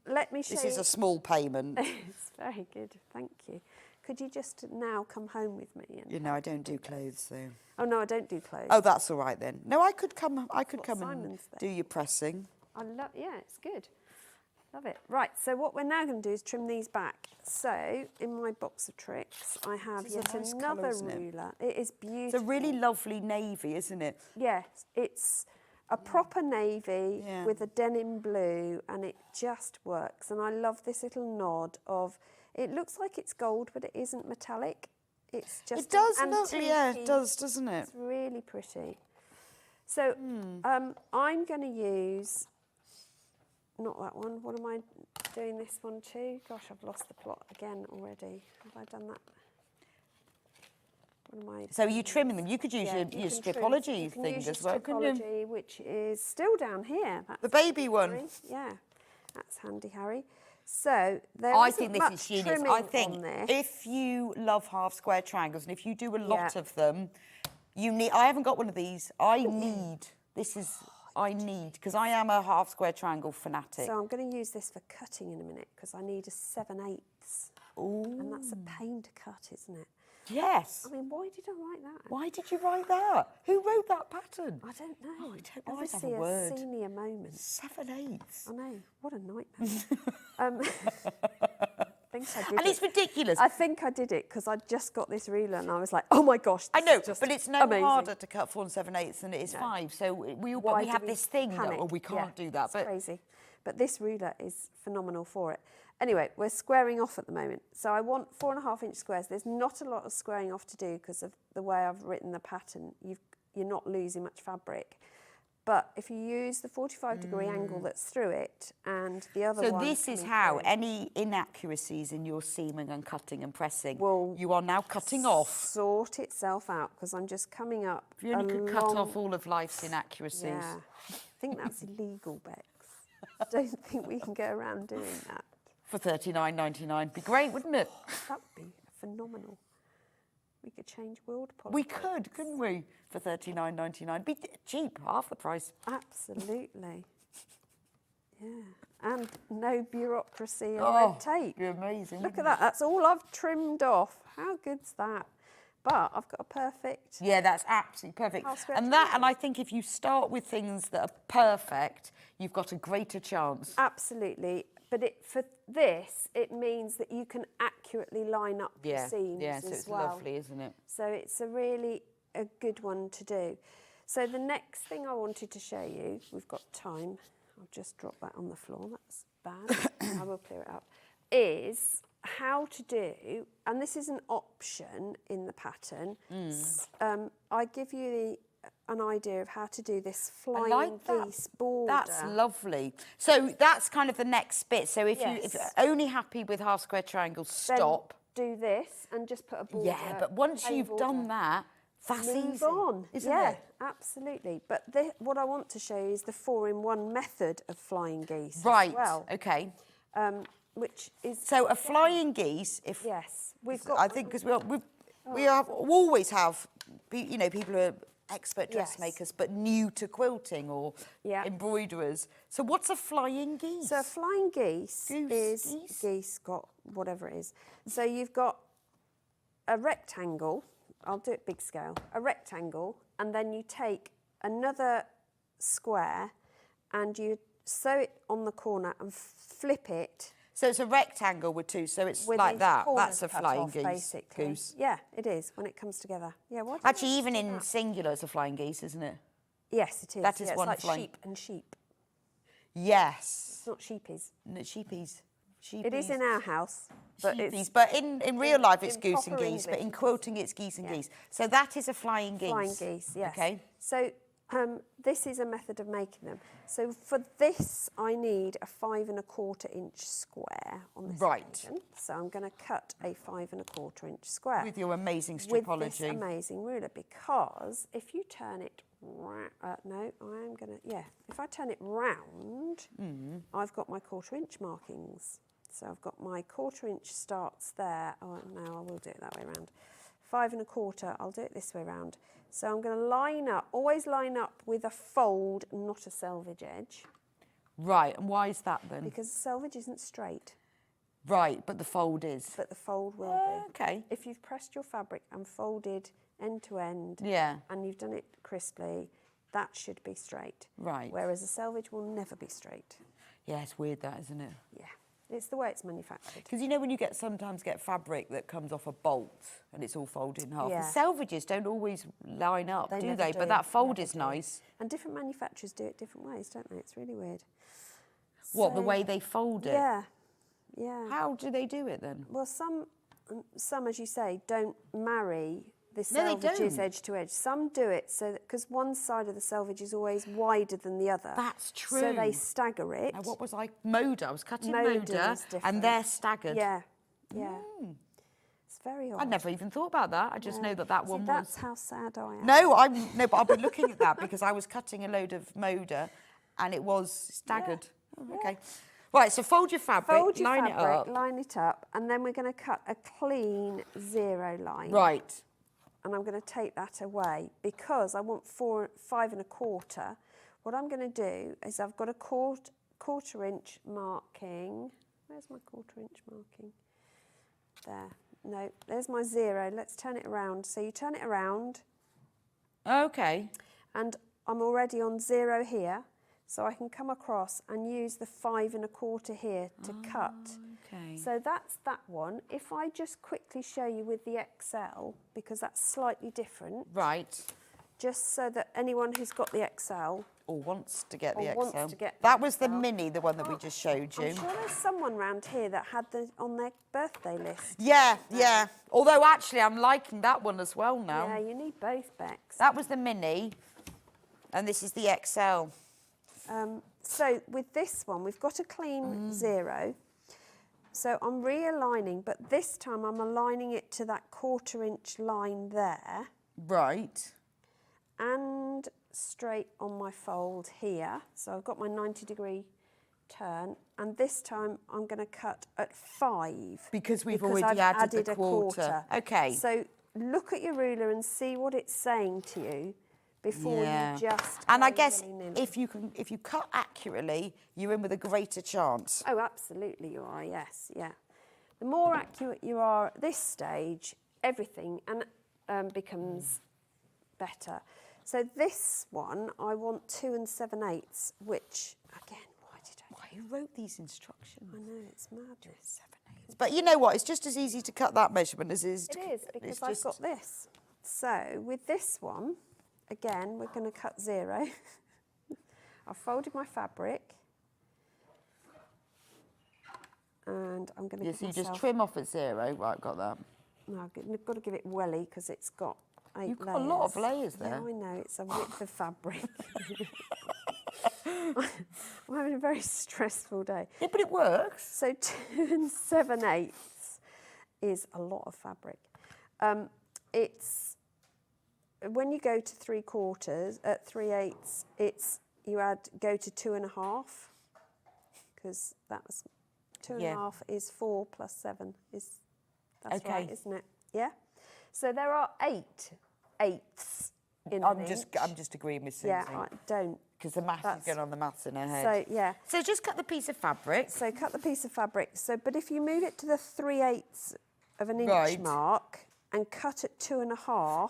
[SPEAKER 6] let me show you.
[SPEAKER 3] This is a small payment.
[SPEAKER 6] It's very good, thank you. Could you just now come home with me? And
[SPEAKER 3] You know, I don't do clothes, so.
[SPEAKER 6] Oh no, I don't do clothes.
[SPEAKER 3] Oh, that's all right then. No, I could come. I could come and
[SPEAKER 6] Simon's
[SPEAKER 3] do your pressing.
[SPEAKER 6] I love. Yeah, it's good. Love it. Right. So what we're now going to do is trim these back. So in my box of tricks, I have
[SPEAKER 3] This is a
[SPEAKER 6] yet
[SPEAKER 3] nice
[SPEAKER 6] another
[SPEAKER 3] colour, isn't it?
[SPEAKER 6] ruler. It is beautiful.
[SPEAKER 3] It's a really lovely navy, isn't it?
[SPEAKER 6] Yes, it's a proper navy
[SPEAKER 3] Yeah.
[SPEAKER 6] with a denim blue, and it just works. And I love this little nod of. It looks like it's gold, but it isn't metallic. It's just.
[SPEAKER 3] It does
[SPEAKER 6] an
[SPEAKER 3] look. Yeah, it
[SPEAKER 6] antique-
[SPEAKER 3] does, doesn't it?
[SPEAKER 6] It's really pretty. So I'm going to use. Not that one. What am I doing this one to? Gosh, I've lost the plot again already. Have I done that? What am I?
[SPEAKER 3] So are you trimming them? You could use
[SPEAKER 6] Yeah,
[SPEAKER 3] your
[SPEAKER 6] you can trim.
[SPEAKER 3] stripology
[SPEAKER 6] You can
[SPEAKER 3] thing
[SPEAKER 6] use your
[SPEAKER 3] as well, couldn't you?
[SPEAKER 6] Stripology, which is still down here. That's
[SPEAKER 3] The baby one.
[SPEAKER 6] Harry. Yeah, that's handy, Harry. So there
[SPEAKER 3] I
[SPEAKER 6] isn't
[SPEAKER 3] think this
[SPEAKER 6] much
[SPEAKER 3] is genius.
[SPEAKER 6] trimming
[SPEAKER 3] I think
[SPEAKER 6] on this.
[SPEAKER 3] if you love half square triangles and if you do a lot
[SPEAKER 6] Yeah.
[SPEAKER 3] of them, you need. I haven't got one of these. I need. This is. I need because I am a half square triangle fanatic.
[SPEAKER 6] So I'm going to use this for cutting in a minute because I need a 7/8.
[SPEAKER 3] Ooh.
[SPEAKER 6] And that's a pain to cut, isn't it?
[SPEAKER 3] Yes.
[SPEAKER 6] I mean, why did I write that?
[SPEAKER 3] Why did you write that? Who wrote that pattern?
[SPEAKER 6] I don't know.
[SPEAKER 3] Oh, I don't know. I'd have
[SPEAKER 6] Obviously
[SPEAKER 3] a word.
[SPEAKER 6] senior moment.
[SPEAKER 3] 7/8.
[SPEAKER 6] I know. What a nightmare. I think I did
[SPEAKER 3] And it's ridiculous.
[SPEAKER 6] I think I did it because I just got this ruler and I was like, oh my gosh.
[SPEAKER 3] I
[SPEAKER 6] this
[SPEAKER 3] know,
[SPEAKER 6] is just
[SPEAKER 3] but it's no
[SPEAKER 6] amazing.
[SPEAKER 3] harder to cut 4 7/8 than it is 5. So we
[SPEAKER 6] Why do
[SPEAKER 3] have this thing that
[SPEAKER 6] panic?
[SPEAKER 3] we can't
[SPEAKER 6] Yeah,
[SPEAKER 3] do that.
[SPEAKER 6] It's
[SPEAKER 3] But
[SPEAKER 6] crazy. But this ruler is phenomenal for it. Anyway, we're squaring off at the moment. So I want 4.5-inch squares. There's not a lot of squaring off to do because of the way I've written the pattern. You're not losing much fabric. But if you use the 45-degree angle that's through it and the other one...
[SPEAKER 3] So this is
[SPEAKER 6] coming
[SPEAKER 3] how
[SPEAKER 6] through,
[SPEAKER 3] any inaccuracies in your seaming and cutting and pressing,
[SPEAKER 6] Will
[SPEAKER 3] you are now cutting off.
[SPEAKER 6] sort itself out because I'm just coming up.
[SPEAKER 3] If you only could cut
[SPEAKER 6] along-
[SPEAKER 3] off all of life's inaccuracies.
[SPEAKER 6] Yeah, I think that's illegal, Bex. I don't think we can go around doing that.
[SPEAKER 3] For $39.99. Be great, wouldn't it?
[SPEAKER 6] That would be phenomenal. We could change world politics.
[SPEAKER 3] We could, couldn't we? For $39.99. Be cheap, half the price.
[SPEAKER 6] Absolutely. Yeah. And no bureaucracy and
[SPEAKER 3] Oh,
[SPEAKER 6] red tape.
[SPEAKER 3] you're amazing.
[SPEAKER 6] Look at
[SPEAKER 3] wouldn't
[SPEAKER 6] that. That's all I've trimmed off. How good's that? But I've got a perfect...
[SPEAKER 3] Yeah, that's absolutely perfect.
[SPEAKER 6] Half square
[SPEAKER 3] And I think if you start with things that are perfect, you've got a greater chance.
[SPEAKER 6] Absolutely. But for this, it means that you can accurately line up the
[SPEAKER 3] Yeah,
[SPEAKER 6] seams
[SPEAKER 3] yeah, so
[SPEAKER 6] as
[SPEAKER 3] it's
[SPEAKER 6] well.
[SPEAKER 3] lovely, isn't it?
[SPEAKER 6] So it's a good one to do. So the next thing I wanted to show you, we've got time. I'll just drop that on the floor. That's bad. I will clear it up. Is how to do, and this is an option in the pattern. I give you an idea of how to do this flying
[SPEAKER 3] like that.
[SPEAKER 6] geese border.
[SPEAKER 3] That's lovely. So that's kind of the next bit. So if
[SPEAKER 6] Yes.
[SPEAKER 3] you're only happy with half square triangles,
[SPEAKER 6] Then
[SPEAKER 3] stop.
[SPEAKER 6] do this and just put a border.
[SPEAKER 3] Yeah, but once
[SPEAKER 6] plain
[SPEAKER 3] you've
[SPEAKER 6] border.
[SPEAKER 3] done that, that's
[SPEAKER 6] Move
[SPEAKER 3] easy,
[SPEAKER 6] on.
[SPEAKER 3] isn't
[SPEAKER 6] yeah,
[SPEAKER 3] it?
[SPEAKER 6] absolutely. But what I want to show you is the 4-in-1 method of flying geese.
[SPEAKER 3] Right.
[SPEAKER 6] As well,
[SPEAKER 3] Okay.
[SPEAKER 6] which is
[SPEAKER 3] So a flying geese, if
[SPEAKER 6] yes, we've got.
[SPEAKER 3] I think because we always have, people who are expert
[SPEAKER 6] Yes.
[SPEAKER 3] dressmakers but new to quilting or
[SPEAKER 6] Yeah.
[SPEAKER 3] embroiderers. So what's a flying geese?
[SPEAKER 6] So a flying geese is geese got whatever it is. So you've got a rectangle. I'll do it big scale. A rectangle, and then you take another square, and you sew it on the corner and flip it.
[SPEAKER 3] So it's a rectangle with two, so it's
[SPEAKER 6] With
[SPEAKER 3] like
[SPEAKER 6] these
[SPEAKER 3] that.
[SPEAKER 6] corners
[SPEAKER 3] That's a
[SPEAKER 6] cut
[SPEAKER 3] flying
[SPEAKER 6] off,
[SPEAKER 3] geese.
[SPEAKER 6] basically.
[SPEAKER 3] Goose.
[SPEAKER 6] Yeah, it is when it comes together. Yeah, why did
[SPEAKER 3] Actually,
[SPEAKER 6] I
[SPEAKER 3] even
[SPEAKER 6] do
[SPEAKER 3] in
[SPEAKER 6] that?
[SPEAKER 3] singular, it's a flying geese, isn't it?
[SPEAKER 6] Yes, it is.
[SPEAKER 3] that is
[SPEAKER 6] yeah,
[SPEAKER 3] one
[SPEAKER 6] it's like
[SPEAKER 3] flying-
[SPEAKER 6] sheep and sheep.
[SPEAKER 3] Yes.
[SPEAKER 6] It's not sheepies.
[SPEAKER 3] No, sheepies.
[SPEAKER 6] It is in our house, but
[SPEAKER 3] Sheepies.
[SPEAKER 6] it's
[SPEAKER 3] But in real life, it's
[SPEAKER 6] in
[SPEAKER 3] goose and
[SPEAKER 6] proper
[SPEAKER 3] geese. But in
[SPEAKER 6] English,
[SPEAKER 3] quilting, it's geese and geese. So that is a flying geese.
[SPEAKER 6] flying geese. Yes.
[SPEAKER 3] Okay.
[SPEAKER 6] So this is a method of making them. So for this, I need a 5.25-inch square on this
[SPEAKER 3] Right.
[SPEAKER 6] occasion. So I'm going to cut a 5.25-inch square
[SPEAKER 3] With your amazing
[SPEAKER 6] with
[SPEAKER 3] stripology.
[SPEAKER 6] this amazing ruler, because if you turn it if I turn it round, I've got my 1/4-inch markings. So I've got my 1/4-inch starts there. Oh, no, I will do it that way around. 5 1/4. I'll do it this way round. So I'm going to line up, always line up with a fold, not a selvage edge.
[SPEAKER 3] Right, and why is that then?
[SPEAKER 6] Because the selvage isn't straight.
[SPEAKER 3] Right, but the fold is.
[SPEAKER 6] But the fold will be.
[SPEAKER 3] Okay.
[SPEAKER 6] If you've pressed your fabric and folded end to end,
[SPEAKER 3] Yeah.
[SPEAKER 6] and you've done it crisply, that should be straight.
[SPEAKER 3] Right.
[SPEAKER 6] Whereas a selvage will never be straight.
[SPEAKER 3] Yeah, it's weird that, isn't it?
[SPEAKER 6] Yeah. It's the way it's manufactured.
[SPEAKER 3] Because you know when you sometimes get fabric that comes off a bolt and it's all folded in half.
[SPEAKER 6] Yeah.
[SPEAKER 3] The selvages don't always line up, do
[SPEAKER 6] never
[SPEAKER 3] they?
[SPEAKER 6] do.
[SPEAKER 3] But that fold
[SPEAKER 6] Never
[SPEAKER 3] is
[SPEAKER 6] do.
[SPEAKER 3] nice.
[SPEAKER 6] And different manufacturers do it different ways, don't they? It's really weird.
[SPEAKER 3] What, the
[SPEAKER 6] So-
[SPEAKER 3] way they fold it?
[SPEAKER 6] Yeah. Yeah.
[SPEAKER 3] How do they do it then?
[SPEAKER 6] Well, some, as you say, don't marry the
[SPEAKER 3] No, they
[SPEAKER 6] selvages
[SPEAKER 3] don't.
[SPEAKER 6] edge to edge. Some do it so that because one side of the selvage is always wider than the other.
[SPEAKER 3] That's true.
[SPEAKER 6] So they stagger it.
[SPEAKER 3] Now, what was I? Moda. I was cutting
[SPEAKER 6] Moda
[SPEAKER 3] Moda,
[SPEAKER 6] is different.
[SPEAKER 3] and they're staggered.
[SPEAKER 6] Yeah, yeah. It's very odd.
[SPEAKER 3] I'd never even thought about that. I just know that
[SPEAKER 6] See,
[SPEAKER 3] one
[SPEAKER 6] that's
[SPEAKER 3] was.
[SPEAKER 6] how sad I am.
[SPEAKER 3] No, but I've been looking at that because I was cutting a load of Moda, and it was staggered. Oh, okay. Right, so fold your fabric,
[SPEAKER 6] Fold your
[SPEAKER 3] line
[SPEAKER 6] fabric,
[SPEAKER 3] it up.
[SPEAKER 6] line it up, and then we're going to cut a clean 0 line.
[SPEAKER 3] Right.
[SPEAKER 6] And I'm going to take that away because I want 5 1/4. What I'm going to do is I've got a quarter inch marking. Where's my quarter inch marking? There. No, there's my 0. Let's turn it around. So you turn it around.
[SPEAKER 3] Okay.
[SPEAKER 6] And I'm already on 0 here. So I can come across and use the 5 1/4 here to cut.
[SPEAKER 3] Okay.
[SPEAKER 6] So that's that one. If I just quickly show you with the XL, because that's slightly different,
[SPEAKER 3] Right.
[SPEAKER 6] just so that anyone who's got the XL
[SPEAKER 3] Or wants to get the
[SPEAKER 6] Or
[SPEAKER 3] XL.
[SPEAKER 6] wants to get the
[SPEAKER 3] That was the
[SPEAKER 6] XL.
[SPEAKER 3] mini, the one that we just showed you.
[SPEAKER 6] I'm sure there's someone round here that had on their birthday list.
[SPEAKER 3] Yeah, yeah. Although actually I'm liking that one as well now.
[SPEAKER 6] Yeah, you need both, Bex.
[SPEAKER 3] That was the mini, and this is the XL.
[SPEAKER 6] So with this one, we've got a clean 0. So I'm realigning, but this time I'm aligning it to that quarter inch line there
[SPEAKER 3] Right.
[SPEAKER 6] and straight on my fold here. So I've got my 90-degree turn, and this time I'm going to cut at 5.
[SPEAKER 3] Because we've
[SPEAKER 6] I've
[SPEAKER 3] already added the
[SPEAKER 6] a
[SPEAKER 3] quarter. Okay.
[SPEAKER 6] So look at your ruler and see what it's saying to you before you just.
[SPEAKER 3] And I
[SPEAKER 6] go
[SPEAKER 3] guess
[SPEAKER 6] willy-nilly.
[SPEAKER 3] if you cut accurately, you're in with a greater chance.
[SPEAKER 6] Oh, absolutely, you are. Yes, yeah. The more accurate you are at this stage, everything becomes better. So this one, I want 2 7/8, which again, why did I?
[SPEAKER 3] Why, who wrote these instructions?
[SPEAKER 6] I know it's madness.
[SPEAKER 3] 7/8. But you know what? It's just as easy to cut that measurement as it is to
[SPEAKER 6] It is
[SPEAKER 3] cut.
[SPEAKER 6] because
[SPEAKER 3] It's
[SPEAKER 6] I've
[SPEAKER 3] just-
[SPEAKER 6] got this. So with this one, again, we're going to cut 0. I've folded my fabric, and I'm going to.
[SPEAKER 3] Yeah, so you just trim off at 0. Right, got that.
[SPEAKER 6] No, I've got to give it welly because it's got 8
[SPEAKER 3] You've
[SPEAKER 6] layers.
[SPEAKER 3] got a lot of layers there.
[SPEAKER 6] Yeah, I know. It's a width of fabric. I'm having a very stressful day.
[SPEAKER 3] Yeah, but it works.
[SPEAKER 6] So 2 7/8 is a lot of fabric. It's when you go to 3/4 at 3/8, you go to 2 1/2 because that's 2 1/2 is 4 plus 7 is that's
[SPEAKER 3] Okay.
[SPEAKER 6] right, isn't it? Yeah. So there are 8/8 in
[SPEAKER 3] I'm
[SPEAKER 6] an
[SPEAKER 3] just
[SPEAKER 6] inch.
[SPEAKER 3] agreeing with Suzie.
[SPEAKER 6] Yeah, I don't.
[SPEAKER 3] Because the maths is
[SPEAKER 6] That's-
[SPEAKER 3] going on the maths in her head.
[SPEAKER 6] So yeah.
[SPEAKER 3] So just cut the piece of fabric.
[SPEAKER 6] So cut the piece of fabric. So, but if you move it to the 3/8 of an inch
[SPEAKER 3] Right.
[SPEAKER 6] mark and cut at 2 1/2,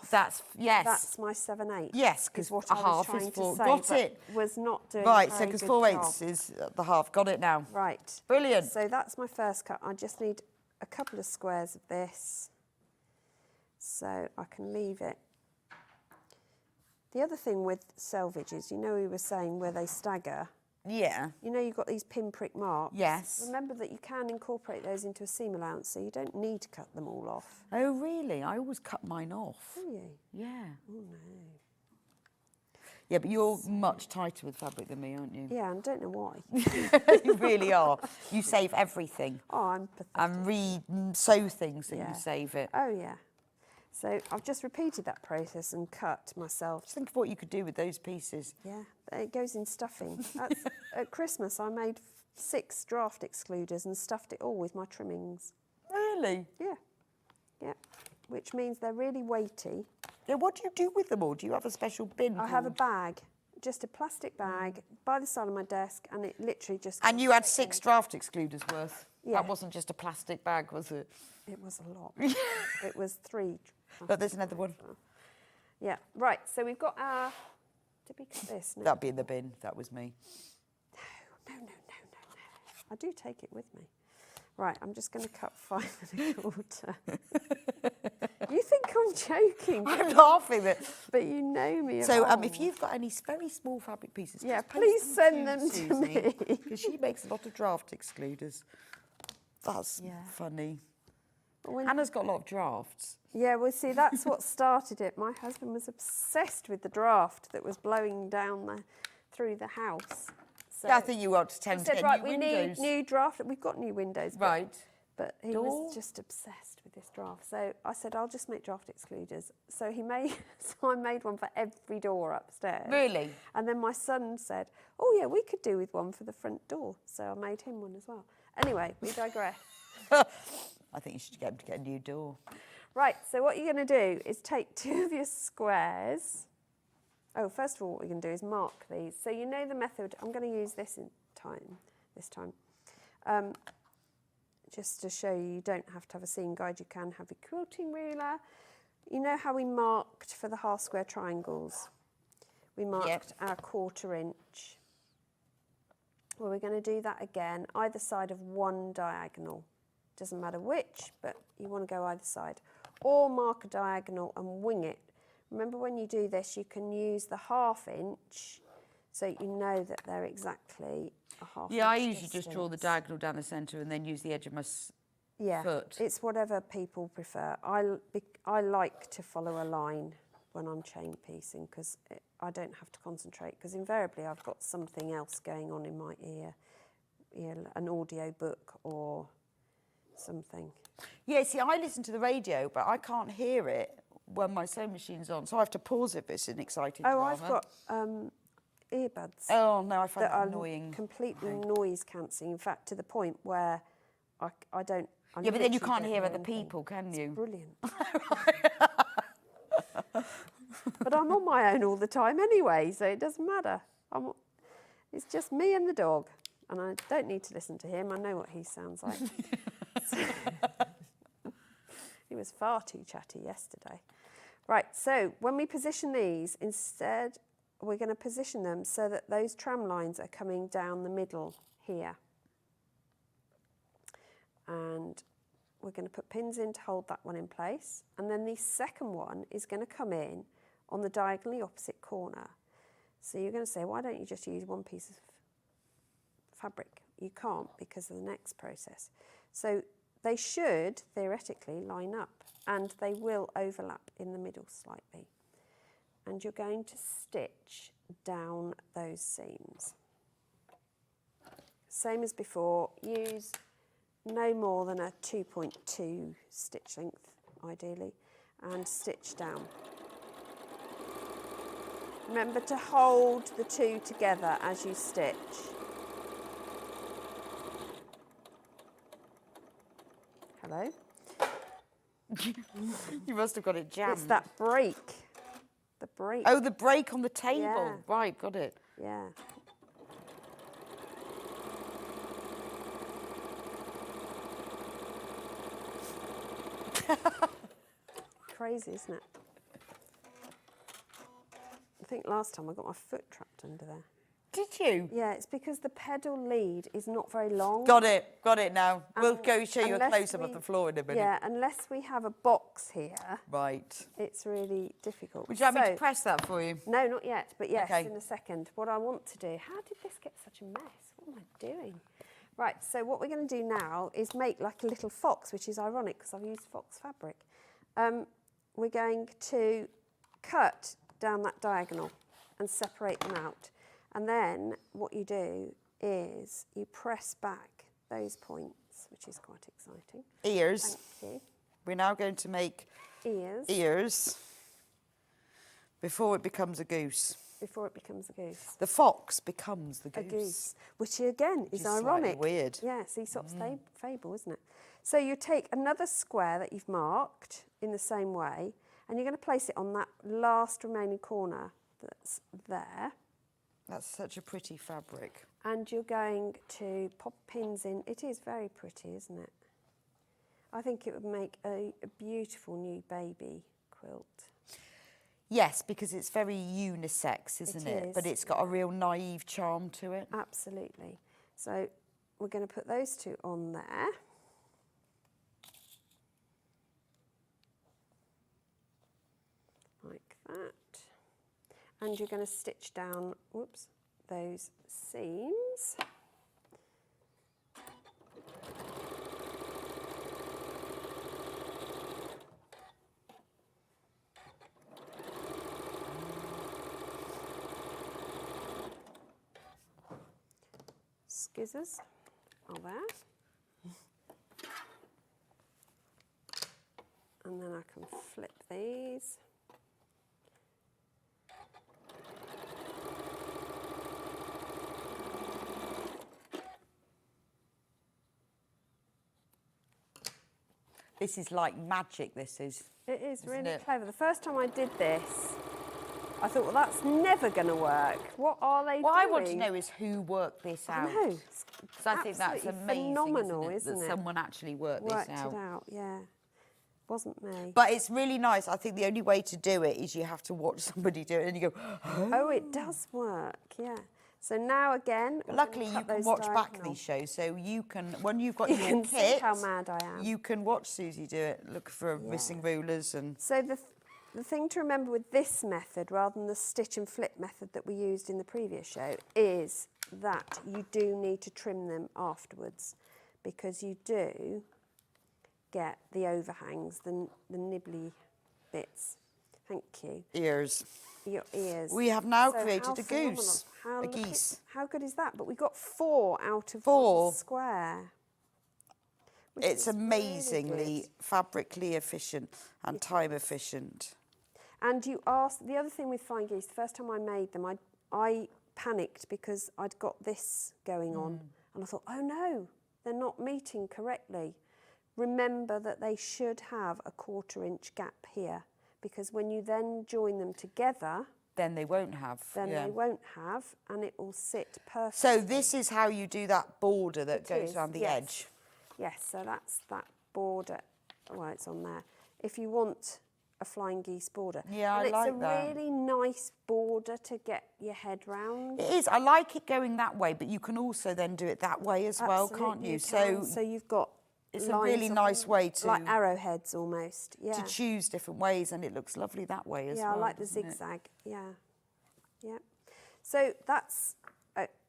[SPEAKER 3] Yes.
[SPEAKER 6] that's my 7/8.
[SPEAKER 3] Yes,
[SPEAKER 6] is
[SPEAKER 3] 'cause
[SPEAKER 6] what
[SPEAKER 3] a
[SPEAKER 6] I was
[SPEAKER 3] half is
[SPEAKER 6] trying to
[SPEAKER 3] 4.
[SPEAKER 6] say,
[SPEAKER 3] Got
[SPEAKER 6] but
[SPEAKER 3] it.
[SPEAKER 6] Was not doing
[SPEAKER 3] Right,
[SPEAKER 6] a
[SPEAKER 3] so
[SPEAKER 6] very
[SPEAKER 3] because
[SPEAKER 6] good
[SPEAKER 3] 4/8
[SPEAKER 6] job.
[SPEAKER 3] is the half. Got it now.
[SPEAKER 6] Right.
[SPEAKER 3] Brilliant.
[SPEAKER 6] So that's my first cut. I just need a couple of squares of this, so I can leave it. The other thing with selvage is, you know, we were saying where they stagger.
[SPEAKER 3] Yeah.
[SPEAKER 6] You know, you've got these pinprick marks.
[SPEAKER 3] Yes.
[SPEAKER 6] Remember that you can incorporate those into a seam allowance, so you don't need to cut them all off.
[SPEAKER 3] Oh, really? I always cut mine off.
[SPEAKER 6] Do you?
[SPEAKER 3] Yeah.
[SPEAKER 6] Oh, no.
[SPEAKER 3] Yeah, but you're much tighter with fabric than me, aren't you?
[SPEAKER 6] Yeah, I don't know why.
[SPEAKER 3] You really are. You save everything.
[SPEAKER 6] Oh, I'm pathetic.
[SPEAKER 3] And sew things that
[SPEAKER 6] Yeah.
[SPEAKER 3] you save it.
[SPEAKER 6] Oh, yeah. So I've just repeated that process and cut myself.
[SPEAKER 3] Just think of what you could do with those pieces.
[SPEAKER 6] Yeah, it goes in stuffing. That's, at Christmas, I made 6 draft excluders and stuffed it all with my trimmings.
[SPEAKER 3] Really?
[SPEAKER 6] Yeah, yeah. which means they're really weighty.
[SPEAKER 3] Yeah, what do you do with them all? Do you have a special bin?
[SPEAKER 6] I have a bag, just a plastic bag by the side of my desk, and it literally just...
[SPEAKER 3] And you had 6 draft excluders worth?
[SPEAKER 6] Yeah.
[SPEAKER 3] That wasn't just a plastic bag, was it?
[SPEAKER 6] It was a lot. It was 3.
[SPEAKER 3] But there's another one.
[SPEAKER 6] Yeah, right, so we've got our... Did we cut this? No.
[SPEAKER 3] That'd be in the bin. That was me.
[SPEAKER 6] No. I do take it with me. Right, I'm just going to cut 5 1/4. You think I'm joking?
[SPEAKER 3] I'm laughing.
[SPEAKER 6] But you know me.
[SPEAKER 3] So if you've got any very small fabric pieces,
[SPEAKER 6] yeah,
[SPEAKER 3] just
[SPEAKER 6] please
[SPEAKER 3] post
[SPEAKER 6] send them to
[SPEAKER 3] Suzie,
[SPEAKER 6] me.
[SPEAKER 3] because she makes a lot of draft excluders. That's funny. Anna's got a lot of drafts.
[SPEAKER 6] Yeah, well, see, that's what started it. My husband was obsessed with the draft that was blowing down through the house. So
[SPEAKER 3] Yeah, I think you ought to tend
[SPEAKER 6] he
[SPEAKER 3] to
[SPEAKER 6] said,
[SPEAKER 3] get
[SPEAKER 6] right,
[SPEAKER 3] new
[SPEAKER 6] we
[SPEAKER 3] windows.
[SPEAKER 6] need new draft. We've got new windows.
[SPEAKER 3] Right.
[SPEAKER 6] But he
[SPEAKER 3] Door?
[SPEAKER 6] was just obsessed with this draft. So I said, I'll just make draft excluders. So I made one for every door upstairs.
[SPEAKER 3] Really?
[SPEAKER 6] And then my son said, oh yeah, we could do with one for the front door. So I made him one as well. Anyway, we digress.
[SPEAKER 3] I think you should get him to get a new door.
[SPEAKER 6] Right, so what you're going to do is take 2 of your squares. Oh, first of all, what we're going to do is mark these. So you know the method. I'm going to use this this time. Just to show you don't have to have a seam guide. You can have your quilting ruler. You know how we marked for the half square triangles? We marked our 1/4 inch. Well, we're going to do that again, either side of one diagonal. Doesn't matter which, but you want to go either side. Or mark a diagonal and wing it. Remember, when you do this, you can use the 1/2 inch, so you know that they're exactly a 1/2 inch.
[SPEAKER 3] Yeah, I usually just draw the diagonal down the centre and then use the edge of my foot.
[SPEAKER 6] It's whatever people prefer. I like to follow a line when I'm chain piecing, because I don't have to concentrate, because invariably I've got something else going on in my ear, an audio book or something.
[SPEAKER 3] Yeah, see, I listen to the radio, but I can't hear it when my sewing machine's on, so I have to pause it if it's an exciting drama.
[SPEAKER 6] I've got earbuds.
[SPEAKER 3] Oh, no, I find
[SPEAKER 6] that
[SPEAKER 3] that
[SPEAKER 6] are
[SPEAKER 3] annoying.
[SPEAKER 6] completely noise cancelling. In fact, to the point where I don't...
[SPEAKER 3] Yeah, but then you can't hear other people, can you?
[SPEAKER 6] It's brilliant. But I'm on my own all the time anyway, so it doesn't matter. It's just me and the dog, and I don't need to listen to him. I know what he sounds like. He was far too chatty yesterday. Right, so when we position these, instead, we're going to position them so that those tram lines are coming down the middle here. And we're going to put pins in to hold that one in place. And then the second one is going to come in on the diagonally opposite corner. So you're going to say, why don't you just use one piece of fabric? You can't, because of the next process. So they should theoretically line up, and they will overlap in the middle slightly. And you're going to stitch down those seams. Same as before, use no more than a 2.2 stitch length, ideally, and stitch down. Remember to hold the 2 together as you stitch. Hello?
[SPEAKER 3] You must have got it jammed.
[SPEAKER 6] It's that break. The break.
[SPEAKER 3] Oh, the break on the table.
[SPEAKER 6] Yeah.
[SPEAKER 3] Right, got it.
[SPEAKER 6] Yeah. Crazy, isn't it? I think last time I got my foot trapped under there.
[SPEAKER 3] Did you?
[SPEAKER 6] Yeah, it's because the pedal lead is not very long.
[SPEAKER 3] Got it now. We'll go show you a
[SPEAKER 6] Unless
[SPEAKER 3] close-up of the floor in a minute.
[SPEAKER 6] Yeah, unless we have a box here,
[SPEAKER 3] Right.
[SPEAKER 6] it's really difficult.
[SPEAKER 3] Would you like me to press that for you?
[SPEAKER 6] No, not yet, but yes,
[SPEAKER 3] Okay.
[SPEAKER 6] in a second. What I want to do, how did this get such a mess? What am I doing? Right, so what we're going to do now is make like a little fox, which is ironic because I've used fox fabric. We're going to cut down that diagonal and separate them out. And then what you do is you press back those points, which is quite exciting.
[SPEAKER 3] Ears.
[SPEAKER 6] Thank you.
[SPEAKER 3] We're now going to make
[SPEAKER 6] Ears
[SPEAKER 3] before it becomes a goose.
[SPEAKER 6] before it becomes a goose.
[SPEAKER 3] The fox becomes the goose.
[SPEAKER 6] A goose, which again is
[SPEAKER 3] is slightly
[SPEAKER 6] ironic.
[SPEAKER 3] weird.
[SPEAKER 6] Yeah, it's Aesop's fable, isn't it? So you take another square that you've marked in the same way, and you're going to place it on that last remaining corner that's there.
[SPEAKER 3] That's such a pretty fabric.
[SPEAKER 6] And you're going to pop pins in. It is very pretty, isn't it? I think it would make a beautiful new baby quilt.
[SPEAKER 3] Yes, because it's very unisex, isn't it? But it's got a real naive charm to it.
[SPEAKER 6] Absolutely. So we're going to put those two on there. Like that. And you're going to stitch down, whoops, those seams. Scissors are there. And then I can flip these.
[SPEAKER 3] This is like magic, this is.
[SPEAKER 6] It is really clever. The first time I did this, I thought, well, that's never going to work. What are they doing?
[SPEAKER 3] What I want to know is who worked this out.
[SPEAKER 6] I know.
[SPEAKER 3] Because I think that's amazing,
[SPEAKER 6] phenomenal, isn't it?
[SPEAKER 3] That someone actually worked this out.
[SPEAKER 6] Worked it out, yeah. Wasn't me.
[SPEAKER 3] But it's really nice. I think the only way to do it is you have to watch somebody do it and you go,
[SPEAKER 6] oh, it does work, yeah. So now again,
[SPEAKER 3] luckily you can watch back these shows, so you can, when you've got your kit,
[SPEAKER 6] see how mad I am.
[SPEAKER 3] You can watch Susie do it. Look for missing rulers and.
[SPEAKER 6] So the thing to remember with this method, rather than the stitch and flip method that we used in the previous show, is that you do need to trim them afterwards, because you do get the overhangs, the nibbly bits. Thank you.
[SPEAKER 3] Ears.
[SPEAKER 6] Your ears.
[SPEAKER 3] We have now created a goose, a geese.
[SPEAKER 6] How good is that? But we got 4 out of
[SPEAKER 3] 4
[SPEAKER 6] one square.
[SPEAKER 3] It's amazingly
[SPEAKER 6] really
[SPEAKER 3] fabrically efficient and time efficient.
[SPEAKER 6] And you asked, the other thing with flying geese, the first time I made them, I panicked because I'd got this going on. And I thought, oh no, they're not meeting correctly. Remember that they should have a 1/4 inch gap here, because when you then join them together,
[SPEAKER 3] then they won't have.
[SPEAKER 6] They won't have, and it will sit perfectly.
[SPEAKER 3] So this is how you do that border that goes around the edge.
[SPEAKER 6] Yes, so that's that border. Well, it's on there. If you want a flying geese border.
[SPEAKER 3] Yeah,
[SPEAKER 6] and
[SPEAKER 3] I like that.
[SPEAKER 6] It's a really nice border to get your head round.
[SPEAKER 3] It is. I like it going that way, but you can also then do it that way as well, can't you?
[SPEAKER 6] So you've got
[SPEAKER 3] it's a really nice way to,
[SPEAKER 6] like arrowheads almost,
[SPEAKER 3] to choose different ways, and it looks lovely that way as well.
[SPEAKER 6] Yeah, I like the zigzag. Yeah. So that's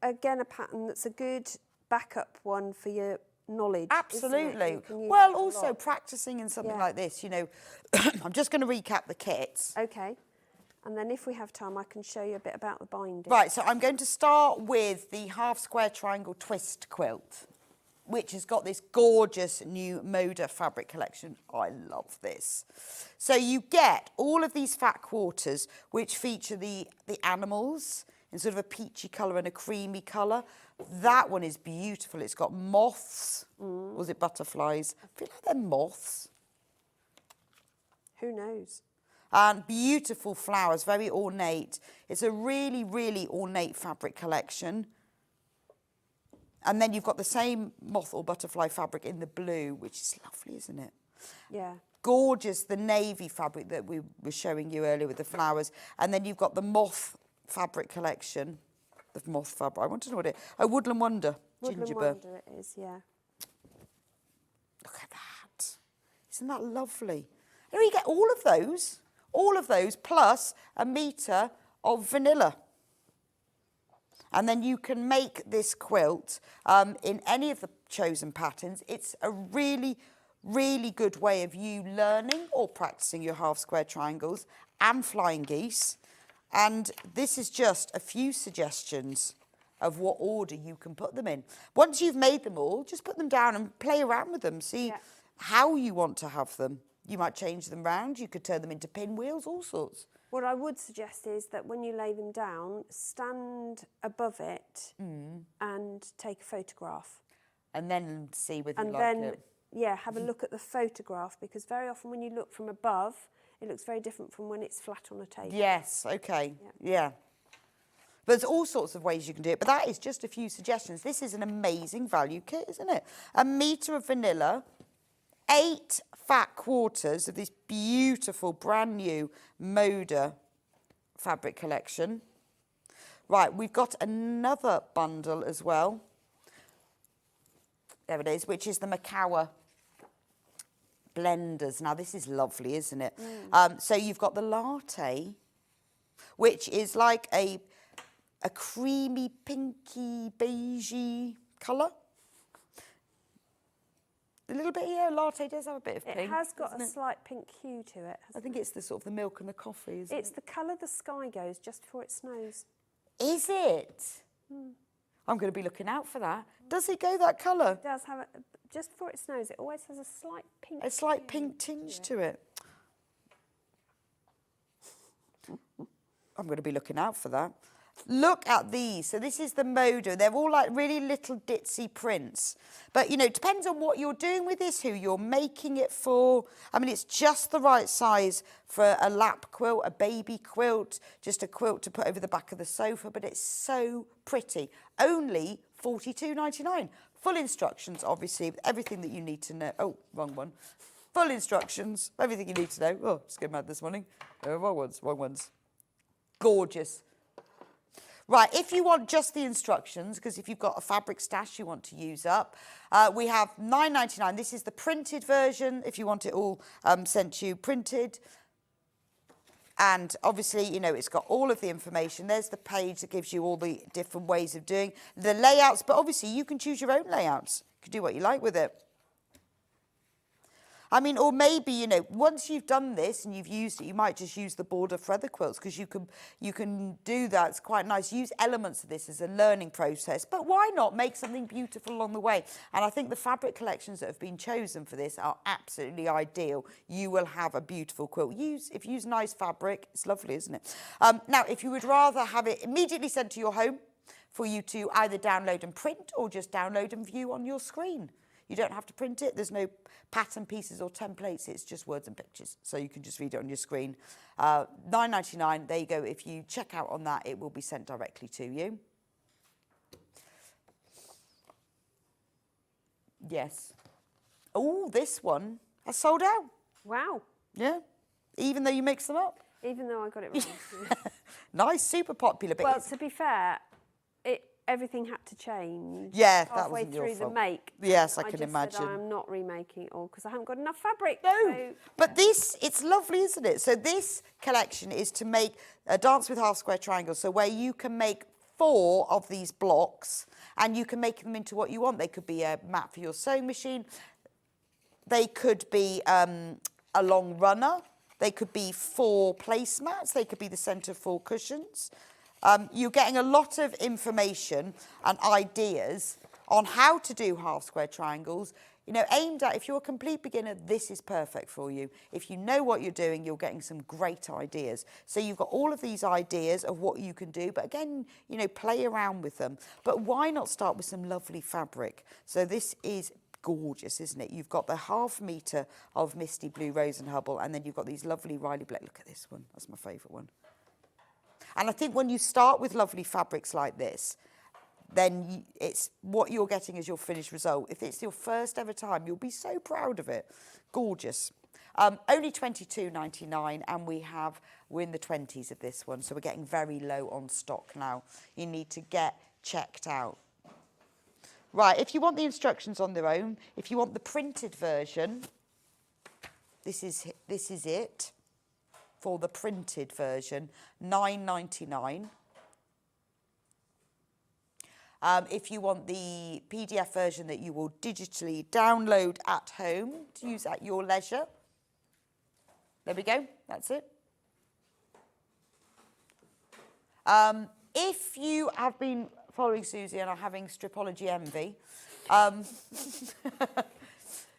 [SPEAKER 6] again a pattern that's a good backup one for your knowledge.
[SPEAKER 3] Absolutely. Well, also practicing in something like this, you know. I'm just going to recap the kits.
[SPEAKER 6] Okay. And then if we have time, I can show you a bit about the binding.
[SPEAKER 3] Right, so I'm going to start with the half square triangle twist quilt, which has got this gorgeous new Moda fabric collection. I love this. So you get all of these fat quarters, which feature the animals in sort of a peachy colour and a creamy colour. That one is beautiful. It's got moths. Was it butterflies? I feel like they're moths.
[SPEAKER 6] Who knows?
[SPEAKER 3] And beautiful flowers, very ornate. It's a really, really ornate fabric collection. And then you've got the same moth or butterfly fabric in the blue, which is lovely, isn't it?
[SPEAKER 6] Yeah.
[SPEAKER 3] Gorgeous, the navy fabric that we were showing you earlier with the flowers. And then you've got the moth fabric collection. The moth fabric, I want to know what it is. Oh, Woodland Wonder,
[SPEAKER 6] Woodland
[SPEAKER 3] Gingerbread.
[SPEAKER 6] Wonder it is, yeah.
[SPEAKER 3] Look at that. Isn't that lovely? And you get all of those plus a metre of vanilla. And then you can make this quilt in any of the chosen patterns. It's a really, really good way of you learning or practicing your half square triangles and flying geese. And this is just a few suggestions of what order you can put them in. Once you've made them all, just put them down and play around with them. See how you want to have them. You might change them round. You could turn them into pinwheels, all sorts.
[SPEAKER 6] What I would suggest is that when you lay them down, stand above it and take a photograph.
[SPEAKER 3] And then see whether you like it.
[SPEAKER 6] And then have a look at the photograph, because very often when you look from above, it looks very different from when it's flat on a table.
[SPEAKER 3] Yes, okay, yeah. There's all sorts of ways you can do it, but that is just a few suggestions. This is an amazing value kit, isn't it? 1 metre of vanilla, 8 fat quarters of this beautiful brand new Moda fabric collection. Right, we've got another bundle as well. There it is, which is the Macawa blenders. Now, this is lovely, isn't it? So you've got the latte, which is like a creamy, pinky, beigey colour. A little bit here, latte does have a bit of pink.
[SPEAKER 6] It has got a slight pink hue to it.
[SPEAKER 3] I think it's the sort of the milk and the coffee, isn't it?
[SPEAKER 6] It's the colour the sky goes just before it snows.
[SPEAKER 3] Is it? I'm going to be looking out for that. Does it go that colour?
[SPEAKER 6] It does have just before it snows, it always has a slight pink.
[SPEAKER 3] A slight pink tinge to it. I'm going to be looking out for that. Look at these. So this is the Moda. They're all like really little ditzy prints. But, you know, it depends on what you're doing with this, who you're making it for. I mean, it's just the right size for a lap quilt, a baby quilt, just a quilt to put over the back of the sofa. But it's so pretty. Only $42.99. Full instructions, obviously, everything that you need to know. Oh, wrong one. Full instructions, everything you need to know. Oh, just getting mad this morning. Wrong ones. Gorgeous. Right, if you want just the instructions, because if you've got a fabric stash you want to use up, we have $9.99. This is the printed version, if you want it all sent to you printed. And obviously, you know, it's got all of the information. There's the page that gives you all the different ways of doing the layouts. But obviously, you can choose your own layouts. You can do what you like with it. I mean, or maybe, you know, once you've done this and you've used it, you might just use the border feather quilts, because you can do that. It's quite nice. Use elements of this as a learning process. But why not make something beautiful along the way? And I think the fabric collections that have been chosen for this are absolutely ideal. You will have a beautiful quilt. If you use nice fabric, it's lovely, isn't it? Now, if you would rather have it immediately sent to your home for you to either download and print, or just download and view on your screen. You don't have to print it. There's no pattern pieces or templates. It's just words and pictures. So you can just read it on your screen. $9.99. There you go. If you check out on that, it will be sent directly to you. Yes. Oh, this one has sold out.
[SPEAKER 6] Wow.
[SPEAKER 3] Yeah. Even though you mix them up.
[SPEAKER 6] Even though I got it wrong.
[SPEAKER 3] Nice, super popular. But
[SPEAKER 6] well, to be fair, everything had to change.
[SPEAKER 3] Yeah, that
[SPEAKER 6] halfway
[SPEAKER 3] wasn't your
[SPEAKER 6] through
[SPEAKER 3] fault.
[SPEAKER 6] the make.
[SPEAKER 3] Yes, I can
[SPEAKER 6] just
[SPEAKER 3] imagine.
[SPEAKER 6] Said, I'm not remaking it all because I haven't got enough fabric.
[SPEAKER 3] No,
[SPEAKER 6] so,
[SPEAKER 3] but this, it's lovely, isn't it? So this collection is to make a dance with half square triangles. So where you can make 4 of these blocks and you can make them into what you want. They could be a mat for your sewing machine. They could be a long runner. They could be 4 placemats. They could be the centre of 4 cushions. You're getting a lot of information and ideas on how to do half square triangles, you know, aimed at, if you're a complete beginner, this is perfect for you. If you know what you're doing, you're getting some great ideas. So you've got all of these ideas of what you can do, but again, you know, play around with them. But why not start with some lovely fabric? So this is gorgeous, isn't it? You've got the 1/2 metre of Misty Blue Rose and Hubble, and then you've got these lovely Riley Black. Look at this one. That's my favourite one. And I think when you start with lovely fabrics like this, then it's what you're getting as your finished result. If it's your first ever time, you'll be so proud of it. Gorgeous. Only $22.99, and we're in the 20s of this one, so we're getting very low on stock now. You need to get checked out. Right, if you want the instructions on their own, if you want the printed version, this is it. For the printed version, $9.99. If you want the PDF version that you will digitally download at home to use at your leisure, there we go, that's it. If you have been following Suzie and are having stripology envy,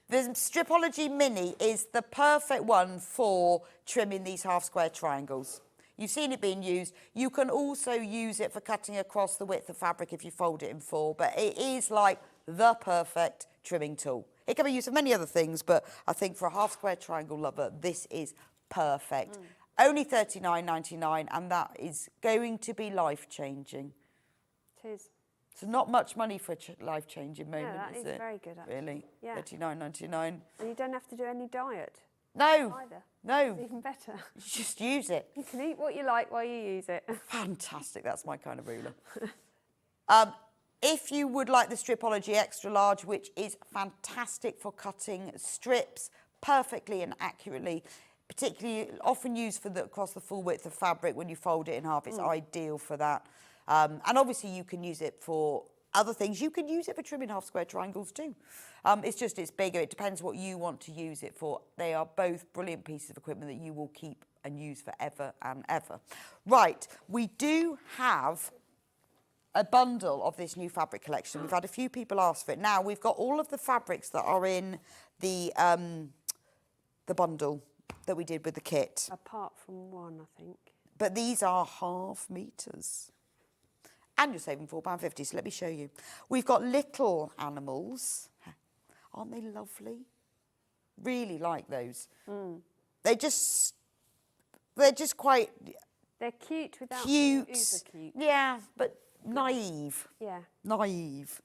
[SPEAKER 3] the Stripology Mini is the perfect one for trimming these half square triangles. You've seen it being used. You can also use it for cutting across the width of fabric if you fold it in 4, but it is like the perfect trimming tool. It can be used for many other things, but I think for a half square triangle lover, this is perfect. Only $39.99, and that is going to be life-changing.
[SPEAKER 6] It is.
[SPEAKER 3] So not much money for a life-changing moment,
[SPEAKER 6] that
[SPEAKER 3] is
[SPEAKER 6] is
[SPEAKER 3] it?
[SPEAKER 6] very good, actually.
[SPEAKER 3] Really?
[SPEAKER 6] Yeah.
[SPEAKER 3] $39.99.
[SPEAKER 6] And you don't have to do any diet.
[SPEAKER 3] No.
[SPEAKER 6] Either.
[SPEAKER 3] No.
[SPEAKER 6] It's even better.
[SPEAKER 3] Just use it.
[SPEAKER 6] You can eat what you like while you use it.
[SPEAKER 3] Fantastic. That's my kind of ruler. If you would like the Stripology Extra Large, which is fantastic for cutting strips perfectly and accurately, particularly often used for across the full width of fabric when you fold it in half, it's ideal for that. And obviously you can use it for other things. You can use it for trimming half square triangles too. It's bigger. It depends what you want to use it for. They are both brilliant pieces of equipment that you will keep and use forever and ever. Right, we do have a bundle of this new fabric collection. We've had a few people ask for it. Now, we've got all of the fabrics that are in the bundle that we did with the kit.
[SPEAKER 6] Apart from one, I think.
[SPEAKER 3] But these are half meters. And you're saving £4.50, so let me show you. We've got little animals. Aren't they lovely? Really like those. They're just quite...
[SPEAKER 6] They're cute without
[SPEAKER 3] being
[SPEAKER 6] uber cute.
[SPEAKER 3] Yeah, but naive.
[SPEAKER 6] Yeah.
[SPEAKER 3] Naive.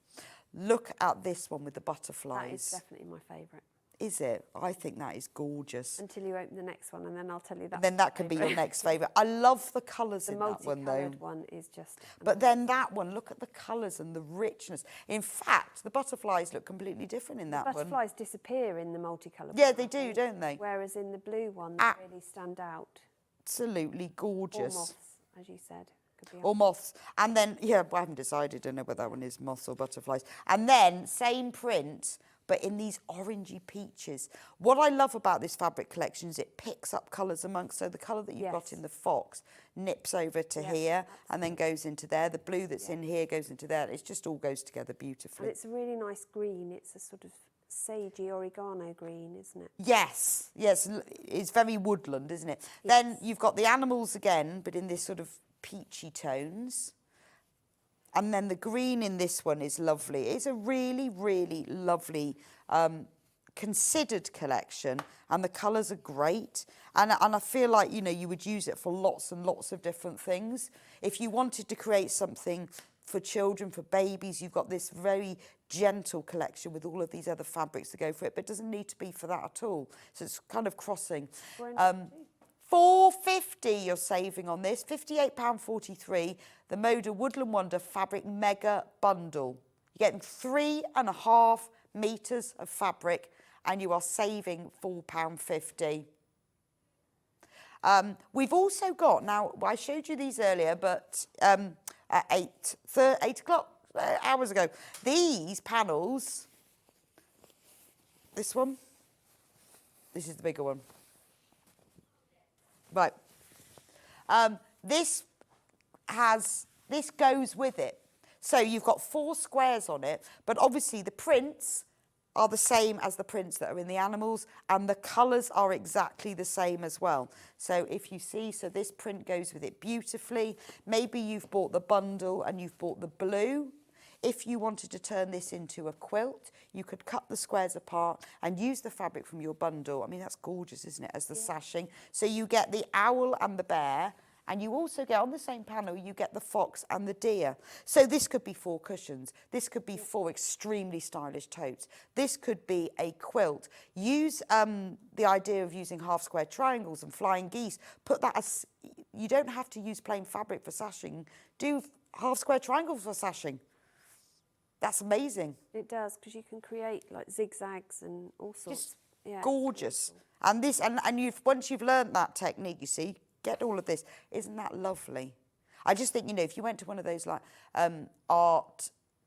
[SPEAKER 3] Look at this one with the butterflies.
[SPEAKER 6] That is definitely my favourite.
[SPEAKER 3] Is it? I think that is gorgeous.
[SPEAKER 6] Until you open the next one, and then I'll tell you that.
[SPEAKER 3] And then that can be your next favourite. I love the colours in that one, though.
[SPEAKER 6] The multicoloured one is just...
[SPEAKER 3] But then that one, look at the colours and the richness. In fact, the butterflies look completely different in that one.
[SPEAKER 6] Butterflies disappear in the multicoloured
[SPEAKER 3] Yeah,
[SPEAKER 6] one,
[SPEAKER 3] they do, don't they?
[SPEAKER 6] Whereas in the blue one, they really stand out.
[SPEAKER 3] Absolutely gorgeous.
[SPEAKER 6] Or moths, as you said. Could be
[SPEAKER 3] Or moths. And then, yeah, I haven't decided. I don't know whether that one is moths or butterflies. And then, same print, but in these orangey peaches. What I love about this fabric collection is it picks up colours amongst, so the colour that you've got in the fox nips over to here and then goes into there. The blue that's in here goes into there. It just all goes together beautifully.
[SPEAKER 6] And it's a really nice green. It's a sort of sagey oregano green, isn't it?
[SPEAKER 3] Yes, yes. It's very woodland, isn't it? Yes. Then you've got the animals again, but in this sort of peachy tones. And then the green in this one is lovely. It's a really, really lovely, considered collection, and the colours are great. And I feel like, you know, you would use it for lots and lots of different things. If you wanted to create something for children, for babies, you've got this very gentle collection with all of these other fabrics to go for it, but it doesn't need to be for that at all. So it's kind of crossing. $4.50 you're saving on this, £58.43, the Moda Woodland Wonder Fabric Mega Bundle. You're getting 3.5 metres of fabric and you are saving £4.50. We've also got, now I showed you these earlier, but at 8 o'clock, hours ago, these panels, this one, this is the bigger one. Right. This goes with it. So you've got 4 squares on it, but obviously the prints are the same as the prints that are in the animals, and the colours are exactly the same as well. So if you see, so this print goes with it beautifully. Maybe you've bought the bundle and you've bought the blue. If you wanted to turn this into a quilt, you could cut the squares apart and use the fabric from your bundle. I mean, that's gorgeous, isn't it, as the sashing. So you get the owl and the bear, and you also get, on the same panel, you get the fox and the deer. So this could be 4 cushions. This could be 4 extremely stylish totes. This could be a quilt. Use the idea of using half square triangles and flying geese. Put that as, you don't have to use plain fabric for sashing. Do half square triangles for sashing. That's amazing.
[SPEAKER 6] It does, because you can create like zigzags and all sorts.
[SPEAKER 3] Just gorgeous. And this, and once you've learned that technique, you see, get all of this. Isn't that lovely? I just think, you know, if you went to one of those like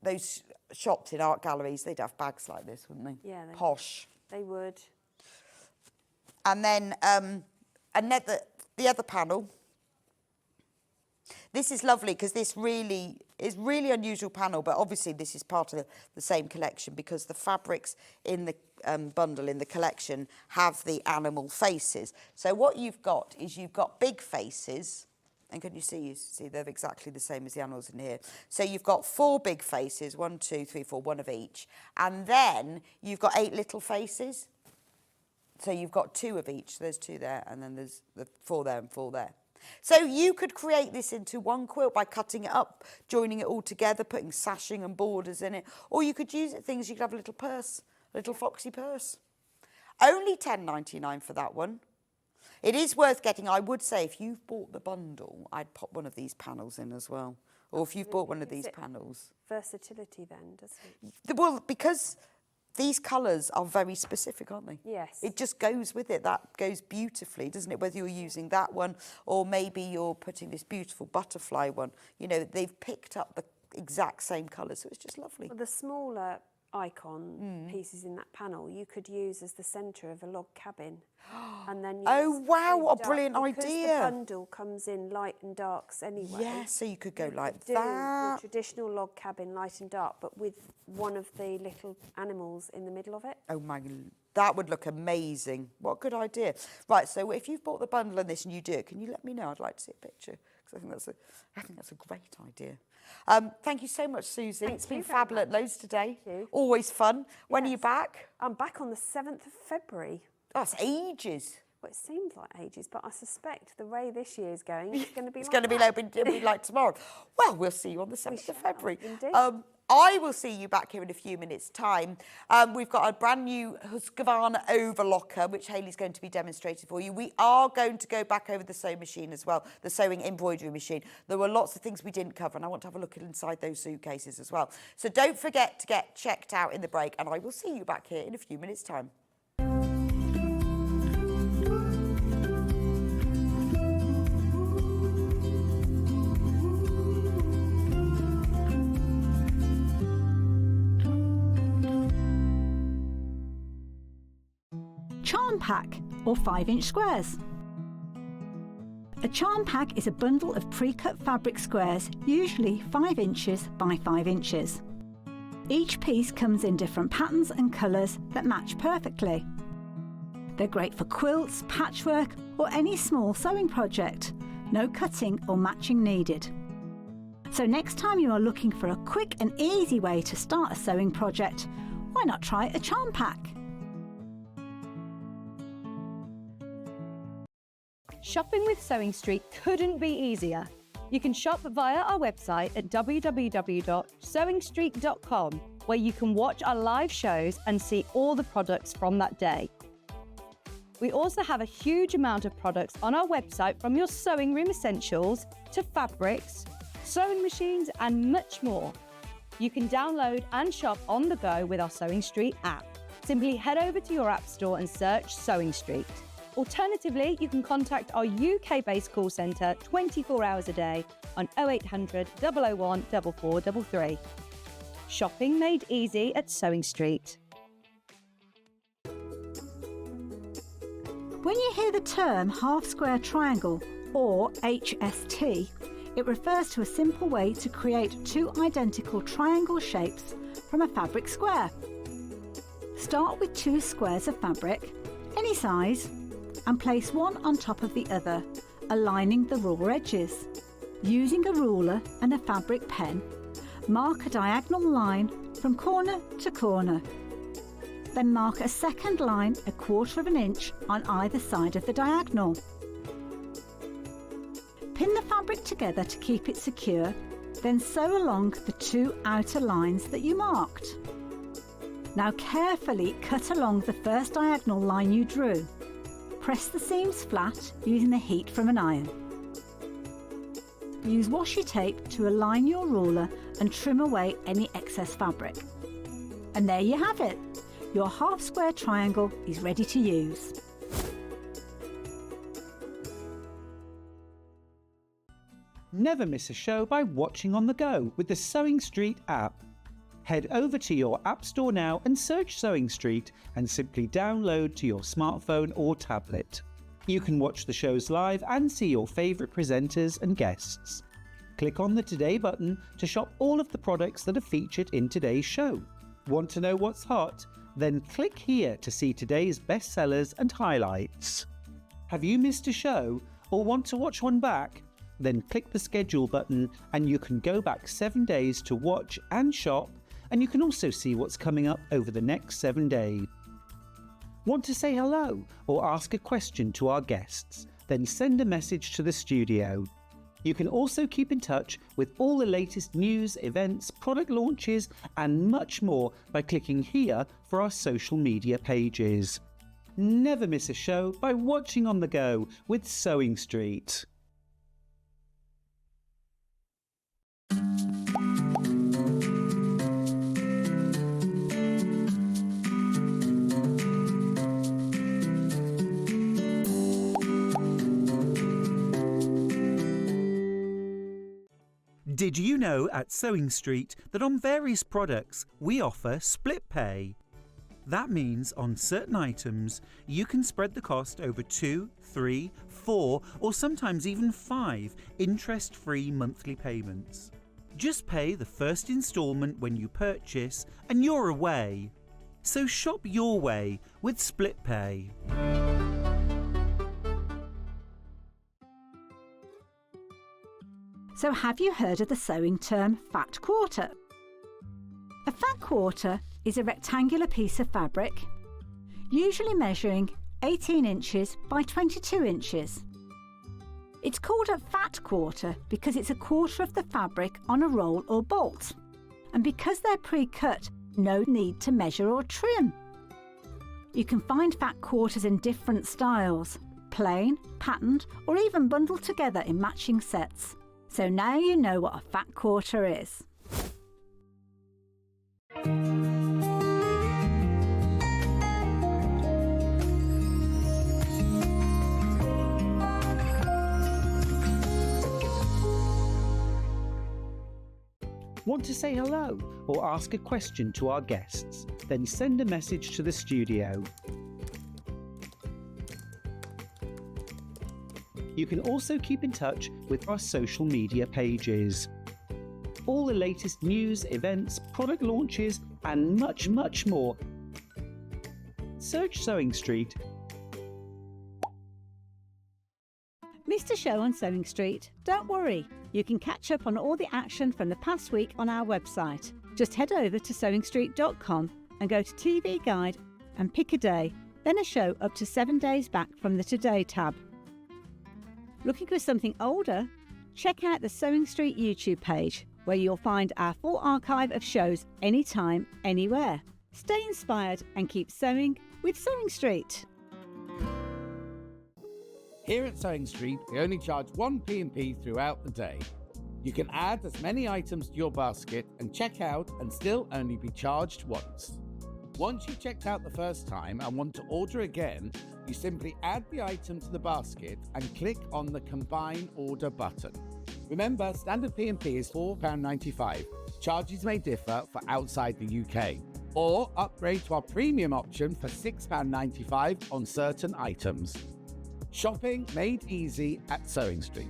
[SPEAKER 3] those shops in art galleries, they'd have bags like this, wouldn't they?
[SPEAKER 6] Yeah,
[SPEAKER 3] posh.
[SPEAKER 6] They would.
[SPEAKER 3] And then the other panel. This is lovely because this really is really unusual panel, but obviously this is part of the same collection because the fabrics in the bundle, in the collection, have the animal faces. So what you've got is you've got big faces And can you see? You see they're exactly the same as the animals in here. So you've got 4 big faces, 1, 2, 3, 4, 1 of each. And then you've got 8 little faces. So you've got 2 of each. There's 2 there, and then there's the 4 there and 4 there. So you could create this into one quilt by cutting it up, joining it all together, putting sashing and borders in it. Or you could use it things, you could have a little purse, a little foxy purse. Only £10.99 for that one. It is worth getting. I would say if you've bought the bundle, I'd pop one of these panels in as well. Or if you've bought one of these panels.
[SPEAKER 6] Versatility then, doesn't it?
[SPEAKER 3] Well, because these colours are very specific, aren't they?
[SPEAKER 6] Yes.
[SPEAKER 3] It just goes with it. That goes beautifully, doesn't it? Whether you're using that one or maybe you're putting this beautiful butterfly one. You know, they've picked up the exact same colour, so it's just lovely.
[SPEAKER 6] Well, the smaller icon pieces in that panel you could use as the centre of a log cabin. And then
[SPEAKER 3] oh wow, what a brilliant idea.
[SPEAKER 6] Because the bundle comes in light and darks anyway.
[SPEAKER 3] Yeah, so you could go like
[SPEAKER 6] do
[SPEAKER 3] that.
[SPEAKER 6] The traditional log cabin, light and dark, but with one of the little animals in the middle of it.
[SPEAKER 3] Oh my, that would look amazing. What a good idea. Right, so if you've bought the bundle and this and you do it, can you let me know? I'd like to see a picture, because I think that's a great idea. Thank you so much, Susie. It's been fabulous. Loads today. Always fun. When are you back?
[SPEAKER 6] I'm back on the 7th of February.
[SPEAKER 3] That's ages.
[SPEAKER 6] Well, it seems like ages, but I suspect the way this year is going, it's going to be
[SPEAKER 3] it'll be like tomorrow. Well, we'll see you on the 7th of February.
[SPEAKER 6] Indeed.
[SPEAKER 3] I will see you back here in a few minutes' time. We've got a brand new Husqvarna overlocker, which Hayley's going to be demonstrating for you. We are going to go back over the sewing machine as well, the sewing embroidery machine. There were lots of things we didn't cover, and I want to have a look inside those suitcases as well. So don't forget to get checked out in the break, and I will see you back here in a few minutes' time.
[SPEAKER 4] Charm pack or 5-inch squares. A charm pack is a bundle of pre-cut fabric squares, usually 5 inches by 5 inches. Each piece comes in different patterns and colours that match perfectly. They're great for quilts, patchwork or any small sewing project. No cutting or matching needed. So next time you are looking for a quick and easy way to start a sewing project, why not try a charm pack?
[SPEAKER 8] Shopping with Sewing Street couldn't be easier. You can shop via our website at www.sewingstreet.com, where you can watch our live shows and see all the products from that day. We also have a huge amount of products on our website, from your sewing room essentials to fabrics, sewing machines and much more. You can download and shop on the go with our Sewing Street app. Simply head over to your app store and search Sewing Street. Alternatively, you can contact our UK-based call centre 24 hours a day on 0800 001 4433. Shopping made easy at Sewing Street.
[SPEAKER 4] When you hear the term half-square triangle, or HST, it refers to a simple way to create 2 identical triangle shapes from a fabric square. Start with 2 squares of fabric, any size, and place one on top of the other, aligning the raw edges. Using a ruler and a fabric pen, mark a diagonal line from corner to corner. Then mark a second line 1/4 inch on either side of the diagonal. Pin the fabric together to keep it secure, then sew along the 2 outer lines that you marked. Now carefully cut along the first diagonal line you drew. Press the seams flat using the heat from an iron. Use washi tape to align your ruler and trim away any excess fabric. And there you have it. Your half-square triangle is ready to use.
[SPEAKER 7] Never miss a show by watching on the go with the Sewing Street app. Head over to your App Store now and search Sewing Street and simply download to your smartphone or tablet. You can watch the shows live and see your favourite presenters and guests. Click on the Today button to shop all of the products that are featured in today's show. Want to know what's hot? Then click here to see today's bestsellers and highlights. Have you missed a show or want to watch one back? then click the schedule button and you can go back 7 days to watch and shop, and you can also see what's coming up over the next 7 days. Want to say hello or ask a question to our guests? Then send a message to the studio. You can also keep in touch with all the latest news, events, product launches and much more by clicking here for our social media pages. Never miss a show by watching on the go with Sewing Street. Did you know at Sewing Street that on various products we offer split pay? That means on certain items you can spread the cost over 2, 3, 4 or sometimes even 5 interest-free monthly payments. Just pay the first instalment when you purchase and you're away. So shop your way with split pay.
[SPEAKER 4] So have you heard of the sewing term fat quarter? A fat quarter is a rectangular piece of fabric, usually measuring 18 inches by 22 inches. It's called a fat quarter because it's a quarter of the fabric on a roll or bolt, and because they're pre-cut, no need to measure or trim. You can find fat quarters in different styles, plain, patterned, or even bundled together in matching sets. So now you know what a fat quarter is.
[SPEAKER 7] Want to say hello or ask a question to our guests? Then send a message to the studio. You can also keep in touch with our social media pages. All the latest news, events, product launches and much, much more. Search Sewing Street.
[SPEAKER 4] Missed a show on Sewing Street? Don't worry, you can catch up on all the action from the past week on our website. Just head over to sewingstreet.com and go to TV Guide and pick a day, then a show up to 7 days back from the Today tab. Looking for something older? Check out the Sewing Street YouTube page, where you'll find our full archive of shows anytime, anywhere. Stay inspired and keep sewing with Sewing Street.
[SPEAKER 9] Here at Sewing Street, we only charge one P&P throughout the day. You can add as many items to your basket and check out and still only be charged once. Once you've checked out the first time and want to order again, you simply add the item to the basket and click on the Combine Order button. Remember, standard P&P is £4.95. Charges may differ for outside the UK. Or upgrade to our premium option for £6.95 on certain items. Shopping made easy at Sewing Street.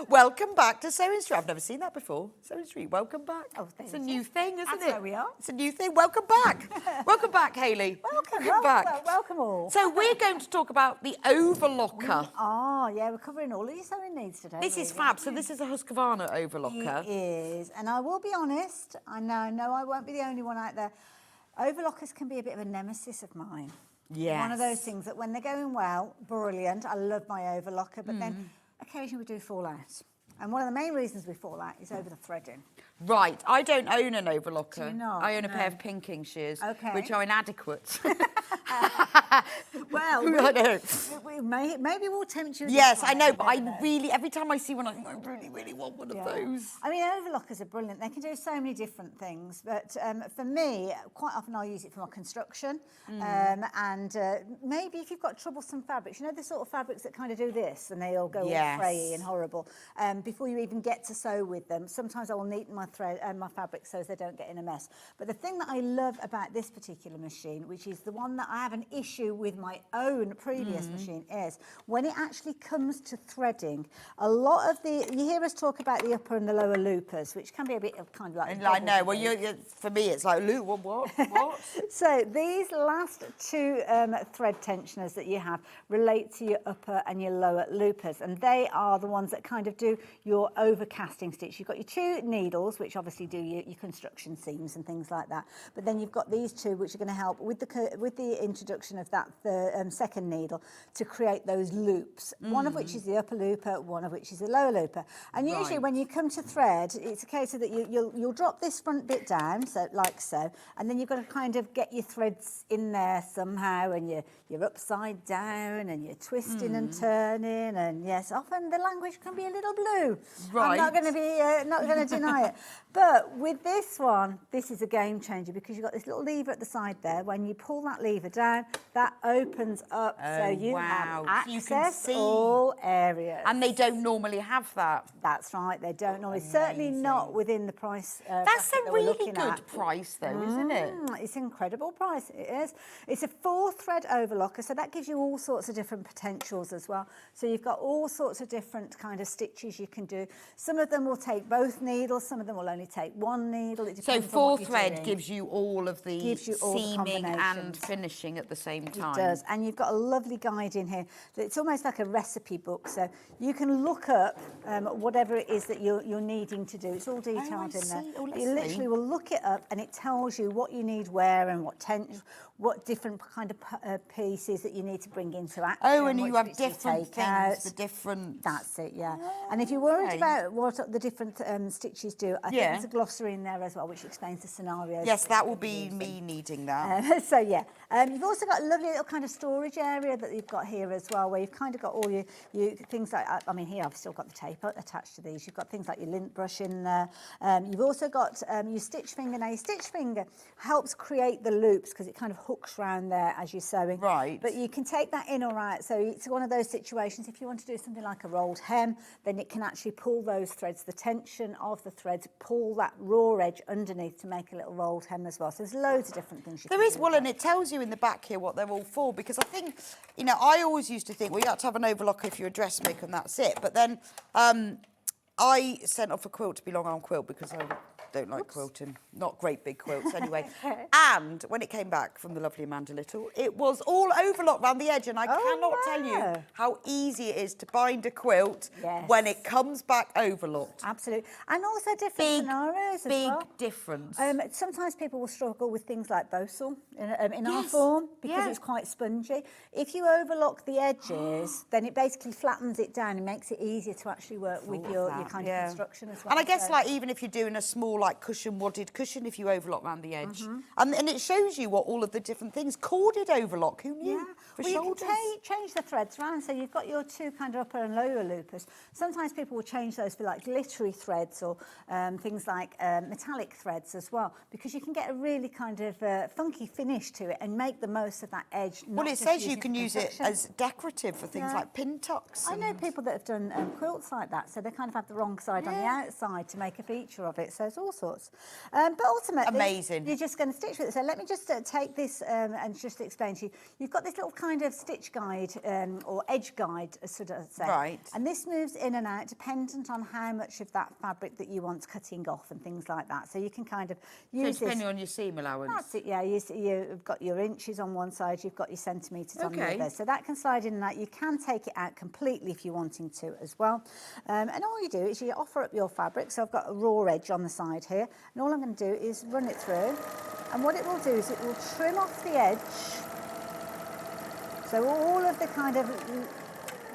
[SPEAKER 3] Welcome back to Sewing Street. I've never seen that before. Sewing Street, welcome back.
[SPEAKER 1] Oh,
[SPEAKER 3] it's a new thing, isn't
[SPEAKER 1] That's
[SPEAKER 3] it?
[SPEAKER 1] where we are.
[SPEAKER 3] It's a new thing. Welcome back. Welcome back, Hayley.
[SPEAKER 1] Welcome
[SPEAKER 3] back.
[SPEAKER 1] Welcome all.
[SPEAKER 3] So we're going to talk about the overlocker.
[SPEAKER 1] Oh, yeah, we're covering all of your sewing needs today.
[SPEAKER 3] This is fab. So this is a Husqvarna overlocker.
[SPEAKER 1] It is. And I will be honest, I know I won't be the only one out there. Overlockers can be a bit of a nemesis of mine.
[SPEAKER 3] Yes.
[SPEAKER 1] One of those things that when they're going well, brilliant. I love my overlocker, but then occasionally we do fall out. And one of the main reasons we fall out is over the threading.
[SPEAKER 3] Right. I don't own an overlocker.
[SPEAKER 1] Do you not?
[SPEAKER 3] I own a pair of pinking shears,
[SPEAKER 1] Okay.
[SPEAKER 3] which are inadequate.
[SPEAKER 1] Well,
[SPEAKER 3] I know.
[SPEAKER 1] maybe we'll tempt you.
[SPEAKER 3] Yes, I know, but I really, every time I see one, I think I really want one of those.
[SPEAKER 1] I mean, overlockers are brilliant. They can do so many different things. But for me, quite often I'll use it for my construction. And maybe if you've got troublesome fabrics, you know the sort of fabrics that kind of do this and they all go all frayy and horrible. Before you even get to sew with them, sometimes I will neaten my thread and my fabrics so they don't get in a mess. But the thing that I love about this particular machine, which is the one that I have an issue with my own previous machine is when it actually comes to threading, a lot of you hear us talk about the upper and the lower loopers, which can be a bit of kind of like...
[SPEAKER 3] And I know, well, for me, it's like, loop, what?
[SPEAKER 1] So these last two thread tensioners that you have relate to your upper and your lower loopers, and they are the ones that kind of do your overcasting stitch. You've got your two needles, which obviously do your construction seams and things like that, but then you've got these two which are going to help with the introduction of that second needle to create those loops, one of which is the upper looper, one of which is the lower looper. And usually when you come to thread, it's a case of that you'll drop this front bit down, so like so, and then you've got to kind of get your threads in there somehow, and you're upside down and you're twisting and turning, and yes, often the language can be a little blue.
[SPEAKER 3] Right.
[SPEAKER 1] I'm not going to be not going to deny it. But with this one, this is a game changer because you've got this little lever at the side there. When you pull that lever down, that opens up so you have access to all areas.
[SPEAKER 3] And they don't normally have that.
[SPEAKER 1] That's right, they don't normally. Certainly not within the price.
[SPEAKER 3] That's a really good
[SPEAKER 1] at.
[SPEAKER 3] price, though, isn't it?
[SPEAKER 1] It's an incredible price, it is. It's a 4-thread overlocker, so that gives you all sorts of different potentials as well. So you've got all sorts of different kind of stitches you can do. Some of them will take both needles, some of them will only take one needle. It
[SPEAKER 3] So
[SPEAKER 1] depends on what
[SPEAKER 3] 4-thread gives you all of the seaming and
[SPEAKER 1] combinations.
[SPEAKER 3] finishing at the same time.
[SPEAKER 1] It does, and you've got a lovely guide in here. It's almost like a recipe book, so you can look up whatever it is that you're needing to do. It's all detailed in there. You literally will look it up, and it tells you what you need where and what different kind of pieces that you need to bring into action.
[SPEAKER 3] Oh, and you have
[SPEAKER 1] bits you
[SPEAKER 3] different
[SPEAKER 1] take
[SPEAKER 3] things
[SPEAKER 1] out.
[SPEAKER 3] for different...
[SPEAKER 1] That's it, yeah. And if you're worried about what the different stitches do, I think there's a glossary in there as well, which explains the scenarios.
[SPEAKER 3] Yes, that will be me needing that.
[SPEAKER 1] So, yeah. You've also got a lovely little kind of storage area that you've got here as well, where you've kind of got all your things like, I mean, here I've still got the tape attached to these. You've got things like your lint brush in there. You've also got your stitch finger. Now, your stitch finger helps create the loops because it kind of hooks round there as you're sewing.
[SPEAKER 3] Right.
[SPEAKER 1] But you can take that in or out. So it's one of those situations, if you want to do something like a rolled hem, then it can actually pull those threads, the tension of the threads, pull that raw edge underneath to make a little rolled hem as well. So there's loads of different things you can do.
[SPEAKER 3] There is, well, and it tells you in the back here what they're all for, because I think, you know, I always used to think, well, you have to have an overlocker if you're a dressmaker and that's it. But then I sent off a quilt to be long arm quilt because I don't like quilting. Not great big quilts anyway. And when it came back from the lovely Amanda Little, it was all overlocked around the edge, and I cannot tell you how easy it is to bind a quilt when it comes back overlocked.
[SPEAKER 1] Absolutely. And also different scenarios as well.
[SPEAKER 3] Big difference.
[SPEAKER 1] Sometimes people will struggle with things like Bosal in our form because it's quite spongy. If you overlock the edges, then it basically flattens it down and makes it easier to actually work with your kind of construction as well.
[SPEAKER 3] And I guess like even if you're doing a small like wadded cushion, if you overlock around the edge, and it shows you what all of the different things. Corded overlock, who knew? For shoulders.
[SPEAKER 1] You can change the threads around, so you've got your two kind of upper and lower loopers. Sometimes people will change those for like glittery threads or things like metallic threads as well, because you can get a really kind of funky finish to it and make the most of that edge.
[SPEAKER 3] Well, it says you can use it as decorative for things like pin tucks.
[SPEAKER 1] I know people that have done quilts like that, so they kind of have the wrong side on the outside to make a feature of it. So it's all sorts. But ultimately,
[SPEAKER 3] amazing.
[SPEAKER 1] You're just going to stitch with it. So let me just take this and just explain to you. You've got this little kind of stitch guide or edge guide, should I say.
[SPEAKER 3] Right.
[SPEAKER 1] And this moves in and out dependent on how much of that fabric that you want cutting off and things like that. So you can kind of use
[SPEAKER 3] so depending on your seam allowance.
[SPEAKER 1] That's it, yeah. You've got your inches on one side, you've got your centimetres on the other. So that can slide in and out. You can take it out completely if you're wanting to as well. And all you do is you offer up your fabric. So I've got a raw edge on the side here. And all I'm going to do is run it through. And what it will do is it will trim off the edge. So all of the kind of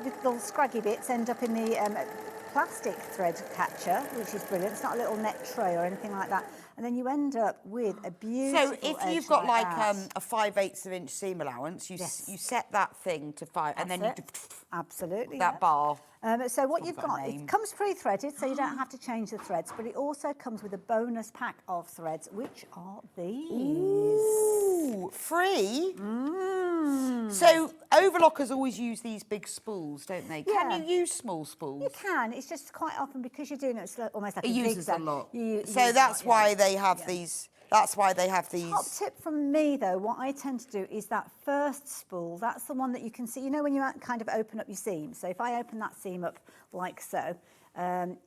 [SPEAKER 1] little scraggy bits end up in the plastic thread catcher, which is brilliant. It's not a little net tray or anything like that. And then you end up with a beautiful
[SPEAKER 3] So if you've got like a 5/8 inch seam allowance, you set that thing to 5, and then you
[SPEAKER 1] absolutely
[SPEAKER 3] that bar.
[SPEAKER 1] So what you've got, it comes pre-threaded, so you don't have to change the threads, but it also comes with a bonus pack of threads, which are these.
[SPEAKER 3] Ooh, free? So overlockers always use these big spools, don't they?
[SPEAKER 1] Yeah.
[SPEAKER 3] Can you use small spools?
[SPEAKER 1] You can. It's just quite often because you're doing it almost like
[SPEAKER 3] it
[SPEAKER 1] a
[SPEAKER 3] uses
[SPEAKER 1] zigzag.
[SPEAKER 3] a lot.
[SPEAKER 1] You
[SPEAKER 3] so that's why they have these That's why they have these.
[SPEAKER 1] Top tip from me, though, what I tend to do is that first spool, that's the one that you can see, you know, when you kind of open up your seam. So if I open that seam up like so,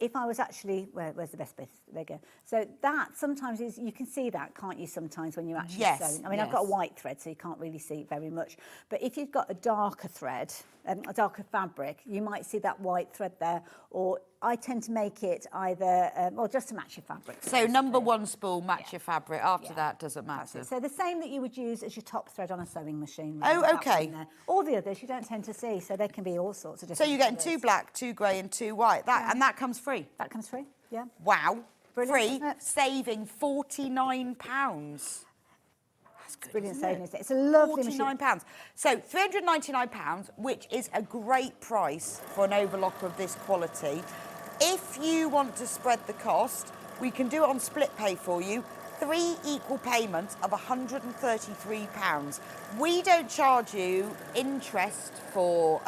[SPEAKER 1] if I was actually, where's the best bit? There you go. So that sometimes is, you can see that, can't you, sometimes when you're actually sewing? I mean, I've got a white thread, so you can't really see it very much. But if you've got a darker thread, a darker fabric, you might see that white thread there, or I tend to make it either, or just to match your fabric.
[SPEAKER 3] So number one spool, match your fabric. After that, doesn't matter.
[SPEAKER 1] So the same that you would use as your top thread on a sewing machine.
[SPEAKER 3] Oh, okay.
[SPEAKER 1] All the others you don't tend to see, so they can be all sorts of different.
[SPEAKER 3] So you're getting
[SPEAKER 1] colours.
[SPEAKER 3] 2 black, 2 grey and 2 white. And that comes free?
[SPEAKER 1] That comes free, yeah.
[SPEAKER 3] Wow.
[SPEAKER 1] Brilliant,
[SPEAKER 3] Free, saving £49. That's good,
[SPEAKER 1] Brilliant
[SPEAKER 3] isn't it?
[SPEAKER 1] savings. It's a lovely machine.
[SPEAKER 3] £49. So £399, which is a great price for an overlocker of this quality. If you want to spread the cost, we can do it on split pay for you. 3 equal payments of £133. We don't charge you interest for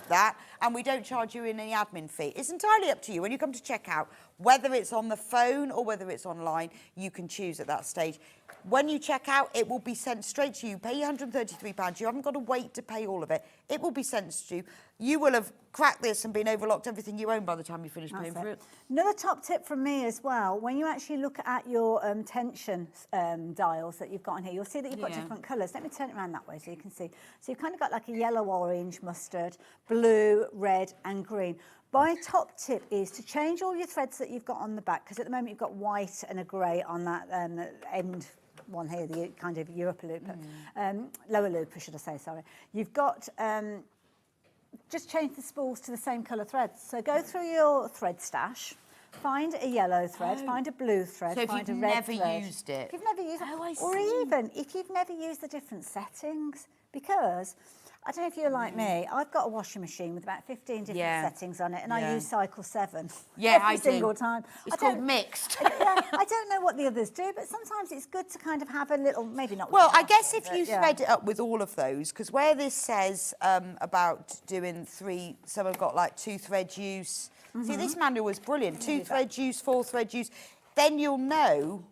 [SPEAKER 3] that, and we don't charge you any admin fee. It's entirely up to you. When you come to check out, whether it's on the phone or whether it's online, you can choose at that stage. When you check out, it will be sent straight to you. Pay £133. You haven't got to wait to pay all of it. It will be sent to you. You will have cracked this and been overlocked everything you own by the time you finish paying for it.
[SPEAKER 1] Another top tip from me as well, when you actually look at your tension dials that you've got on here, you'll see that you've got different colours. Let me turn it around that way so you can see. So you've kind of got like a yellow, orange, mustard, blue, red and green. My top tip is to change all your threads that you've got on the back, because at the moment you've got white and a grey on that end one here, the kind of your upper loop, lower loop, should I say, sorry. You've got, just change the spools to the same colour threads. So go through your thread stash, find a yellow thread, find a blue thread,
[SPEAKER 3] so
[SPEAKER 1] find a
[SPEAKER 3] you've
[SPEAKER 1] red
[SPEAKER 3] never
[SPEAKER 1] thread.
[SPEAKER 3] used it.
[SPEAKER 1] If you've never used it,
[SPEAKER 3] I
[SPEAKER 1] or
[SPEAKER 3] see.
[SPEAKER 1] even if you've never used the different settings, because I don't know if you're like me, I've got a washing machine with about 15 different settings on it, and I use cycle 7 every single time.
[SPEAKER 3] It's called mixed.
[SPEAKER 1] I don't know what the others do, but sometimes it's good to kind of have a little, maybe not.
[SPEAKER 3] Well, I guess if you thread it up with all of those, because where this says about doing 3, some have got like 2 thread use. See, this manual was brilliant. 2 thread use, 4 thread use. Then you'll know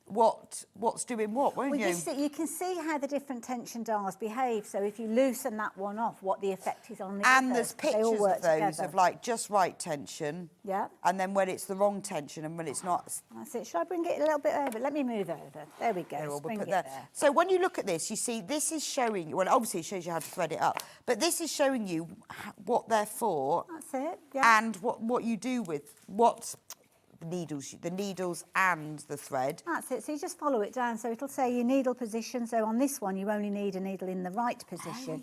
[SPEAKER 3] what's doing what, won't you?
[SPEAKER 1] You can see how the different tension dials behave. So if you loosen that one off, what the effect is on the
[SPEAKER 3] and
[SPEAKER 1] other.
[SPEAKER 3] there's pictures of those
[SPEAKER 1] together.
[SPEAKER 3] of like just right tension.
[SPEAKER 1] Yeah.
[SPEAKER 3] And then when it's the wrong tension and when it's not.
[SPEAKER 1] That's it. Should I bring it a little bit over? Let me move over. There we go.
[SPEAKER 3] There, we'll
[SPEAKER 1] bring
[SPEAKER 3] put
[SPEAKER 1] it
[SPEAKER 3] there.
[SPEAKER 1] there.
[SPEAKER 3] So when you look at this, you see this is showing you. Well, obviously it shows you how to thread it up, but this is showing you what they're for.
[SPEAKER 1] That's it. Yeah.
[SPEAKER 3] And what you do with the needles and the thread.
[SPEAKER 1] That's it. So you just follow it down. So it'll say your needle position. So on this one, you only need a needle in the right position.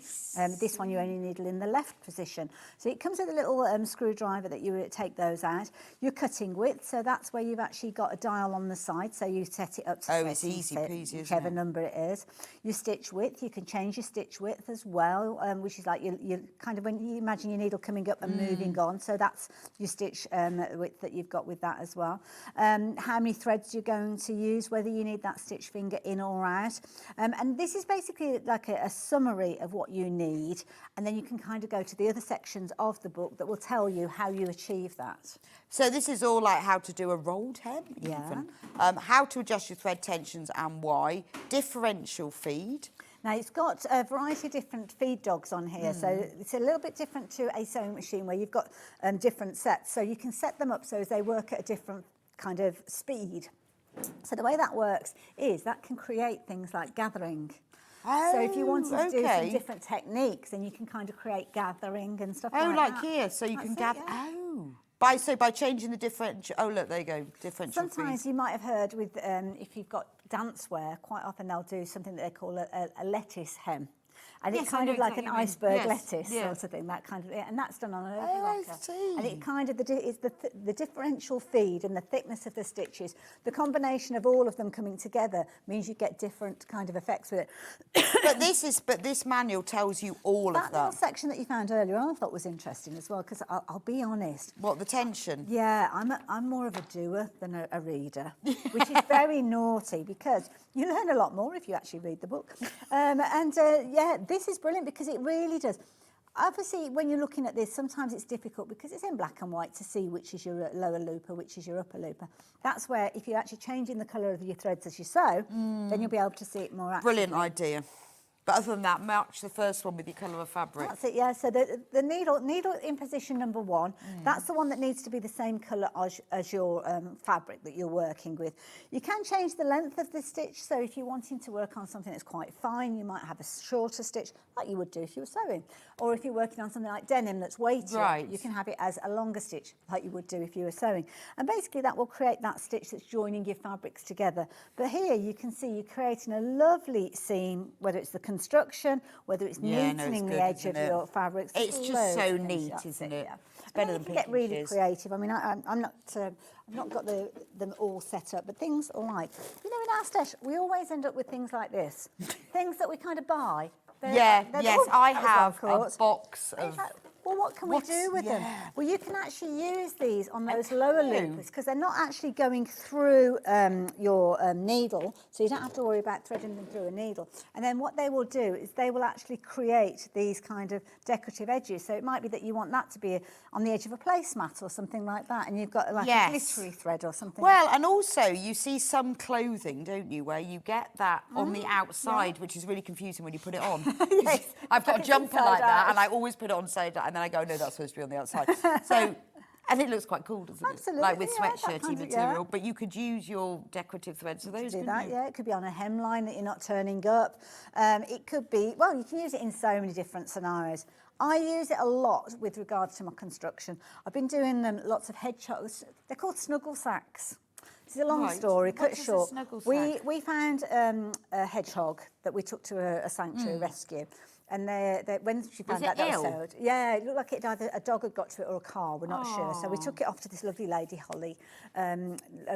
[SPEAKER 1] This one, you only needle in the left position. So it comes with a little screwdriver that you take those out. Your cutting width. So that's where you've actually got a dial on the side. So you set it up to
[SPEAKER 3] it's easy peasy,
[SPEAKER 1] whichever
[SPEAKER 3] isn't it?
[SPEAKER 1] number it is. Your stitch width. You can change your stitch width as well, which is like you kind of when you imagine your needle coming up and moving on. So that's your stitch width that you've got with that as well. How many threads you're going to use, whether you need that stitch finger in or out. And this is basically like a summary of what you need. And then you can kind of go to the other sections of the book that will tell you how you achieve that.
[SPEAKER 3] So this is all like how to do a rolled hem, even. How to adjust your thread tensions and why. Differential feed.
[SPEAKER 1] Now, it's got a variety of different feed dogs on here, so it's a little bit different to a sewing machine where you've got different sets. So you can set them up so as they work at a different kind of speed. So the way that works is that can create things like gathering. So if you wanted to do some different techniques, then you can kind of create gathering and stuff like that.
[SPEAKER 3] Oh, like here, so you can gather. By changing the different. Oh, look, there you go. Differential feed.
[SPEAKER 1] Sometimes you might have heard with if you've got dancewear, quite often they'll do something that they call a lettuce hem. And it's kind of like an iceberg lettuce sort of thing, that kind of, and that's done on an overlocker. And it kind of, is the differential feed and the thickness of the stitches, the combination of all of them coming together means you get different kind of effects with it.
[SPEAKER 3] But this manual tells you all of that.
[SPEAKER 1] That little section that you found earlier on I thought was interesting as well, because I'll be honest.
[SPEAKER 3] What, the tension?
[SPEAKER 1] Yeah, I'm more of a doer than a reader, which is very naughty, because you learn a lot more if you actually read the book. Yeah, this is brilliant because it really does. Obviously, when you're looking at this, sometimes it's difficult because it's in black and white to see which is your lower looper, which is your upper looper. That's where, if you're actually changing the colour of your threads as you sew, then you'll be able to see it more accurately.
[SPEAKER 3] Brilliant idea. But other than that, match the first one with your colour of fabric.
[SPEAKER 1] That's it, yeah. So the needle in position number 1, that's the one that needs to be the same colour as your fabric that you're working with. You can change the length of the stitch. So if you're wanting to work on something that's quite fine, you might have a shorter stitch, like you would do if you were sewing. Or if you're working on something like denim that's weightier, you can have it as a longer stitch, like you would do if you were sewing. And basically that will create that stitch that's joining your fabrics together. But here you can see you're creating a lovely seam, whether it's the construction, whether it's neatening the edge of your fabrics.
[SPEAKER 3] It's just so neat, isn't it? It's better than
[SPEAKER 1] get really creative. I mean, I've not got them all set up, but things like, you know, in our stash, we always end up with things like this, things that we kind of buy.
[SPEAKER 3] I have a box of.
[SPEAKER 1] Well, what can we do with them? Well, you can actually use these on those lower loopers because they're not actually going through your needle, so you don't have to worry about threading them through a needle. And then what they will do is they will actually create these kind of decorative edges. So it might be that you want that to be on the edge of a placemat or something like that, and you've got like a glittery thread or something.
[SPEAKER 3] Well, and also you see some clothing, don't you, where you get that on the outside, which is really confusing when you put it on.
[SPEAKER 1] Yes.
[SPEAKER 3] I've got a jumper like that, and I always put it on side out. And then I go, no, that's supposed to be on the outside. So, and it looks quite cool, doesn't it? Like with sweatshirty material. But you could use your decorative threads. So those
[SPEAKER 1] do that, yeah. It could be on a hemline that you're not turning up. It could be, well, you can use it in so many different scenarios. I use it a lot with regards to my construction. I've been doing lots of hedgehogs. They're called snuggle sacks. This is a long story, cut short. We found a hedgehog that we took to a sanctuary rescue. And when she found out that was sewed, it looked like either a dog had got to it or a car, we're not sure. So we took it off to this lovely lady, Holly,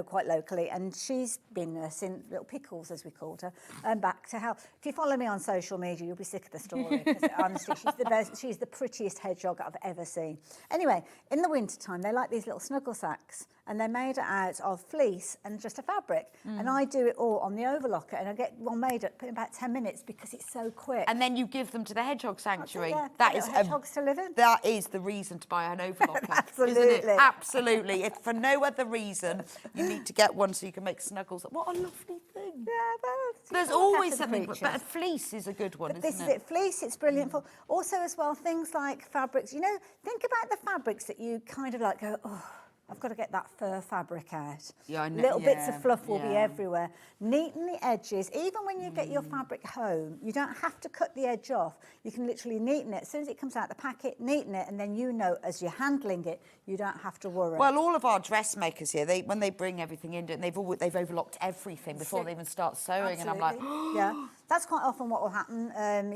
[SPEAKER 1] quite locally, and she's been nursing little Pickles, as we called her, back to health. If you follow me on social media, you'll be sick of the story, because honestly, she's the best, she's the prettiest hedgehog I've ever seen. Anyway, in the wintertime, they like these little snuggle sacks, and they're made out of fleece and just a fabric. And I do it all on the overlocker, and I get one made up in about 10 minutes because it's so quick.
[SPEAKER 3] And then you give them to the hedgehog sanctuary.
[SPEAKER 1] That is hedgehogs to live in.
[SPEAKER 3] That is the reason to buy an overlocker.
[SPEAKER 1] Absolutely.
[SPEAKER 3] Isn't it? Absolutely. If for no other reason, you need to get one so you can make snuggles. What a lovely thing.
[SPEAKER 1] Yeah,
[SPEAKER 3] there's always something, but a fleece is a good one, isn't it?
[SPEAKER 1] This is it. Fleece, it's brilliant for. Also, as well, things like fabrics. You know, think about the fabrics that you kind of like go, oh, I've got to get that fur fabric out.
[SPEAKER 3] Yeah, I know.
[SPEAKER 1] Little bits of fluff will be everywhere. Neaten the edges. Even when you get your fabric home, you don't have to cut the edge off. You can literally neaten it. As soon as it comes out the packet, neaten it, and then you know as you're handling it, you don't have to worry.
[SPEAKER 3] Well, all of our dressmakers here, when they bring everything in, they've overlocked everything before they even start sewing.
[SPEAKER 1] Absolutely.
[SPEAKER 3] And I'm like,
[SPEAKER 1] yeah. That's quite often what will happen.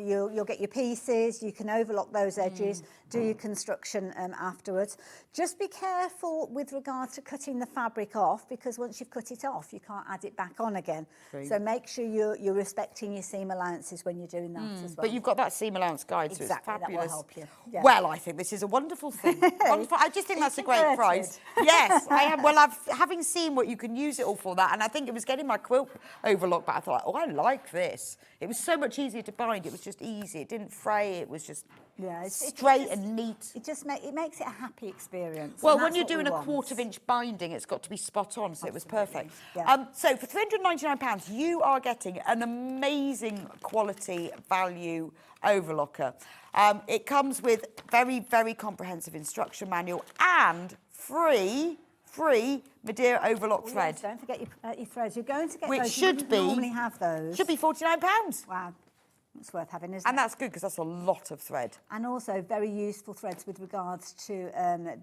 [SPEAKER 1] You'll get your pieces, you can overlock those edges, do your construction afterwards. Just be careful with regard to cutting the fabric off, because once you've cut it off, you can't add it back on again. True. So make sure you're respecting your seam allowances when you're doing that as well.
[SPEAKER 3] But you've got that seam allowance guide, so
[SPEAKER 1] exactly,
[SPEAKER 3] it's fabulous.
[SPEAKER 1] That will help you. Yeah.
[SPEAKER 3] Well, I think this is a wonderful thing. Wonderful. I just think that's a great prize. Yes, I am. Well, having seen what you can use it all for that, and I think it was getting my quilt overlocked, but I thought, oh, I like this. It was so much easier to bind. It was just easy. It didn't fray. It was just straight and neat.
[SPEAKER 1] It makes it a happy experience.
[SPEAKER 3] Well, when you're doing a quarter-inch binding, it's got to be spot on, so it was perfect.
[SPEAKER 1] Yeah.
[SPEAKER 3] So for £399, you are getting an amazing quality value overlocker. It comes with very, very comprehensive instruction manual and free Madeira overlock thread.
[SPEAKER 1] Yes, don't forget your threads. You're going to get
[SPEAKER 3] which
[SPEAKER 1] those.
[SPEAKER 3] Should be
[SPEAKER 1] normally have those.
[SPEAKER 3] Should be £49.
[SPEAKER 1] Wow. It's worth having, isn't it?
[SPEAKER 3] And that's good, because that's a lot of thread.
[SPEAKER 1] And also very useful threads with regards to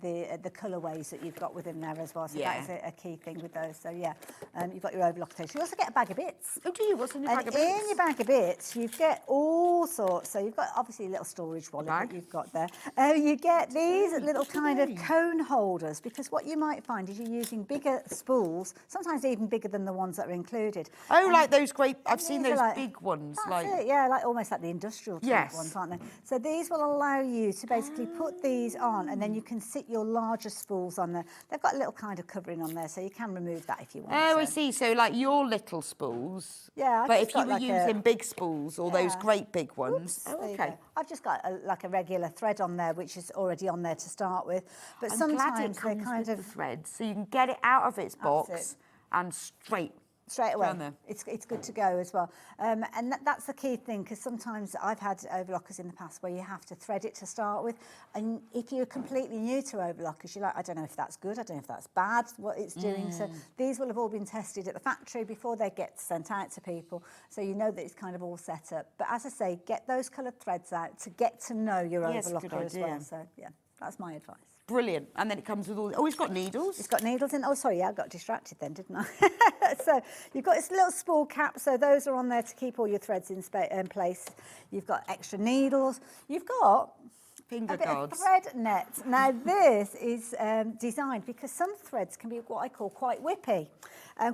[SPEAKER 1] the colourways that you've got within there as well. So that is a key thing with those. So you've got your overlock threads. You also get a bag of bits.
[SPEAKER 3] Oh, do you? What's in your bag of bits?
[SPEAKER 1] In your bag of bits, you get all sorts. So you've got obviously a little storage wallet that you've got there. You get these little kind of cone holders, because what you might find is you're using bigger spools, sometimes even bigger than the ones that are included.
[SPEAKER 3] Oh, like those great, I've seen those big ones.
[SPEAKER 1] That's it, yeah, like like almost like the industrial type ones, aren't they? So these will allow you to basically put these on, and then you can sit your larger spools on there. They've got a little kind of covering on there, so you can remove that if you want.
[SPEAKER 3] Oh, I see. So like your little spools.
[SPEAKER 1] Yeah.
[SPEAKER 3] But if you were using big spools or those great big ones.
[SPEAKER 1] Oops, okay. I've just got like a regular thread on there, which is already on there to start with. But
[SPEAKER 3] I'm
[SPEAKER 1] sometimes
[SPEAKER 3] glad it
[SPEAKER 1] they
[SPEAKER 3] comes
[SPEAKER 1] kind
[SPEAKER 3] with
[SPEAKER 1] of
[SPEAKER 3] the threads, so you can get it out of its box and straight
[SPEAKER 1] away. It's good to go as well. And that's the key thing, because sometimes I've had overlockers in the past where you have to thread it to start with. And if you're completely new to overlockers, you're like, I don't know if that's good, I don't know if that's bad, what it's doing. So these will have all been tested at the factory before they get sent out to people. So you know that it's kind of all set up. But as I say, get those coloured threads out to get to know your overlocker as well. So yeah, that's my advice.
[SPEAKER 3] Brilliant. And then it comes with all... Oh, it's got needles.
[SPEAKER 1] It's got needles in... Oh, sorry, yeah, I got distracted then, didn't I? So you've got this little spool cap, so those are on there to keep all your threads in place. You've got extra needles. You've got...
[SPEAKER 3] Finger guards.
[SPEAKER 1] Thread net. Now this is designed because some threads can be what I call quite whippy.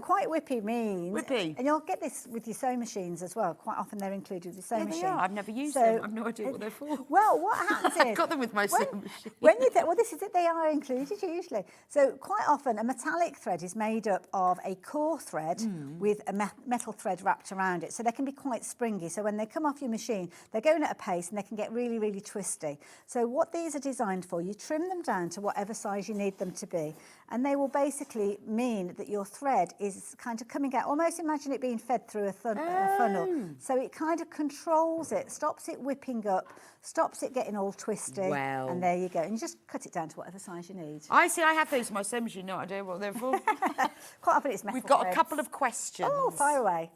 [SPEAKER 1] Quite whippy means...
[SPEAKER 3] Whippy.
[SPEAKER 1] And you'll get this with your sewing machines as well. Quite often they're included with your sewing machine.
[SPEAKER 3] Yeah, I've never used them. I've no idea what they're for.
[SPEAKER 1] Well, what happens is...
[SPEAKER 3] I've got them with my sewing machine.
[SPEAKER 1] Well, this is it. They are included usually. So quite often a metallic thread is made up of a core thread with a metal thread wrapped around it. So they can be quite springy. So when they come off your machine, they're going at a pace and they can get really, really twisty. So what these are designed for, you trim them down to whatever size you need them to be. And they will basically mean that your thread is kind of coming out, almost imagine it being fed through a funnel. So it kind of controls it, stops it whipping up, stops it getting all twisty.
[SPEAKER 3] Wow.
[SPEAKER 1] And there you go. And you just cut it down to whatever size you need.
[SPEAKER 3] I see, I have those in my sewing machine, no idea what they're for.
[SPEAKER 1] Quite often it's metal
[SPEAKER 3] We've got
[SPEAKER 1] threads.
[SPEAKER 3] a couple of questions.
[SPEAKER 1] Oh, fire away.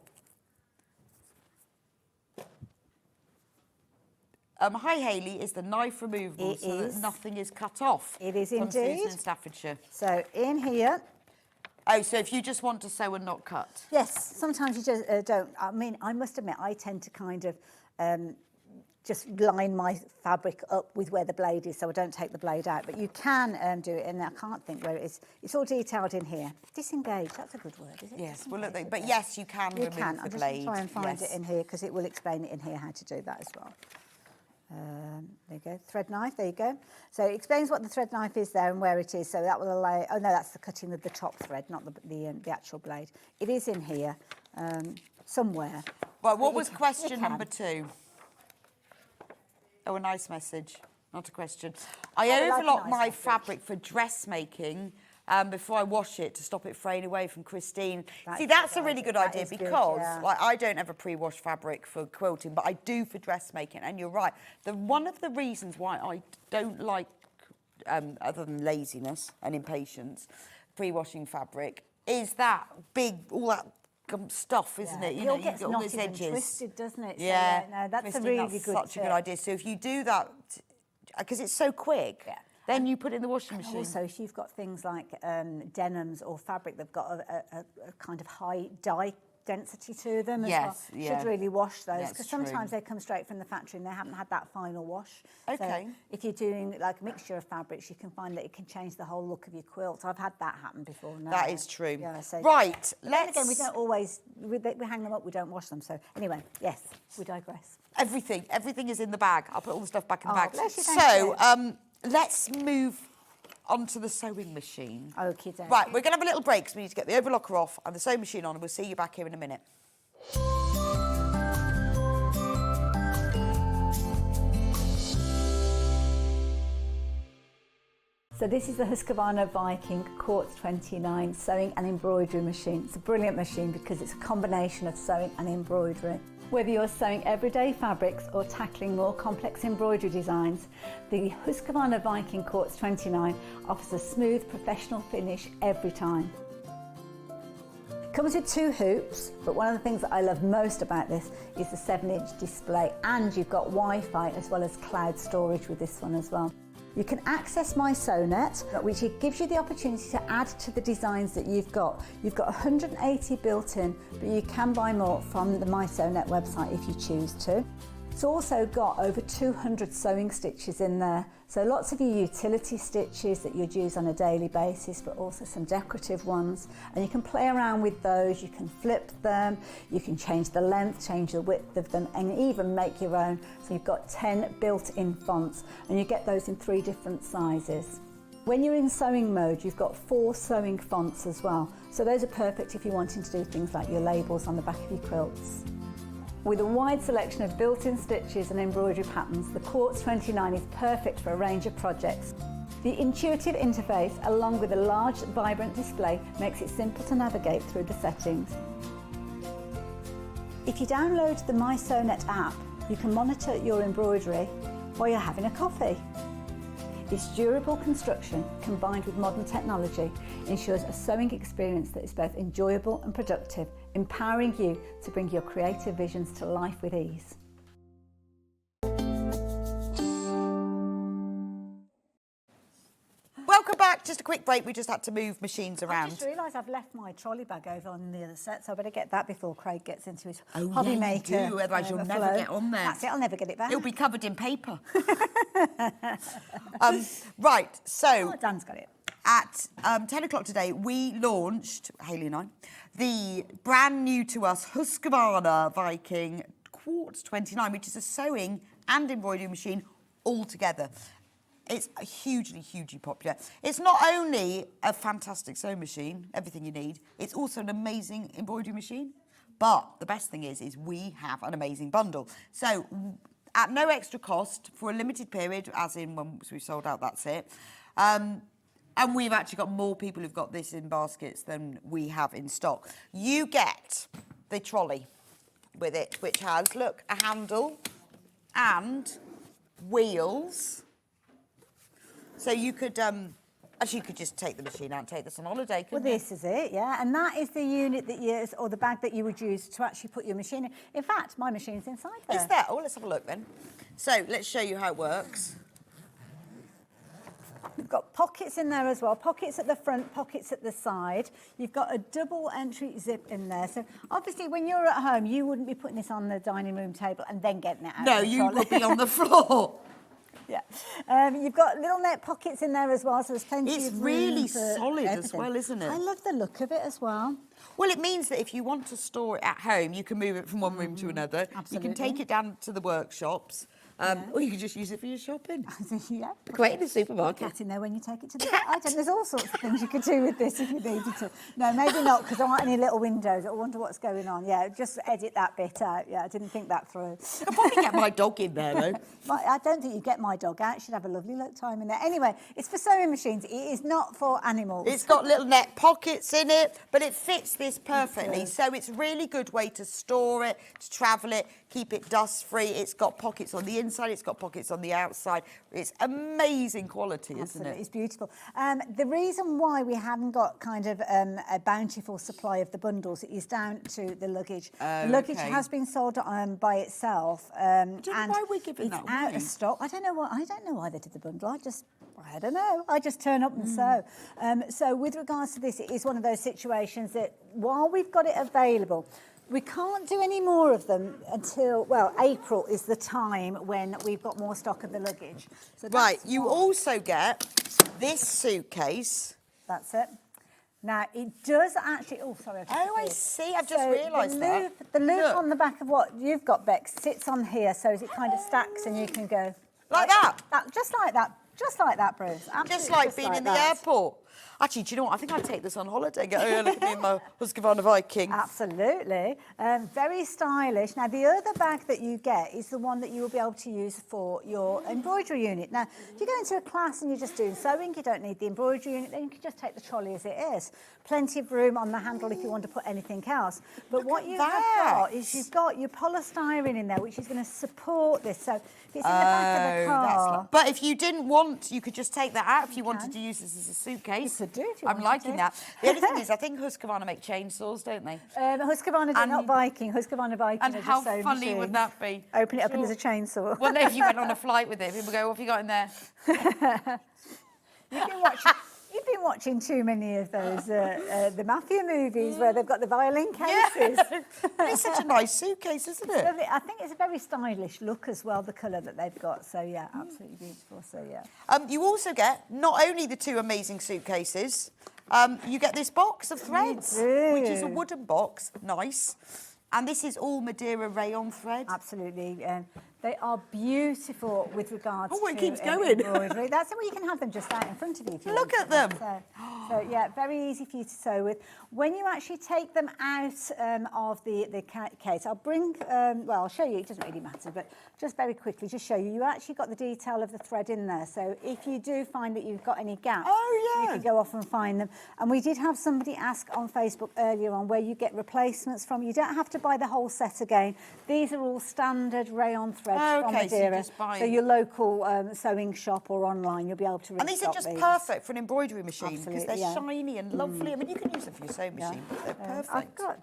[SPEAKER 3] Hi Hayley, is the knife removable so that nothing is cut off?
[SPEAKER 1] It is
[SPEAKER 3] from
[SPEAKER 1] indeed.
[SPEAKER 3] Susan in Staffordshire.
[SPEAKER 1] So in here.
[SPEAKER 3] Oh, so if you just want to sew and not cut?
[SPEAKER 1] Yes, sometimes you just don't. I mean, I must admit, I tend to kind of just line my fabric up with where the blade is so I don't take the blade out. But you can do it, and I can't think where it is. It's all detailed in here. Disengage, that's a good word, is it?
[SPEAKER 3] Yes, well, look, but yes, you can remove the blade.
[SPEAKER 1] I'm just going to try and find it in here because it will explain it in here how to do that as well. There you go, thread knife, there you go. So it explains what the thread knife is there and where it is, so that will allow, oh no, that's the cutting of the top thread, not the actual blade. It is in here, somewhere.
[SPEAKER 3] Right, what was question number 2? Oh, a nice message, not a question. I overlock my fabric for dressmaking before I wash it to stop it fraying away from Christine. See, that's a really good idea because like, I don't ever pre-wash fabric for quilting, but I do for dressmaking. And you're right. One of the reasons why I don't like, other than laziness and impatience, pre-washing fabric is that all that stuff, isn't it? You know, you get all those edges.
[SPEAKER 1] Twisted, doesn't it?
[SPEAKER 3] Yeah,
[SPEAKER 1] so, no, that's a really good
[SPEAKER 3] such a good idea. So if you do that, because it's so quick. Yeah. Then you put it in the washing machine.
[SPEAKER 1] Also, if you've got things like denims or fabric that've got a kind of high dye density to them as well, should really wash those because sometimes they come straight from the factory and they haven't had that final wash.
[SPEAKER 3] Okay.
[SPEAKER 1] So if you're doing like a mixture of fabrics, you can find that it can change the whole look of your quilt. I've had that happen before. No.
[SPEAKER 3] That is true.
[SPEAKER 1] Yeah, so
[SPEAKER 3] right.
[SPEAKER 1] Let's. Again, we don't always we hang them up. We don't wash them. So anyway, yes, we digress.
[SPEAKER 3] Everything is in the bag. I'll put all the stuff back in the bag.
[SPEAKER 1] Bless you,
[SPEAKER 3] so let's move onto the sewing machine.
[SPEAKER 1] Okay.
[SPEAKER 3] Right, we're going to have a little break because we need to get the overlocker off and the sewing machine on, and we'll see you back here in a minute.
[SPEAKER 1] So this is the Husqvarna Viking Quartz 29 sewing and embroidery machine. It's a brilliant machine because it's a combination of sewing and embroidery. Whether you're sewing everyday fabrics or tackling more complex embroidery designs, the Husqvarna Viking Quartz 29 offers a smooth, professional finish every time. It comes with 2 hoops, but one of the things that I love most about this is the 7-inch display, and you've got Wi-Fi as well as cloud storage with this one as well. You can access My Sewnet, which gives you the opportunity to add to the designs that you've got. You've got 180 built in, but you can buy more from the My Sewnet website if you choose to. It's also got over 200 sewing stitches in there. So lots of your utility stitches that you'd use on a daily basis, but also some decorative ones. And you can play around with those, you can flip them, you can change the length, change the width of them, and even make your own. So you've got 10 built-in fonts, and you get those in 3 different sizes. When you're in sewing mode, you've got 4 sewing fonts as well. So those are perfect if you're wanting to do things like your labels on the back of your quilts. With a wide selection of built-in stitches and embroidery patterns, the Quartz 29 is perfect for a range of projects. The intuitive interface, along with a large, vibrant display, makes it simple to navigate through the settings. If you download the My SewNet app, you can monitor your embroidery while you're having a coffee. This durable construction, combined with modern technology, ensures a sewing experience that is both enjoyable and productive, empowering you to bring your creative visions to life with ease.
[SPEAKER 3] Welcome back. Just a quick break. We just had to move machines around.
[SPEAKER 1] I just realised I've left my trolley bag over on the other set, so I better get that before Craig gets into his hobby maker.
[SPEAKER 3] You do, otherwise you'll never get on there.
[SPEAKER 1] That's it, I'll never get it back.
[SPEAKER 3] It'll be covered in paper. Right, so...
[SPEAKER 1] Oh, Dan's got it.
[SPEAKER 3] At 10 o'clock today, we launched, Hayley and I, the brand new to us Husqvarna Viking Quartz 29, which is a sewing and embroidery machine all together. It's hugely, hugely popular. It's not only a fantastic sewing machine, everything you need, it's also an amazing embroidery machine. But the best thing is we have an amazing bundle. So at no extra cost for a limited period, as in once we've sold out, that's it. And we've actually got more people who've got this in baskets than we have in stock. You get the trolley with it, which has, look, a handle and wheels. So you could, actually you could just take the machine out and take this on holiday, couldn't you?
[SPEAKER 1] Well, this is it, yeah. And that is the unit that you, or the bag that you would use to actually put your machine in. In fact, my machine's inside there.
[SPEAKER 3] Is there? Oh, let's have a look then. So let's show you how it works.
[SPEAKER 1] You've got pockets in there as well, pockets at the front, pockets at the side. You've got a double entry zip in there. So obviously when you're at home, you wouldn't be putting this on the dining room table and then getting it out.
[SPEAKER 3] No, you would be on the floor.
[SPEAKER 1] Yeah. You've got little net pockets in there as well, so there's plenty of room.
[SPEAKER 3] It's really
[SPEAKER 1] for
[SPEAKER 3] solid
[SPEAKER 1] everything.
[SPEAKER 3] as well, isn't it?
[SPEAKER 1] I love the look of it as well.
[SPEAKER 3] Well, it means that if you want to store it at home, you can move it from one room to another.
[SPEAKER 1] Absolutely.
[SPEAKER 3] You can take it down to the workshops. Or you can just use it for your shopping.
[SPEAKER 1] Yeah.
[SPEAKER 3] Great in the supermarket.
[SPEAKER 1] Cat in there when you take it to the item. There's all sorts of things you could do with this if you needed to. No, maybe not, because there aren't any little windows. I wonder what's going on. Yeah, just edit that bit out. Yeah, I didn't think that through.
[SPEAKER 3] I'll probably get my dog in there, though.
[SPEAKER 1] I don't think you get my dog out. She'd have a lovely time in there. Anyway, it's for sewing machines. It is not for animals.
[SPEAKER 3] It's got little net pockets in it, but it fits this perfectly. So it's a really good way to store it, to travel it, keep it dust-free. It's got pockets on the inside. It's got pockets on the outside. It's amazing quality, isn't it?
[SPEAKER 1] It's beautiful. The reason why we haven't got kind of a bountiful supply of the bundles is down to the luggage. The luggage has been sold by itself.
[SPEAKER 3] I don't know why we're giving that
[SPEAKER 1] away. It's out of stock. I don't know why they did the bundle. I don't know. I just turn up and sew. So with regards to this, it is one of those situations that while we've got it available, we can't do any more of them until, well, April is the time when we've got more stock of the luggage. So
[SPEAKER 3] right, you also get this suitcase.
[SPEAKER 1] That's it. Now, it does actually... Oh, sorry.
[SPEAKER 3] I see. I've just realised that.
[SPEAKER 1] The loop on the back of what you've got, Bex, sits on here, so as it kind of stacks and you can go...
[SPEAKER 3] Like that?
[SPEAKER 1] Just like that. Just like that, Bruce. Absolutely
[SPEAKER 3] just like being in the airport. Actually, do you know what? I think I'd take this on holiday. Go, oh, look at me in my Husqvarna Viking.
[SPEAKER 1] Absolutely. Very stylish. Now, the other bag that you get is the one that you will be able to use for your embroidery unit. Now, if you go into a class and you're just doing sewing, you don't need the embroidery unit, then you can just take the trolley as it is. Plenty of room on the handle if you want to put anything else. But what you've got is you've got your polystyrene in there, which is going to support this. So if it's in the back of the car...
[SPEAKER 3] But if you didn't want, you could just take that out if you wanted to use this as a suitcase.
[SPEAKER 1] You could do if you
[SPEAKER 3] I'm liking that. The only thing is, I think Husqvarna make chainsaws, don't they?
[SPEAKER 1] Husqvarna do not Viking. Husqvarna Viking.
[SPEAKER 3] And how funny would that be?
[SPEAKER 1] Open it up and there's a chainsaw.
[SPEAKER 3] Well, no, if you went on a flight with it, people go, what have you got in there?
[SPEAKER 1] You've been watching too many of those the mafia movies where they've got the violin cases.
[SPEAKER 3] It's such a nice suitcase, isn't it?
[SPEAKER 1] I think it's a very stylish look as well, the colour that they've got. So yeah, absolutely beautiful. So yeah.
[SPEAKER 3] You also get not only the 2 amazing suitcases, you get this box of threads, which is a wooden box, nice. And this is all Madeira rayon thread.
[SPEAKER 1] Absolutely. They are beautiful with regards to
[SPEAKER 3] it keeps going.
[SPEAKER 1] embroidery. That's why you can have them just out in front of you.
[SPEAKER 3] Look at them.
[SPEAKER 1] So yeah, very easy for you to sew with. When you actually take them out of the case, I'll bring, well, I'll show you, it doesn't really matter, but just very quickly, just show you, you actually got the detail of the thread in there. So if you do find that you've got any gaps, you can go off and find them. And we did have somebody ask on Facebook earlier on where you get replacements from. You don't have to buy the whole set again. These are all standard rayon threads from Madeira. So your local sewing shop or online, you'll be able to restock.
[SPEAKER 3] And these are just perfect for an embroidery machine because they're shiny and lovely. I mean, you can use them for your sewing machine. They're perfect.
[SPEAKER 1] I've got,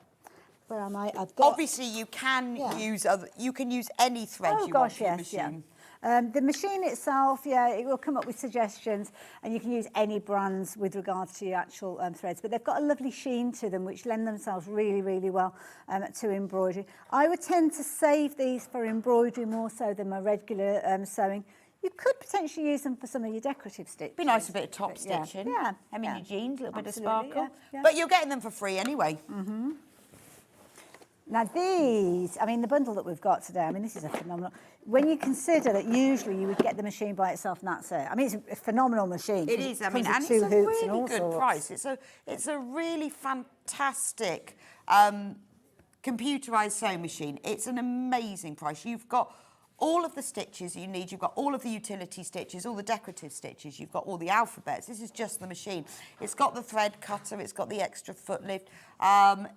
[SPEAKER 1] where am I? I've got.
[SPEAKER 3] Obviously, you can use other. You can use any thread you want for your machine.
[SPEAKER 1] The machine itself, it will come up with suggestions, and you can use any brands with regards to your actual threads. But they've got a lovely sheen to them, which lend themselves really, really well to embroidery. I would tend to save these for embroidery more so than my regular sewing. You could potentially use them for some of your decorative stitches.
[SPEAKER 3] Be nice, a bit of top stitching.
[SPEAKER 1] Yeah.
[SPEAKER 3] I mean, your jeans, a little bit of sparkle.
[SPEAKER 1] Yeah.
[SPEAKER 3] But you're getting them for free anyway.
[SPEAKER 1] Now these, I mean, the bundle that we've got today, I mean, this is a phenomenal. When you consider that usually you would get the machine by itself and that's it. I mean, it's a phenomenal machine.
[SPEAKER 3] It is, I mean, and it's a really good price. It's a really fantastic computerised sewing machine. It's an amazing price. You've got all of the stitches you need. You've got all of the utility stitches, all the decorative stitches. You've got all the alphabets. This is just the machine. It's got the thread cutter. It's got the extra foot lift.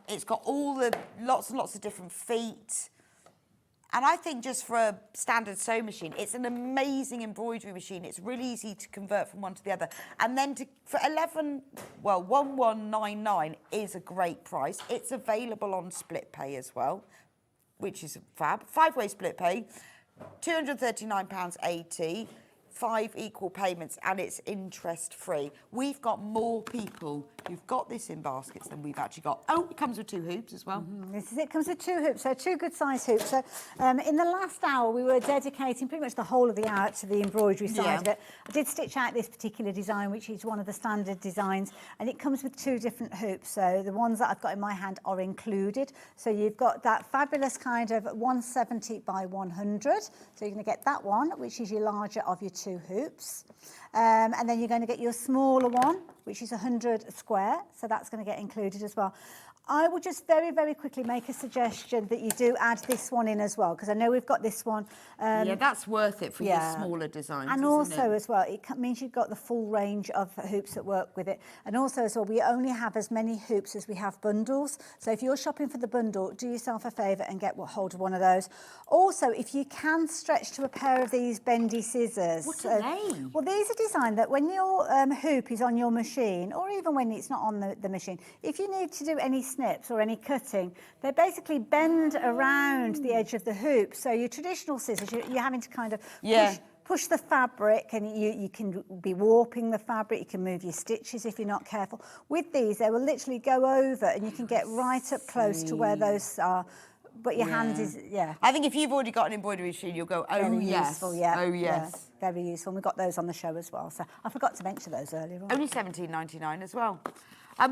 [SPEAKER 3] It's got all the lots and lots of different feet. And I think just for a standard sewing machine, it's an amazing embroidery machine. It's really easy to convert from one to the other. And then for 1199 is a great price. It's available on split pay as well, which is fab. 5-way split pay. £239.80, 5 equal payments, and it's interest-free. We've got more people who've got this in baskets than we've actually got. Oh, it comes with 2 hoops as well.
[SPEAKER 1] This is it. Comes with 2 hoops, so 2 good-sized hoops. So in the last hour, we were dedicating pretty much the whole of the hour to the embroidery side of it. I did stitch out this particular design, which is one of the standard designs, and it comes with 2 different hoops. So the ones that I've got in my hand are included. So you've got that fabulous kind of 170 by 100. So you're going to get that one, which is your larger of your 2 hoops. And then you're going to get your smaller one, which is 100 square. So that's going to get included as well. I will just very, very quickly make a suggestion that you do add this one in as well, because I know we've got this one.
[SPEAKER 3] Yeah, that's worth it for your smaller designs,
[SPEAKER 1] and also as well, it means you've got the full range of hoops that work with it. And also as well, we only have as many hoops as we have bundles. So if you're shopping for the bundle, do yourself a favour and get hold of one of those. Also, if you can stretch to a pair of these bendy scissors.
[SPEAKER 3] What are they?
[SPEAKER 1] Well, these are designed that when your hoop is on your machine, or even when it's not on the machine, if you need to do any snips or any cutting, they basically bend around the edge of the hoop. So your traditional scissors, you're having to kind of push the fabric, and you can be warping the fabric. You can move your stitches if you're not careful. With these, they will literally go over, and you can get right up close to where those are. But your hand is,
[SPEAKER 3] I think if you've already got an embroidery machine, you'll go, oh,
[SPEAKER 1] very
[SPEAKER 3] yes.
[SPEAKER 1] Useful,
[SPEAKER 3] Oh, yes.
[SPEAKER 1] Very useful. And we got those on the show as well. So I forgot to mention those earlier on.
[SPEAKER 3] Only £17.99 as well.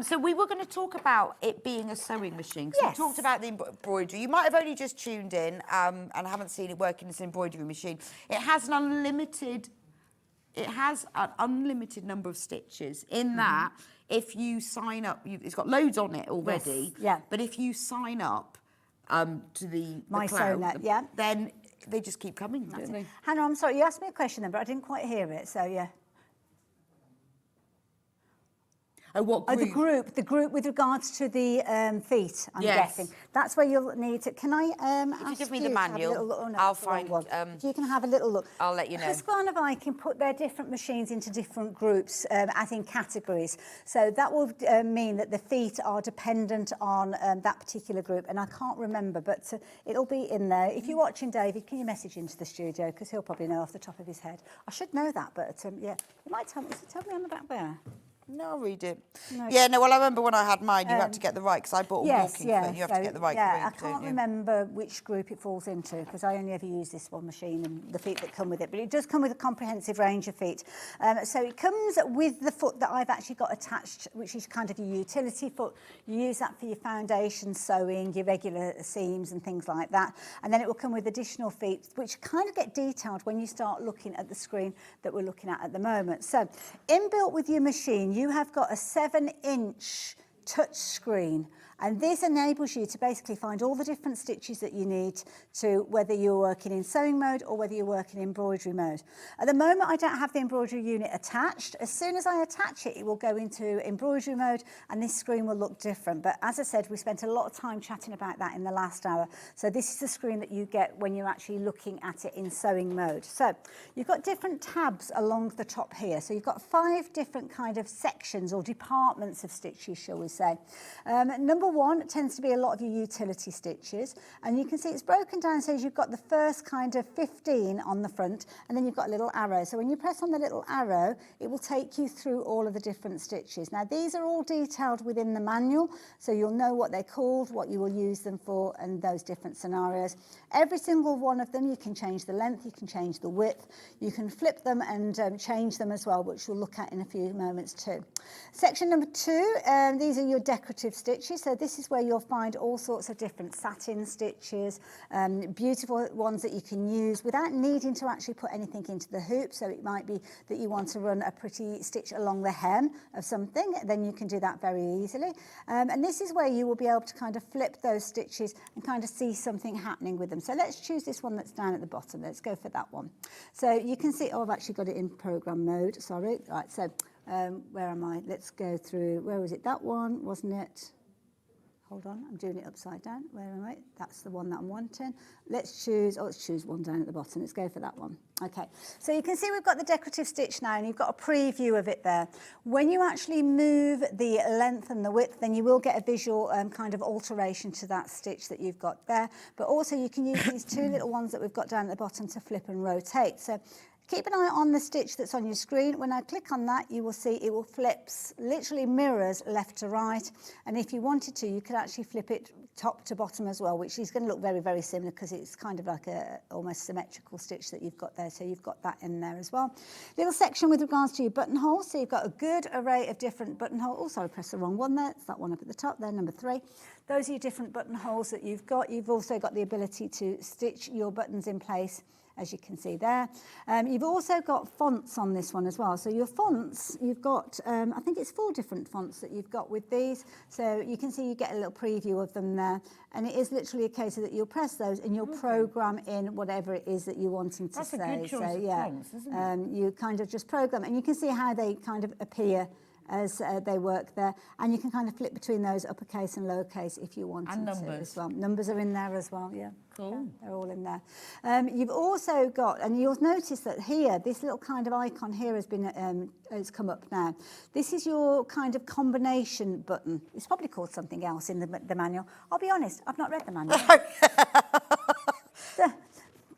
[SPEAKER 3] So we were going to talk about it being a sewing machine. So we talked about the embroidery. You might have only just tuned in and haven't seen it working as an embroidery machine. It has an unlimited number of stitches in that if you sign up, it's got loads on it already.
[SPEAKER 1] Yes. Yeah.
[SPEAKER 3] But if you sign up to the
[SPEAKER 1] My
[SPEAKER 3] cloud,
[SPEAKER 1] Sewnet,
[SPEAKER 3] then they just keep coming, don't they?
[SPEAKER 1] Hannah, I'm sorry, you asked me a question then, but I didn't quite hear it, so yeah.
[SPEAKER 3] Oh, what group?
[SPEAKER 1] The group with regards to the feet, I'm guessing. That's where you'll need to. Can I ask
[SPEAKER 3] if you give me the manual,
[SPEAKER 1] no,
[SPEAKER 3] I'll find.
[SPEAKER 1] You can have a little look.
[SPEAKER 3] I'll let you know.
[SPEAKER 1] Husqvarna can put their different machines into different groups, as in categories. So that will mean that the feet are dependent on that particular group. And I can't remember, but it'll be in there. If you're watching, David, can you message into the studio? Because he'll probably know off the top of his head. I should know that, but yeah, you might tell me. Tell me on the back there.
[SPEAKER 3] No, I'll read it.
[SPEAKER 1] No.
[SPEAKER 3] Yeah, no, well, I remember when I had mine, you had to get the right, because I bought a walking foot, you have to get the right
[SPEAKER 1] I
[SPEAKER 3] group,
[SPEAKER 1] can't
[SPEAKER 3] don't you?
[SPEAKER 1] remember which group it falls into, because I only ever use this one machine and the feet that come with it, but it does come with a comprehensive range of feet. So it comes with the foot that I've actually got attached, which is kind of a utility foot. You use that for your foundation sewing, your regular seams and things like that. And then it will come with additional feet, which kind of get detailed when you start looking at the screen that we're looking at the moment. So inbuilt with your machine, you have got a 7-inch touch screen, and this enables you to basically find all the different stitches that you need to, whether you're working in sewing mode or whether you're working in embroidery mode. At the moment, I don't have the embroidery unit attached. As soon as I attach it, it will go into embroidery mode and this screen will look different. But as I said, we spent a lot of time chatting about that in the last hour. So this is the screen that you get when you're actually looking at it in sewing mode. So you've got different tabs along the top here. So you've got 5 different kind of sections or departments of stitches, shall we say. Number 1 tends to be a lot of your utility stitches, and you can see it's broken down so you've got the first kind of 15 on the front, and then you've got a little arrow. So when you press on the little arrow, it will take you through all of the different stitches. Now these are all detailed within the manual, so you'll know what they're called, what you will use them for, and those different scenarios. Every single one of them, you can change the length, you can change the width, you can flip them and change them as well, which we'll look at in a few moments too. Section number 2, these are your decorative stitches. So this is where you'll find all sorts of different satin stitches, beautiful ones that you can use without needing to actually put anything into the hoop. So it might be that you want to run a pretty stitch along the hem of something, then you can do that very easily. And this is where you will be able to kind of flip those stitches and kind of see something happening with them. So let's choose this one that's down at the bottom. Let's go for that one. So you can see, I've actually got it in program mode, sorry. Right, so where am I? Let's go through, where was it? That one, wasn't it? Hold on, I'm doing it upside down. Where am I? That's the one that I'm wanting. Let's choose one down at the bottom. Let's go for that one. Okay, so you can see we've got the decorative stitch now, and you've got a preview of it there. When you actually move the length and the width, then you will get a visual kind of alteration to that stitch that you've got there. But also you can use these 2 little ones that we've got down at the bottom to flip and rotate. So keep an eye on the stitch that's on your screen. When I click on that, you will see it will flip, literally mirrors left to right. And if you wanted to, you could actually flip it top to bottom as well, which is going to look very, very similar because it's kind of like a almost symmetrical stitch that you've got there. So you've got that in there as well. Little section with regards to your buttonholes. So you've got a good array of different buttonholes. Oh, sorry, I pressed the wrong one there. It's that one up at the top there, number 3. Those are your different buttonholes that you've got. You've also got the ability to stitch your buttons in place, as you can see there. You've also got fonts on this one as well. So your fonts, you've got, I think it's 4 different fonts that you've got with these. So you can see you get a little preview of them there. And it is literally a case of that you'll press those and you'll program in whatever it is that you're wanting to say.
[SPEAKER 10] That's a good choice of fonts, isn't it?
[SPEAKER 1] You kind of just program, and you can see how they kind of appear as they work there, and you can kind of flip between those uppercase and lowercase if you want to as well. Numbers are in there as well, yeah.
[SPEAKER 10] Cool.
[SPEAKER 1] Yeah, they're all in there. You've also got, and you'll notice that here, this little kind of icon here has been has come up now. This is your kind of combination button. It's probably called something else in the manual. I'll be honest, I've not read the manual.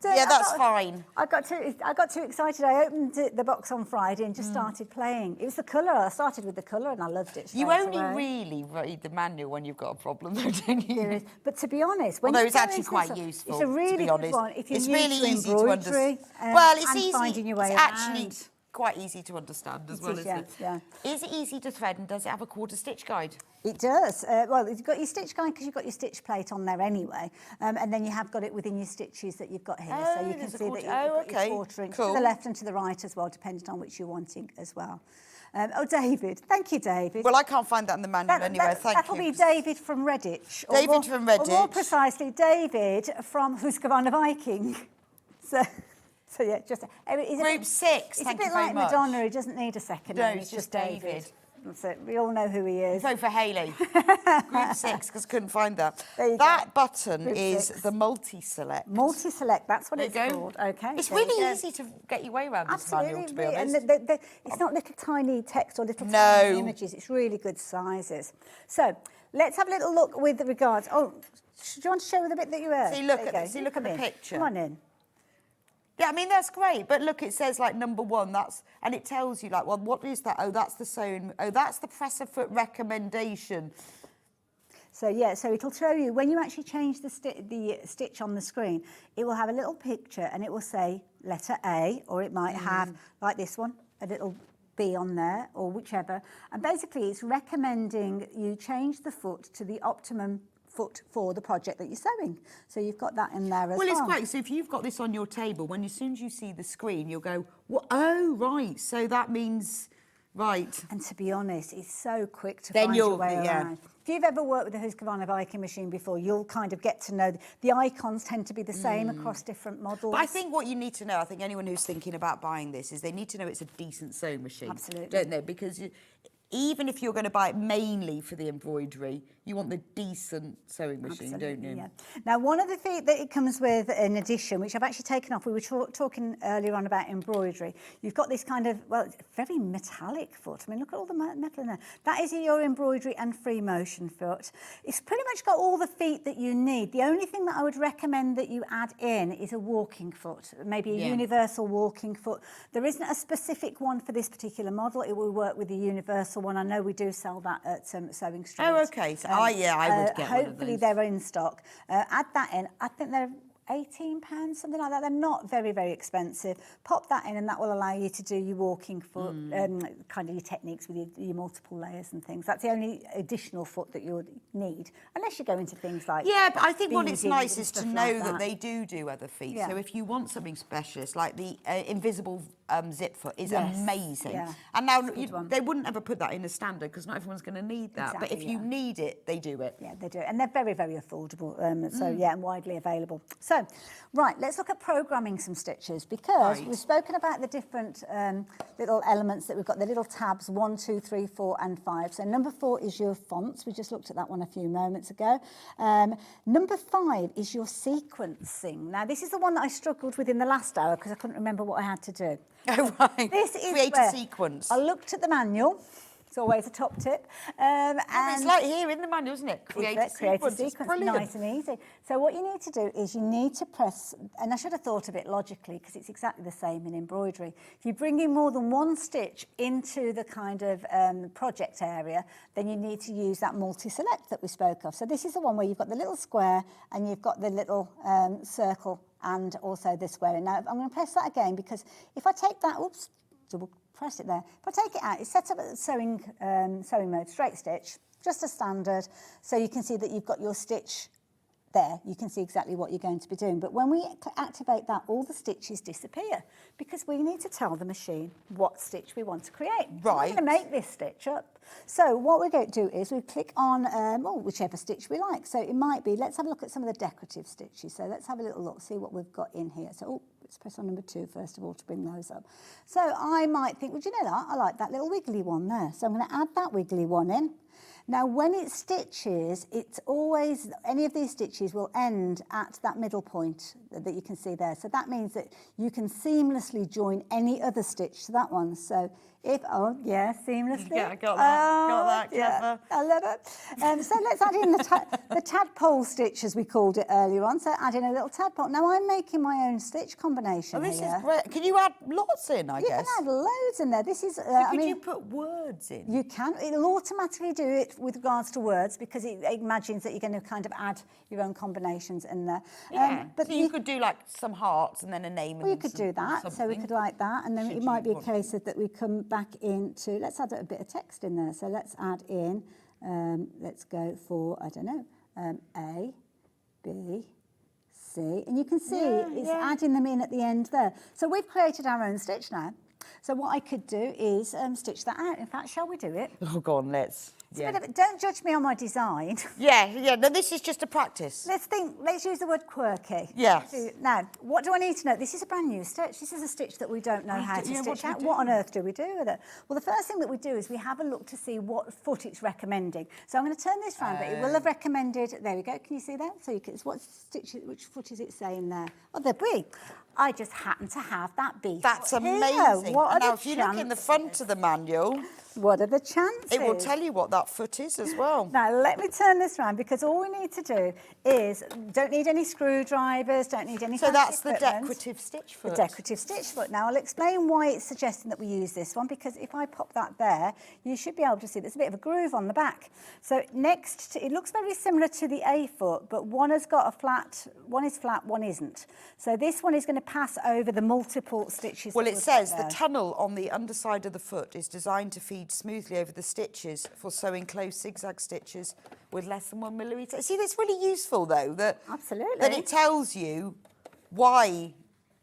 [SPEAKER 3] Yeah, that's fine.
[SPEAKER 1] I got too excited. I opened the box on Friday and just started playing. It was the colour. I started with the colour and I loved it.
[SPEAKER 3] You only really read the manual when you've got a problem, though, don't you?
[SPEAKER 1] But to be honest, when
[SPEAKER 3] although it's actually quite useful,
[SPEAKER 1] it's a really
[SPEAKER 3] to be honest.
[SPEAKER 1] good one if you're
[SPEAKER 3] it's
[SPEAKER 1] new
[SPEAKER 3] really
[SPEAKER 1] to
[SPEAKER 3] easy to
[SPEAKER 1] embroidery.
[SPEAKER 3] Well, it's easy.
[SPEAKER 1] Finding your way
[SPEAKER 3] it's actually
[SPEAKER 1] around.
[SPEAKER 3] Quite easy to understand as well, isn't it?
[SPEAKER 1] Yeah.
[SPEAKER 3] Is it easy to thread, and does it have a quarter stitch guide?
[SPEAKER 1] It does. Well, you've got your stitch guide because you've got your stitch plate on there anyway, and then you have got it within your stitches that you've got here, so you can see that you've got your quarter inch to the left and to the right as well, depending on which you're wanting as well. David. Thank you, David.
[SPEAKER 3] Well, I can't find that in the manual anywhere. Thank you.
[SPEAKER 1] That'll be David from Redditch.
[SPEAKER 3] David from Redditch.
[SPEAKER 1] Or more precisely, David from Husqvarna Viking. So yeah, just
[SPEAKER 3] Group 6.
[SPEAKER 1] It's a bit like Madonna. He doesn't need a second name.
[SPEAKER 3] It's just David.
[SPEAKER 1] That's it. We all know who he is.
[SPEAKER 3] Vote for Hayley. Group 6, because couldn't find that. That button is the multi-select.
[SPEAKER 1] Multi-select, that's what it's called. Okay.
[SPEAKER 3] It's really easy to get your way around this manual, to be honest.
[SPEAKER 1] And it's not little tiny text or little tiny images. It's really good sizes. So let's have a little look with regards. Oh, do you want to show the bit that you heard?
[SPEAKER 3] See, look at the picture.
[SPEAKER 1] Come on in.
[SPEAKER 3] Yeah, I mean, that's great. But look, it says like number 1, and it tells you like, well, what is that? Oh, that's the sewn, oh, that's the presser foot recommendation.
[SPEAKER 1] So yeah, so it'll show you, when you actually change the stitch on the screen, it will have a little picture and it will say letter A, or it might have, like this one, a little B on there, or whichever. And basically it's recommending you change the foot to the optimum foot for the project that you're sewing. So you've got that in there as well.
[SPEAKER 3] Well, it's great. So if you've got this on your table, as soon as you see the screen, you'll go, well, oh, right, so that means... Right.
[SPEAKER 1] And to be honest, it's so quick to find your way around. If you've ever worked with a Husqvarna Viking machine before, you'll kind of get to know the icons tend to be the same across different models.
[SPEAKER 3] But I think what you need to know, I think anyone who's thinking about buying this, is they need to know it's a decent sewing machine.
[SPEAKER 1] Absolutely.
[SPEAKER 3] Don't they? Because even if you're going to buy it mainly for the embroidery, you want the decent sewing machine, don't you?
[SPEAKER 1] Yeah. Now, one of the things that it comes with in addition, which I've actually taken off, we were talking earlier on about embroidery. You've got this kind of, well, very metallic foot. I mean, look at all the metal in there. That is your embroidery and free motion foot. It's pretty much got all the feet that you need. The only thing that I would recommend that you add in is a walking foot, maybe a universal walking foot. There isn't a specific one for this particular model. It will work with the universal one. I know we do sell that at Sewing Street.
[SPEAKER 3] Oh, okay. So, I would get one of those.
[SPEAKER 1] Hopefully they're in stock. Add that in. I think they're £18, something like that. They're not very, very expensive. Pop that in and that will allow you to do your walking foot, kind of your techniques with your multiple layers and things. That's the only additional foot that you'll need, unless you go into things like...
[SPEAKER 3] Yeah, but I think what it's nice is to know
[SPEAKER 1] like
[SPEAKER 3] that they do other feet.
[SPEAKER 1] Yeah.
[SPEAKER 3] So if you want something specialist, like the invisible zip foot is amazing.
[SPEAKER 1] Yeah.
[SPEAKER 3] And now they wouldn't ever put that in a standard because not everyone's going to need that.
[SPEAKER 1] Exactly,
[SPEAKER 3] but if you need it, they do it.
[SPEAKER 1] Yeah, they do. And they're very, very affordable. So, yeah, and widely available. So, right, let's look at programming some stitches because we've spoken about the different little elements that we've got, the little tabs 1, 2, 3, 4 and 5. So number 4 is your fonts. We just looked at that one a few moments ago. Number 5 is your sequencing. Now, this is the one that I struggled with in the last hour because I couldn't remember what I had to do.
[SPEAKER 3] Oh, right.
[SPEAKER 1] This is
[SPEAKER 3] create a sequence.
[SPEAKER 1] I looked at the manual. It's always a top tip.
[SPEAKER 3] And it's like here in the manual, isn't it? Create a sequence. It's brilliant.
[SPEAKER 1] Nice and easy. So what you need to do is you need to press, and I should have thought of it logically because it's exactly the same in embroidery. If you bring in more than one stitch into the kind of project area, then you need to use that multi-select that we spoke of. So this is the one where you've got the little square and you've got the little circle and also the square. Now I'm going to press that again because if I take that, oops, double press it there. If I take it out, it's set up at sewing mode, straight stitch, just a standard. So you can see that you've got your stitch there. You can see exactly what you're going to be doing. But when we activate that, all the stitches disappear because we need to tell the machine what stitch we want to create.
[SPEAKER 3] Right.
[SPEAKER 1] We're going to make this stitch up. So what we're going to do is we click on whichever stitch we like. So it might be, let's have a look at some of the decorative stitches. So let's have a little look, see what we've got in here. So, let's press on number 2 first of all to bring those up. So I might think, well, do you know that? I like that little wiggly one there. So I'm going to add that wiggly one in. Now, when it stitches, it's always, any of these stitches will end at that middle point that you can see there. So that means that you can seamlessly join any other stitch to that one. So if, seamlessly.
[SPEAKER 3] Yeah, got that, clever.
[SPEAKER 1] Yeah, I love it. So let's add in the tadpole stitch, as we called it earlier on. So add in a little tadpole. Now I'm making my own stitch combination
[SPEAKER 3] this
[SPEAKER 1] here.
[SPEAKER 3] is great. Can you add lots in, I guess?
[SPEAKER 1] You can add loads in there. This is...
[SPEAKER 3] could you put words in?
[SPEAKER 1] You can. It'll automatically do it with regards to words because it imagines that you're going to kind of add your own combinations in there.
[SPEAKER 3] Yeah. But so you could do like some hearts and then a name.
[SPEAKER 1] Well, you could do that.
[SPEAKER 3] Something.
[SPEAKER 1] So we could like that, and then it might be a case of that we come back into. Let's add a bit of text in there. So let's add in. Let's go for I don't know. A, B, C, and you can see it's adding them in at the end there. So we've created our own stitch now. So what I could do is stitch that out. In fact, shall we do it?
[SPEAKER 3] Oh, go on, let's.
[SPEAKER 1] Don't judge me on my design.
[SPEAKER 3] Yeah. No, this is just a practice.
[SPEAKER 1] Let's use the word quirky.
[SPEAKER 3] Yes.
[SPEAKER 1] Now, what do I need to know? This is a brand new stitch. This is a stitch that we don't know how to stitch out. What on earth do we do with it? Well, the first thing that we do is we have a look to see what foot it's recommending. So I'm going to turn this round, but it will have recommended. There we go. Can you see that? So you can. Which foot is it saying there? Oh, the B. I just happen to have that B.
[SPEAKER 3] That's
[SPEAKER 1] foot
[SPEAKER 3] amazing.
[SPEAKER 1] Here. What
[SPEAKER 3] now, if you look in the front of the manual,
[SPEAKER 1] What are the chances?
[SPEAKER 3] It will tell you what that foot is as well.
[SPEAKER 1] Now, let me turn this around, because all we need to do is, don't need any screwdrivers, don't need any
[SPEAKER 3] So
[SPEAKER 1] fancy
[SPEAKER 3] that's the
[SPEAKER 1] equipment.
[SPEAKER 3] decorative stitch foot.
[SPEAKER 1] The decorative stitch foot. Now, I'll explain why it's suggesting that we use this one, because if I pop that there, you should be able to see there's a bit of a groove on the back. So next to, it looks very similar to the A foot, but one has got a flat, one is flat, one isn't. So this one is going to pass over the multiple stitches.
[SPEAKER 3] Well, it says the tunnel on the underside of the foot is designed to feed smoothly over the stitches for sewing close zigzag stitches with less than 1 millimetre. See, that's really useful, though, that,
[SPEAKER 1] absolutely,
[SPEAKER 3] that it tells you why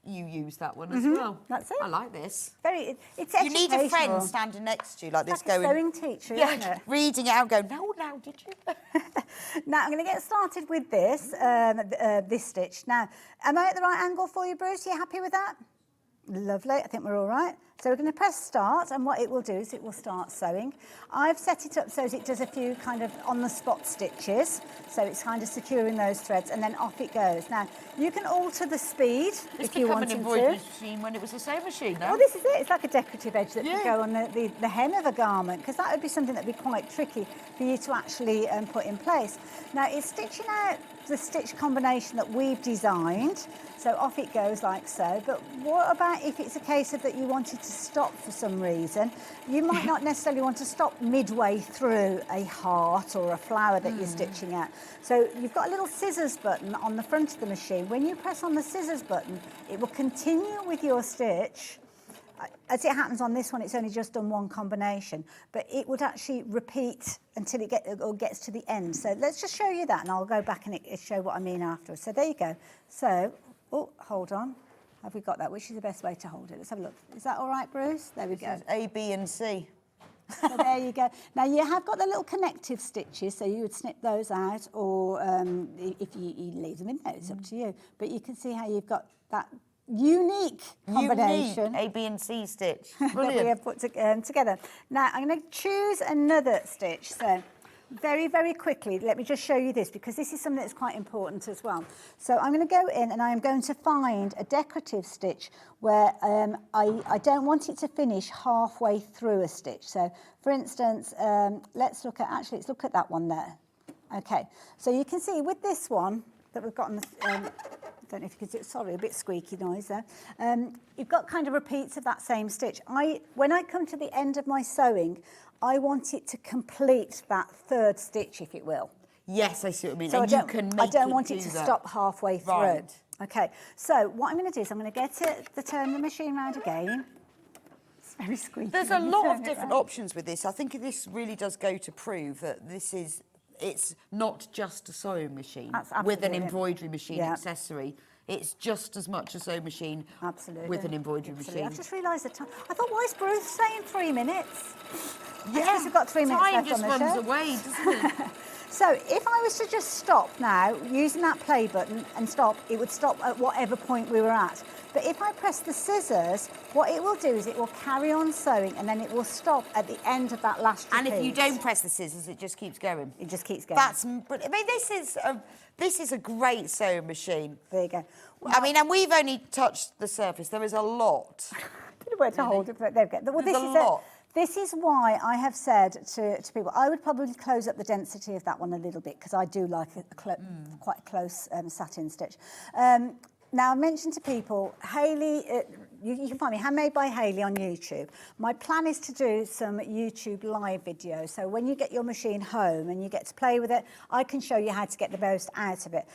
[SPEAKER 3] you use that one as well.
[SPEAKER 1] That's it.
[SPEAKER 3] I like this.
[SPEAKER 1] It's
[SPEAKER 3] you need a friend standing next to you like this,
[SPEAKER 1] like
[SPEAKER 3] going,
[SPEAKER 1] a sewing teacher, isn't it?
[SPEAKER 3] reading it out, going, no, did you?
[SPEAKER 1] Now, I'm going to get started with this, this stitch. Now, am I at the right angle for you, Bruce? Are you happy with that? Lovely, I think we're all right. So we're going to press start, and what it will do is it will start sewing. I've set it up so that it does a few kind of on-the-spot stitches, so it's kind of securing those threads, and then off it goes. Now, you can alter the speed if you want to.
[SPEAKER 3] It's become an embroidery machine when it was a sewing machine, no?
[SPEAKER 1] Well, this is it. It's like a decorative edge that could go on the hem of a garment, because that would be something that would be quite tricky for you to actually put in place. Now, it's stitching out the stitch combination that we've designed, so off it goes like so. But what about if it's a case of that you wanted to stop for some reason? You might not necessarily want to stop midway through a heart or a flower that you're stitching at. So you've got a little scissors button on the front of the machine. When you press on the scissors button, it will continue with your stitch. As it happens on this one, it's only just done one combination, but it would actually repeat until it gets to the end. So let's just show you that, and I'll go back and show what I mean afterwards. So there you go. So, oh, hold on. Have we got that? Which is the best way to hold it? Let's have a look. Is that all right, Bruce? There we go.
[SPEAKER 3] A, B and C.
[SPEAKER 1] So there you go. Now, you have got the little connective stitches, so you would snip those out, or if you leave them in there, it's up to you. But you can see how you've got that unique combination.
[SPEAKER 3] A, B and C stitch.
[SPEAKER 1] That we have put together. Now, I'm going to choose another stitch. So very, very quickly, let me just show you this, because this is something that's quite important as well. So I'm going to go in and I'm going to find a decorative stitch where I don't want it to finish halfway through a stitch. So, for instance, let's look at that one there. Okay, so you can see with this one that we've got on the... I don't know if you can see it, sorry, a bit squeaky noise there. You've got kind of repeats of that same stitch. When I come to the end of my sewing, I want it to complete that third stitch, if it will.
[SPEAKER 3] Yes, I see what I mean.
[SPEAKER 1] So
[SPEAKER 3] and
[SPEAKER 1] I don't want it to stop halfway through.
[SPEAKER 3] Right.
[SPEAKER 1] Okay, so what I'm going to do is I'm going to get it to turn the machine round again. It's very squeaky.
[SPEAKER 3] There's a lot of different options with this. I think this really does go to prove that it's not just a sewing machine with an embroidery machine accessory. It's just as much a sewing machine with an embroidery machine.
[SPEAKER 1] I've just realised the time. I thought, why is Bruce saying 3 minutes?
[SPEAKER 3] Yeah,
[SPEAKER 1] we've got 3 minutes left
[SPEAKER 3] just
[SPEAKER 1] on the show.
[SPEAKER 3] runs away, doesn't it?
[SPEAKER 1] So if I was to just stop now, using that play button and stop, it would stop at whatever point we were at. But if I press the scissors, what it will do is it will carry on sewing, and then it will stop at the end of that last repeat.
[SPEAKER 3] And if you don't press the scissors, it just keeps going.
[SPEAKER 1] It just keeps going.
[SPEAKER 3] I mean, this is a great sewing machine.
[SPEAKER 1] There you go.
[SPEAKER 3] Well, I mean, and we've only touched the surface. There is a lot.
[SPEAKER 1] I don't know where to hold it, but there we go. Well,
[SPEAKER 3] There's a lot.
[SPEAKER 1] This is why I have said to people, I would probably close up the density of that one a little bit, because I do like quite a close satin stitch. Now, I mentioned to people, Hayley, you can find me, Handmade by Hayley on YouTube. My plan is to do some YouTube live videos. So when you get your machine home and you get to play with it, I can show you how to get the most out of it.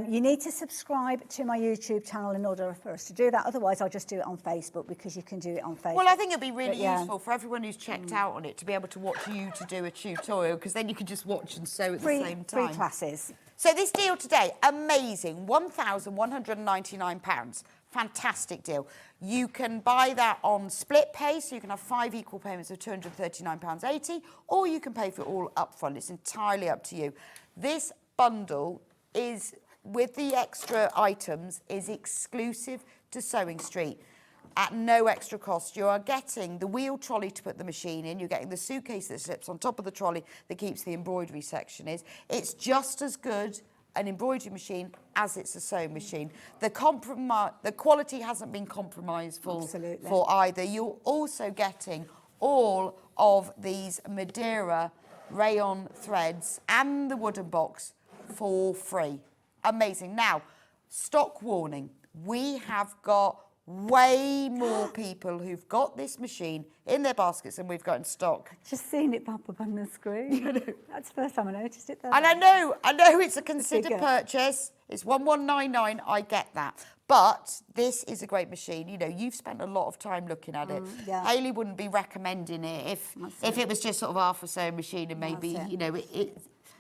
[SPEAKER 1] You need to subscribe to my YouTube channel in order for us to do that. Otherwise, I'll just do it on Facebook, because you can do it on Facebook.
[SPEAKER 3] Well, I think it'd be really useful for everyone who's checked out on it to be able to watch you to do a tutorial, because then you can just watch and sew at the same time.
[SPEAKER 1] Free classes.
[SPEAKER 3] So this deal today, amazing, £1,199. Fantastic deal. You can buy that on split pay, so you can have 5 equal payments of £239.80, or you can pay for it all up front. It's entirely up to you. This bundle is, with the extra items, is exclusive to Sewing Street. At no extra cost. You are getting the wheel trolley to put the machine in. You're getting the suitcase that slips on top of the trolley that keeps the embroidery section in. It's just as good an embroidery machine as it's a sewing machine. The quality hasn't been compromised for either. You're also getting all of these Madeira rayon threads and the wooden box for free. Amazing. Now, stock warning. We have got way more people who've got this machine in their baskets than we've got in stock.
[SPEAKER 1] Just seeing it pop up on the screen. That's the first time I noticed it though.
[SPEAKER 3] And I know it's a considered purchase. It's 1199, I get that. But this is a great machine. You know, you've spent a lot of time looking at it.
[SPEAKER 1] Yeah.
[SPEAKER 3] Hayley wouldn't be recommending it if it was just sort of half a sewing machine and maybe, you know,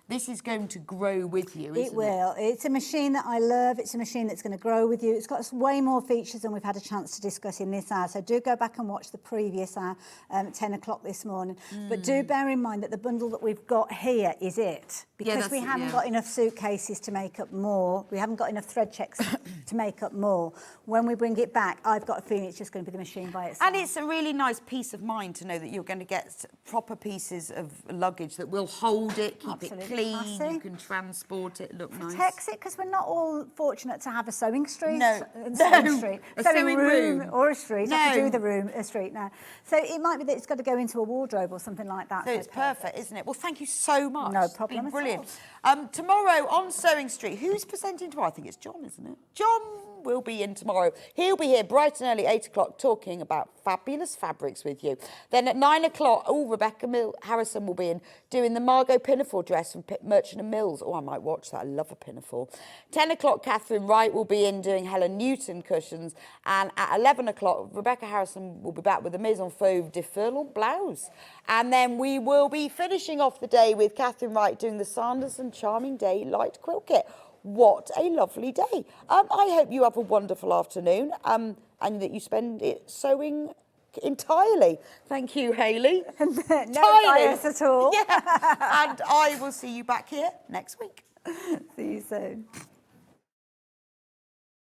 [SPEAKER 3] this is going to grow with you, isn't it?
[SPEAKER 1] It will. It's a machine that I love. It's a machine that's going to grow with you. It's got way more features than we've had a chance to discuss in this hour. So do go back and watch the previous hour at 10 o'clock this morning. But do bear in mind that the bundle that we've got here is it. Because we haven't got enough suitcases to make up more. We haven't got enough thread checks to make up more. When we bring it back, I've got a feeling it's just going to be the machine by itself.
[SPEAKER 3] And it's a really nice peace of mind to know that you're going to get proper pieces of luggage that will hold it, keep it clean. You can transport it, look nice.
[SPEAKER 1] Protects it, because we're not all fortunate to have a sewing street.
[SPEAKER 3] No.
[SPEAKER 1] A
[SPEAKER 3] sewing room.
[SPEAKER 1] Or a street.
[SPEAKER 3] No.
[SPEAKER 1] I can do a street now. So it might be that it's got to go into a wardrobe or something like that.
[SPEAKER 3] So it's perfect, isn't it? Well, thank you so much.
[SPEAKER 1] No problem.
[SPEAKER 3] It's been brilliant. Tomorrow on Sewing Street, who's presenting tomorrow? I think it's John, isn't it? John will be in tomorrow. He'll be here bright and early, 8 o'clock, talking about fabulous fabrics with you. Then at 9 o'clock, Rebecca Harrison will be in doing the Margot pinafore dress from Merchant and Mills. Oh, I might watch that. I love a pinafore. 10 o'clock, Catherine Wright will be in doing Helen Newton cushions. And at 11 o'clock, Rebecca Harrison will be back with the Maison Fauve de Furlong blouse. And then we will be finishing off the day with Catherine Wright doing the Sanderson Charming Day light quilt kit. What a lovely day. I hope you have a wonderful afternoon and that you spend it sewing entirely. Thank you, Hayley.
[SPEAKER 1] No bias at all.
[SPEAKER 3] Yeah. And I will see you back here next week.
[SPEAKER 1] See you soon.